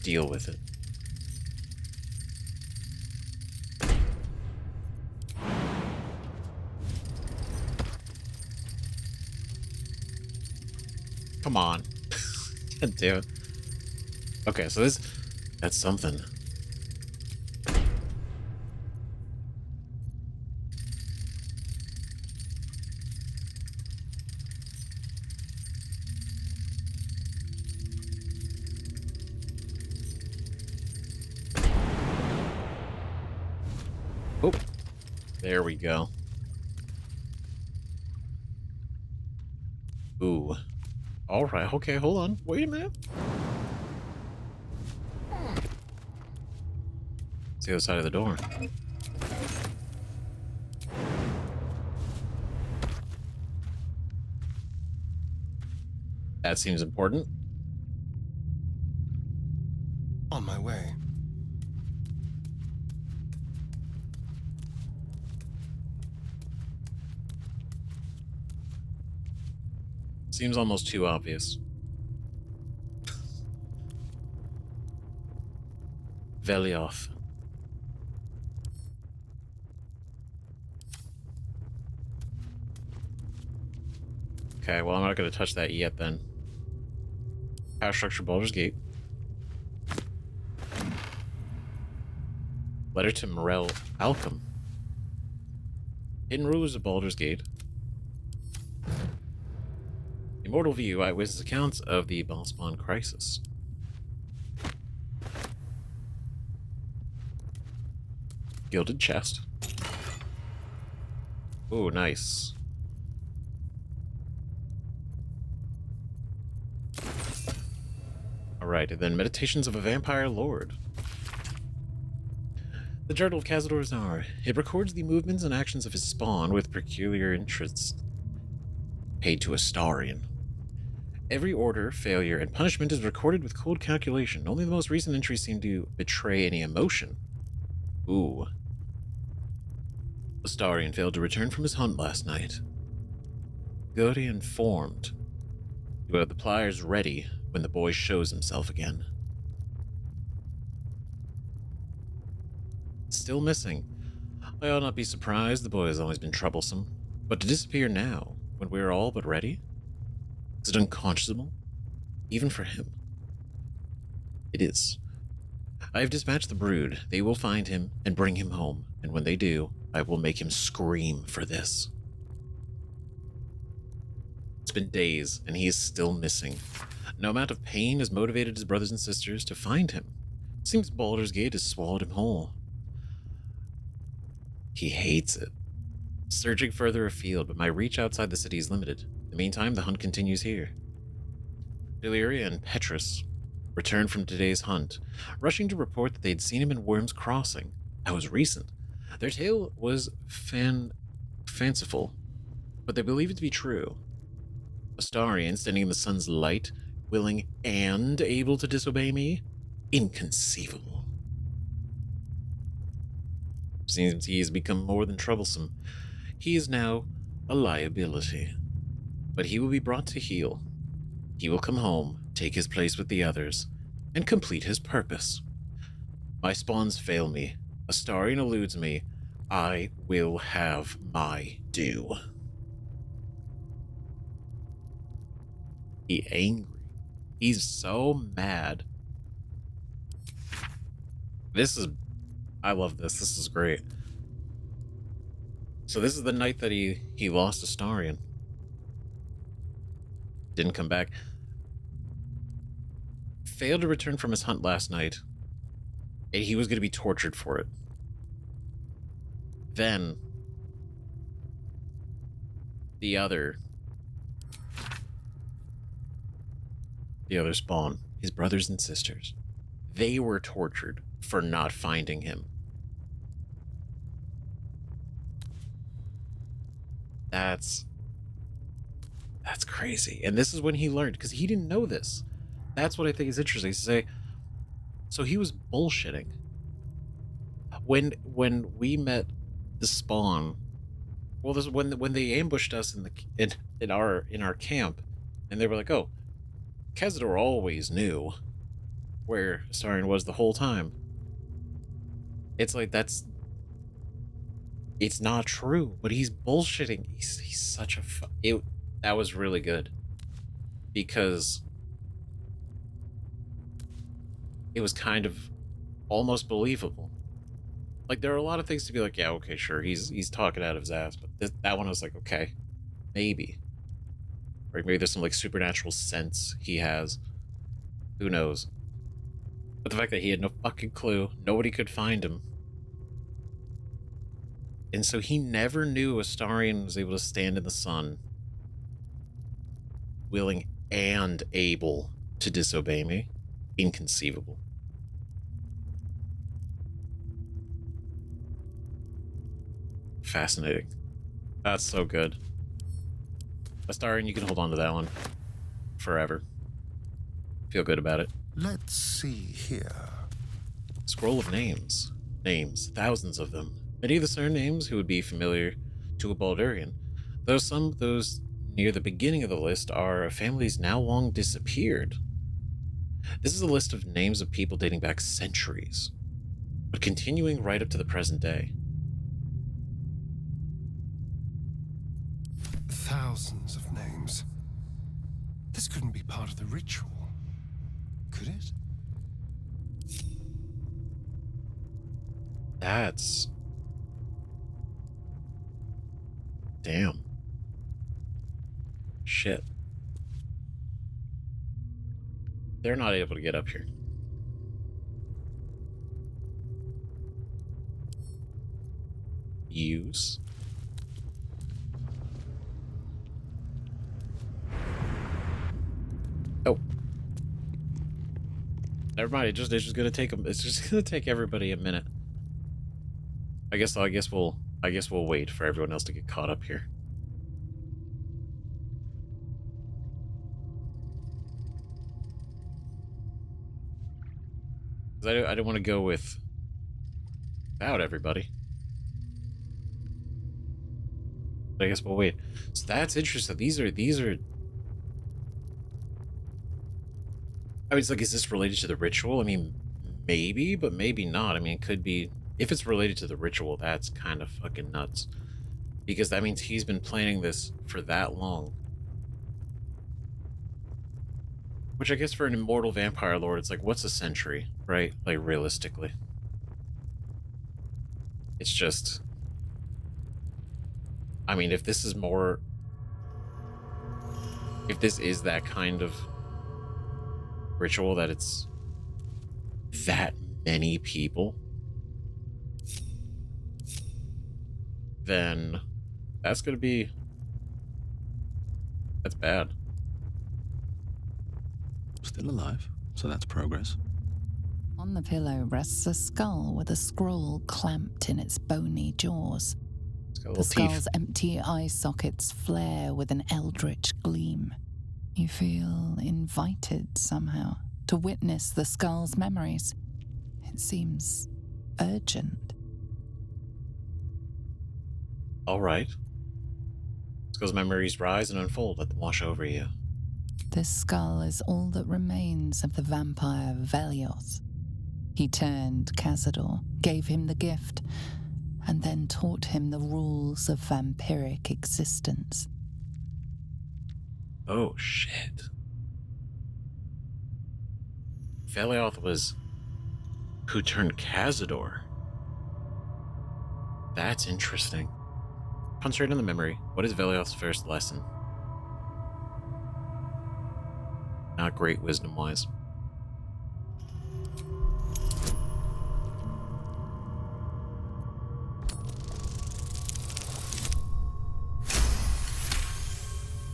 deal with it. Come on. God damn it. Okay, so that's something. Oh, there we go. Ooh. All right. Okay, hold on. Wait a minute. It's the other side of the door. That seems important. On my way. Seems almost too obvious. Velioth. Okay, well, I'm not going to touch that yet then. Power structure Baldur's Gate. Letter to Morel Alchem. Hidden rulers of Baldur's Gate. Immortal View, eyewitness accounts of the Balspawn crisis. Gilded chest. Oh, nice. Alright, and then Meditations of a Vampire Lord. The Journal of Cazador Szarr. It records the movements and actions of his spawn with peculiar interest paid to Astarion. Every order, failure, and punishment is recorded with cold calculation. Only the most recent entries seem to betray any emotion. Ooh. Astarion failed to return from his hunt last night. Gale informed you have the pliers ready when the boy shows himself again. Still missing. I ought not be surprised, the boy has always been troublesome. But to disappear now, when we are all but ready? Is it unconscionable? Even for him? It is. I have dispatched the brood. They will find him and bring him home, and when they do, I will make him scream for this. It's been days, and he is still missing. No amount of pain has motivated his brothers and sisters to find him. It seems Baldur's Gate has swallowed him whole. He hates it. Searching further afield, but my reach outside the city is limited. In the meantime, the hunt continues here. Deliria and Petrus returned from today's hunt, rushing to report that they'd seen him in Worm's Crossing. That was recent. Their tale was fanciful, but they believe it to be true. Astarion, standing in the sun's light, willing and able to disobey me? Inconceivable. Seems he has become more than troublesome. He is now a liability. But he will be brought to heel. He will come home, take his place with the others, and complete his purpose. My spawns fail me. Astarion eludes me. I will have my due. He's angry. He's so mad. I love this. This is great. So this is the night that he lost Astarion. Didn't come back. Failed to return from his hunt last night. And he was going to be tortured for it. Then the other spawn, his brothers and sisters, they were tortured for not finding him. That's crazy. And this is when he learned, because he didn't know this. That's what I think is interesting to say. So he was bullshitting. When we met the spawn, well, this when they ambushed us in our camp, and they were like, "Oh, Kezador always knew where Astarion was the whole time." It's like it's not true, but he's bullshitting. He's such a that was really good, because it was kind of almost believable. Like, there are a lot of things to be like, yeah, okay, sure, he's talking out of his ass, but that one was like, okay, maybe. Or maybe there's some, like, supernatural sense he has. Who knows? But the fact that he had no fucking clue, nobody could find him. And so he never knew Astarion was able to stand in the sun, willing and able to disobey me. Inconceivable. Fascinating. That's so good. Astarion, you can hold on to that one forever. Feel good about it. Let's see here. Scroll of names. Names, thousands of them. Many of the surnames who would be familiar to a Baldurian, though some of those near the beginning of the list are families now long disappeared. This is a list of names of people dating back centuries, but continuing right up to the present day. Thousands of names. This couldn't be part of the ritual, could it? That's... damn. Shit. They're not able to get up here. Use. Oh. Never mind. It's just gonna take them. It's just gonna take everybody a minute. I guess we'll wait for everyone else to get caught up here. I didn't want to go without everybody. I guess we'll wait. So that's interesting. These are. I mean, it's like, is this related to the ritual? I mean, maybe, but maybe not. I mean, it could be. If it's related to the ritual, that's kind of fucking nuts. Because that means he's been planning this for that long. Which I guess for an immortal vampire lord, it's like, what's a century, right? Like, realistically. It's just... I mean, if this is more... If this is that kind of ritual, that it's that many people, then that's gonna be... That's bad. Still alive, so that's progress. On the pillow rests a skull with a scroll clamped in its bony jaws. The skull's empty eye sockets flare with an eldritch gleam. You feel invited somehow to witness the skull's memories. It seems urgent. All right. Skull's memories rise and unfold. Let them wash over you. This skull is all that remains of the vampire Velioth. He turned Cazador, gave him the gift, and then taught him the rules of vampiric existence. Oh, shit. Velioth was who turned Cazador. That's interesting. Concentrate on the memory. What is Velioth's first lesson? Not great wisdom-wise.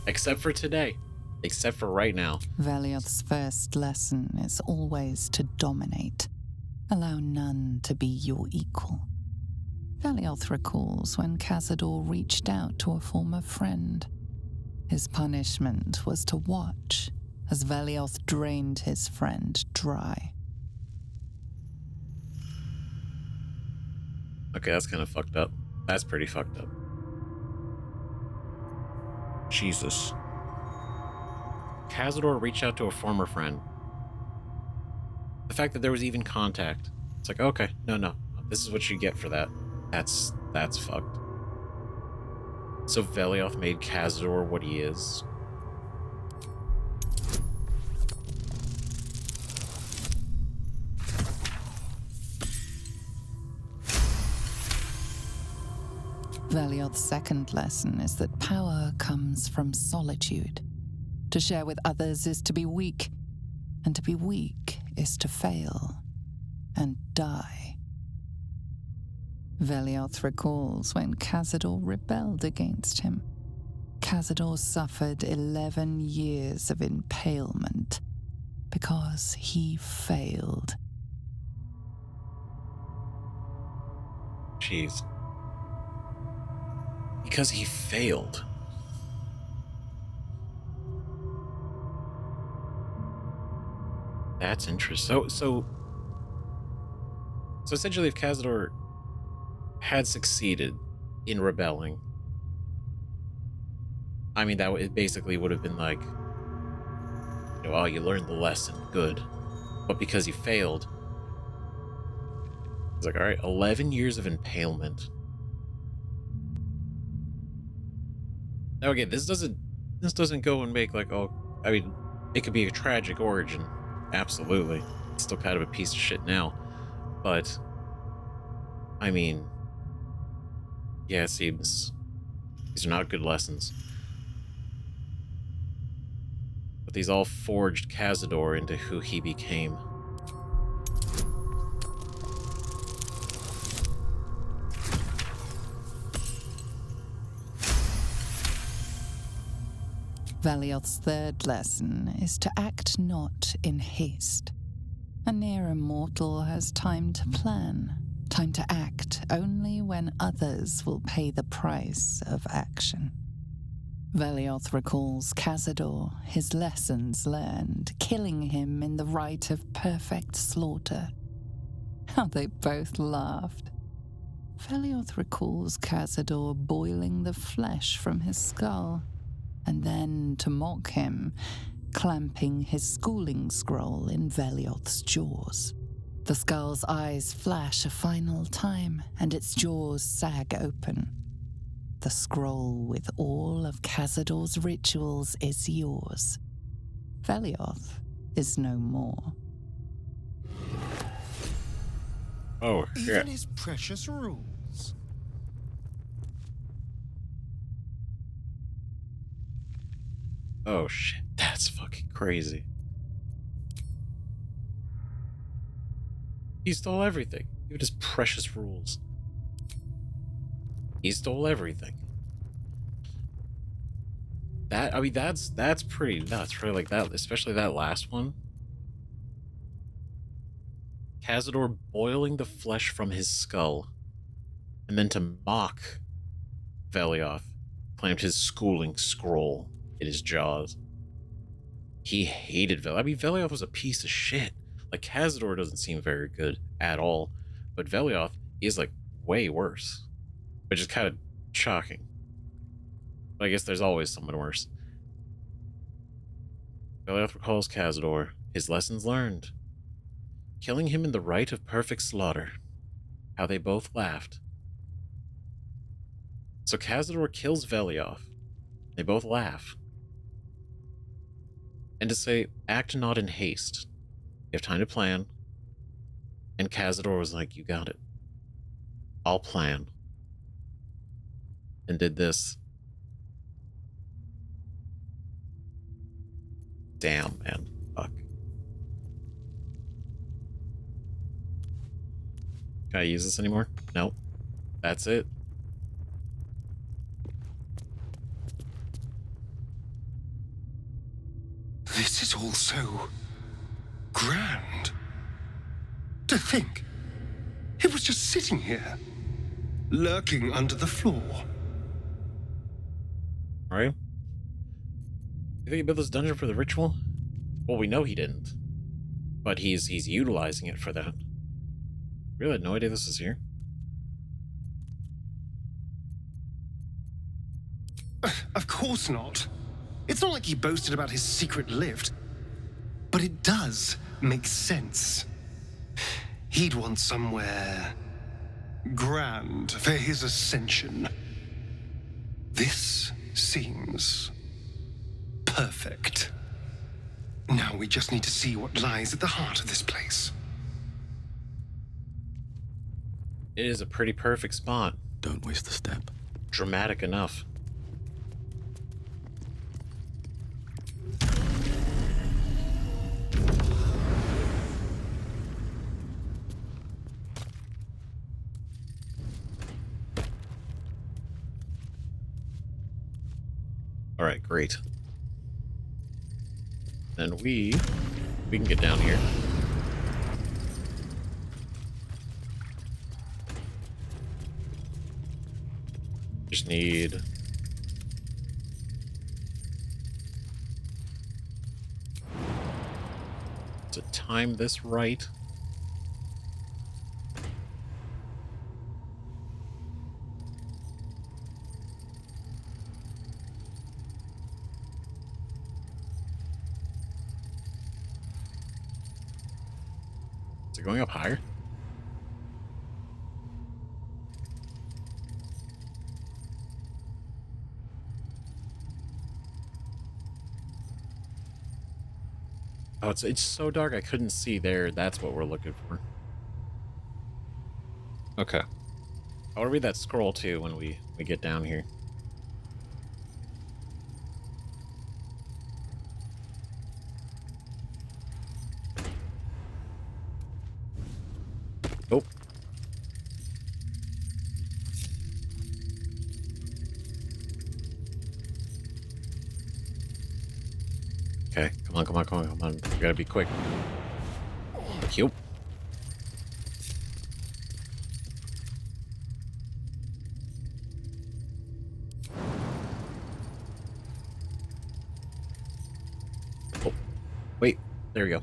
Except for today. Except for right now. Velioth's first lesson is always to dominate. Allow none to be your equal. Velioth recalls when Cazador reached out to a former friend. His punishment was to watch as Velioth drained his friend dry. Okay, that's kind of fucked up. That's pretty fucked up. Jesus. Cazador reached out to a former friend. The fact that there was even contact. It's like, okay, no. This is what you get for that. That's fucked. So Velioth made Cazador what he is. Velioth's second lesson is that power comes from solitude. To share with others is to be weak, and to be weak is to fail and die. Velioth recalls when Cazador rebelled against him. Cazador suffered 11 years of impalement because he failed. Jeez. Because he failed. That's interesting. So essentially, if Cazador had succeeded in rebelling, I mean, it basically would have been like, oh, you learned the lesson, good. But because he failed, it's like, all right, 11 years of impalement. Now again, this doesn't go and make like, oh, I mean, it could be a tragic origin, absolutely. It's still kind of a piece of shit now, but I mean, yeah, it seems these are not good lessons. But these all forged Cazador into who he became. Velioth's third lesson is to act not in haste. A near immortal has time to plan, time to act only when others will pay the price of action. Velioth recalls Cazador, his lessons learned, killing him in the rite of perfect slaughter. How they both laughed. Velioth recalls Cazador boiling the flesh from his skull, and then, to mock him, clamping his schooling scroll in Velioth's jaws. The skull's eyes flash a final time, and its jaws sag open. The scroll with all of Cazador's rituals is yours. Velioth is no more. Oh, Even his precious rules. Oh shit, that's fucking crazy. He stole everything, even his precious rules. He stole everything. That, I mean, that's pretty nuts, right? Like that, especially that last one. Cazador boiling the flesh from his skull, and then to mock Velioth, claimed his schooling scroll in his jaws. He hated Velioth. I mean, Velioth was a piece of shit. Like, Cazador doesn't seem very good at all, but Velioth is, like, way worse, which is kind of shocking. But I guess there's always someone worse. Velioth recalls Cazador, his lessons learned, killing him in the rite of perfect slaughter, how they both laughed. So Cazador kills Velioth. They both laugh. And to say, act not in haste. You have time to plan. And Cazador was like, you got it. I'll plan. And did this. Damn, man. Fuck. Can I use this anymore? Nope. That's it. This is all so grand. To think, it was just sitting here, lurking under the floor. Right? You think he built this dungeon for the ritual? Well, we know he didn't. But he's utilizing it for that. Really had no idea this was here. Of course not. It's not like he boasted about his secret lift. But it does make sense. He'd want somewhere grand for his ascension. This seems perfect. Now we just need to see what lies at the heart of this place. It is a pretty perfect spot. Don't waste a step. Dramatic enough. All right, great. Then we can get down here. Just need to time this right. Is it going up higher? Oh, it's so dark I couldn't see there. That's what we're looking for. Okay. I want to read that scroll too when we get down here. Oh. Okay, come on, come on, come on, come on. We gotta be quick. Heal. Oh, wait, there we go.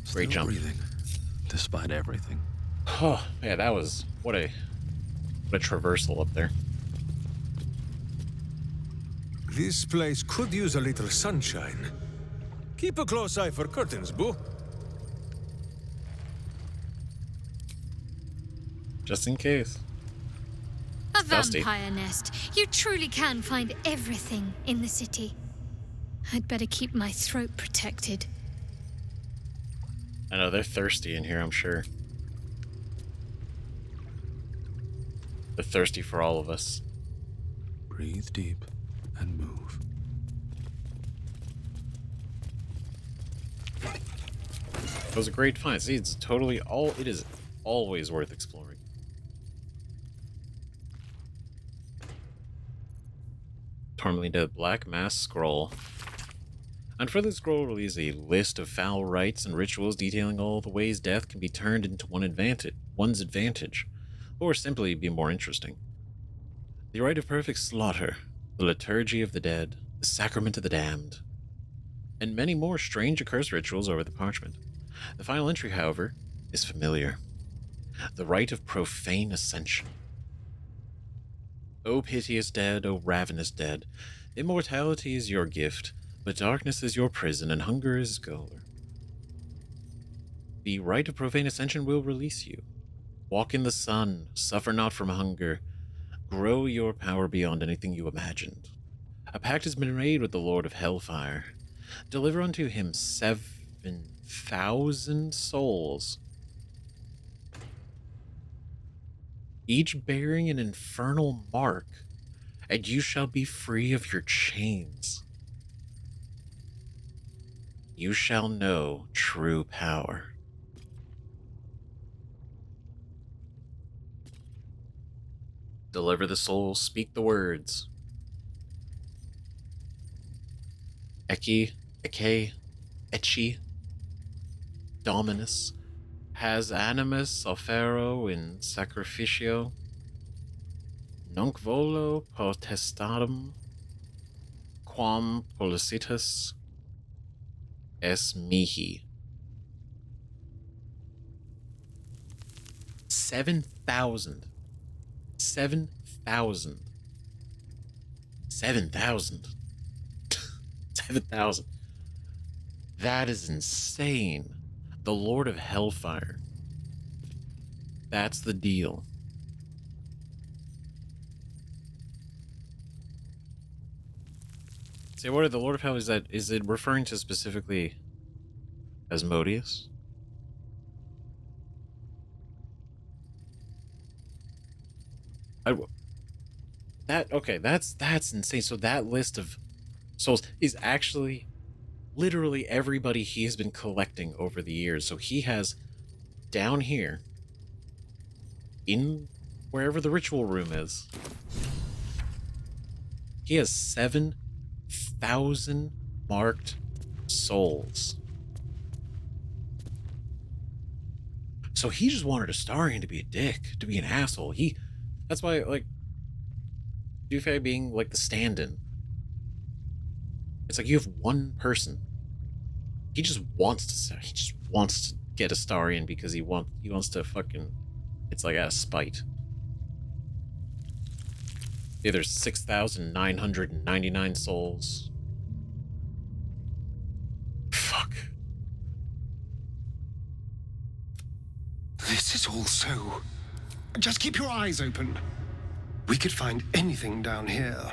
Still Great jump. breathing, despite everything. Oh, yeah, that was... What a traversal up there. This place could use a little sunshine. Keep a close eye for curtains, boo. Just in case. A It's dusty. vampire nest. You truly can find everything in the city. I'd better keep my throat protected. I know, they're thirsty in here, I'm sure. They're thirsty for all of us. Breathe deep and move. It was a great find. See, it's totally all... It is always worth exploring. Tourmaline Dead Black Mass Scroll. On further scroll release a list of foul rites and rituals detailing all the ways death can be turned into one's advantage, or simply be more interesting. The rite of perfect slaughter, the liturgy of the dead, the sacrament of the damned, and many more strange accursed rituals over the parchment. The final entry, however, is familiar. The rite of profane Ascension. O piteous dead, O ravenous dead, immortality is your gift, but darkness is your prison, and hunger is gaoler. The rite of profane Ascension will release you. Walk in the sun, suffer not from hunger, grow your power beyond anything you imagined. A pact has been made with the Lord of Hellfire. Deliver unto him 7,000 souls, each bearing an infernal mark, and you shall be free of your chains. You shall know true power. Deliver the soul, speak the words. Ecce, Ecce, Dominus, has animus offero in sacrificio, nunc volo potestatem, quam policitus es mihi. 7,000. 7,000. 7,000. 7,000. That is insane. The Lord of Hellfire. That's the deal. Say, what are the Lord of Hell? Is it referring to specifically Asmodeus? That's insane. So that list of souls is actually literally everybody he has been collecting over the years. So he has down here, in wherever the ritual room is, he has 7,000 marked souls. So he just wanted Astarion to be a dick, to be an asshole. That's why, like, Dufay being like the stand-in. It's like you have one person. He just wants to get Astarion because he wants to fucking. It's like out of spite. Yeah, there's 6,999 souls. Fuck. This is all so... Just keep your eyes open. We could find anything down here.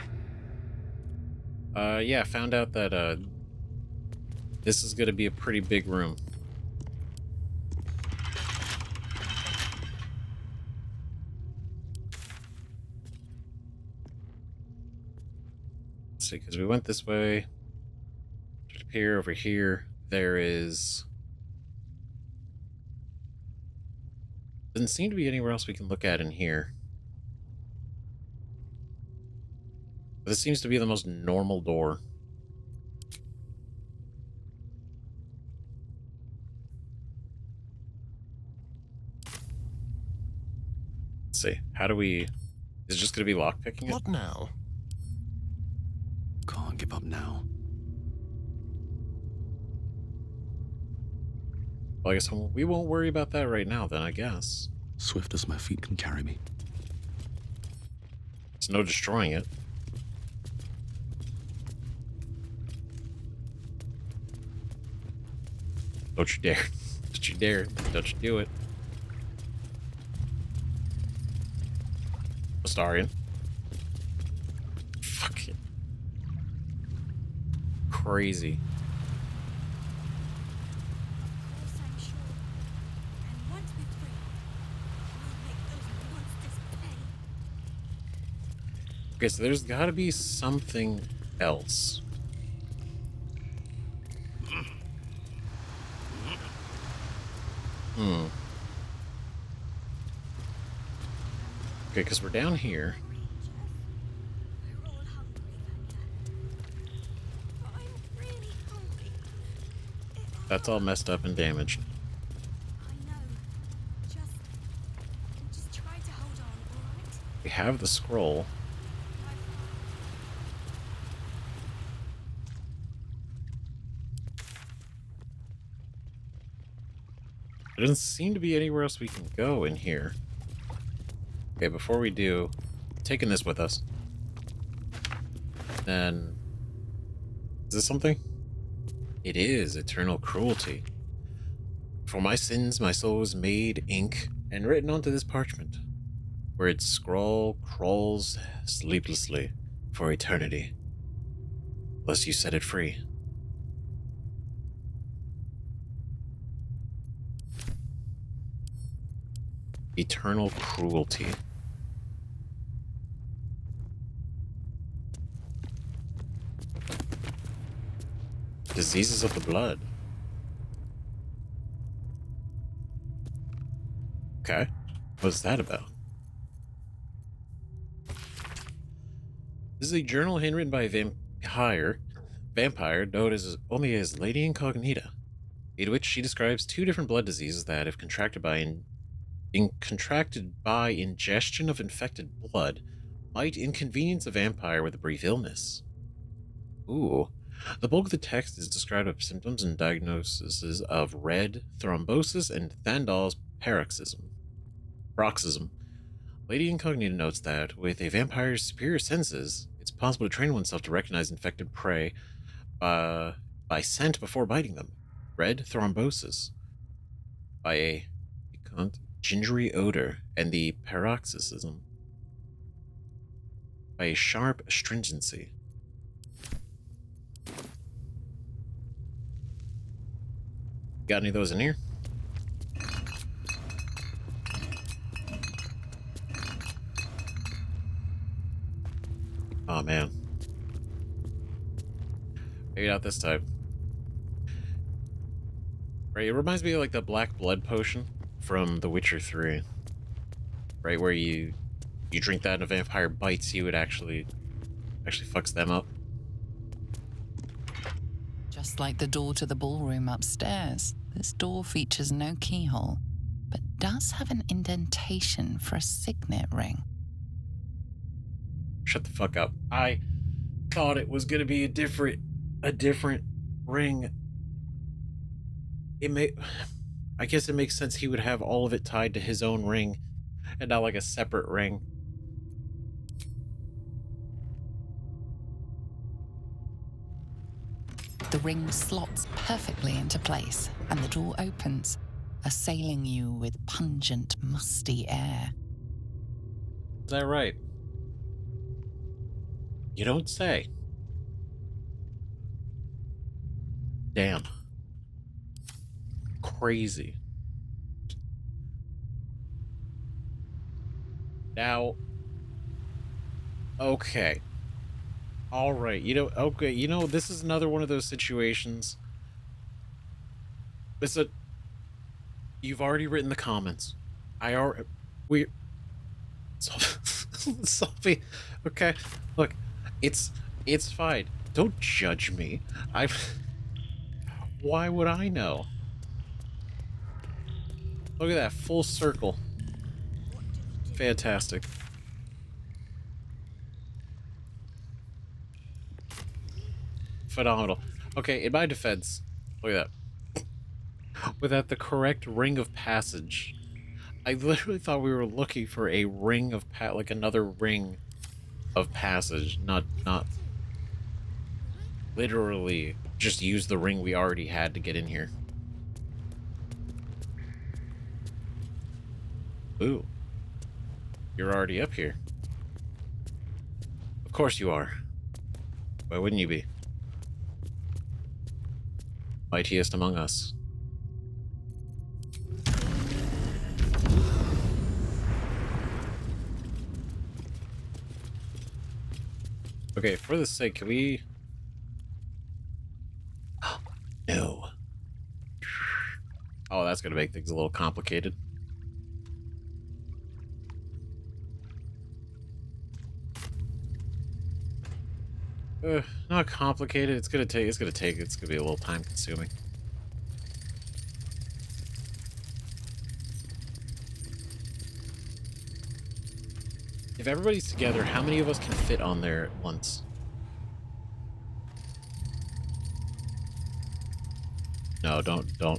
Yeah, found out that, this is gonna be a pretty big room. Let's see, because we went this way. Up here, over here, there is... Doesn't seem to be anywhere else we can look at in here. But this seems to be the most normal door. Let's see. How do we... Is it just going to be lockpicking it? What now? Can't give up now. Well, I guess we won't worry about that right now, then, I guess. swift as my feet can carry me. There's no destroying it. Don't you dare. Don't you dare. Don't you do it. Astarion. Fucking crazy. Okay, so there's gotta be something else. Okay, because we're down here. That's all messed up and damaged. We have the scroll. There doesn't seem to be anywhere else we can go in here. Okay, before we do, taking this with us. Then, is this something? It is eternal cruelty. For my sins, my soul was made ink and written onto this parchment, where its scroll crawls sleeplessly for eternity, unless you set it free. Eternal cruelty. Diseases of the blood. Okay. What's that about? This is a journal handwritten by a vampire known as only as Lady Incognita, in which she describes two different blood diseases that, if contracted by ingestion of infected blood, might inconvenience a vampire with a brief illness. Ooh. The bulk of the text is described of symptoms and diagnoses of red thrombosis and Thandal's paroxysm. Lady Incognita notes that with a vampire's superior senses, it's possible to train oneself to recognize infected prey by scent before biting them. Red thrombosis by a piquant, gingery odor, and the paroxysm by a sharp astringency. Got any of those in here? Oh man. Maybe not this time. Right, it reminds me of like the black blood potion from The Witcher 3. Right, where you drink that and a vampire bites you, it actually fucks them up. Just like the door to the ballroom upstairs, this door features no keyhole, but does have an indentation for a signet ring. Shut the fuck up. I thought it was gonna be a different ring. I guess it makes sense he would have all of it tied to his own ring and not like a separate ring. The ring slots perfectly into place, and the door opens, assailing you with pungent, musty air. Is that right? You don't say. Damn. Crazy. Now, okay. All right. Okay, this is another one of those situations. You've already written the comments. Sophie, okay. Look, it's fine. Don't judge me. Why would I know? Look at that full circle. Fantastic. Phenomenal. Okay, in my defense, look at that. Without the correct ring of passage, I literally thought we were looking for a ring of like another ring of passage, not literally just use the ring we already had to get in here. Ooh. You're already up here. Of course you are. Why wouldn't you be? Mightiest among us. Okay, for the sake, can we... No. Oh, that's gonna make things a little complicated. Not complicated. It's gonna be a little time consuming. If everybody's together, how many of us can fit on there at once? No, don't, no.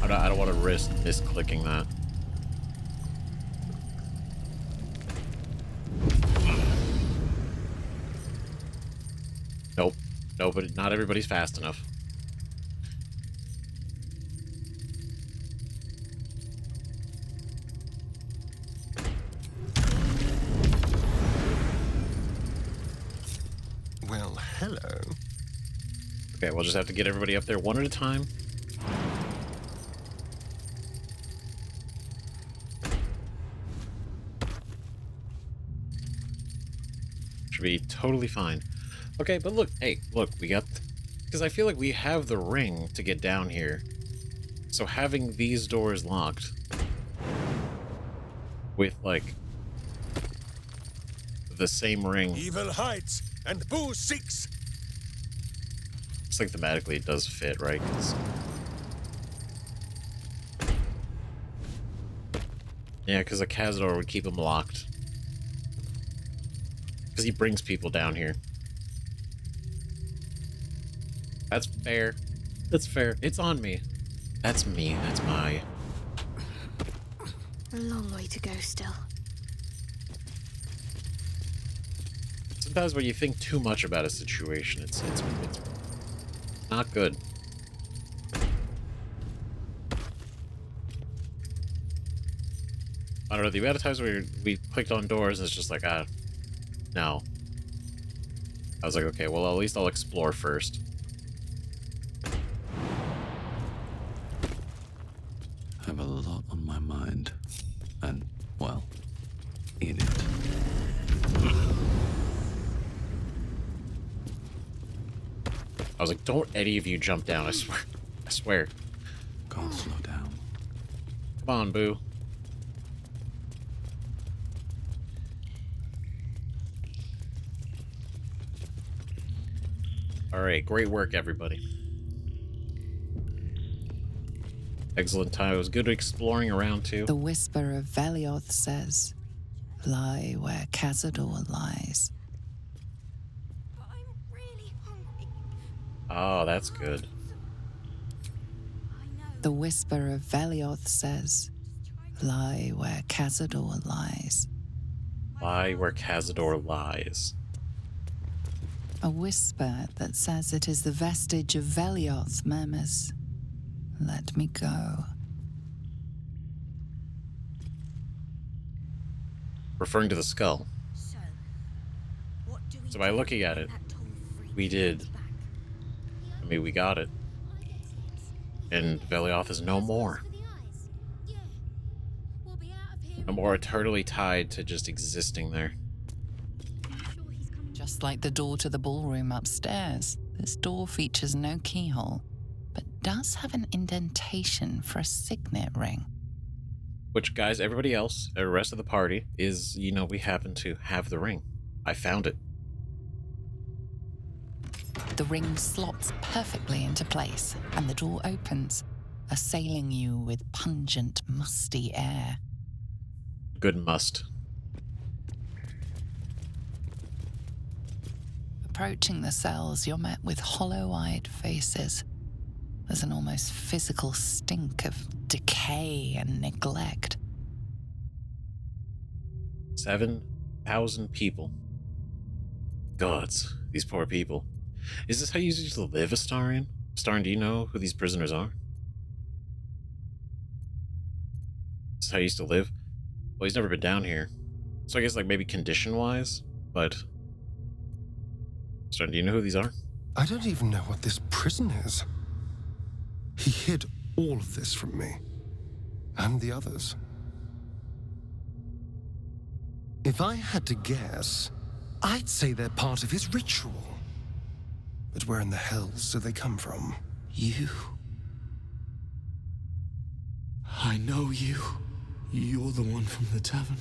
I don't want to risk misclicking that. Nope. No, but not everybody's fast enough. Well, hello. Okay, we'll just have to get everybody up there one at a time. Should be totally fine. Okay, but look, hey, look, we got... Because I feel like we have the ring to get down here. So having these doors locked with, like, the same ring... Evil hides and Boo seeks. It's like thematically it does fit, right? 'Cause... Yeah, because a Cazador would keep him locked. Because he brings people down here. That's fair. That's fair. It's on me. That's me. That's my... A long way to go still. Sometimes when you think too much about a situation, it's not good. I don't know, the amount of times we clicked on doors and it's just like, no. I was like, okay, well, at least I'll explore first. I have a lot on my mind. And, well, in it. I was like, don't any of you jump down, I swear. I swear. Can't slow down. Come on, Boo. Alright, great work, everybody. Excellent time. It was good exploring around, too. The whisper of Velioth says, lie where Cazador lies. Oh, that's good. The whisper of Velioth says, lie where Cazador lies. Lie where Cazador lies. A whisper that says it is the vestige of Velioth murmurs, let me go. Referring to the skull. So by looking at it, we did. I mean, we got it. And Velioth is no more. No more eternally tied to just existing there. Just like the door to the ballroom upstairs, this door features no keyhole, but does have an indentation for a signet ring. Which, guys, everybody else, the rest of the party, is, you know, we happen to have the ring. I found it. The ring slots perfectly into place, and the door opens, assailing you with pungent, musty air. Good must. Approaching the cells, you're met with hollow-eyed faces. There's an almost physical stink of decay and neglect. 7,000 people. Gods, these poor people. Is this how you used to live, Astarion? Astarion, do you know who these prisoners are? Is this how you used to live? Well, he's never been down here. So I guess, like, maybe condition-wise, but... Astarion, do you know who these are? I don't even know what this prison is. He hid all of this from me. And the others. If I had to guess, I'd say they're part of his ritual. But where in the hells do they come from? You. I know you. You're the one from the tavern.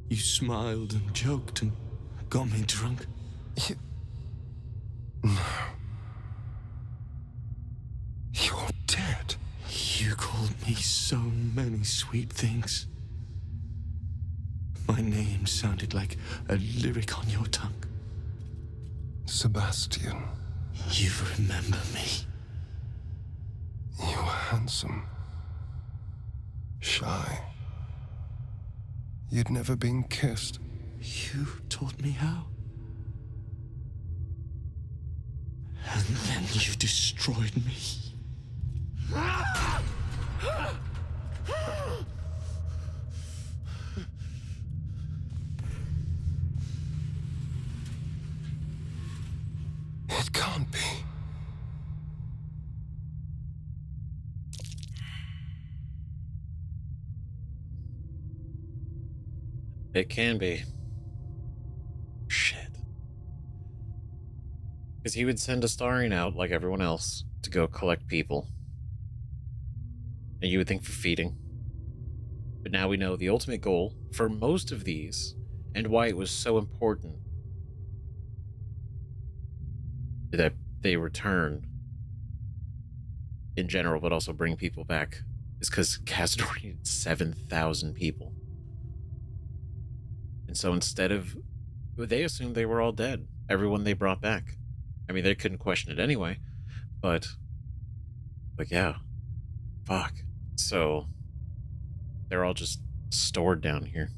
You smiled and joked and got me drunk. No. You're dead. You called me so many sweet things. My name sounded like a lyric on your tongue. Sebastian. You remember me. You were handsome. Shy. You'd never been kissed. You taught me how. And then you destroyed me. It can't be. It can be. Shit. Because he would send Astarion out, like everyone else, to go collect people. And you would think for feeding. But now we know the ultimate goal for most of these, and why it was so important that they return in general, but also bring people back, is because Cazador needed 7,000 people. And so instead of... They assumed they were all dead. Everyone they brought back. I mean, they couldn't question it anyway, but... Like, yeah. Fuck. So... They're all just stored down here.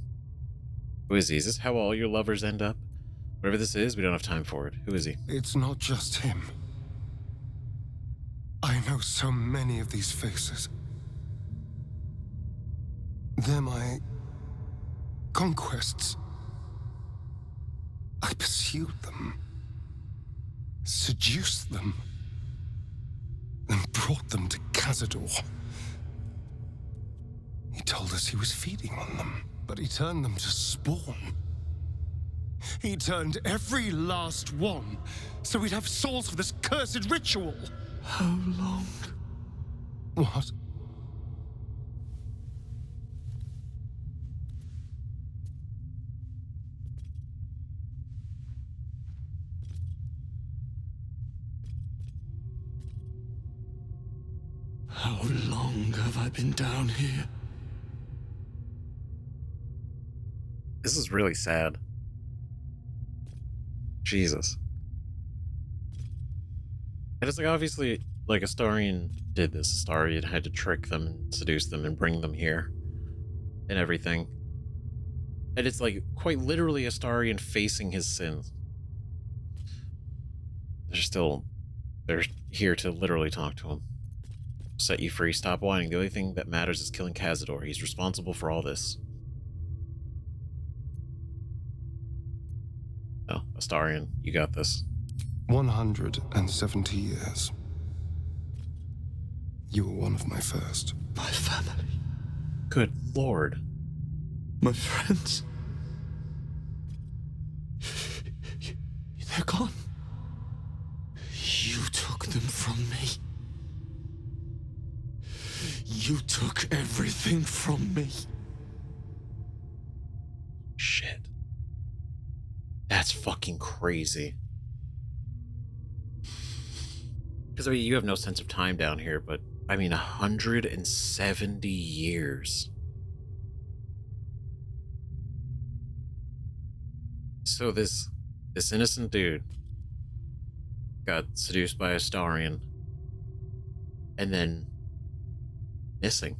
Who is he? Is this how all your lovers end up? Whatever this is, we don't have time for it. Who is he? It's not just him. I know so many of these faces. They're my conquests. I pursued them, seduced them, and brought them to Cazador. He told us he was feeding on them, but he turned them to spawn. He turned every last one, so we'd have souls for this cursed ritual. How long? What? How long have I been down here? This is really sad. Jesus. And it's like, obviously, like, Astarion did this. Astarion had to trick them and seduce them and bring them here. And everything. And it's like, quite literally Astarion facing his sins. They're here to literally talk to him. Set you free, stop whining. The only thing that matters is killing Cazador. He's responsible for all this. Oh, Astarion, you got this. 170 years. You were one of my first. My family. Good lord. My friends. They're gone. You took them from me. You took everything from me. Shit. That's fucking crazy. Because, I mean, you have no sense of time down here, but, I mean, 170 years. So this innocent dude got seduced by Astarion, And then missing.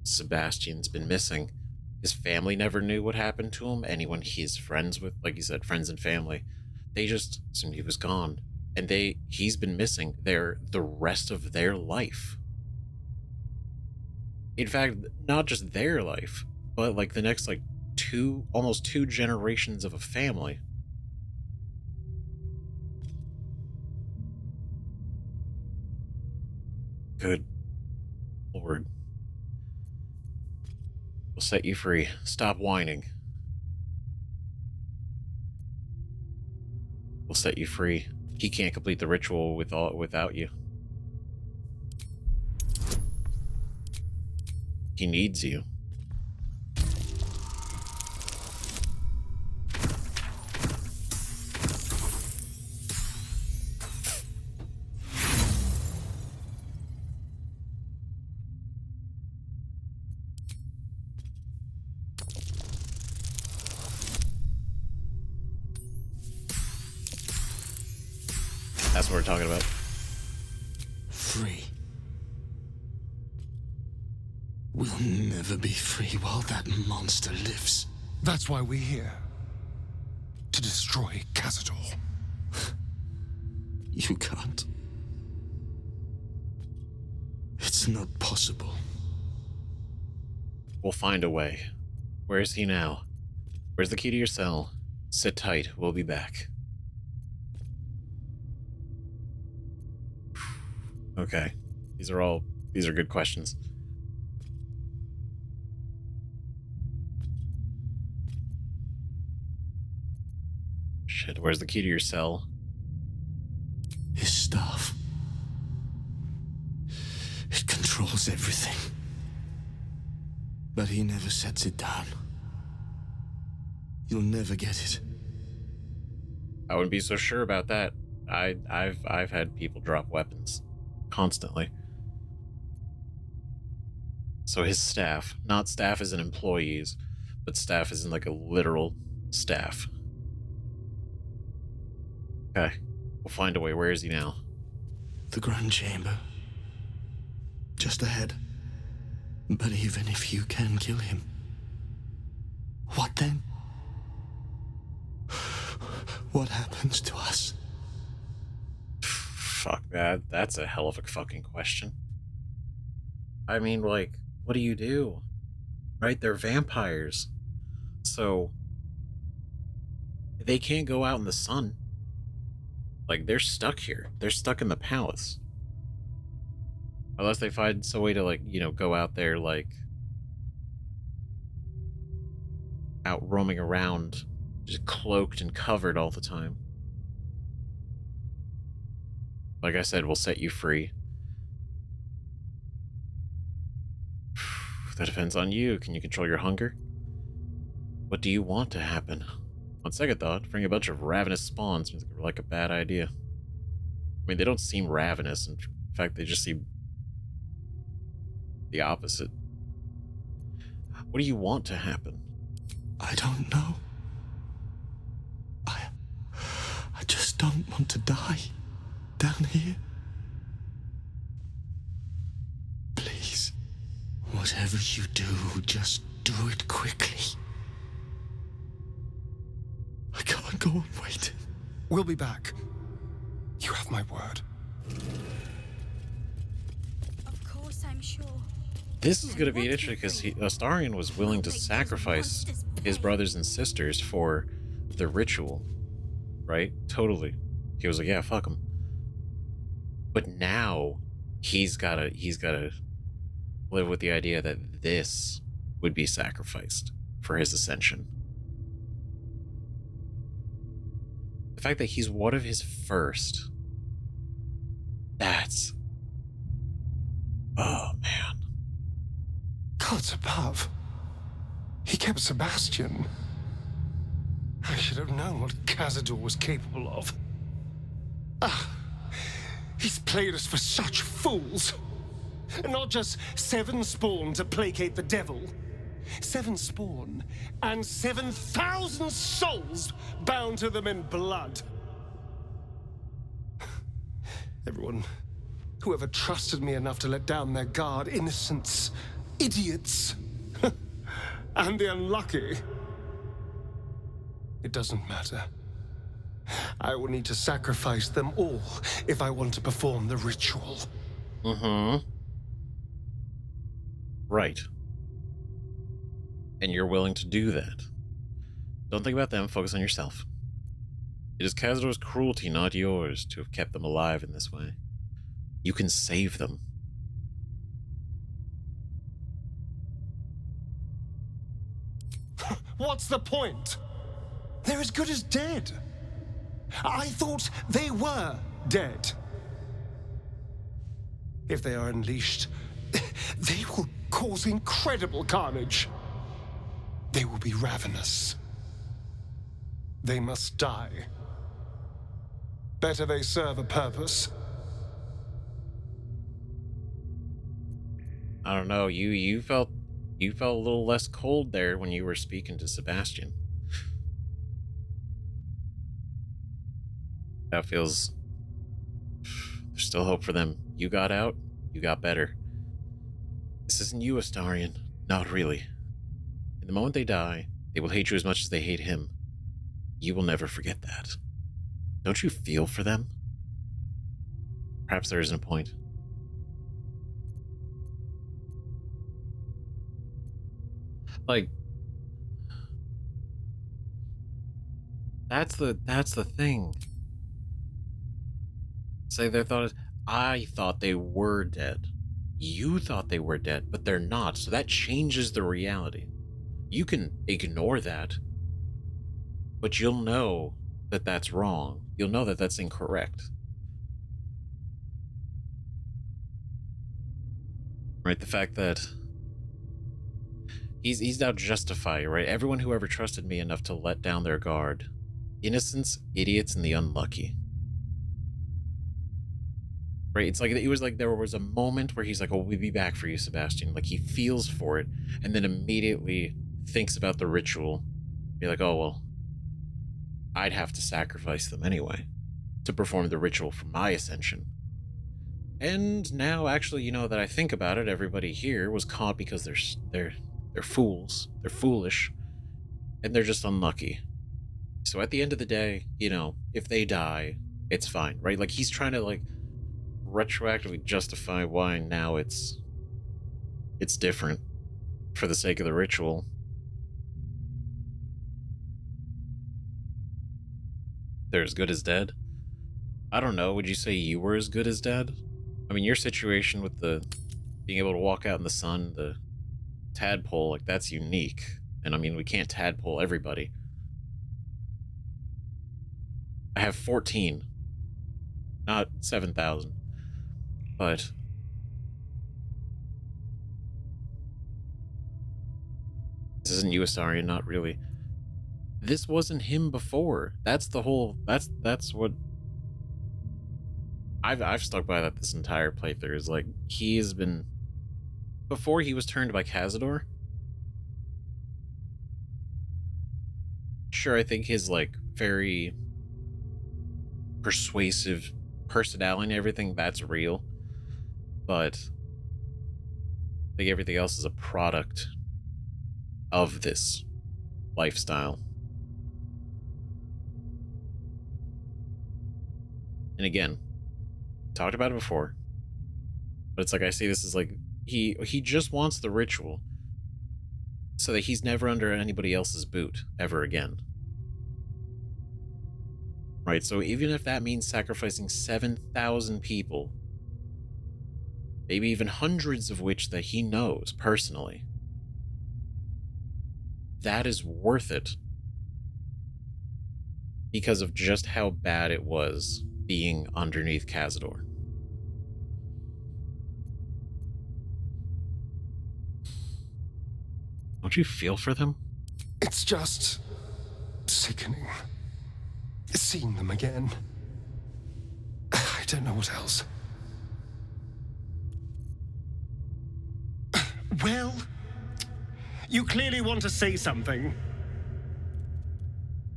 Sebastian's been missing. His family never knew what happened to him. Anyone he's friends with, like you said, friends and family, they just assumed he was gone. And he's been missing the rest of their life. In fact, not just their life, but like the next like almost two generations of a family. Good Lord. We'll set you free. Stop whining. We'll set you free. He can't complete the ritual without you. He needs you. That's what we're talking about. Free. We'll never be free while that monster lives. That's why we're here. To destroy Cazador. You can't. It's not possible. We'll find a way. Where is he now? Where's the key to your cell? Sit tight. We'll be back. Okay. These are good questions. Shit, where's the key to your cell? His staff. It controls everything. But he never sets it down. You'll never get it. I wouldn't be so sure about that. I've had people drop weapons constantly. So his staff, not staff as in employees, but staff as in like a literal staff. Okay, we'll find a way. Where is he now? The Grand Chamber. Just ahead. But even if you can kill him, what then? What happens to us? Fuck, that's a hell of a fucking question. I mean, like, what do you do? Right? They're vampires. So they can't go out in the sun. Like, they're stuck here. They're stuck in the palace. Unless they find some way to, like, you know, go out there, like, out roaming around, just cloaked and covered all the time. Like I said, we'll set you free. That depends on you. Can you control your hunger? What do you want to happen? On second thought, bring a bunch of ravenous spawns seems like a bad idea. I mean, they don't seem ravenous. In fact, they just seem the opposite. What do you want to happen? I don't know. I just don't want to die down here. Please, whatever you do, just do it quickly. I can't go on waiting. We'll be back. You have my word. Of course, I'm sure. This is going to be interesting because Astarion was willing to sacrifice his brothers and sisters for the ritual, right? Totally. He was like, yeah, fuck him. But now he's gotta live with the idea that this would be sacrificed for his ascension. The fact that he's one of his first. That's... Oh, man. Gods above. He kept Sebastian. I should have known what Cazador was capable of. He's played us for such fools. And not just 7 spawn to placate the devil. 7 spawn and 7,000 souls bound to them in blood. Everyone Whoever trusted me enough to let down their guard, innocents, idiots, and the unlucky. It doesn't matter. I will need to sacrifice them all if I want to perform the ritual. Mm-hmm. Right. And you're willing to do that. Don't think about them, focus on yourself. It is Cazador's cruelty, not yours, to have kept them alive in this way. You can save them. What's the point? They're as good as dead. I thought they were dead. If they are unleashed, they will cause incredible carnage. They will be ravenous. They must die. Better they serve a purpose. I don't know, you felt a little less cold there when you were speaking to Sebastian. That feels... There's still hope for them. You got out, you got better. This isn't you, Astarion. Not really. In the moment they die, they will hate you as much as they hate him. You will never forget that. Don't you feel for them? Perhaps there isn't a point. Like, that's the thing. Say their thought is, I thought they were dead. You thought they were dead, but they're not. So that changes the reality. You can ignore that, but you'll know that that's wrong. You'll know that that's incorrect. Right? The fact that he's now justifying, right? Everyone who ever trusted me enough to let down their guard. Innocents, idiots, and the unlucky. Right? It's like, it was like there was a moment where he's like, oh, we'll be back for you, Sebastian. Like, he feels for it, and then immediately thinks about the ritual. Be like, oh, well, I'd have to sacrifice them anyway to perform the ritual for my ascension. And now, actually, you know, that I think about it, everybody here was caught because they're fools. They're foolish. And they're just unlucky. So at the end of the day, you know, if they die, it's fine, right? Like, he's trying to, like, retroactively justify why now it's different for the sake of the ritual. They're as good as dead. I don't know, would you say you were as good as dead? I mean, your situation with the being able to walk out in the sun, the tadpole, like, that's unique. And I mean, we can't tadpole everybody. I have 14. Not 7,000. But this isn't you, Astarion, not really. This wasn't him before. That's the whole, that's what I've stuck by that this entire playthrough is like, he has been, before he was turned by Cazador. Sure, I think his like very persuasive personality and everything, that's real. But I think everything else is a product of this lifestyle. And again, talked about it before, but it's like, I see this as like, he just wants the ritual so that he's never under anybody else's boot ever again. Right? So even if that means sacrificing 7,000 people, maybe even hundreds of which that he knows personally, that is worth it because of just how bad it was being underneath Cazador. Don't you feel for them? It's just sickening. Seeing them again. I don't know what else. Well, you clearly want to say something.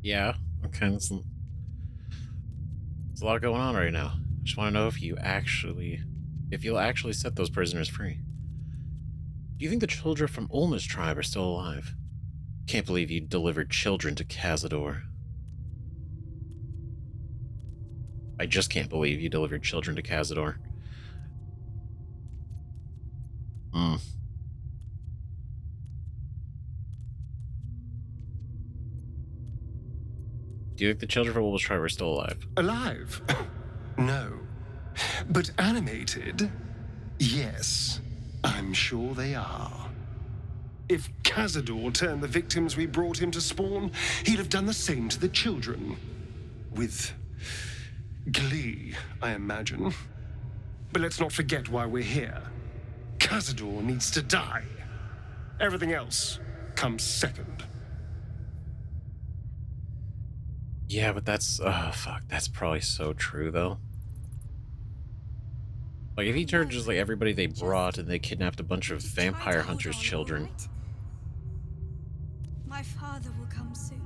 Yeah, okay. There's a lot going on right now. I just want to know if you actually if you'll actually set those prisoners free. Do you think the children from Ulma's tribe are still alive? Can't believe you delivered children to Cazador. I just can't believe you delivered children to Cazador. Do you think the children from Ulma's tribe are still alive? Alive? No. But animated? Yes. I'm sure they are. If Cazador turned the victims we brought him to spawn, he'd have done the same to the children. With glee, I imagine. But let's not forget why we're here. Cazador needs to die. Everything else comes second. Yeah, but that's... fuck. That's probably so true, though. Like, if he turned just like everybody they brought and they kidnapped a bunch of vampire hunters' children... My father will come soon.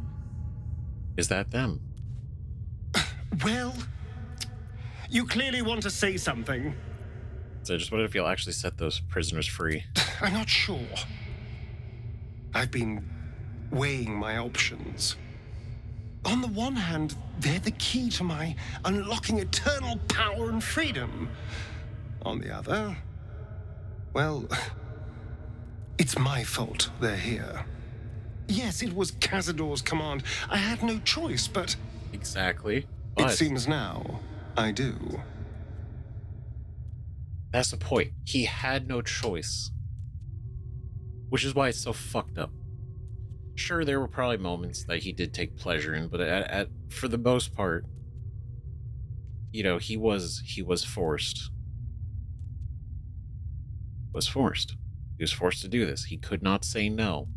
Is that them? Well, you clearly want to say something. So I just wondered if you'll actually set those prisoners free. I'm not sure. I've been weighing my options. On the one hand, they're the key to my unlocking eternal power and freedom. On the other, well, it's my fault they're here. Yes, it was Cazador's command. I had no choice, but... Exactly. It seems now I do. That's the point. He had no choice. Which is why it's so fucked up. Sure, there were probably moments that he did take pleasure in, but for the most part, you know, he was forced. He was forced to do this. He could not say no.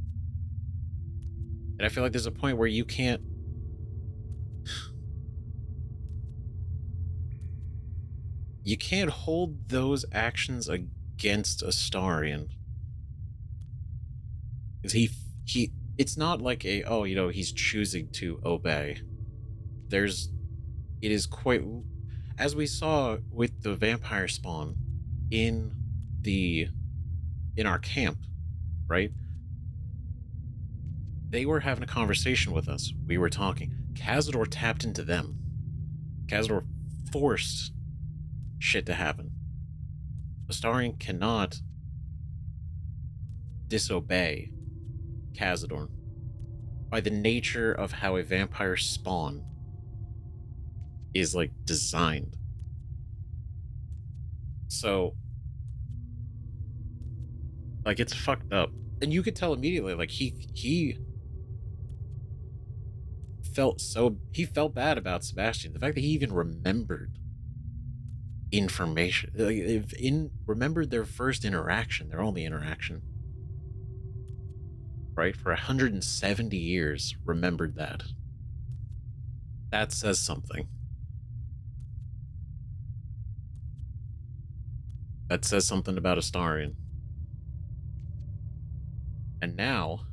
And I feel like there's a point where you can't... You can't hold those actions against Astarion. Because it's not like a, oh, you know, he's choosing to obey. It is quite, as we saw with the vampire spawn in our camp, right? They were having a conversation with us. We were talking. Cazador tapped into them. Cazador forced shit to happen. Astarion cannot disobey Cazador by the nature of how a vampire spawn is like designed. So like it's fucked up. And you could tell immediately, like he felt bad about Sebastian. The fact that he even remembered information, remembered their first interaction, their only interaction, right? For 170 years, remembered that. That says something. That says something about Astarion. And now,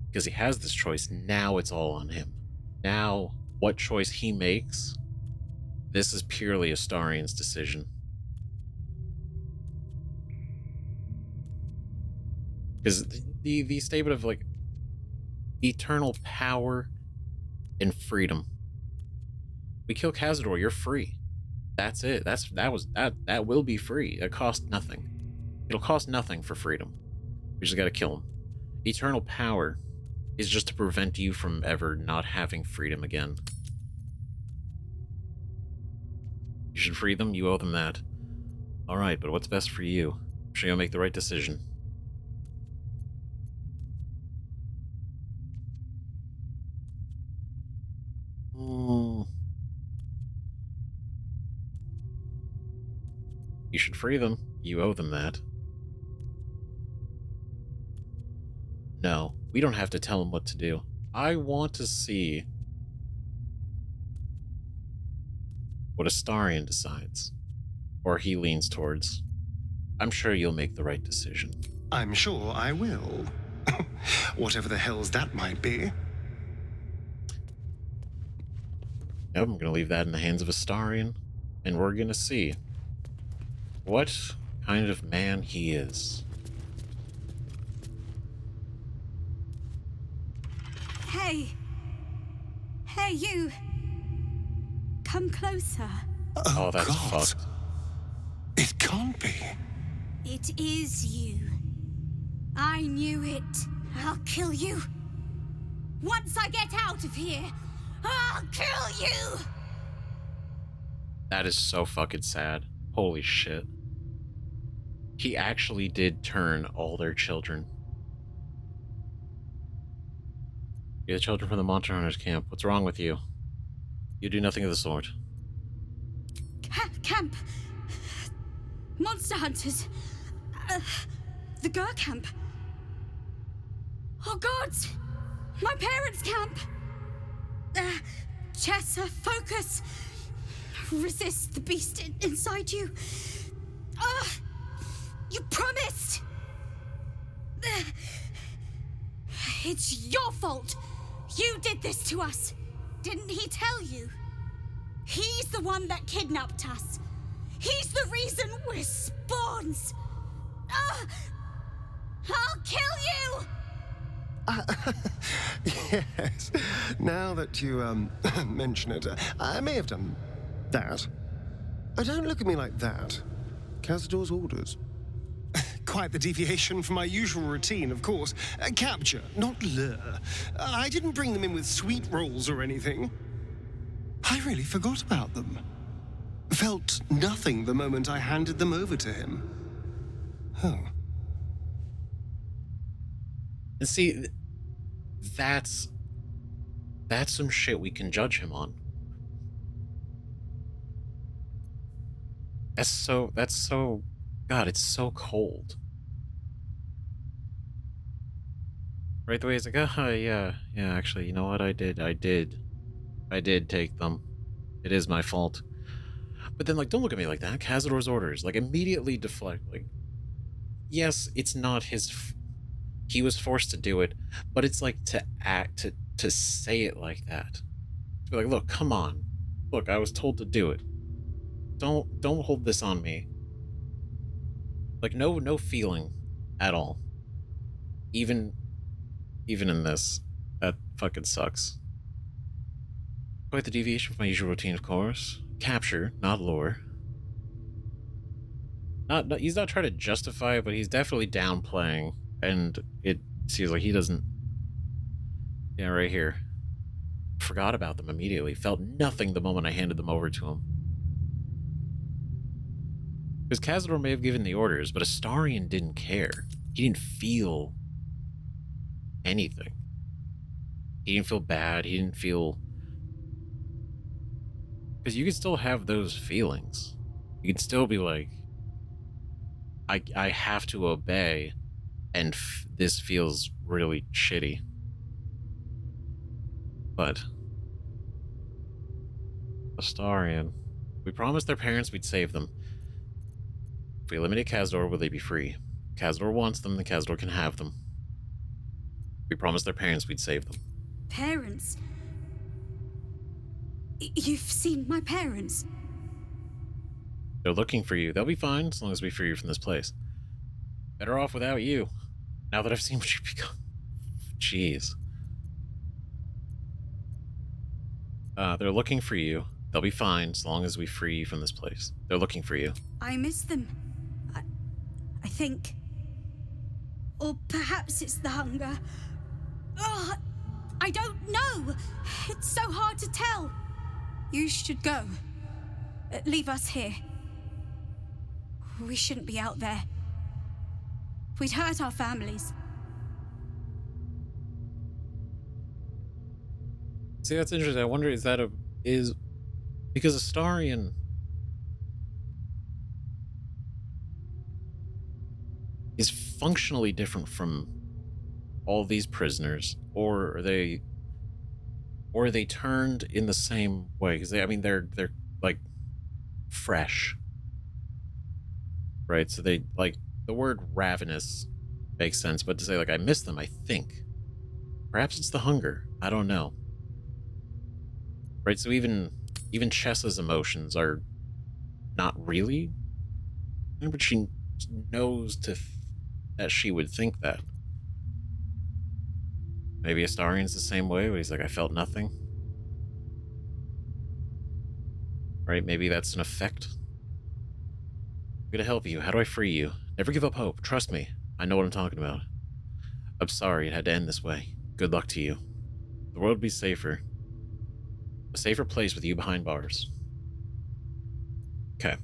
because he has this choice, now it's all on him. Now, what choice he makes, this is purely Astarion's decision. Because the statement of, like, eternal power and freedom. We kill Cazador, you're free. That's it. That will be free. It costs nothing. It'll cost nothing for freedom. We just gotta kill him. Eternal power is just to prevent you from ever not having freedom again. You should free them, you owe them that. Alright, but what's best for you? I'm sure you'll make the right decision. You should free them. You owe them that. No, we don't have to tell them what to do. I want to see what Astarion decides, or he leans towards. I'm sure you'll make the right decision. I'm sure I will. Whatever the hell's that might be. Yep, I'm gonna leave that in the hands of Astarion, and we're gonna see. what kind of man he is. Hey! Hey, you! Come closer. Oh, that's God. fucked. It can't be. It is you. I knew it. I'll kill you. Once I get out of here, I'll kill you! That is so fucking sad. Holy shit. He actually did turn all their children. You're the children from the Monster Hunters camp. What's wrong with you? You do nothing of the sort. Camp. Monster hunters. The Gur camp. Oh gods! My parents' camp. Chessa, focus. Resist the beast inside you. You promised. It's your fault. You did this to us. Didn't he tell you? He's the one that kidnapped us. He's the reason we're spawns. I'll kill you! Yes. Now that you, mention it, I may have done that. Don't look at me like that. Cazador's orders. Quite the deviation from my usual routine, of course. Capture, not lure. I didn't bring them in with sweet rolls or anything. I really forgot about them. Felt nothing the moment I handed them over to him. Oh. And see, that's some shit we can judge him on. That's so, God, it's so cold. Right, the way he's like, oh, yeah, actually, you know what, I did take them. It is my fault. But then, like, don't look at me like that. Cazador's orders, like, immediately deflect, like, yes, it's not his, he was forced to do it, but it's like to say it like that. To be like, look, come on. Look, I was told to do it. Don't hold this on me. Like, no feeling at all. Even in this. That fucking sucks. Quite the deviation from my usual routine, of course. Capture, not lure. He's not trying to justify it, but he's definitely downplaying. And it seems like he doesn't... Yeah, right here. Forgot about them immediately. Felt nothing the moment I handed them over to him. Because Cazador may have given the orders, but Astarion didn't care. He didn't feel anything. He didn't feel bad. He didn't feel... Because you can still have those feelings. You can still be like, I have to obey, and this feels really shitty. But Astarion, we promised their parents we'd save them. If we eliminate Cazador, will they be free? If Cazador wants them, then Cazador can have them. We promised their parents we'd save them. Parents? You've seen my parents? They're looking for you. They'll be fine as long as we free you from this place. Better off without you. Now that I've seen what you've become. Jeez. They're looking for you. They'll be fine as long as we free you from this place. They're looking for you. I miss them. I think. Or perhaps it's the hunger. Oh, I don't know. It's so hard to tell. You should go. Leave us here. We shouldn't be out there. We'd hurt our families. See, that's interesting. I wonder, is because Astarion is functionally different from all these prisoners, or are they turned in the same way? Because they're like fresh, right? So they, like, the word ravenous makes sense, but to say, like, I miss them, I think perhaps it's the hunger. I don't know. Right, so even Chessa's emotions are not really But she knows that she would think that. Maybe Astarion's the same way, where he's like, I felt nothing. Right? Maybe that's an effect. I'm gonna help you. How do I free you? Never give up hope. Trust me. I know what I'm talking about. I'm sorry it had to end this way. Good luck to you. The world would be safer. A safer place with you behind bars. Okay.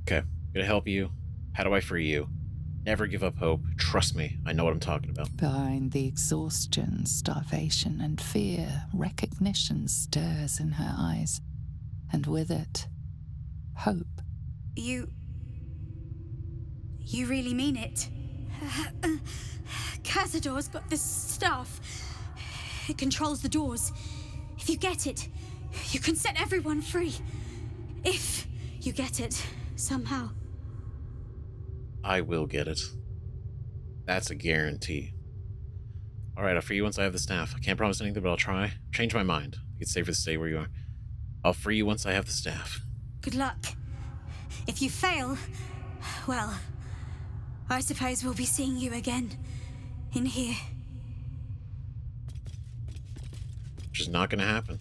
Okay. I'm gonna help you. How do I free you? Never give up hope. Trust me. I know what I'm talking about. Behind the exhaustion, starvation, and fear, recognition stirs in her eyes. And with it, hope. You really mean it? Cazador's got this staff. It controls the doors. If you get it, you can set everyone free. If you get it, somehow. I will get it. That's a guarantee. Alright, I'll free you once I have the staff. I can't promise anything, but I'll try. Change my mind. It's safer to stay where you are. I'll free you once I have the staff. Good luck. If you fail, well, I suppose we'll be seeing you again. In here. Which is not gonna happen.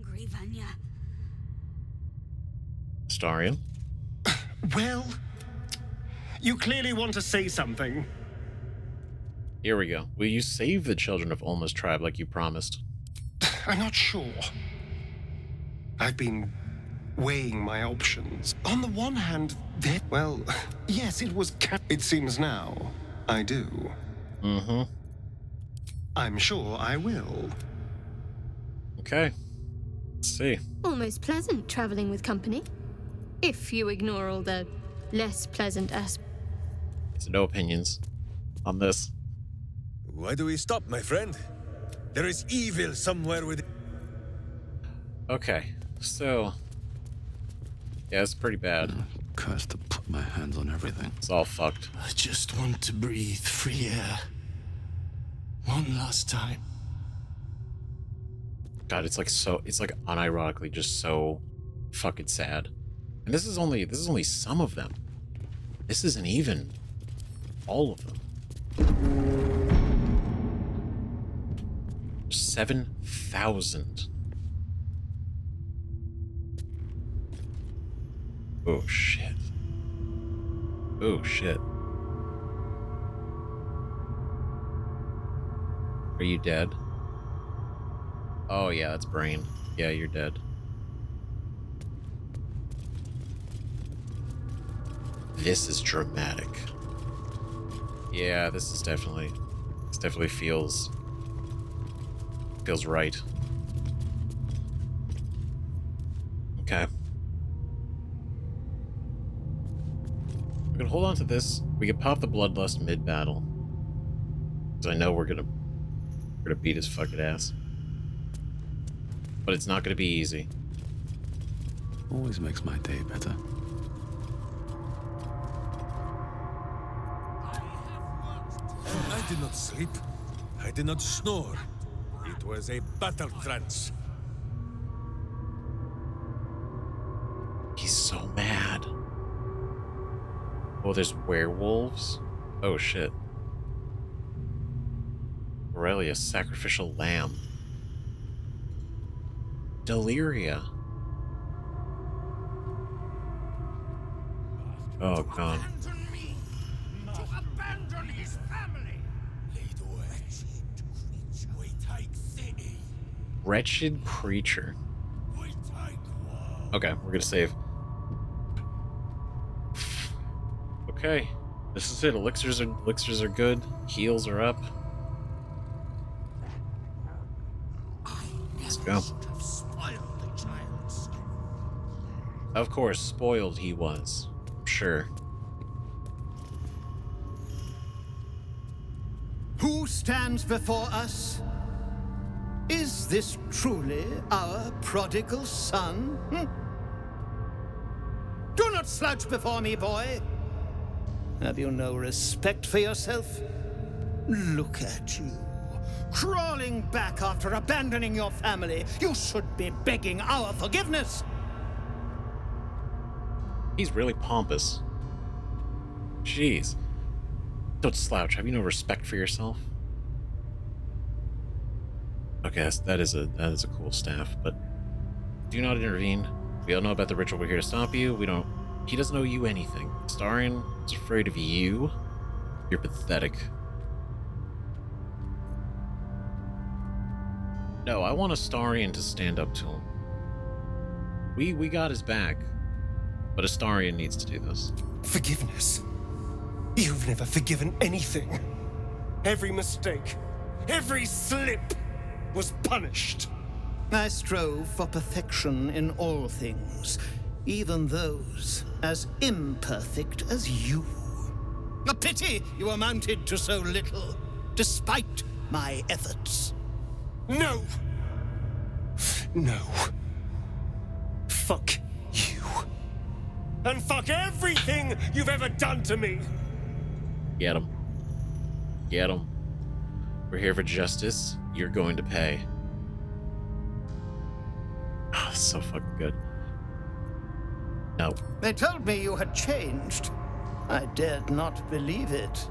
Grivanya. Astarion? Well, you clearly want to say something. Here we go. Will you save the children of Ulma's tribe like you promised? I'm not sure. I've been weighing my options. On the one hand, well, yes, it was it seems now I do. Mm-hmm. I'm sure I will. Okay. Let's see. Almost pleasant traveling with company. If you ignore all the less pleasant aspects. So no opinions on this. Why do we stop, my friend? There is evil somewhere with... Okay, so... yeah, it's pretty bad. Cursed to put my hands on everything. It's all fucked. I just want to breathe free air. One last time. God, it's like unironically just so fucking sad. And this is only some of them. This isn't even all of them. 7,000. Oh shit. Oh shit. Are you dead? Oh yeah, that's Brain. Yeah, you're dead. This is dramatic. Yeah, this definitely feels right. Okay. We can hold on to this. We can pop the Bloodlust mid-battle. Because I know we're gonna beat his fucking ass. But it's not gonna be easy. Always makes my day better. I did not sleep. I did not snore. It was a battle trance. He's so mad. Oh, there's werewolves? Oh, shit. Aurelia, sacrificial lamb. Deliria. Oh, God. Abandon his family. Wretched creature. Okay, we're gonna save. Okay, this is it. Elixirs are good. Heals are up. Let's go. Of course, spoiled he was. Sure. Who stands before us? Is this truly our prodigal son? Do not slouch before me, boy. Have you no respect for yourself? Look at you, Crawling back after abandoning your family. You should be begging our forgiveness. He's really pompous. Jeez. Don't slouch. Have you no respect for yourself? Okay, that is a cool staff, but do not intervene. We all know about the ritual. We're here to stop you. He doesn't owe you anything. Astarion is afraid of you. You're pathetic. No, I want Astarion to stand up to him. We got his back, but Astarion needs to do this. Forgiveness? You've never forgiven anything. Every mistake, every slip was punished. I strove for perfection in all things, even those as imperfect as you. A pity you amounted to so little, despite my efforts. No! No. Fuck you. And fuck everything you've ever done to me! Get him. Get him. We're here for justice. You're going to pay. Oh, so fucking good. No. They told me you had changed. I dared not believe it.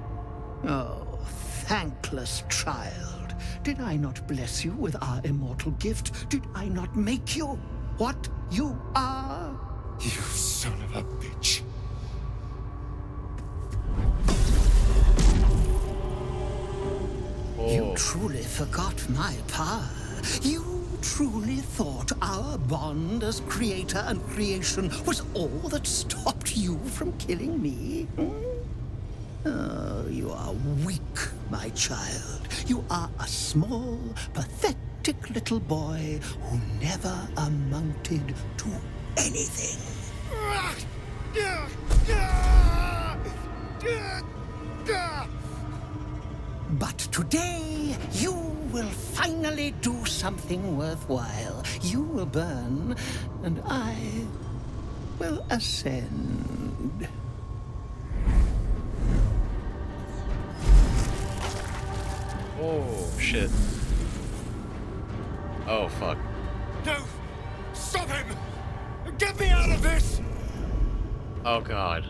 Oh, thankless child. Did I not bless you with our immortal gift? Did I not make you what you are? You son of a bitch. You truly forgot my power. You truly thought our bond as creator and creation was all that stopped you from killing me? Oh, you are weak, my child. You are a small, pathetic little boy who never amounted to anything. But today, you will finally do something worthwhile. You will burn, and I will ascend. Oh, shit. Oh, fuck. No! Stop him! Get me out of this! Oh, God.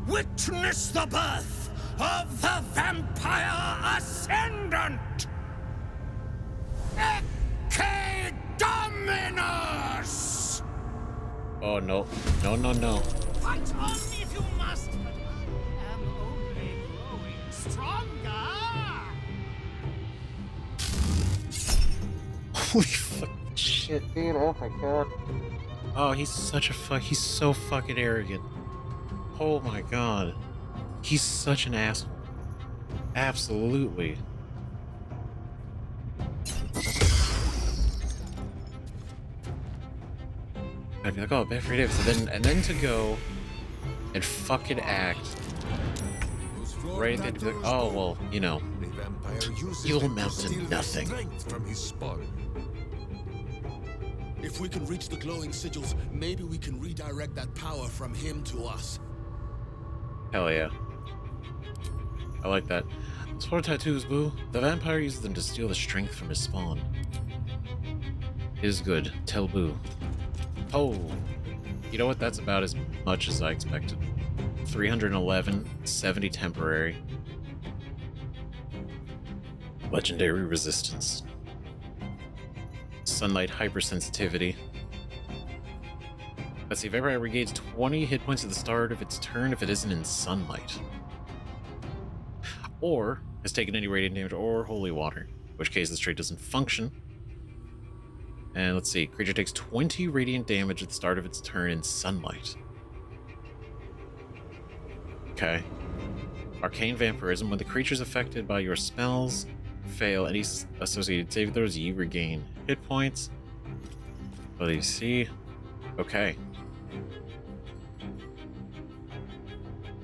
Witness the birth of the Vampire Ascendant! Ecce Dominus! Oh, no. No, no, no. Fight on if you must, but I am only growing stronger! Holy fucking shit, dude. Oh, my God. Oh, he's so fucking arrogant. Oh, my God. He's such an asshole. Absolutely. I'd be like, oh, bad for Davis. And then to go and fucking act right at the end, be like, oh, well, you know, you'll amount to nothing. From his spawn. If we can reach the glowing sigils, maybe we can redirect that power from him to us. Hell yeah. I like that. Those 4 tattoos, boo. The vampire uses them to steal the strength from his spawn. It is good. Tell boo. Oh. You know what? That's about as much as I expected. 311, 70 temporary. Legendary resistance. Sunlight hypersensitivity. Let's see, vampire regains 20 hit points at the start of its turn if it isn't in sunlight. Or has taken any radiant damage or holy water, in which case this trait doesn't function. And let's see, creature takes 20 radiant damage at the start of its turn in sunlight. Okay. Arcane vampirism. When the creatures affected by your spells fail any associated saving throws, you regain hit points. What do you see? Okay.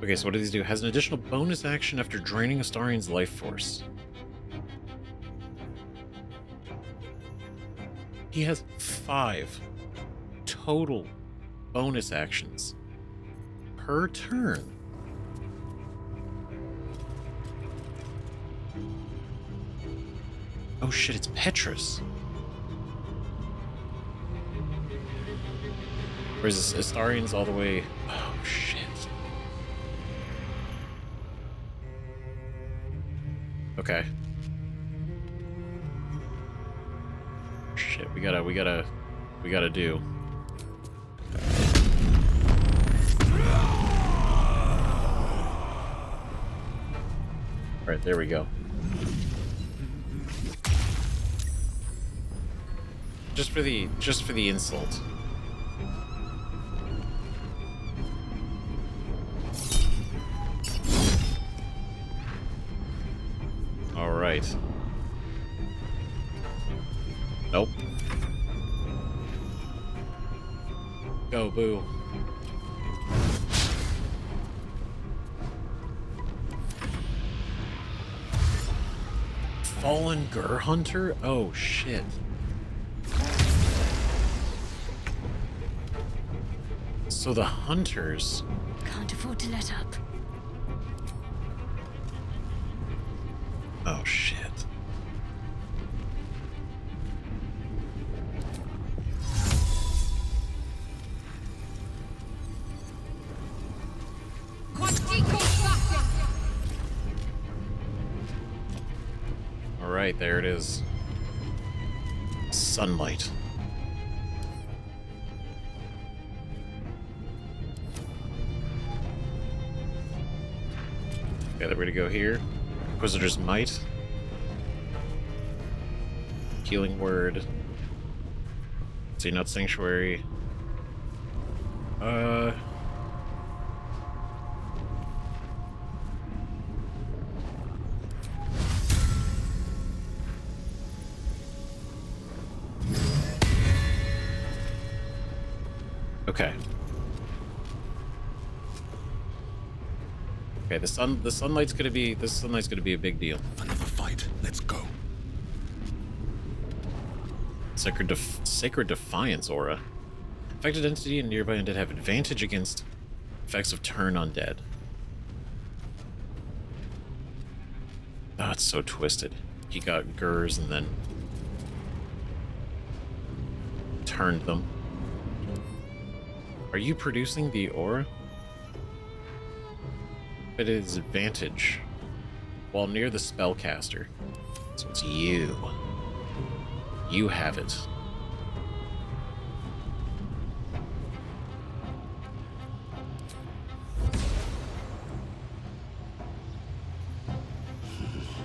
Okay, so what do these do? Has an additional bonus action after draining Astarion's life force. He has 5 total bonus actions per turn. Oh shit, it's Petrus. Whereas this Astarion's all the way... Oh shit. Okay. Shit, we gotta do. Alright, there we go. Just for the insult. Alright. Nope. Go, boo. Fallen Gur Hunter? Oh, shit. So the hunters... Can't afford to let up. Oh, shit. Alright, there it is. Sunlight. Okay, then we're gonna go here. Inquisitor's Might. Healing Word. See, not Sanctuary. Okay. Okay, the sunlight's gonna be a big deal. Another fight. Let's go. Sacred Defiance Aura. Affected entity and nearby undead have advantage against effects of turn undead. Oh, it's so twisted. He got Gurs and then turned them. Are you producing the aura? It is advantage while near the spellcaster. So it's you. You have it.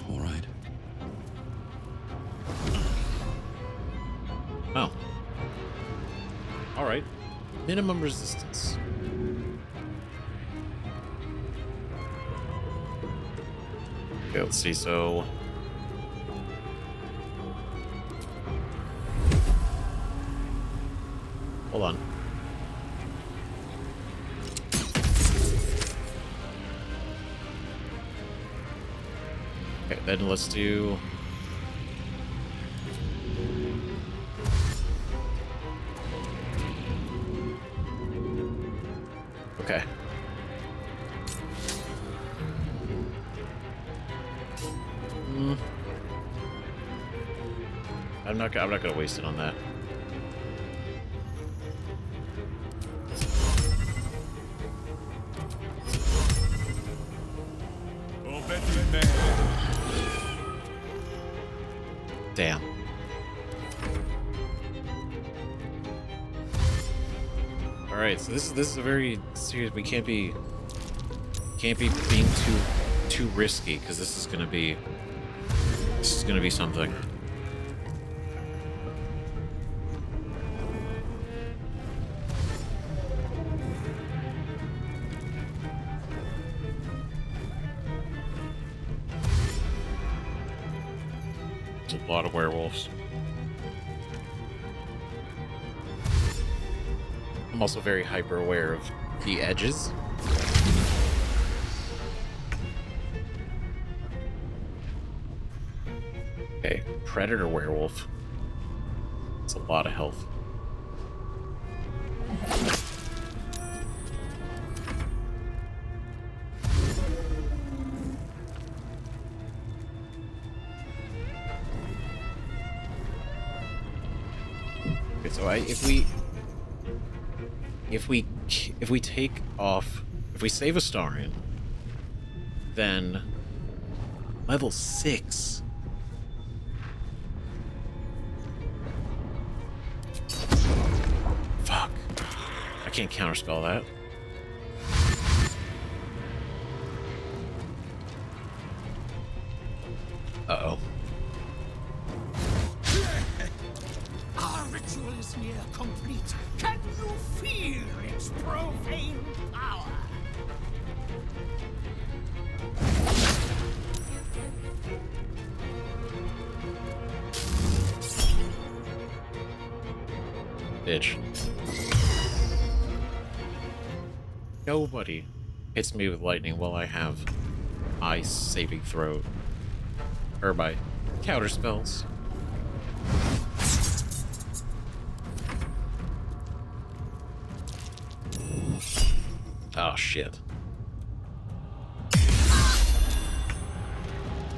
All right. Oh. All right. Minimum resistance. Okay, let's see. So. Hold on. Okay, then let's do... Okay. I'm not gonna waste it on that. Damn. All right, so this is a very serious. We can't be being too risky because this is gonna be something. A lot of werewolves. I'm also very hyper aware of the edges. Okay, predator werewolf. It's a lot of health. so if we take off, if we save Astarion, then level 6. Fuck. I can't counterspell that. Uh-oh. Our ritual is near complete. Can you feel its profane power? Bitch. Nobody hits me with lightning while I have ice saving throw. Or my counter spells. Oh shit.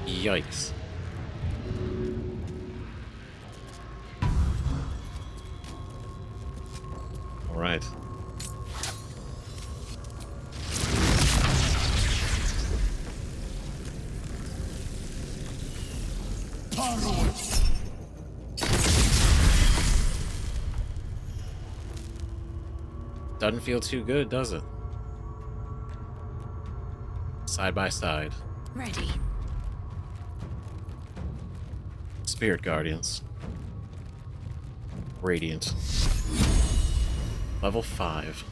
Yikes. All right. Doesn't feel too good, does it? Side by side. Ready. Spirit Guardians. Radiant. Level 5.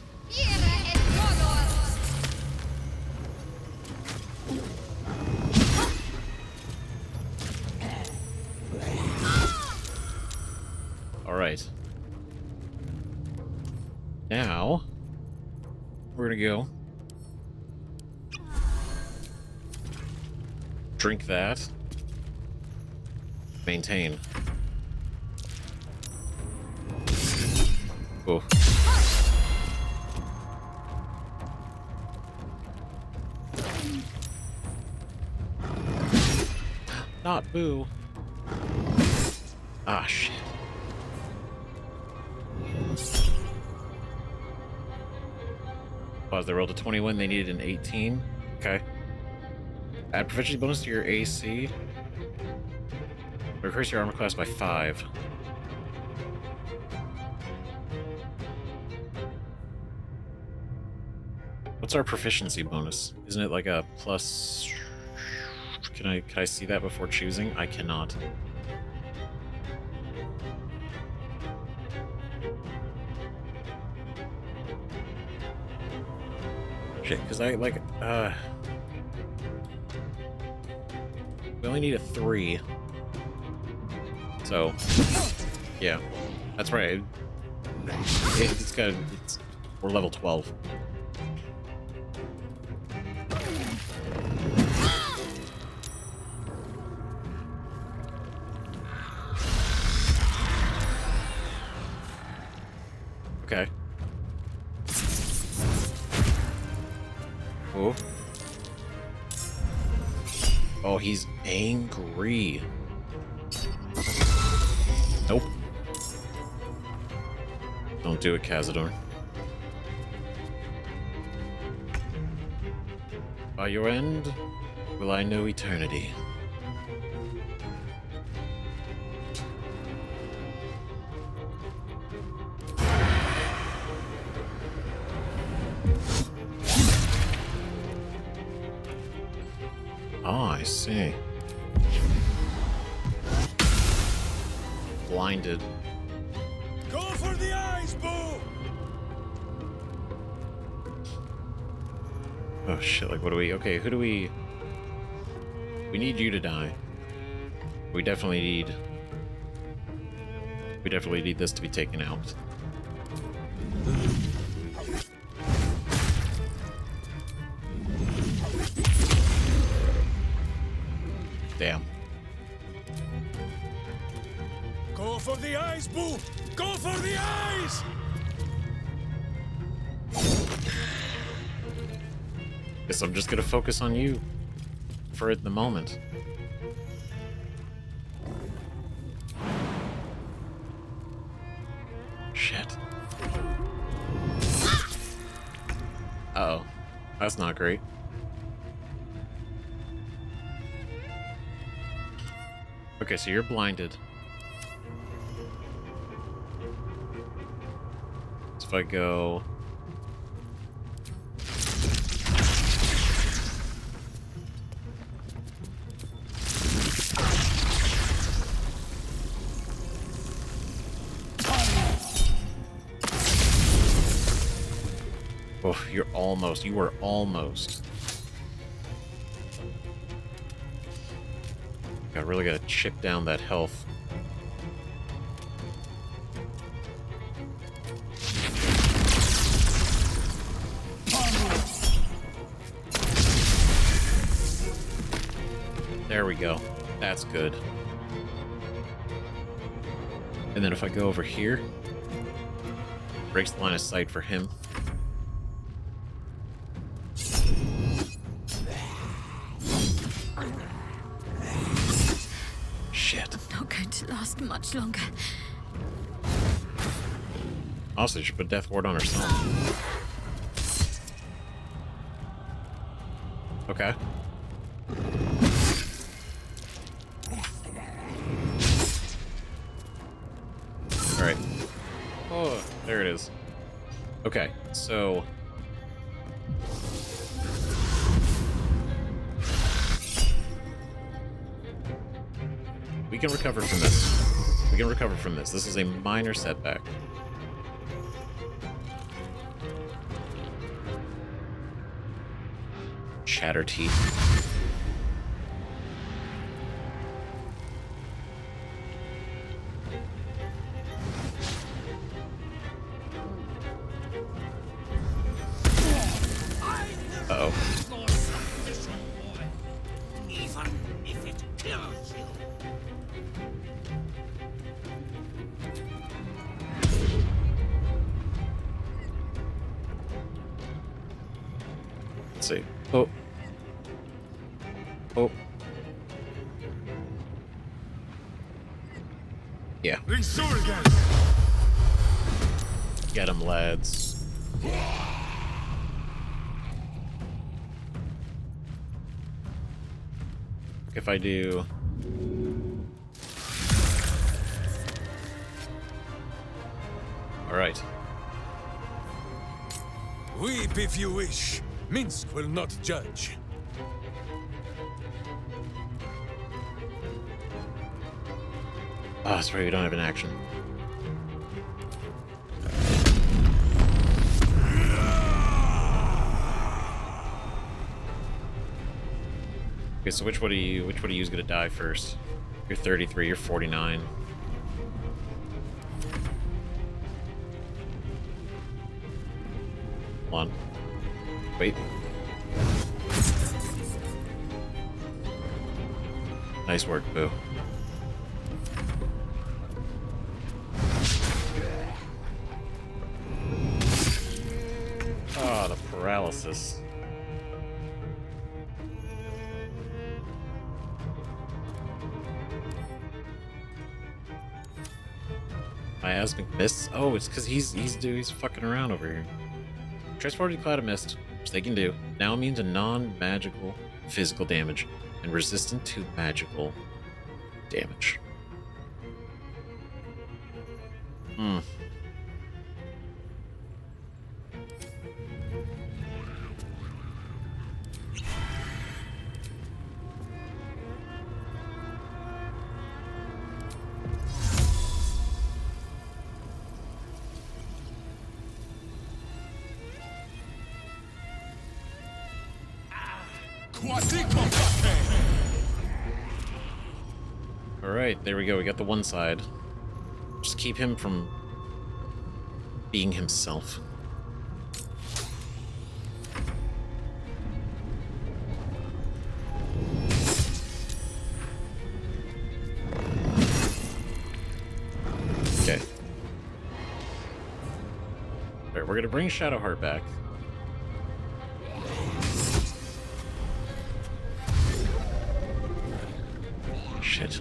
Alright. Now, we're gonna go drink that. Maintain. Oh. Not boo. Ah, shit. Pause, they rolled a 21, they needed an 18. Okay. Add proficiency bonus to your AC. Increase your armor class by 5. What's our proficiency bonus? Isn't it like a plus? Can I see that before choosing? I cannot. Shit, because I like we only need a 3. So yeah, that's right. We're level 12. Okay. Oh. Oh, he's angry. Nope. Don't do it, Cazador. By your end, will I know eternity? Oh, I see. Blinded. Go for the eyes, Boo! Oh shit, like what do we... Okay, who do we... We need you to die. We definitely need... We definitely need this to be taken out. Damn. Go for the eyes, Boo! Go for the eyes! Guess I'm just gonna focus on you for the moment. Shit. Uh-oh. That's not great. Okay, so you're blinded. So if I go... Oh, you were almost. I really gotta chip down that health. There we go. That's good. And then if I go over here, breaks the line of sight for him. Last much longer. Also, she should put Death Ward on herself. Okay. Alright. Oh, there it is. Okay, so... we can recover from this. We can recover from this. This is a minor setback. Shatter teeth. Uh-oh. Even if it kills you. Let's see. Oh. Oh. Yeah. Ring sword again. Get him, lads. If I do... Alright. Weep if you wish. Minsk will not judge. Oh, that's right, we don't have an action. Okay, so which one of you is gonna die first? You're 33, you're 49. Hold on. Wait. Nice work, Boo. Oh, the paralysis. Miasmic Mist? Oh, it's because he's fucking around over here. Transported Cloud of Mist, which they can do, now immune to non-magical physical damage and resistant to magical damage. Hmm. Alright, there we go. We got the one side. Just keep him from being himself. Okay. Alright, we're gonna bring Shadowheart back. Shit.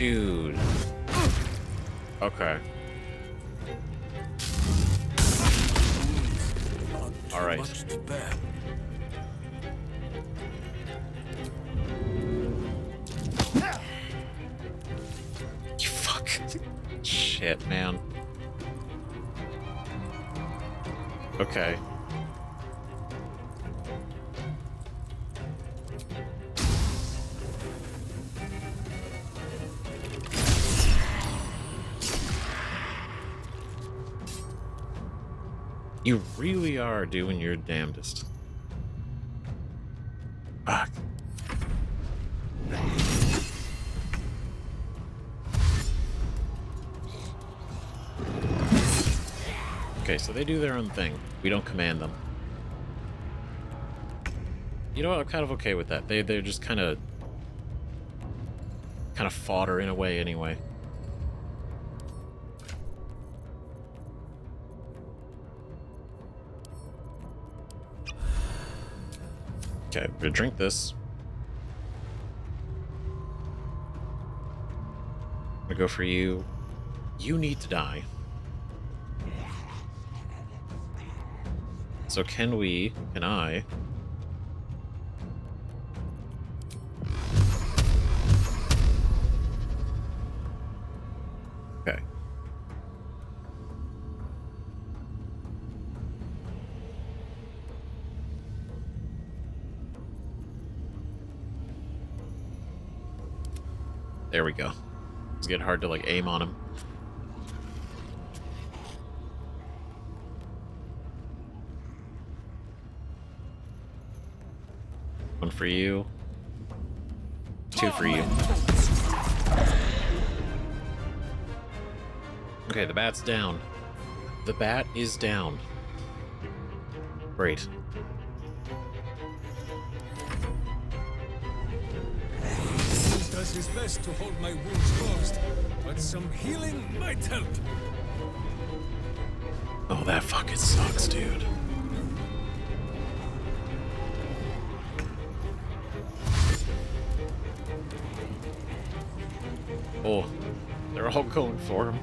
Dude. Okay. All right. Fuck. Shit, man. Okay. You really are doing your damnedest. Fuck. Okay, so they do their own thing. We don't command them. You know what? I'm kind of okay with that. They're just kind of fodder in a way anyway. Okay, we're gonna drink this. I'm gonna go for you. You need to die. So can I? Okay. There we go. It's getting hard to like aim on him. One for you. Two for you. Okay, the bat's down. The bat is down. Great. He does his best to hold my wounds closed, but some healing might help. Oh, that fucking sucks, dude. Oh, they're all going for him.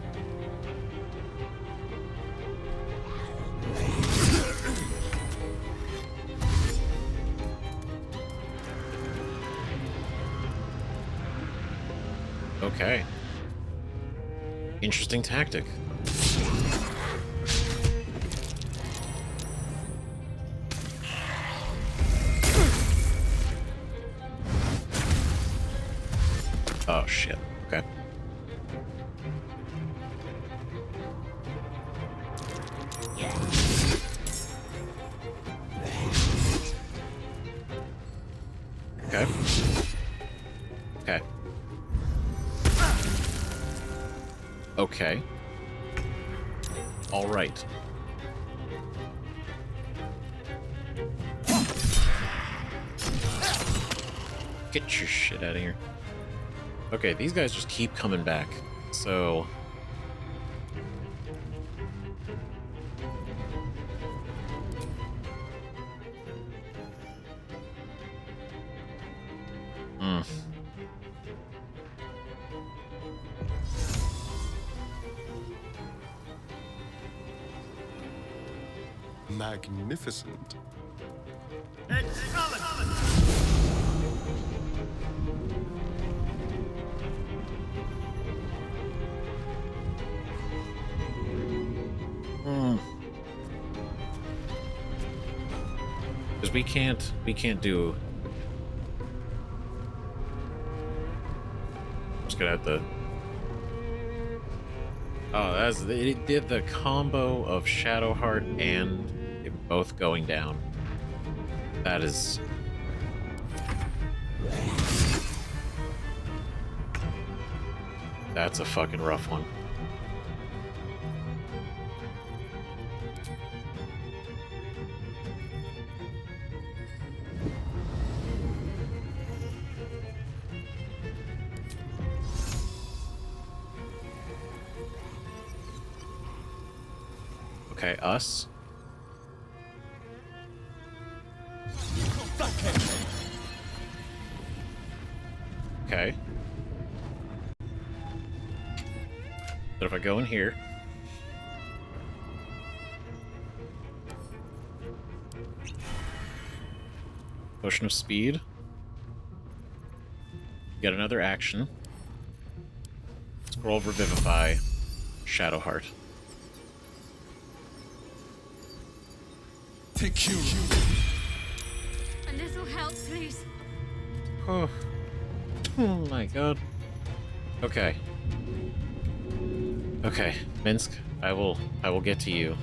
Okay. Interesting tactic. Oh, shit. Okay. Okay. Okay. Okay. All right. Get your shit out of here. Okay, these guys just keep coming back. So... Magnificent. Because we can't do... I'm just gonna have to... Oh, it did the combo of Shadowheart and it both going down. That is... That's a fucking rough one. Okay, us. Okay. But if I go in here, potion of speed, get another action. Scroll revivify, Shadowheart. Thank you. A little help, please. Oh. Oh my god. Okay. Okay, Minsk, I will get to you.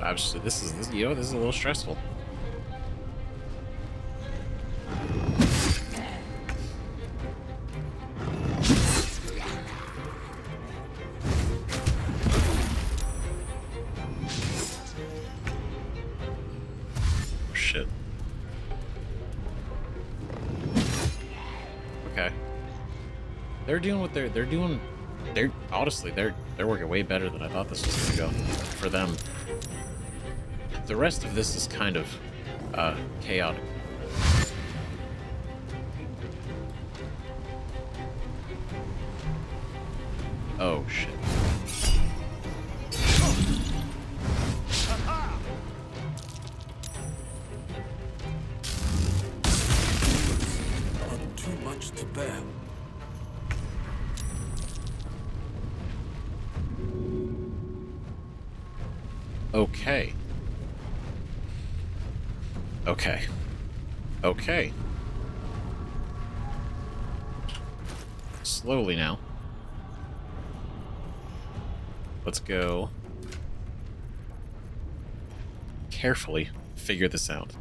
I'm stressed. This is a little stressful. Shit. Okay. They're doing what they're doing. They're honestly they're working way better than I thought this was gonna go for them. The rest of this is kind of chaotic. Oh shit. Not too much to bear. Okay. Okay. Okay. Slowly now. Let's go carefully figure this out.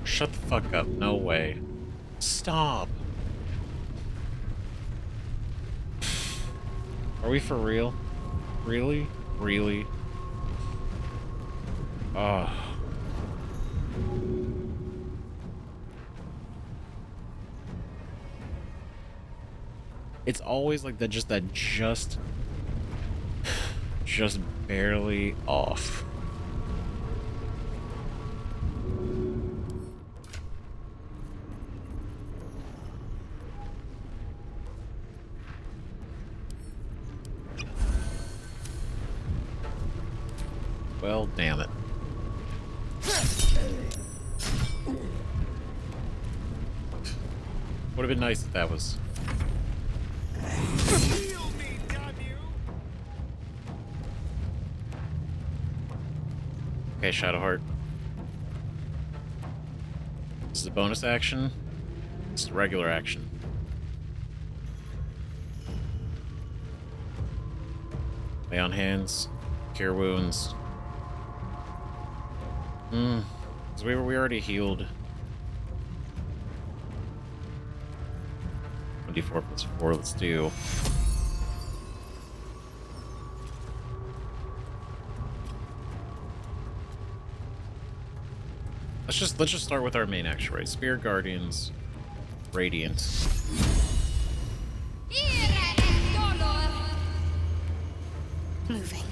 Shut the fuck up. No way. Stop. Are we for real? Really? Really? Oh. It's always like that, just barely off. Well, damn it. Would have been nice if that was. Okay, Shadowheart. This is a bonus action. This is a regular action. Lay on hands. Cure wounds. Because we already healed. 1d4 plus 4, let's do. Let's just start with our main action, right? Spirit Guardians, Radiant. Moving.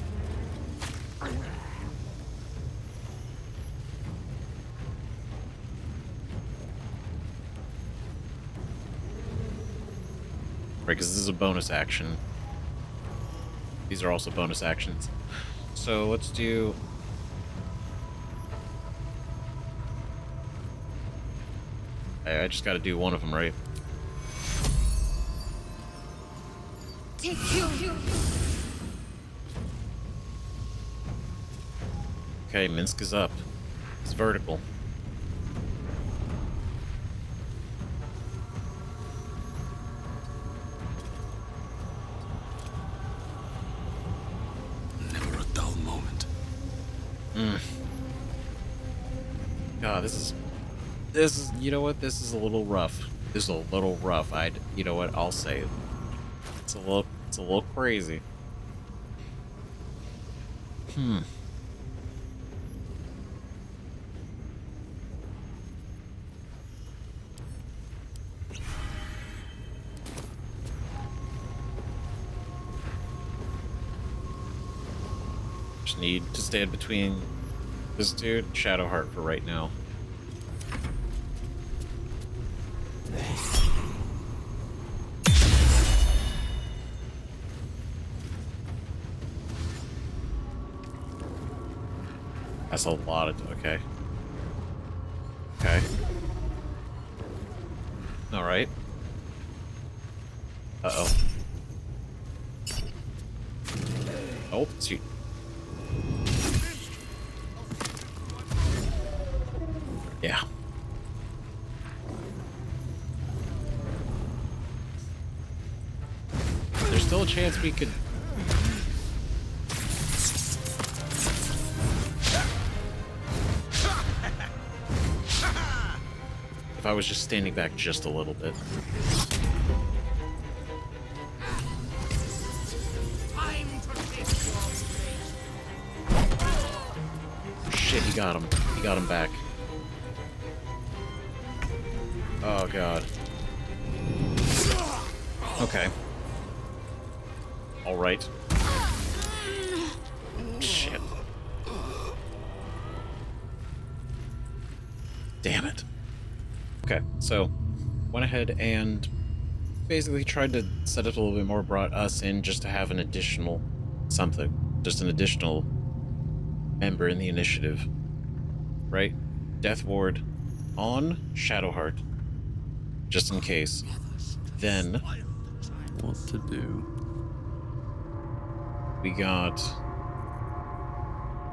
Right, because this is a bonus action. These are also bonus actions. So let's do. I just got to do one of them, right? Take you. Okay, Minsk is up. It's vertical. Never a dull moment. God, this is, you know what? This is a little rough. This is a little rough. You know what? I'll say it. It's a little crazy. Just need to stand between this dude and Shadowheart for right now. That's a lot of... Okay. Okay. Alright. Uh-oh. Oh, shoot. Yeah. There's still a chance we could... If I was just standing back just a little bit. Shit, he got him. He got him back. Oh, God. Okay. All right. Shit. Damn it. Okay, so went ahead and basically tried to set up a little bit more, brought us in just to have an additional something, just an additional member in the initiative, right? Death Ward on Shadowheart, just in case. Then what to do? We got...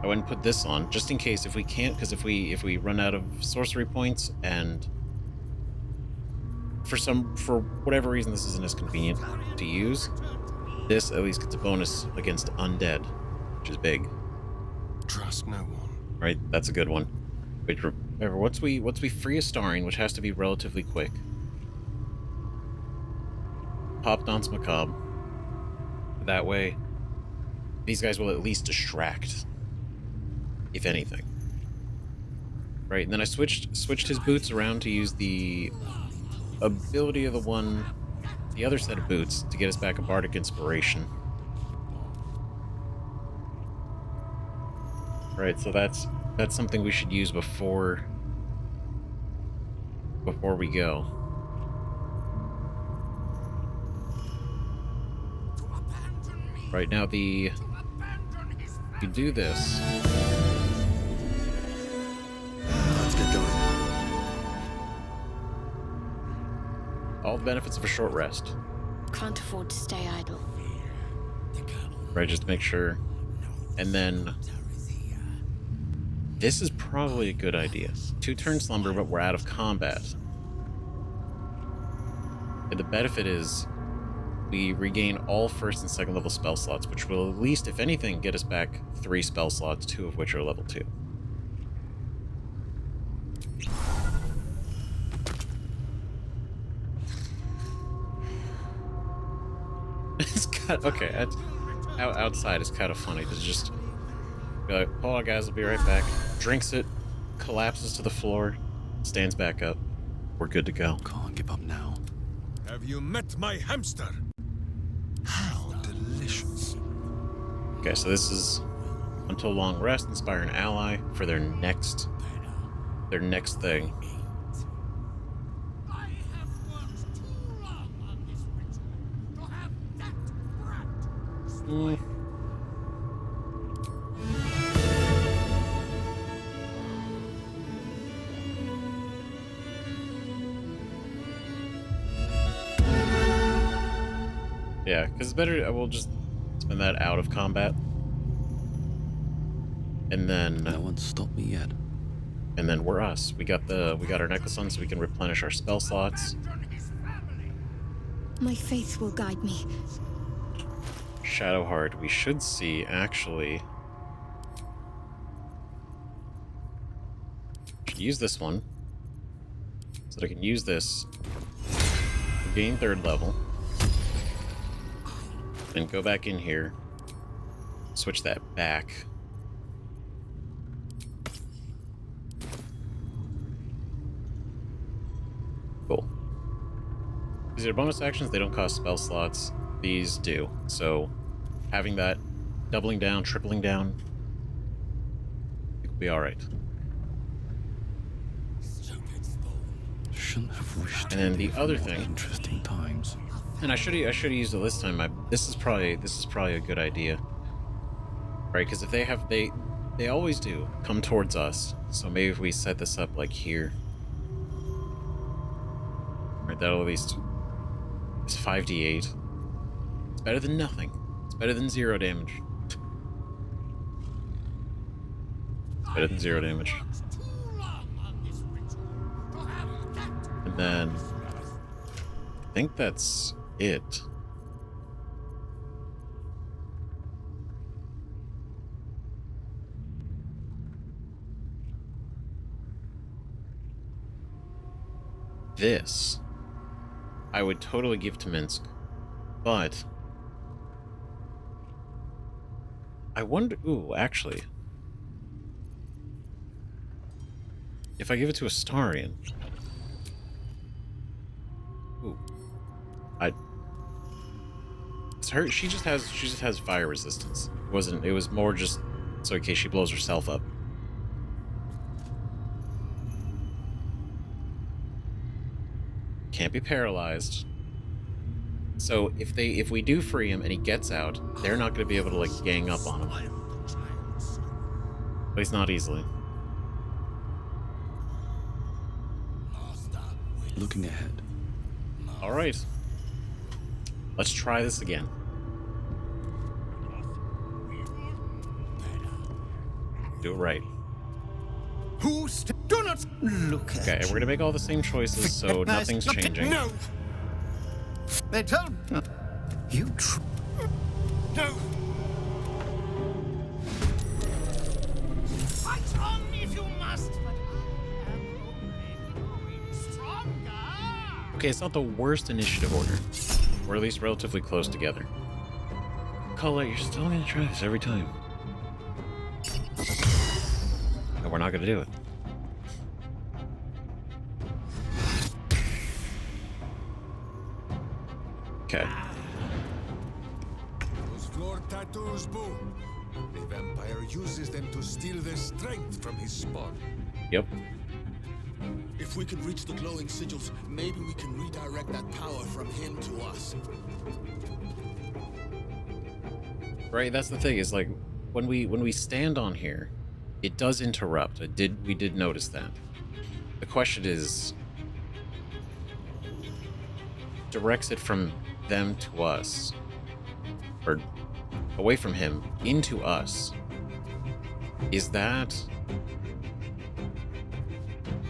I went and put this on just in case if we can't, because if we run out of sorcery points and for whatever reason this isn't as convenient to use, this at least gets a bonus against undead, which is big. Trust no one. Right, that's a good one. Wait, remember, once we free Astarion, which has to be relatively quick, pop Danse Macabre. That way, these guys will at least distract, if anything. Right, and then I switched his boots around to use the ability of the other set of boots to get us back a bardic inspiration. Right, so that's something we should use before we go. Right now, you do this. Let's get going. All the benefits of a short rest. Can't afford to stay idle. Right, just to make sure. And then this is probably a good idea. 2-turn slumber, but we're out of combat. And the benefit is we regain all first and second level spell slots, which will at least, if anything, get us back 3 spell slots, 2 of which are level 2. It's kind of, okay, outside is kind of funny to just be like, hold on guys, I'll be right back. Drinks it, collapses to the floor, stands back up. We're good to go. Can't give up now. Have you met my hamster? How delicious. Okay, so this is until long rest, inspire an ally for their next thing. Yeah, because it's better. We'll just spend that out of combat, and then no one's stopped me yet. And then we're us. We got our necklace on, so we can replenish our spell slots. My faith will guide me. Shadowheart, we should see actually. Use this one so that I can use this. Gain 3rd level. And go back in here. Switch that back. These are bonus actions, they don't cost spell slots. These do. So having that, doubling down, tripling down, it will be alright. Shouldn't have wished. And then the other thing, interesting times. and I should have used it this time. This is probably a good idea, right? Because if they always do come towards us. So maybe if we set this up like here, right? That'll at least it's 5d8. It's better than nothing. It's better than 0 damage. It's better than 0 damage. And then I think that's it. This I would totally give to Minsk, but I wonder. Ooh, actually, if I give it to Astarion. Ooh. It's her. She just has fire resistance. It was more just so in case she blows herself up. Can't be paralyzed. So if we do free him and he gets out, they're not going to be able to like gang up on him. At least not easily. Looking ahead. All right. Let's try this again. Do it right. Do not look at Okay, we're gonna make all the same choices, so nothing's changing. No. They don't. You no. Fight on if you must, but I am only growing stronger. Okay, it's not the worst initiative order. We're at least relatively close together. Colette, you're still gonna try this every time. No, we're not gonna do it. Okay. Those floor tattoos, Boo. The vampire uses them to steal the strength from his spawn. Yep. If we could reach the glowing sigils, maybe we can redirect that power from him to us. Right, that's the thing, is like when we stand on here, it does interrupt. We did notice that. The question is, directs it from them to us, or away from him into us. Is that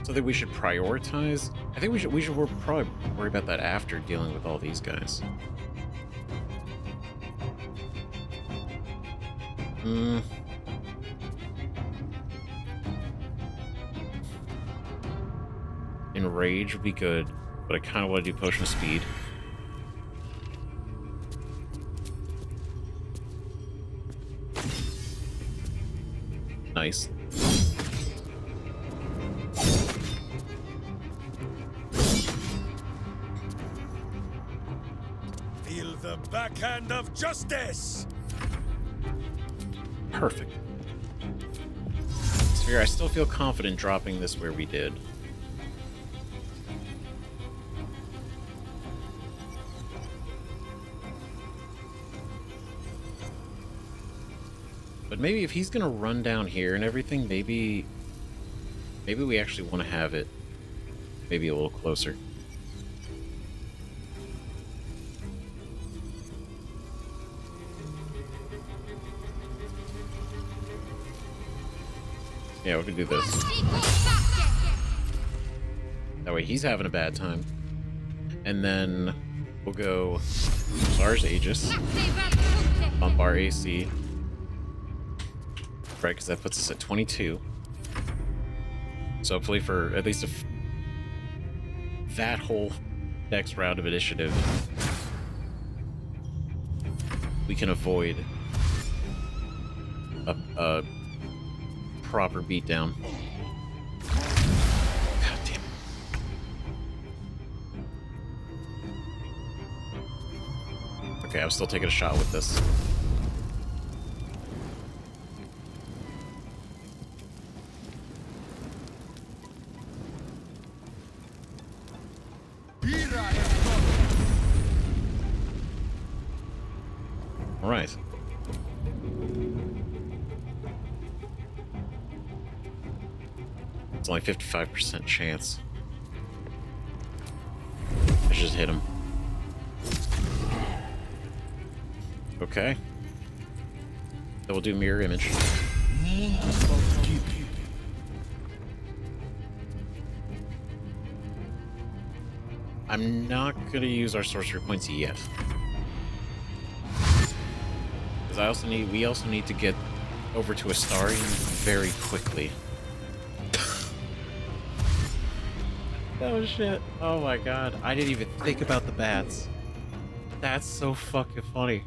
something we should prioritize? I think we should probably worry about that after dealing with all these guys. Enrage would be good, but I kind of want to do Potion of Speed. Nice. Feel the backhand of justice! Perfect. Sphere, I still feel confident dropping this where we did. But maybe if he's gonna run down here and everything, maybe we actually want to have it maybe a little closer. Yeah, we can do this. That way he's having a bad time. And then we'll go Szarr's Aegis, bump our AC. Right, because that puts us at 22. So hopefully for at least that whole next round of initiative, we can avoid a proper beatdown. God damn it. Okay, I'm still taking a shot with this. All right. It's only 55% chance. I should just hit him. Okay. That will do mirror image. I'm not gonna use our sorcery points yet. Because we also need to get over to Astarion very quickly. Oh shit. Oh my god. I didn't even think about the bats. That's so fucking funny.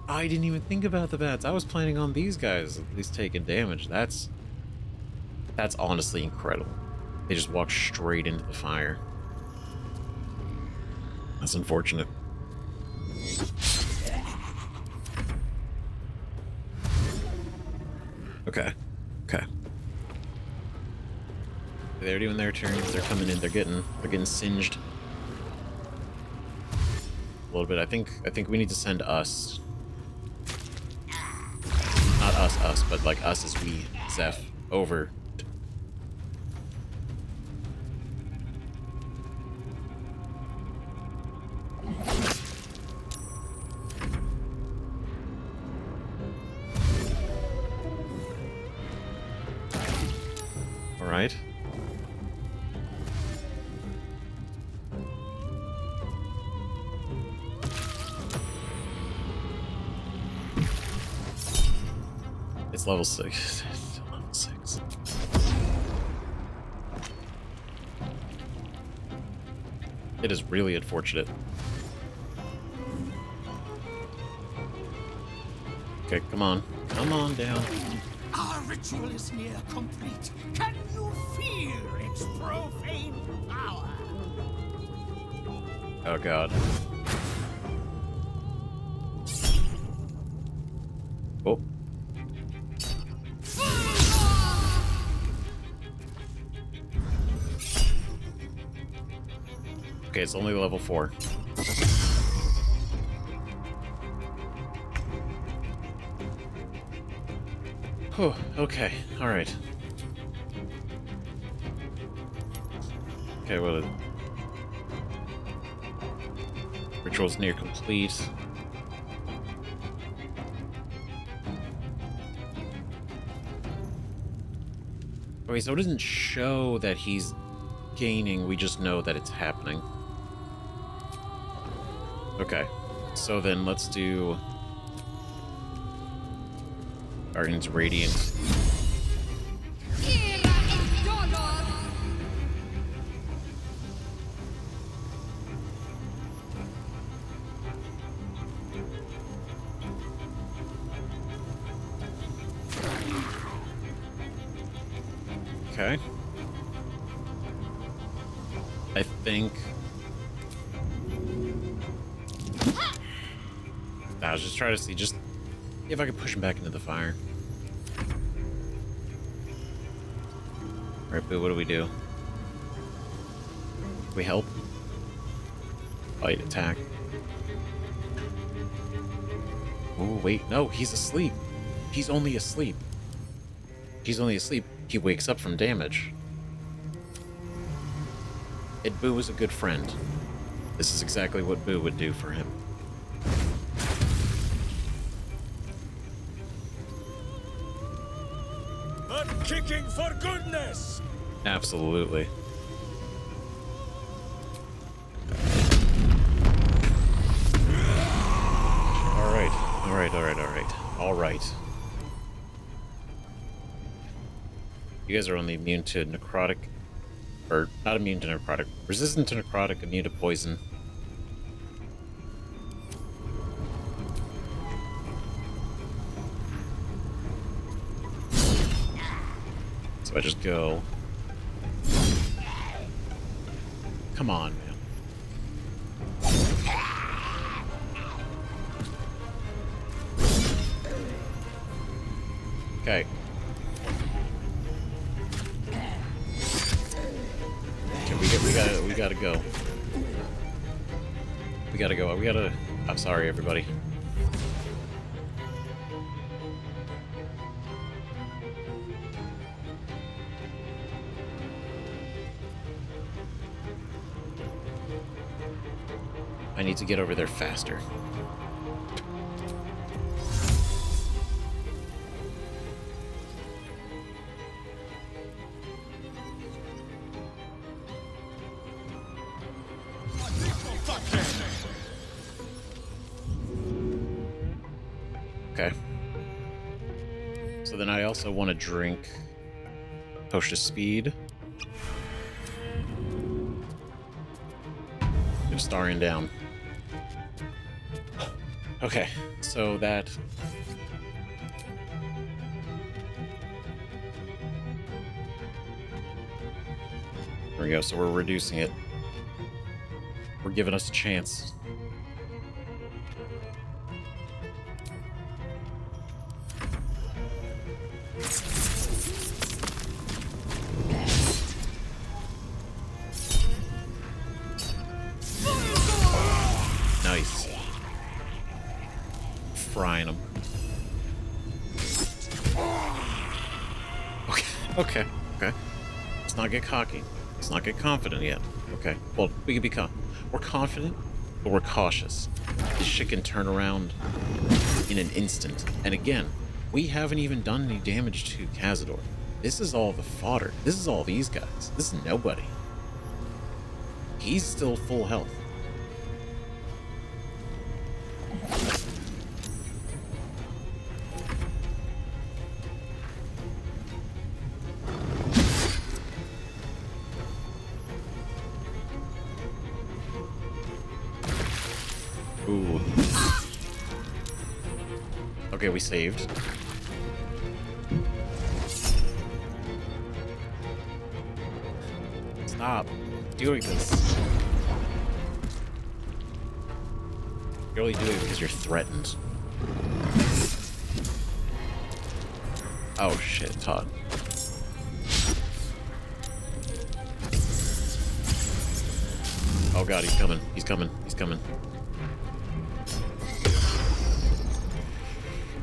I didn't even think about the bats. I was planning on these guys at least taking damage. That's honestly incredible. They just walk straight into the fire. That's unfortunate. Okay. Okay. They're doing their turns. They're coming in. They're getting singed a little bit. I think we need to send us. Not us, but like us as we, Zeph, over. All right. It's level 6. It's level 6. It is really unfortunate. Okay, come on. Come on down. Our ritual is near complete. Can you feel its profane power? Oh god. Oh. Okay, it's only level 4. Oh, okay, alright. Okay, well, ritual's near complete. Okay, so it doesn't show that he's gaining, we just know that it's happening. Okay, so then let's do Guardian's Radiant. Okay. I think I was just trying to see if I could push him back into the fire. Alright, Boo, what do we do? We help? Fight, attack. Oh, wait, no, he's asleep. He's only asleep. He's only asleep. He wakes up from damage. And Boo was a good friend. This is exactly what Boo would do for him. I'm kicking for goodness! Absolutely. All right. You guys are only immune to necrotic, or not immune to necrotic, resistant to necrotic, immune to poison. So I just go. Come on, man. Okay. Okay, we gotta go. I'm sorry, everybody. I need to get over there faster. Okay. So then I also want to drink Potion of Speed. Get Astarion down. Okay, so that... There we go, so we're reducing it. We're giving us a chance. Nice. Frying them. Okay. Let's not get cocky. Let's not get confident yet. Okay. Well, we can be we're confident, but we're cautious. This shit can turn around in an instant. And again, we haven't even done any damage to Cazador. This is all the fodder. This is all these guys. This is nobody. He's still full health. Ooh. Okay, we saved. Stop doing this. You're only doing it because you're threatened. Oh shit, Todd. Oh god, he's coming. He's coming. He's coming.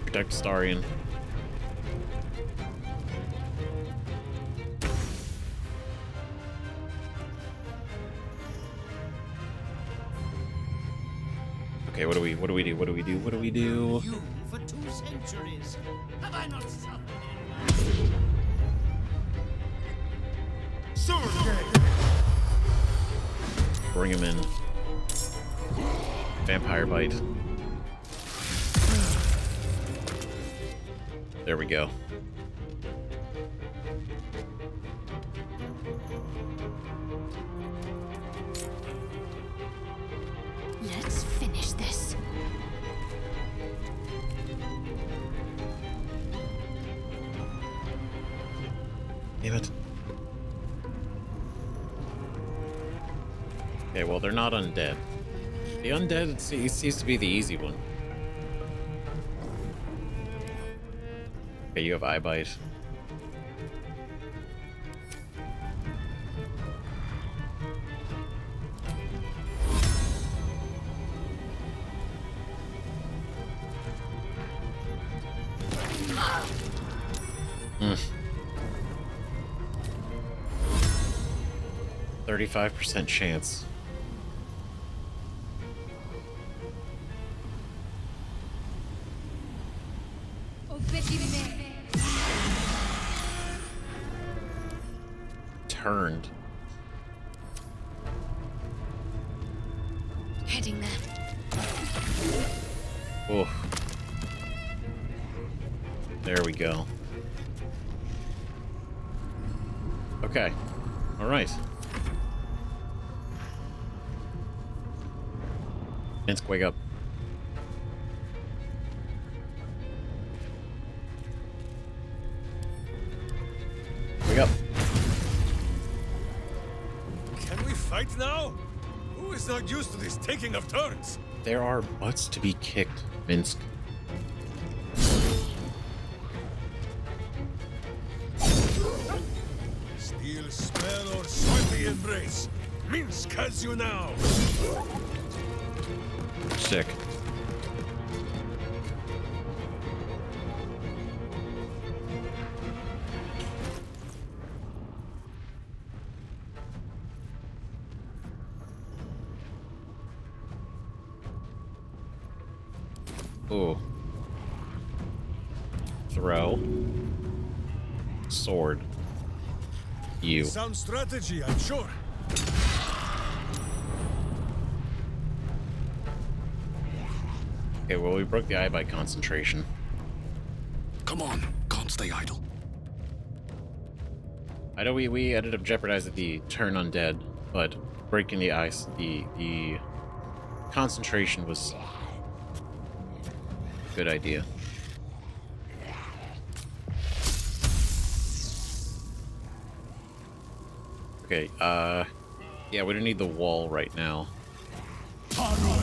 Protect Astarion. Okay, what do we do? You for 2 centuries. Have I not suffered Bring him in. Vampire bite. There we go. Let's finish this. Damn it. Okay, well, they're not undead. The undead seems to be the easy one. Okay, you have eye bite. Hmm. 35% chance. Turned. Heading there. Oh. There we go. Okay. All right. Minsk, wake up. Wake up. Can we fight now? Who is not used to this taking of turns? There are butts to be kicked, Minsk. embrace. Minsk has you now. Sick. Ooh. Throw. Sword. You. Sound strategy, I'm sure. Okay, well, we broke the eye by concentration. Come on, can't stay idle. I know we ended up jeopardizing the turn undead, but breaking the ice, the concentration was a good idea. Okay, yeah, we don't need the wall right now. Oh.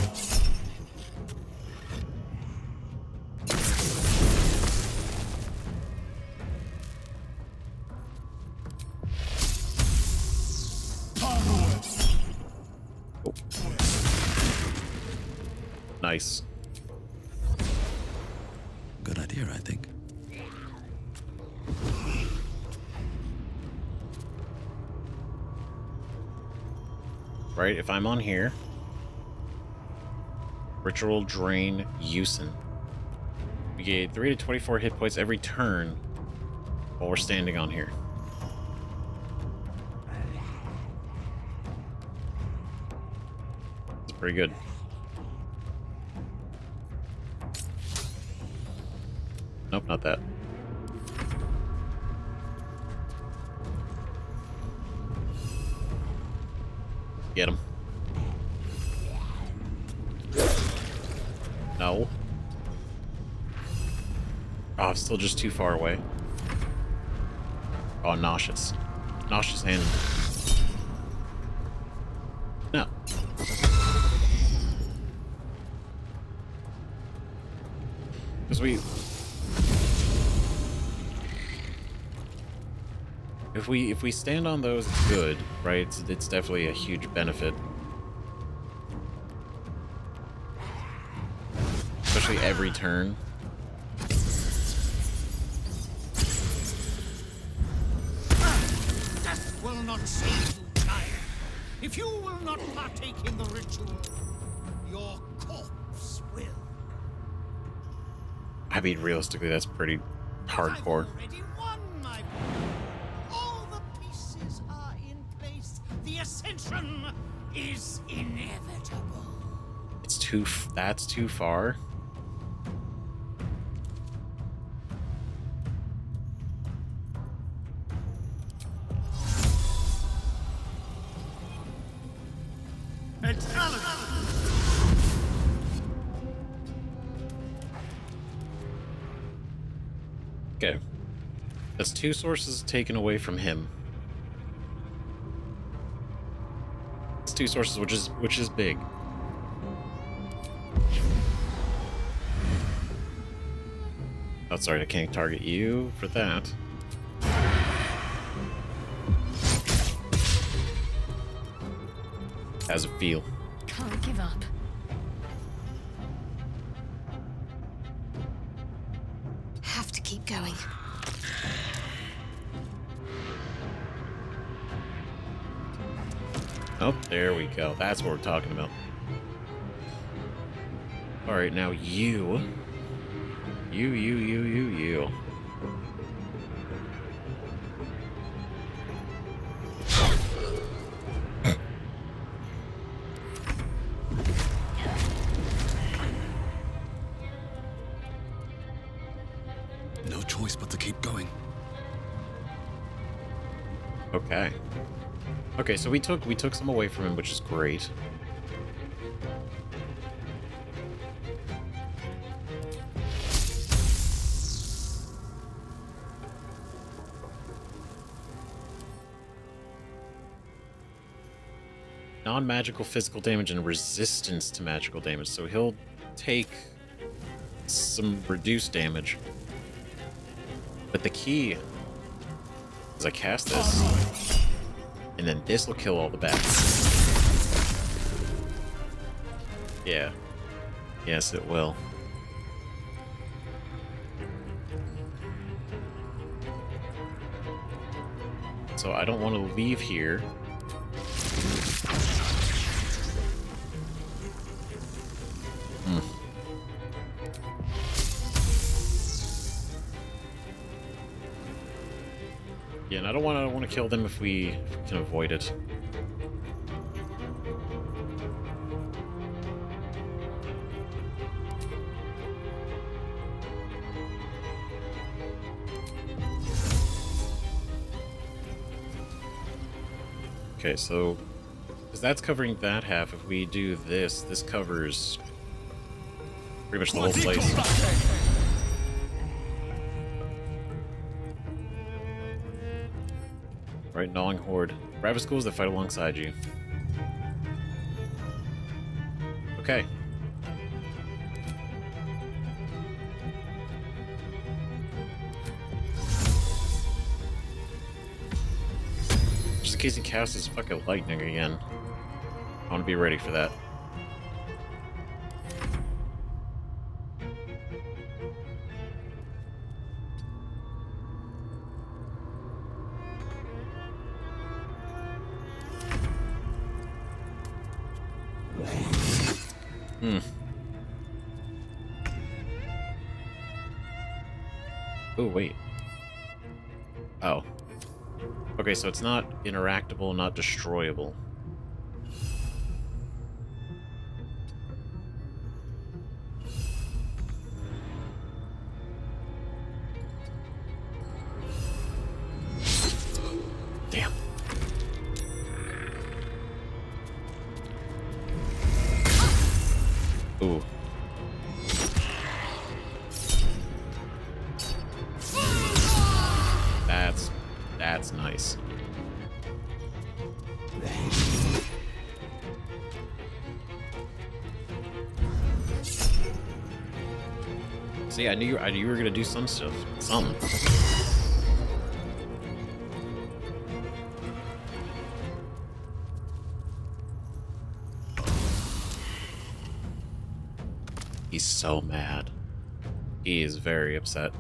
Nice. Good idea, I think. Right, if I'm on here, ritual drain Yusin. We get 3 to 24 hit points every turn while we're standing on here. It's pretty good. Nope, not that. Get him. No. Oh, I'm still just too far away. Oh, nauseous. Nauseous hand. No. Because if we stand on those, it's good, right? It's definitely a huge benefit. Especially every turn. Death will not save you, child. If you will not partake in the ritual, your corpse will. I mean, realistically, that's pretty hardcore. Already won, my boy. All the pieces are in place. The ascension is inevitable. It's too. That's too far. Okay. That's 2 sources taken away from him. It's 2 sources, which is big. Oh, sorry, I can't target you for that. How's it feel? Can't give up. Have to keep going. Oh, there we go. That's what we're talking about. Alright, now you. You. No choice but to keep going. Okay. Okay, so we took some away from him, which is great. Non-magical physical damage and resistance to magical damage, so he'll take some reduced damage. But the key, as I cast this, And then this will kill all the bats. Yeah. Yes, it will. So I don't want to leave here. Yeah, and I don't want to kill them if we can avoid it. Okay, so because that's covering that half. If we do this, this covers pretty much the whole place. Right, gnawing horde. Rabbit schools that fight alongside you. Okay. Just in case he casts his fucking lightning again. I want to be ready for that. Oh, wait. Oh. Okay, so it's not interactable, not destroyable. Damn. Ooh. That's nice. See, I knew you were gonna do some stuff. Something. He's so mad. He is very upset.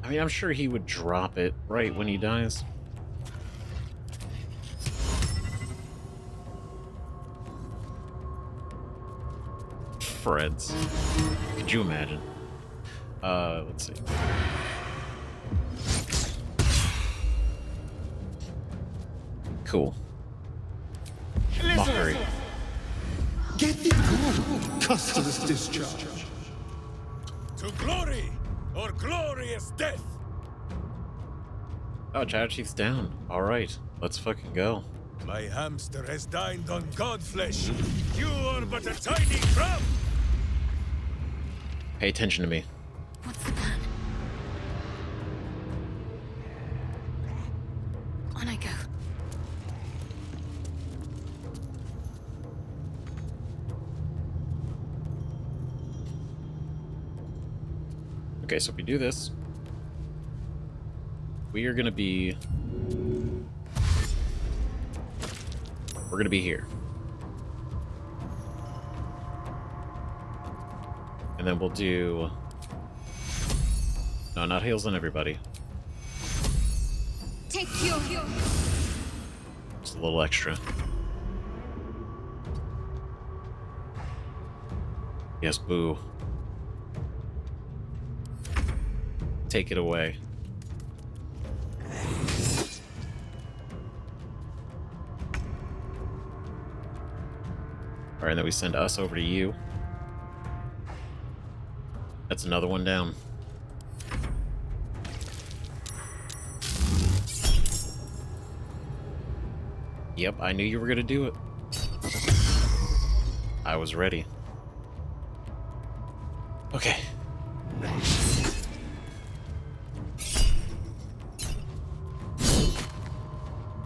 I mean, I'm sure he would drop it right when he dies. Freds. Could you imagine? Let's see. Cool. Mockery. Get thee gone, customers discharge. To glory, or glorious death! Oh, Shadow Chief's down. Alright, let's fucking go. My hamster has dined on god flesh. You are but a tiny crumb! Pay attention to me. What's the plan? On I go. Okay, so if we do this, we are gonna be... We're gonna be here. And then we'll do... No, not heals on everybody. Take your Just a little extra. Yes, boo. Take it away. Alright, and then we send us over to you. That's another one down. Yep, I knew you were gonna do it. I was ready. Okay.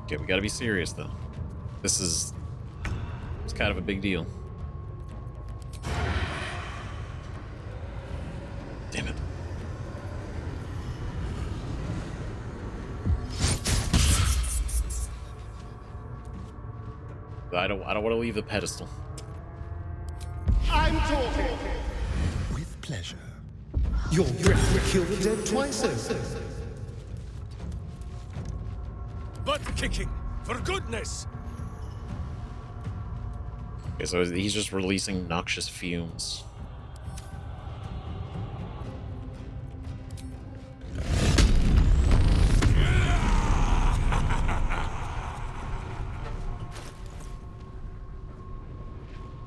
Okay, we gotta be serious though. It's kind of a big deal. I don't want to leave the pedestal. I'm talking. With pleasure. Your breath would kill the dead twice over. Butt kicking, for goodness! Okay, so he's just releasing noxious fumes.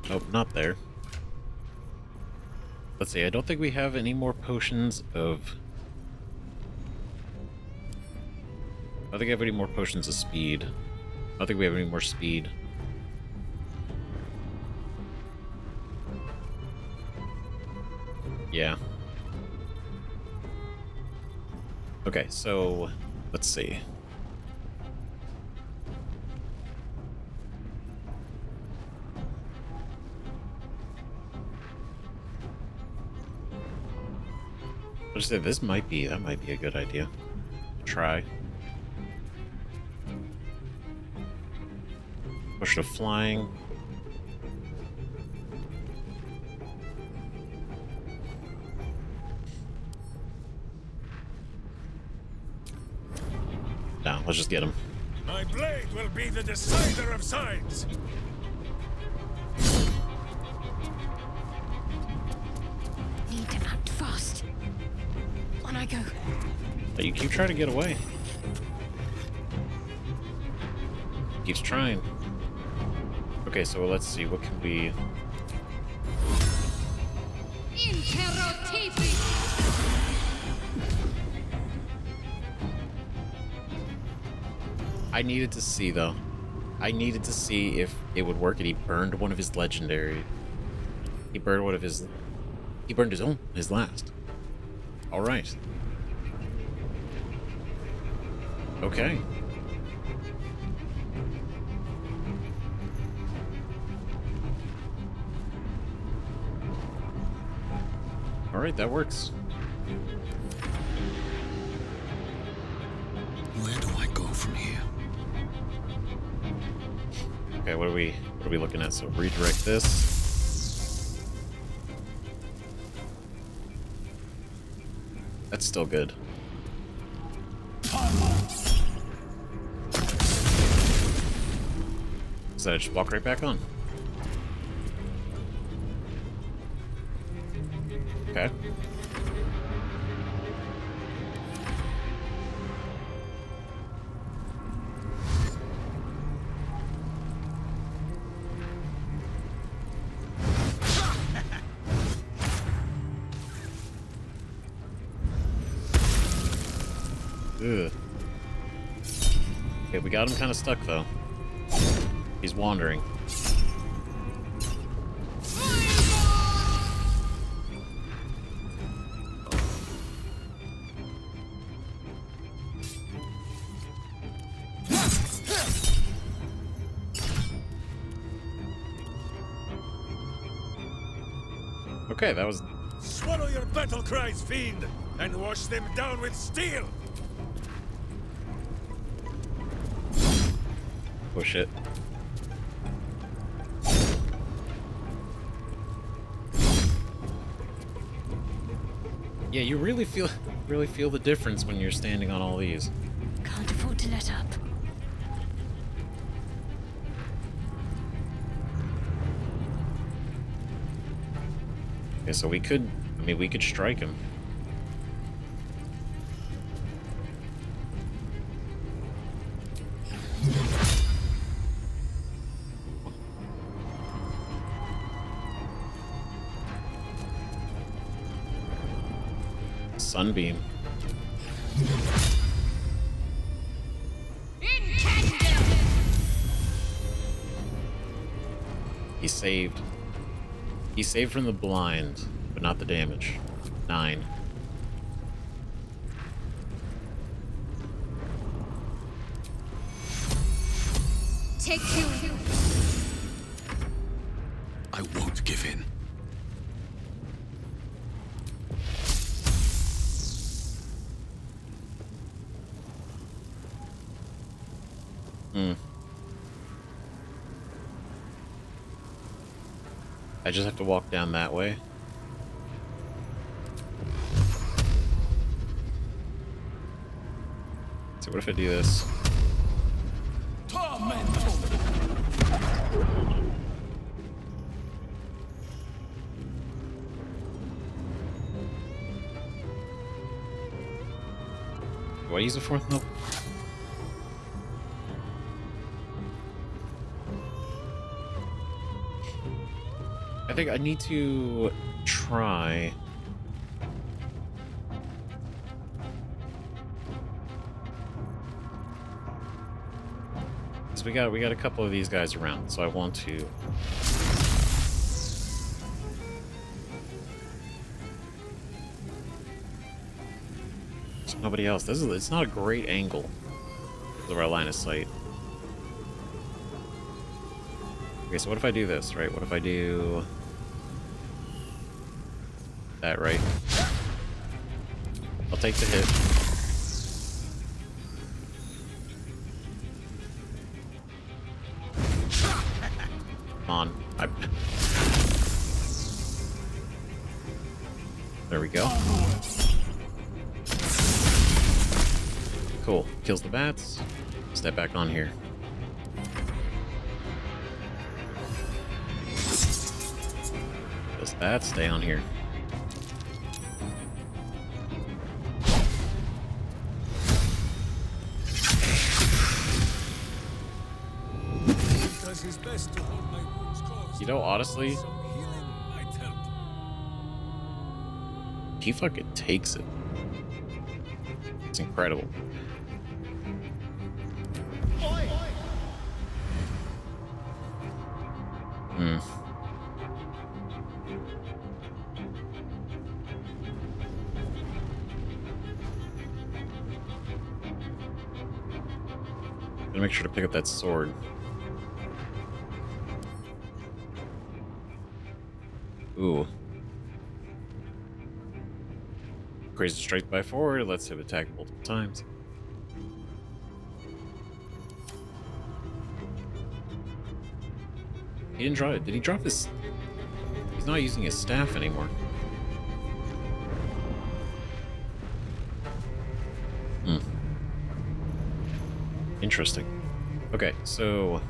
Nope, not there. Let's see, I don't think we have any more potions of... I don't think I have any more potions of speed. I don't think we have any more speed. Yeah. Okay, so let's see. I'll just say that might be a good idea. Try. Potion of flying. No, let's just get him. My blade will be the decider of sides. Need to act fast. On I go. But you keep trying to get away. Keeps trying. Okay, so let's see, what can we... I needed to see, though. I needed to see if it would work, and he burned one of his legendary. He burned one of his... He burned his own, his last. Alright. Okay. Alright, that works. Where do I go from here? Okay, what are we looking at? So redirect this. That's still good. So I just walk right back on. Okay. Ugh. Okay, we got him kind of stuck though. He's wandering. Okay, that was... Swallow your battle cries, fiend, and wash them down with steel! Oh shit. Yeah, you really feel the difference when you're standing on all these. Can't afford to let up. Okay, so we could, I mean, we could strike him. Sunbeam. He saved. He saved from the blind, but not the damage. 9. Take 2. I won't give in. I just have to walk down that way. So what if I do this? Do I use a fourth note? I think I need to try. Because we got a couple of these guys around, so I want to. There's nobody else. It's not a great angle of our line of sight. Okay, so what if I do this, right? What if I do that, right? I'll take the hit. Come on. There we go. Cool. Kills the bats. Step back on here. Kills the bats. Stay on here. Does his best to hold my wounds closed. You know, honestly, Some healing might help. he fucking takes it. It's incredible. Hmm. Gotta make sure to pick up that sword. Ooh. Crazy strike by forward lets him attack multiple times. He didn't drop it. Did he drop his... He's not using his staff anymore. Hmm. Interesting. Okay, so...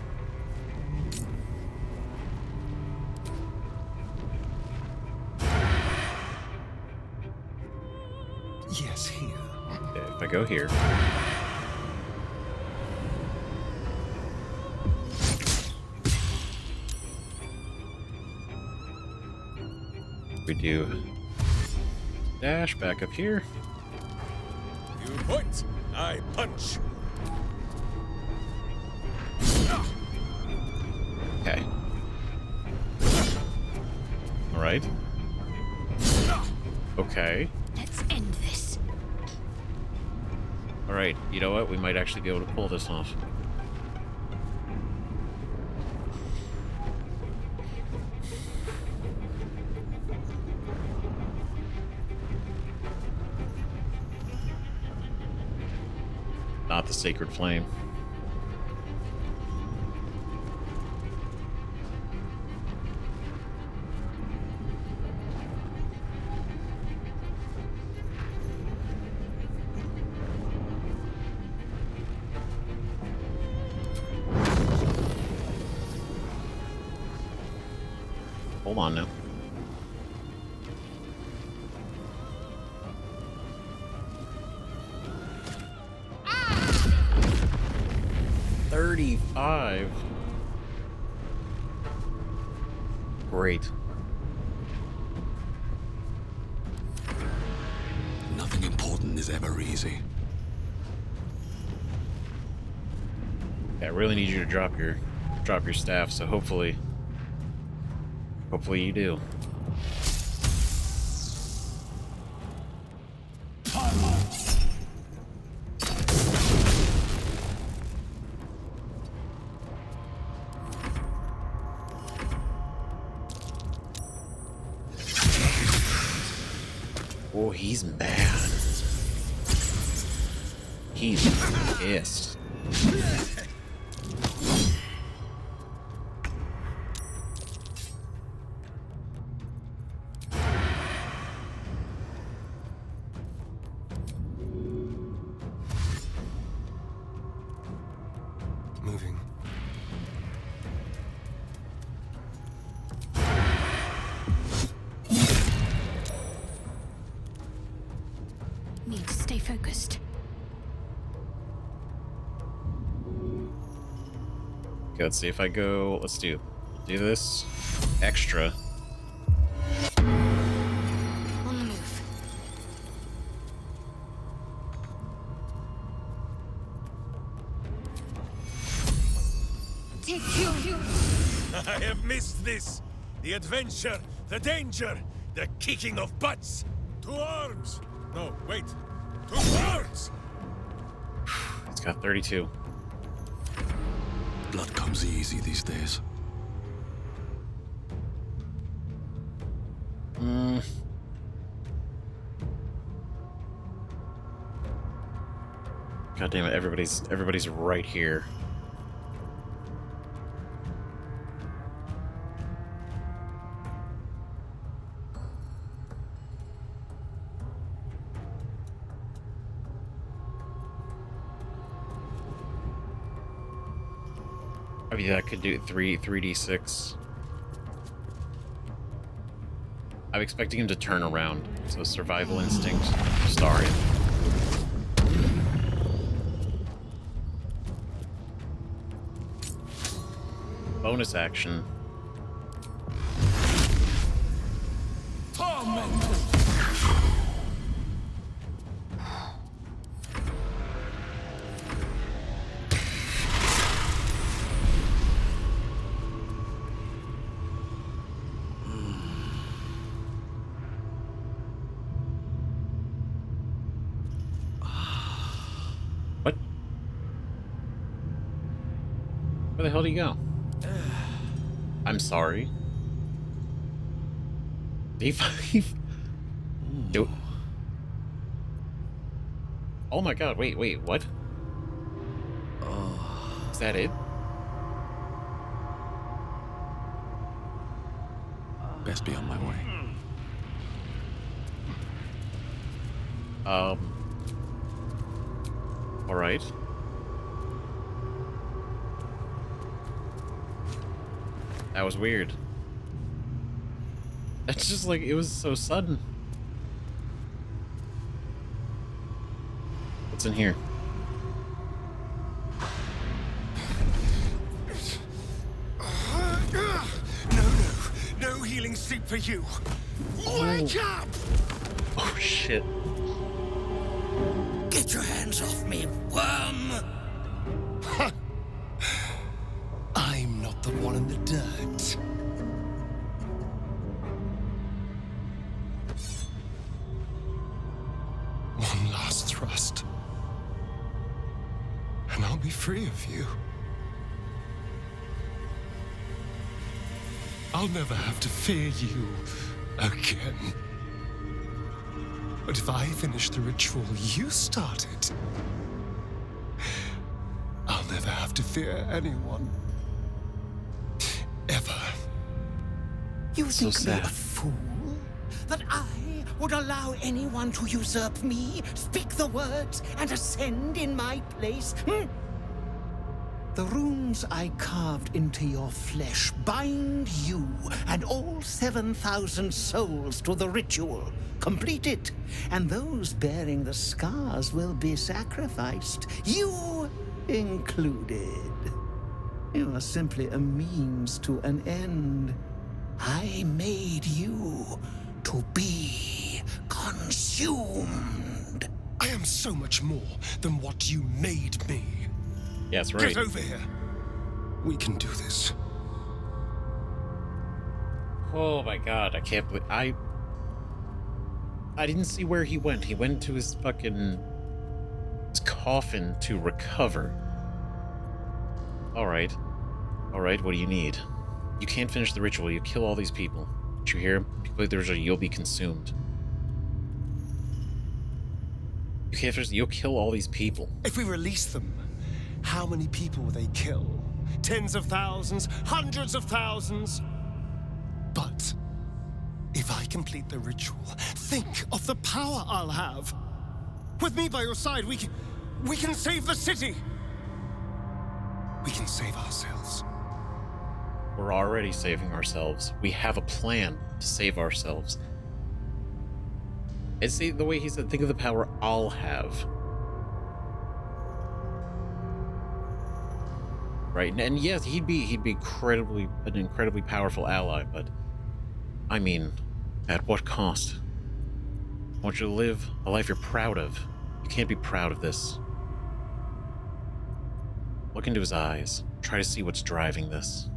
Yes, here. Okay, if I go here... We do dash back up here. You point, I punch. Okay. All right. Okay. Let's end this. All right. You know what? We might actually be able to pull this off. Not the sacred flame. Hold on now. $35. Great. Nothing important is ever easy. Yeah, I really need you to drop your staff, so hopefully you do. Oh, he's mad. He's pissed. moving. Need to stay focused. Okay, let's see if I go. Let's do this extra. On the move. Take you. I have missed this. The adventure, the danger, the kicking of butts. To arms! No, wait. To arms! It's got 32. Blood comes easy these days. God damn it! Everybody's right here. I mean, I could do 3d6. I'm expecting him to turn around, so survival instinct, Astarion. Bonus action. What? Where the hell did he go? I'm sorry. D5. Do. Oh my god! Wait, what? Is that it? Best be on my way. All right. That was weird. That's just like, it was so sudden. What's in here? No healing sleep for you. Oh. Wake up! Oh shit. Get your hands off me, worm! I'm not the one in the dirt. One last thrust, and I'll be free of you. I'll never have to fear you again. But if I finish the ritual you started, I'll never have to fear anyone. Ever. You think me a fool? That I would allow anyone to usurp me, speak the words, and ascend in my place? The runes I carved into your flesh bind you and all 7,000 souls to the ritual. Complete it, and those bearing the scars will be sacrificed, you included. You are simply a means to an end. I made you to be consumed. I am so much more than what you made me. Yeah, that's right. Get over here. We can do this. Oh my god, I can't believe I didn't see where he went. He went to his fucking coffin to recover. Alright, what do you need? You can't finish the ritual, you kill all these people. Did you hear? You'll be consumed. You can't finish, you'll kill all these people. If we release them, how many people will they kill? Tens of thousands, hundreds of thousands? But if I complete the ritual, think of the power I'll have. With me by your side, we can save the city. We can save ourselves. We're already saving ourselves. We have a plan to save ourselves. It's the way he said, think of the power I'll have. Right, and yes, he'd be an incredibly powerful ally, but I mean, at what cost? I want you to live a life you're proud of. You can't be proud of this. Look into his eyes. Try to see what's driving this.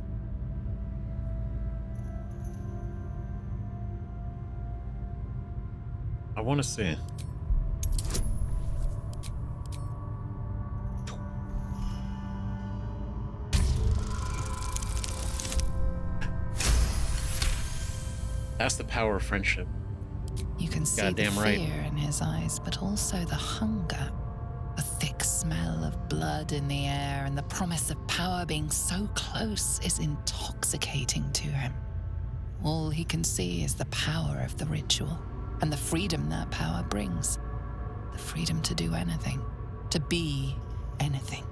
I want to see. That's the power of friendship. You can see the fear in his eyes, but also the hunger. The thick smell of blood in the air and the promise of power being so close is intoxicating to him. All he can see is the power of the ritual and the freedom that power brings. The freedom to do anything, to be anything.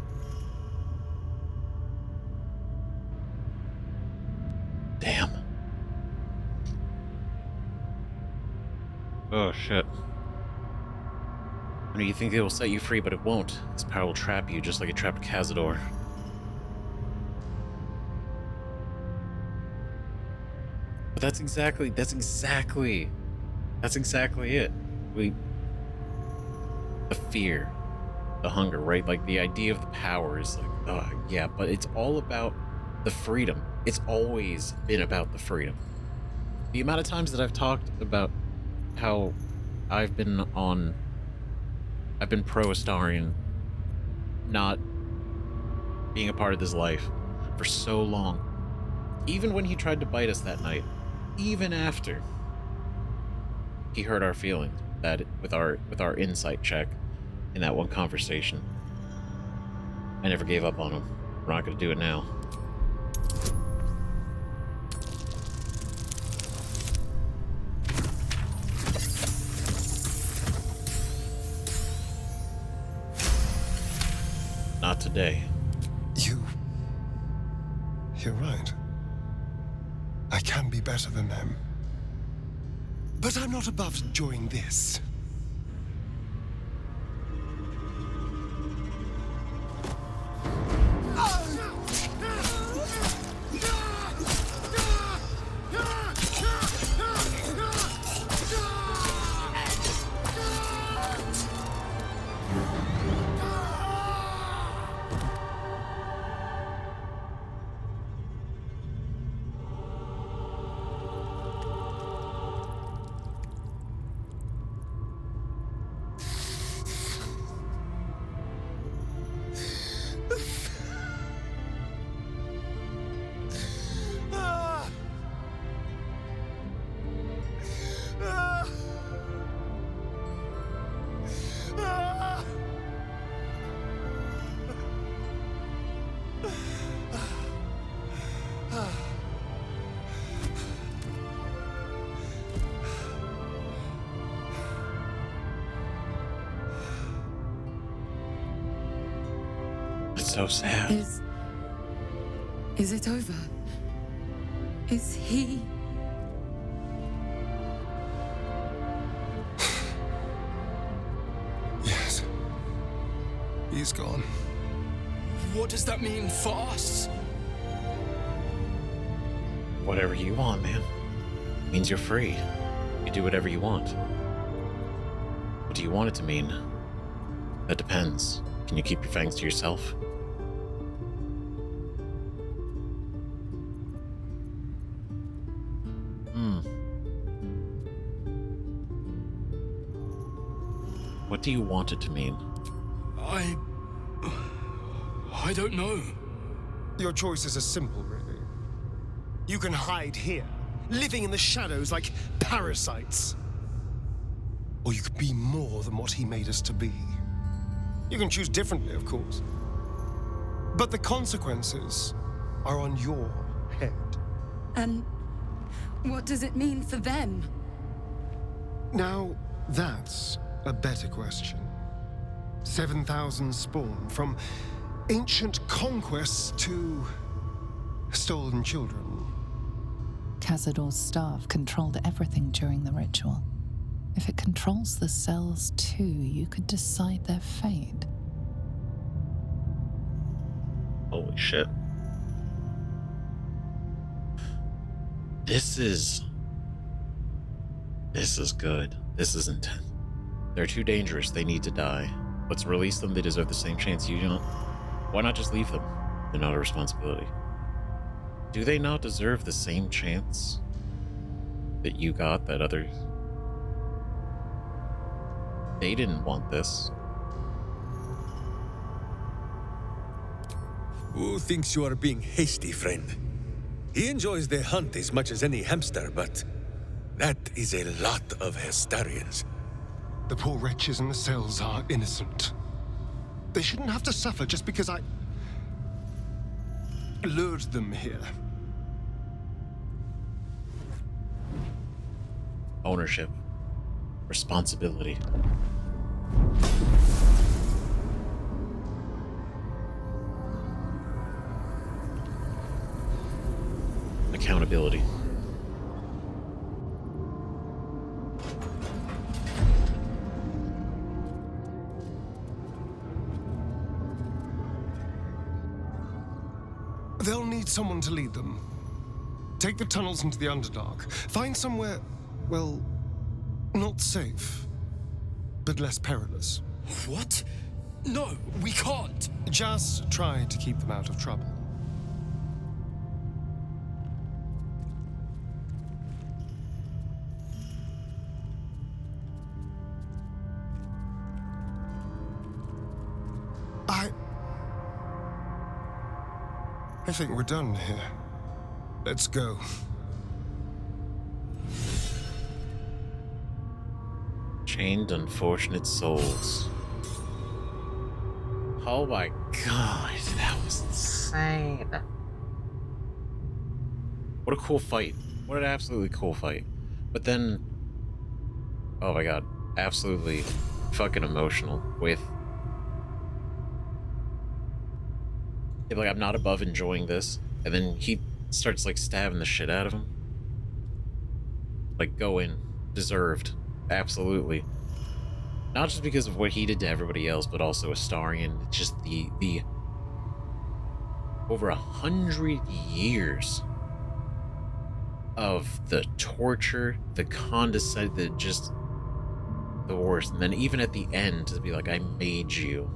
Damn. Oh, shit. I mean, you think it will set you free, but it won't. This power will trap you, just like it trapped Cazador. But that's exactly it. The fear, the hunger, right? Like, the idea of the power is like, oh, yeah, but it's all about the freedom. It's always been about the freedom. The amount of times that I've talked about how I've been pro Astarion, not being a part of this life for so long. Even when he tried to bite us that night, even after he hurt our feelings, that with our insight check in that one conversation, I never gave up on him. We're not going to do it now. Not today. You're right. I can be better than them. But I'm not above enjoying this. So sad. Is it over? Is he... Yes. He's gone. What does that mean for us? Whatever you want, man. It means you're free. You do whatever you want. What do you want it to mean? That depends. Can you keep your fangs to yourself? What do you want it to mean? I don't know. Your choices are simple, really. You can hide here, living in the shadows like parasites. Or you could be more than what he made us to be. You can choose differently, of course. But the consequences are on your head. And what does it mean for them? Now, that's a better question. 7,000 spawn from ancient conquests to stolen children. Cazador's staff controlled everything during the ritual. If it controls the cells too, you could decide their fate. Holy shit. This is good. This is intense. They're too dangerous. They need to die. Let's release them. They deserve the same chance you don't. Why not just leave them? They're not a responsibility. Do they not deserve the same chance that you got, that others? They didn't want this. Who thinks you are being hasty, friend? He enjoys the hunt as much as any hamster, but that is a lot of Astarions. The poor wretches in the cells are innocent. They shouldn't have to suffer just because I lured them here. Ownership. Responsibility. Accountability. They'll need someone to lead them. Take the tunnels into the Underdark. Find somewhere, well, not safe, but less perilous. What? No, we can't. Just try to keep them out of trouble. I think we're done here. Let's go. Chained unfortunate souls. Oh my god, that was insane. What a cool fight. What an absolutely cool fight. But then, oh my god, absolutely fucking emotional with, like, I'm not above enjoying this, and then he starts like stabbing the shit out of him. Like, go in. Deserved. Absolutely. Not just because of what he did to everybody else, but also Astarion. Just the over 100 years of the torture, the condescend, the just the worst. And then even at the end to be like, I made you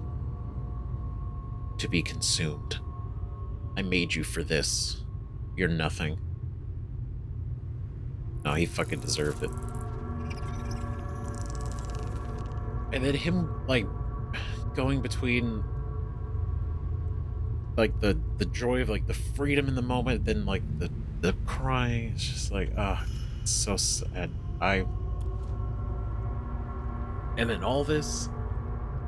to be consumed. I made you for this. You're nothing. No, he fucking deserved it. And then him, like, going between, like, the joy of, like, the freedom in the moment, then, like, the crying. It's just like, it's so sad. And then all this,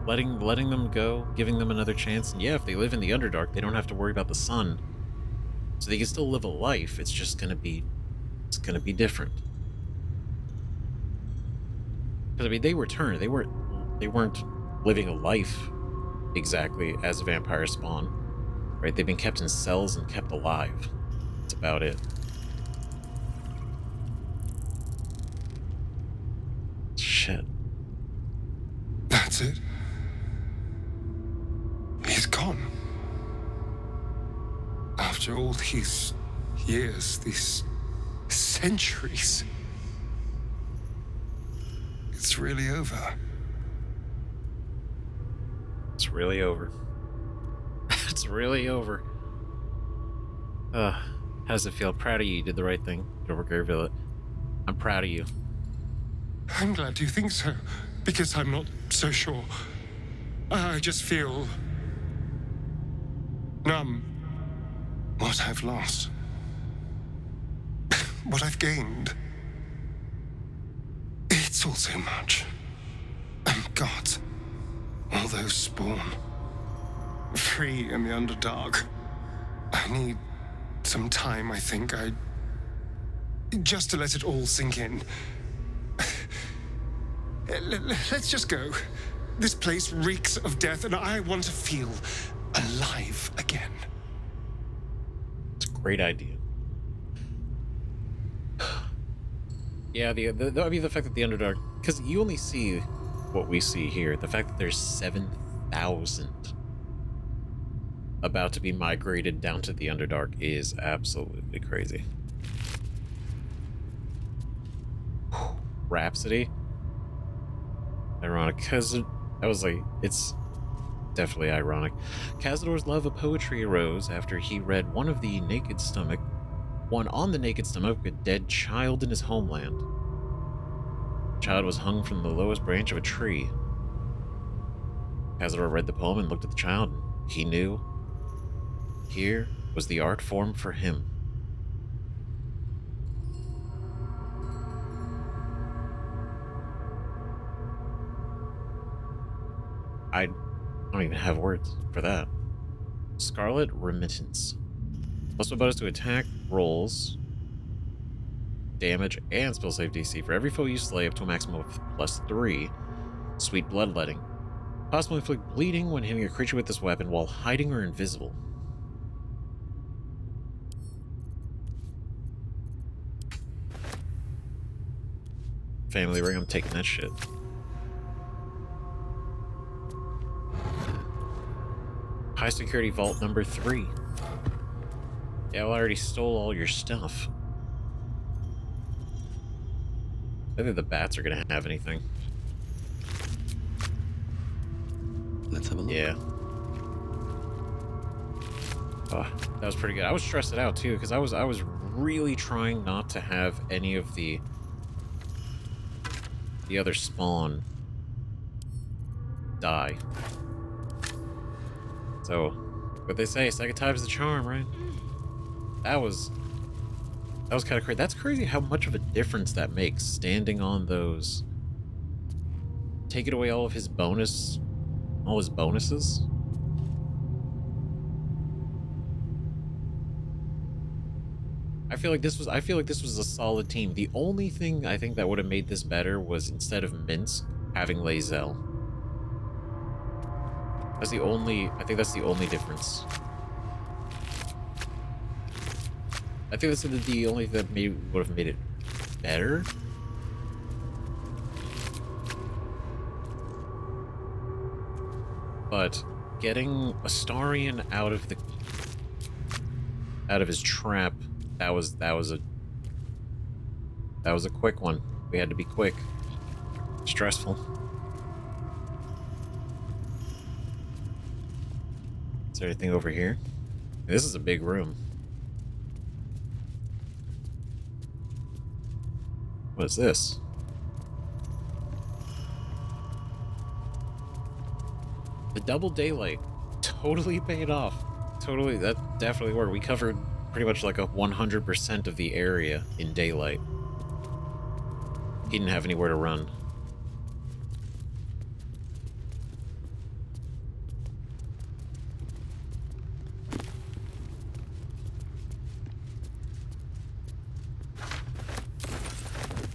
letting them go, giving them another chance. And yeah, if they live in the Underdark, they don't have to worry about the sun. So they can still live a life. It's just gonna be different. Because, I mean, they returned. They weren't living a life exactly as a vampire spawn, right? They've been kept in cells and kept alive. That's about it. Shit. That's it. He's gone. After all these years, these centuries, it's really over. It's really over. It's really over. How does it feel? Proud of you. You did the right thing. Don't reveal it. I'm proud of you. I'm glad you think so, because I'm not so sure. I just feel numb. What I've lost. What I've gained. It's all so much. And God, all those spawn. Free in the Underdark. I need some time, I think. Just to let it all sink in. Let's just go. This place reeks of death, and I want to feel alive again. It's a great idea. Yeah, I mean, the fact that the Underdark, because you only see what we see here. The fact that there's 7,000 about to be migrated down to the Underdark is absolutely crazy. Rhapsody. Ironic, because I was like, it's definitely ironic. Cazador's love of poetry arose after he read one on the naked stomach of a dead child in his homeland. The child was hung from the lowest branch of a tree. Cazador read the poem and looked at the child, and he knew here was the art form for him. I don't even have words for that. Scarlet Remittance. Plus one bonus to attack rolls, damage, and spell save DC for every foe you slay up to a maximum of +3. Sweet Bloodletting. Possibly inflict bleeding when hitting a creature with this weapon while hiding or invisible. Family ring, I'm taking that shit. High security vault number 3. Yeah, I already stole all your stuff. I think the bats are gonna have anything. Let's have a look. Yeah. Oh, that was pretty good. I was stressed out too, because I was really trying not to have any of the other spawn die. So, what they say, second time's the charm, right? That was kind of crazy. That's crazy how much of a difference that makes, standing on those. Taking away all of his bonuses. I feel like this was a solid team. The only thing I think that would have made this better was, instead of Minsk, having Lae'zel. I think that's the only difference. I think that's the only thing that would have made it better. But getting Astarion out of his trap, that was a quick one. We had to be quick. Stressful. Is there anything over here? This is a big room. What is this? The double daylight totally paid off. Totally, that definitely worked. We covered pretty much like 100% of the area in daylight. He didn't have anywhere to run.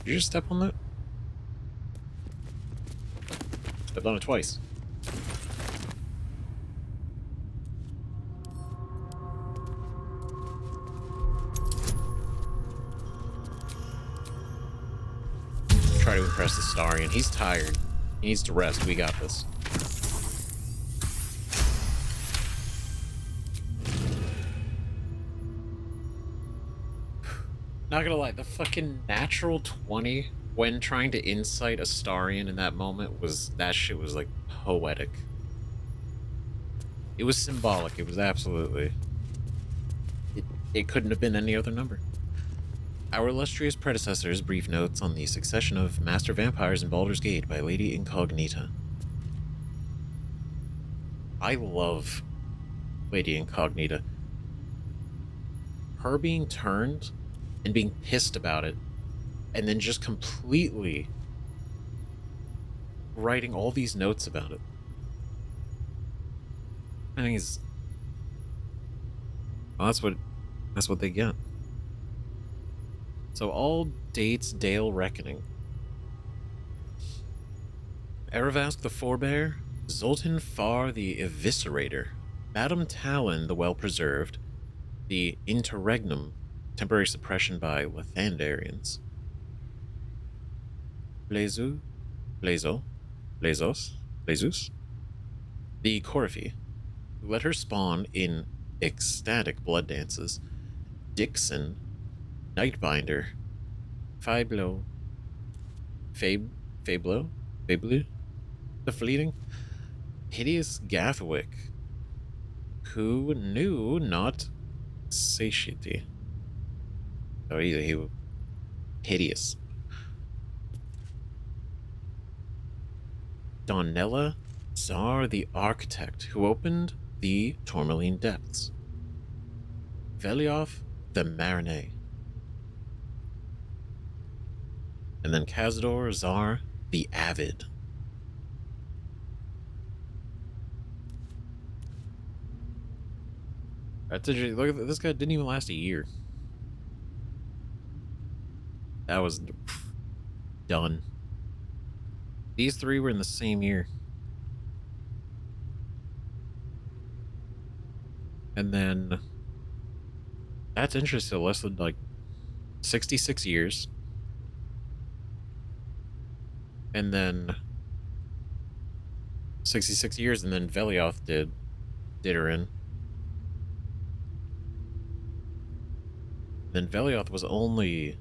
Did you just step on that? Stepped on it twice. Try to impress the Astarion. He's tired. He needs to rest. We got this. Not gonna lie, the fucking natural 20 when trying to incite Astarion in that moment that shit was like poetic. It was symbolic. It was absolutely. It couldn't have been any other number. Our illustrious predecessors' brief notes on the succession of master vampires in Baldur's Gate by Lady Incognita. I love Lady Incognita. Her being turned and being pissed about it, and then just completely writing all these notes about it. I think it's... Well, that's what they get. So all dates Dale Reckoning. Eravask the Forebear, Zoltan Far the Eviscerator, Madame Talon, the Well-Preserved, the Interregnum, temporary suppression by Lathandarians, Blezus, the Coryphy, who let her spawn in ecstatic blood dances, Dixon, Nightbinder, Fablo, the Fleeting, hideous Gathwick, who knew not satiety. So he was hideous. Donella Szarr the Architect, who opened the Tourmaline Depths. Velioth the Marinade. And then Cazador Szarr the Avid. That's interesting. Look at this guy, didn't even last a year. That was done. These three were in the same year. And then that's interesting. Less than like 66 years. And then 66 years, and then Velioth did her in. Then Velioth was only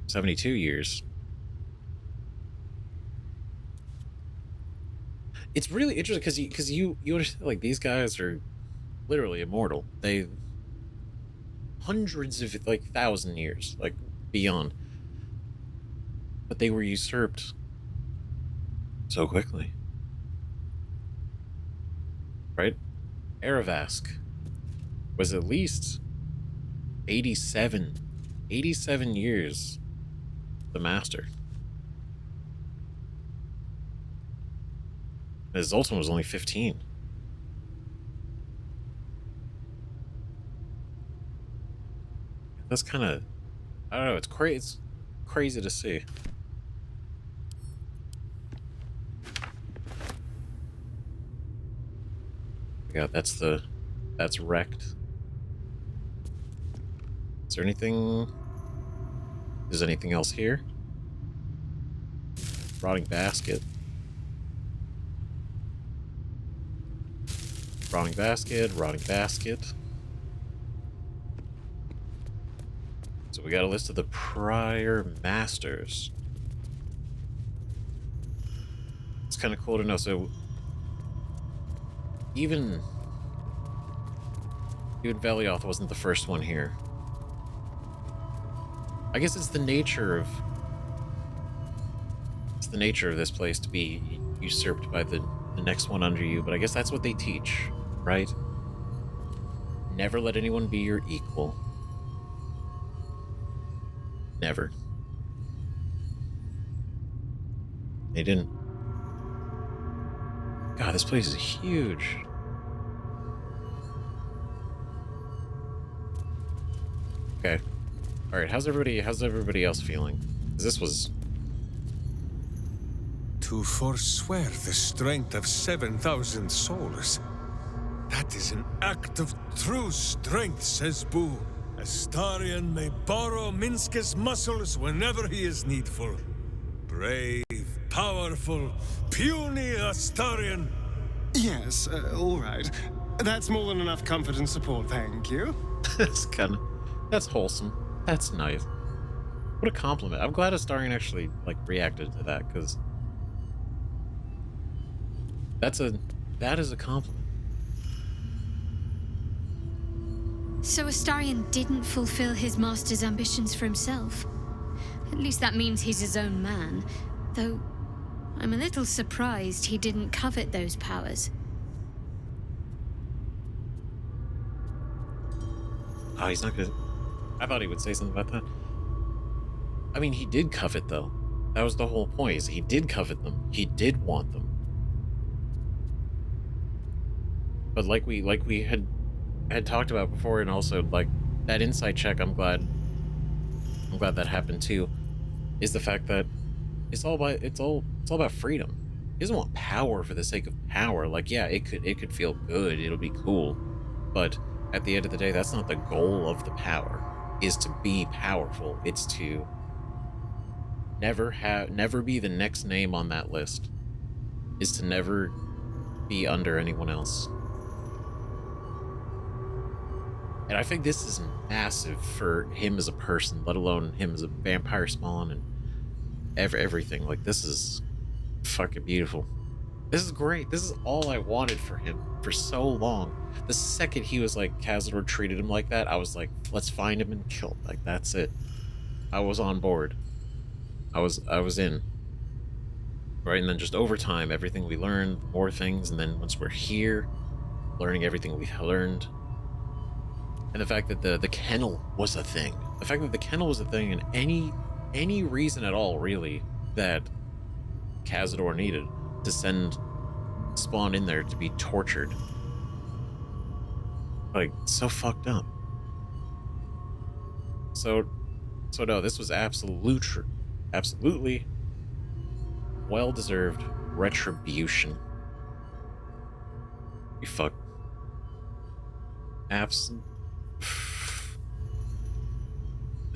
72 years. It's really interesting because you understand, like, these guys are literally immortal. They hundreds of, like, 1,000 years, like, beyond. But they were usurped so quickly. Right? Aravask was at least 87 years the master. His Zoltan was only 15. That's kind of, I don't know, it's crazy to see. Yeah, that's wrecked. Is there anything else here? Rotting basket. Rotting basket. So we got a list of the prior masters. It's kind of cool to know. So even Velioth wasn't the first one here. I guess it's the nature of this place to be usurped by the next one under you, but I guess that's what they teach, right? Never let anyone be your equal. Never. They didn't. God, this place is huge. Okay. All right, how's everybody else feeling? 'Cause this was... To forswear the strength of 7,000 souls. That is an act of true strength, says Boo. Astarion may borrow Minske's muscles whenever he is needful. Brave, powerful, puny Astarion. Yes, all right. That's more than enough comfort and support, thank you. That's wholesome. That's nice. What a compliment. I'm glad Astarion actually, like, reacted to that, because that is a compliment. So Astarion didn't fulfill his master's ambitions for himself. At least that means he's his own man. Though, I'm a little surprised he didn't covet those powers. Oh, he's not gonna... I thought he would say something about that. I mean, he did covet, though. That was the whole point, is he did covet them. He did want them. But like we had talked about before, and also, like, that insight check, I'm glad that happened too, is the fact that it's all about freedom. He doesn't want power for the sake of power. Like, yeah, it could feel good, it'll be cool, but at the end of the day, that's not the goal of the power. Is to be powerful. It's to never be the next name on that list. Is to never be under anyone else. And I think this is massive for him as a person, let alone him as a vampire spawn and everything. Like, this is fucking beautiful. This is great. This is all I wanted for him for so long. The second he was like, Cazador treated him like that, I was like, let's find him and kill him. Like, that's it. I was on board. I was in. Right, and then just over time, everything we learned, more things, and then once we're here, learning everything we've learned. And the fact that the kennel was a thing. The fact that the kennel was a thing, and any reason at all, really, that Cazador needed to send Spawn in there to be tortured. Like, so fucked up. So no, this was absolutely well-deserved retribution. You fuck. It's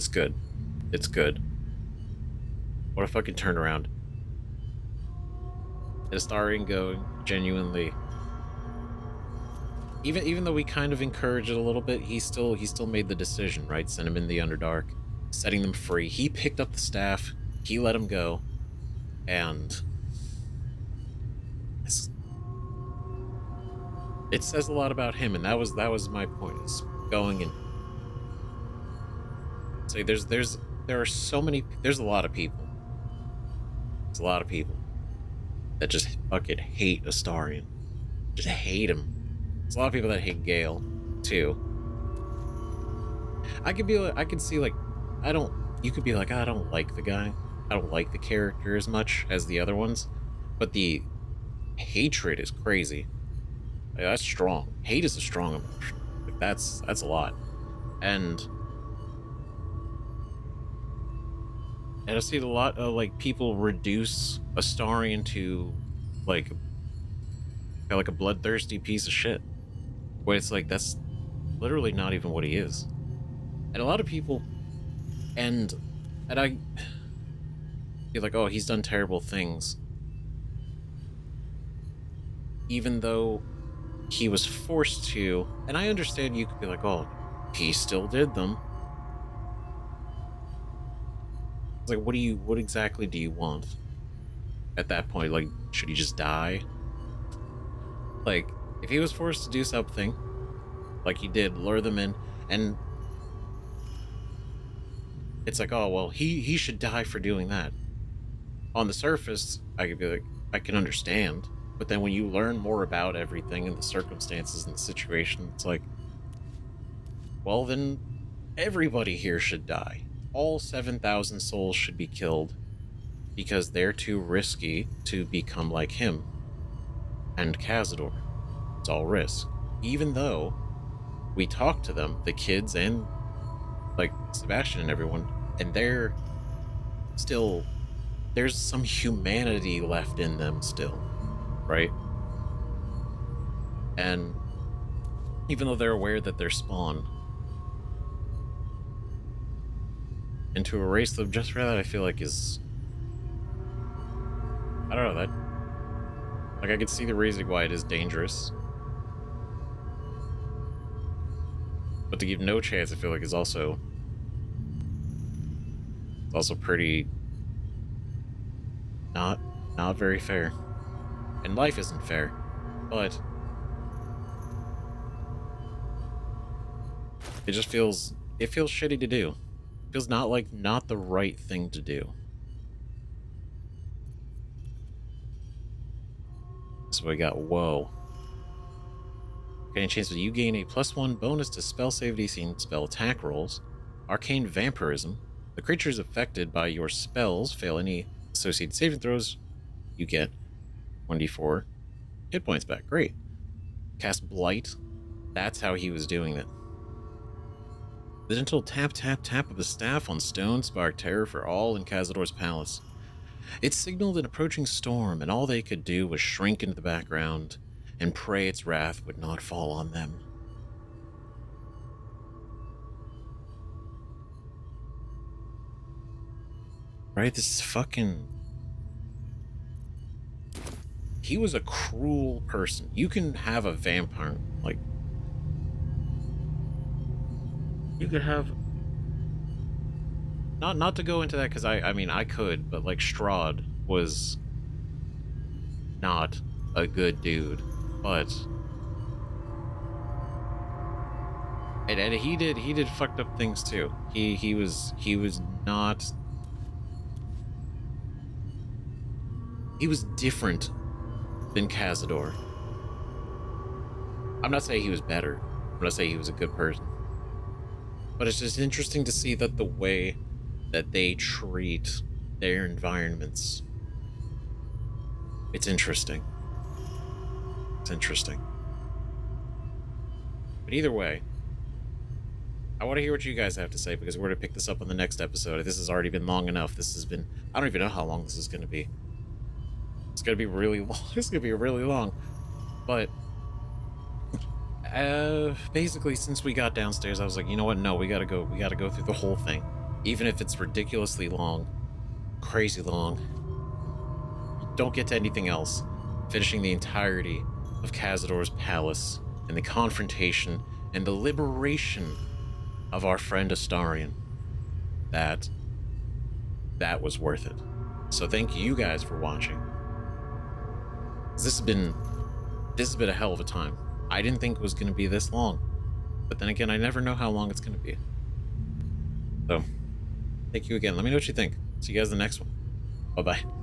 good. It's good. What a fucking turnaround. And Astarion going genuinely. Even though we kind of encouraged it a little bit, he still made the decision, right? Send him in the Underdark, setting them free. He picked up the staff. He let him go. And it says a lot about him, and that was my point, is going and say there are so many, there's a lot of people. There's a lot of people that just fucking hate Astarion. Just hate him. There's a lot of people that hate Gale too. I could see like, you could be like, I don't like the guy. I don't like the character as much as the other ones, but the hatred is crazy. Like, that's strong. Hate is a strong emotion. Like, that's a lot. And I see a lot of like people reduce Astarion to like a bloodthirsty piece of shit. Where it's like, that's literally not even what he is. And a lot of people, and I feel like, oh, he's done terrible things. Even though he was forced to, and I understand you could be like, oh, he still did them. It's like, what exactly do you want? At that point, like, should he just die? Like, if he was forced to do something, like he did, lure them in, and it's like, oh, well, he should die for doing that. On the surface, I could be like, I can understand. But then when you learn more about everything and the circumstances and the situation, it's like, well, then everybody here should die. All 7,000 souls should be killed because they're too risky to become like him and Cazador. It's all risk. Even though we talk to them, the kids and like Sebastian and everyone, and they're still, there's some humanity left in them still, right? And even though they're aware that they're spawn, and to erase them just for that, I feel like is, I don't know, that, like, I could see the reason why it is dangerous, but to give no chance, I feel like is also pretty not very fair. And life isn't fair, but it just feels shitty to do. It feels not the right thing to do. So we got whoa. Any chance that you gain a +1 bonus to spell save DC and spell attack rolls. Arcane Vampirism. The creatures affected by your spells fail any associated saving throws. You get 1d4 hit points back. Great. Cast Blight. That's how he was doing it. The gentle tap, tap, tap of the staff on stone sparked terror for all in Cazador's palace. It signaled an approaching storm, and all they could do was shrink into the background and pray its wrath would not fall on them. Right? This is fucking... He was a cruel person. You can have a vampire, like... You could have... Not to go into that, because I mean, I could, but like Strahd was not a good dude, but... And he did fucked up things too. He was not... He was different than Cazador. I'm not saying he was better. I'm not saying he was a good person. But it's just interesting to see that the way that they treat their environments. It's interesting. It's interesting. But either way, I want to hear what you guys have to say, because we're going to pick this up on the next episode. This has already been long enough. This has been... I don't even know how long this is going to be. It's going to be really long. It's going to be really long. But... basically, since we got downstairs, I was like, you know what? No, we gotta go through the whole thing. Even if it's ridiculously long, crazy long. Don't get to anything else. Finishing the entirety of Cazador's palace and the confrontation and the liberation of our friend Astarion. That was worth it. So thank you guys for watching. This has been a hell of a time. I didn't think it was going to be this long. But then again, I never know how long it's going to be. So, thank you again. Let me know what you think. See you guys in the next one. Bye-bye.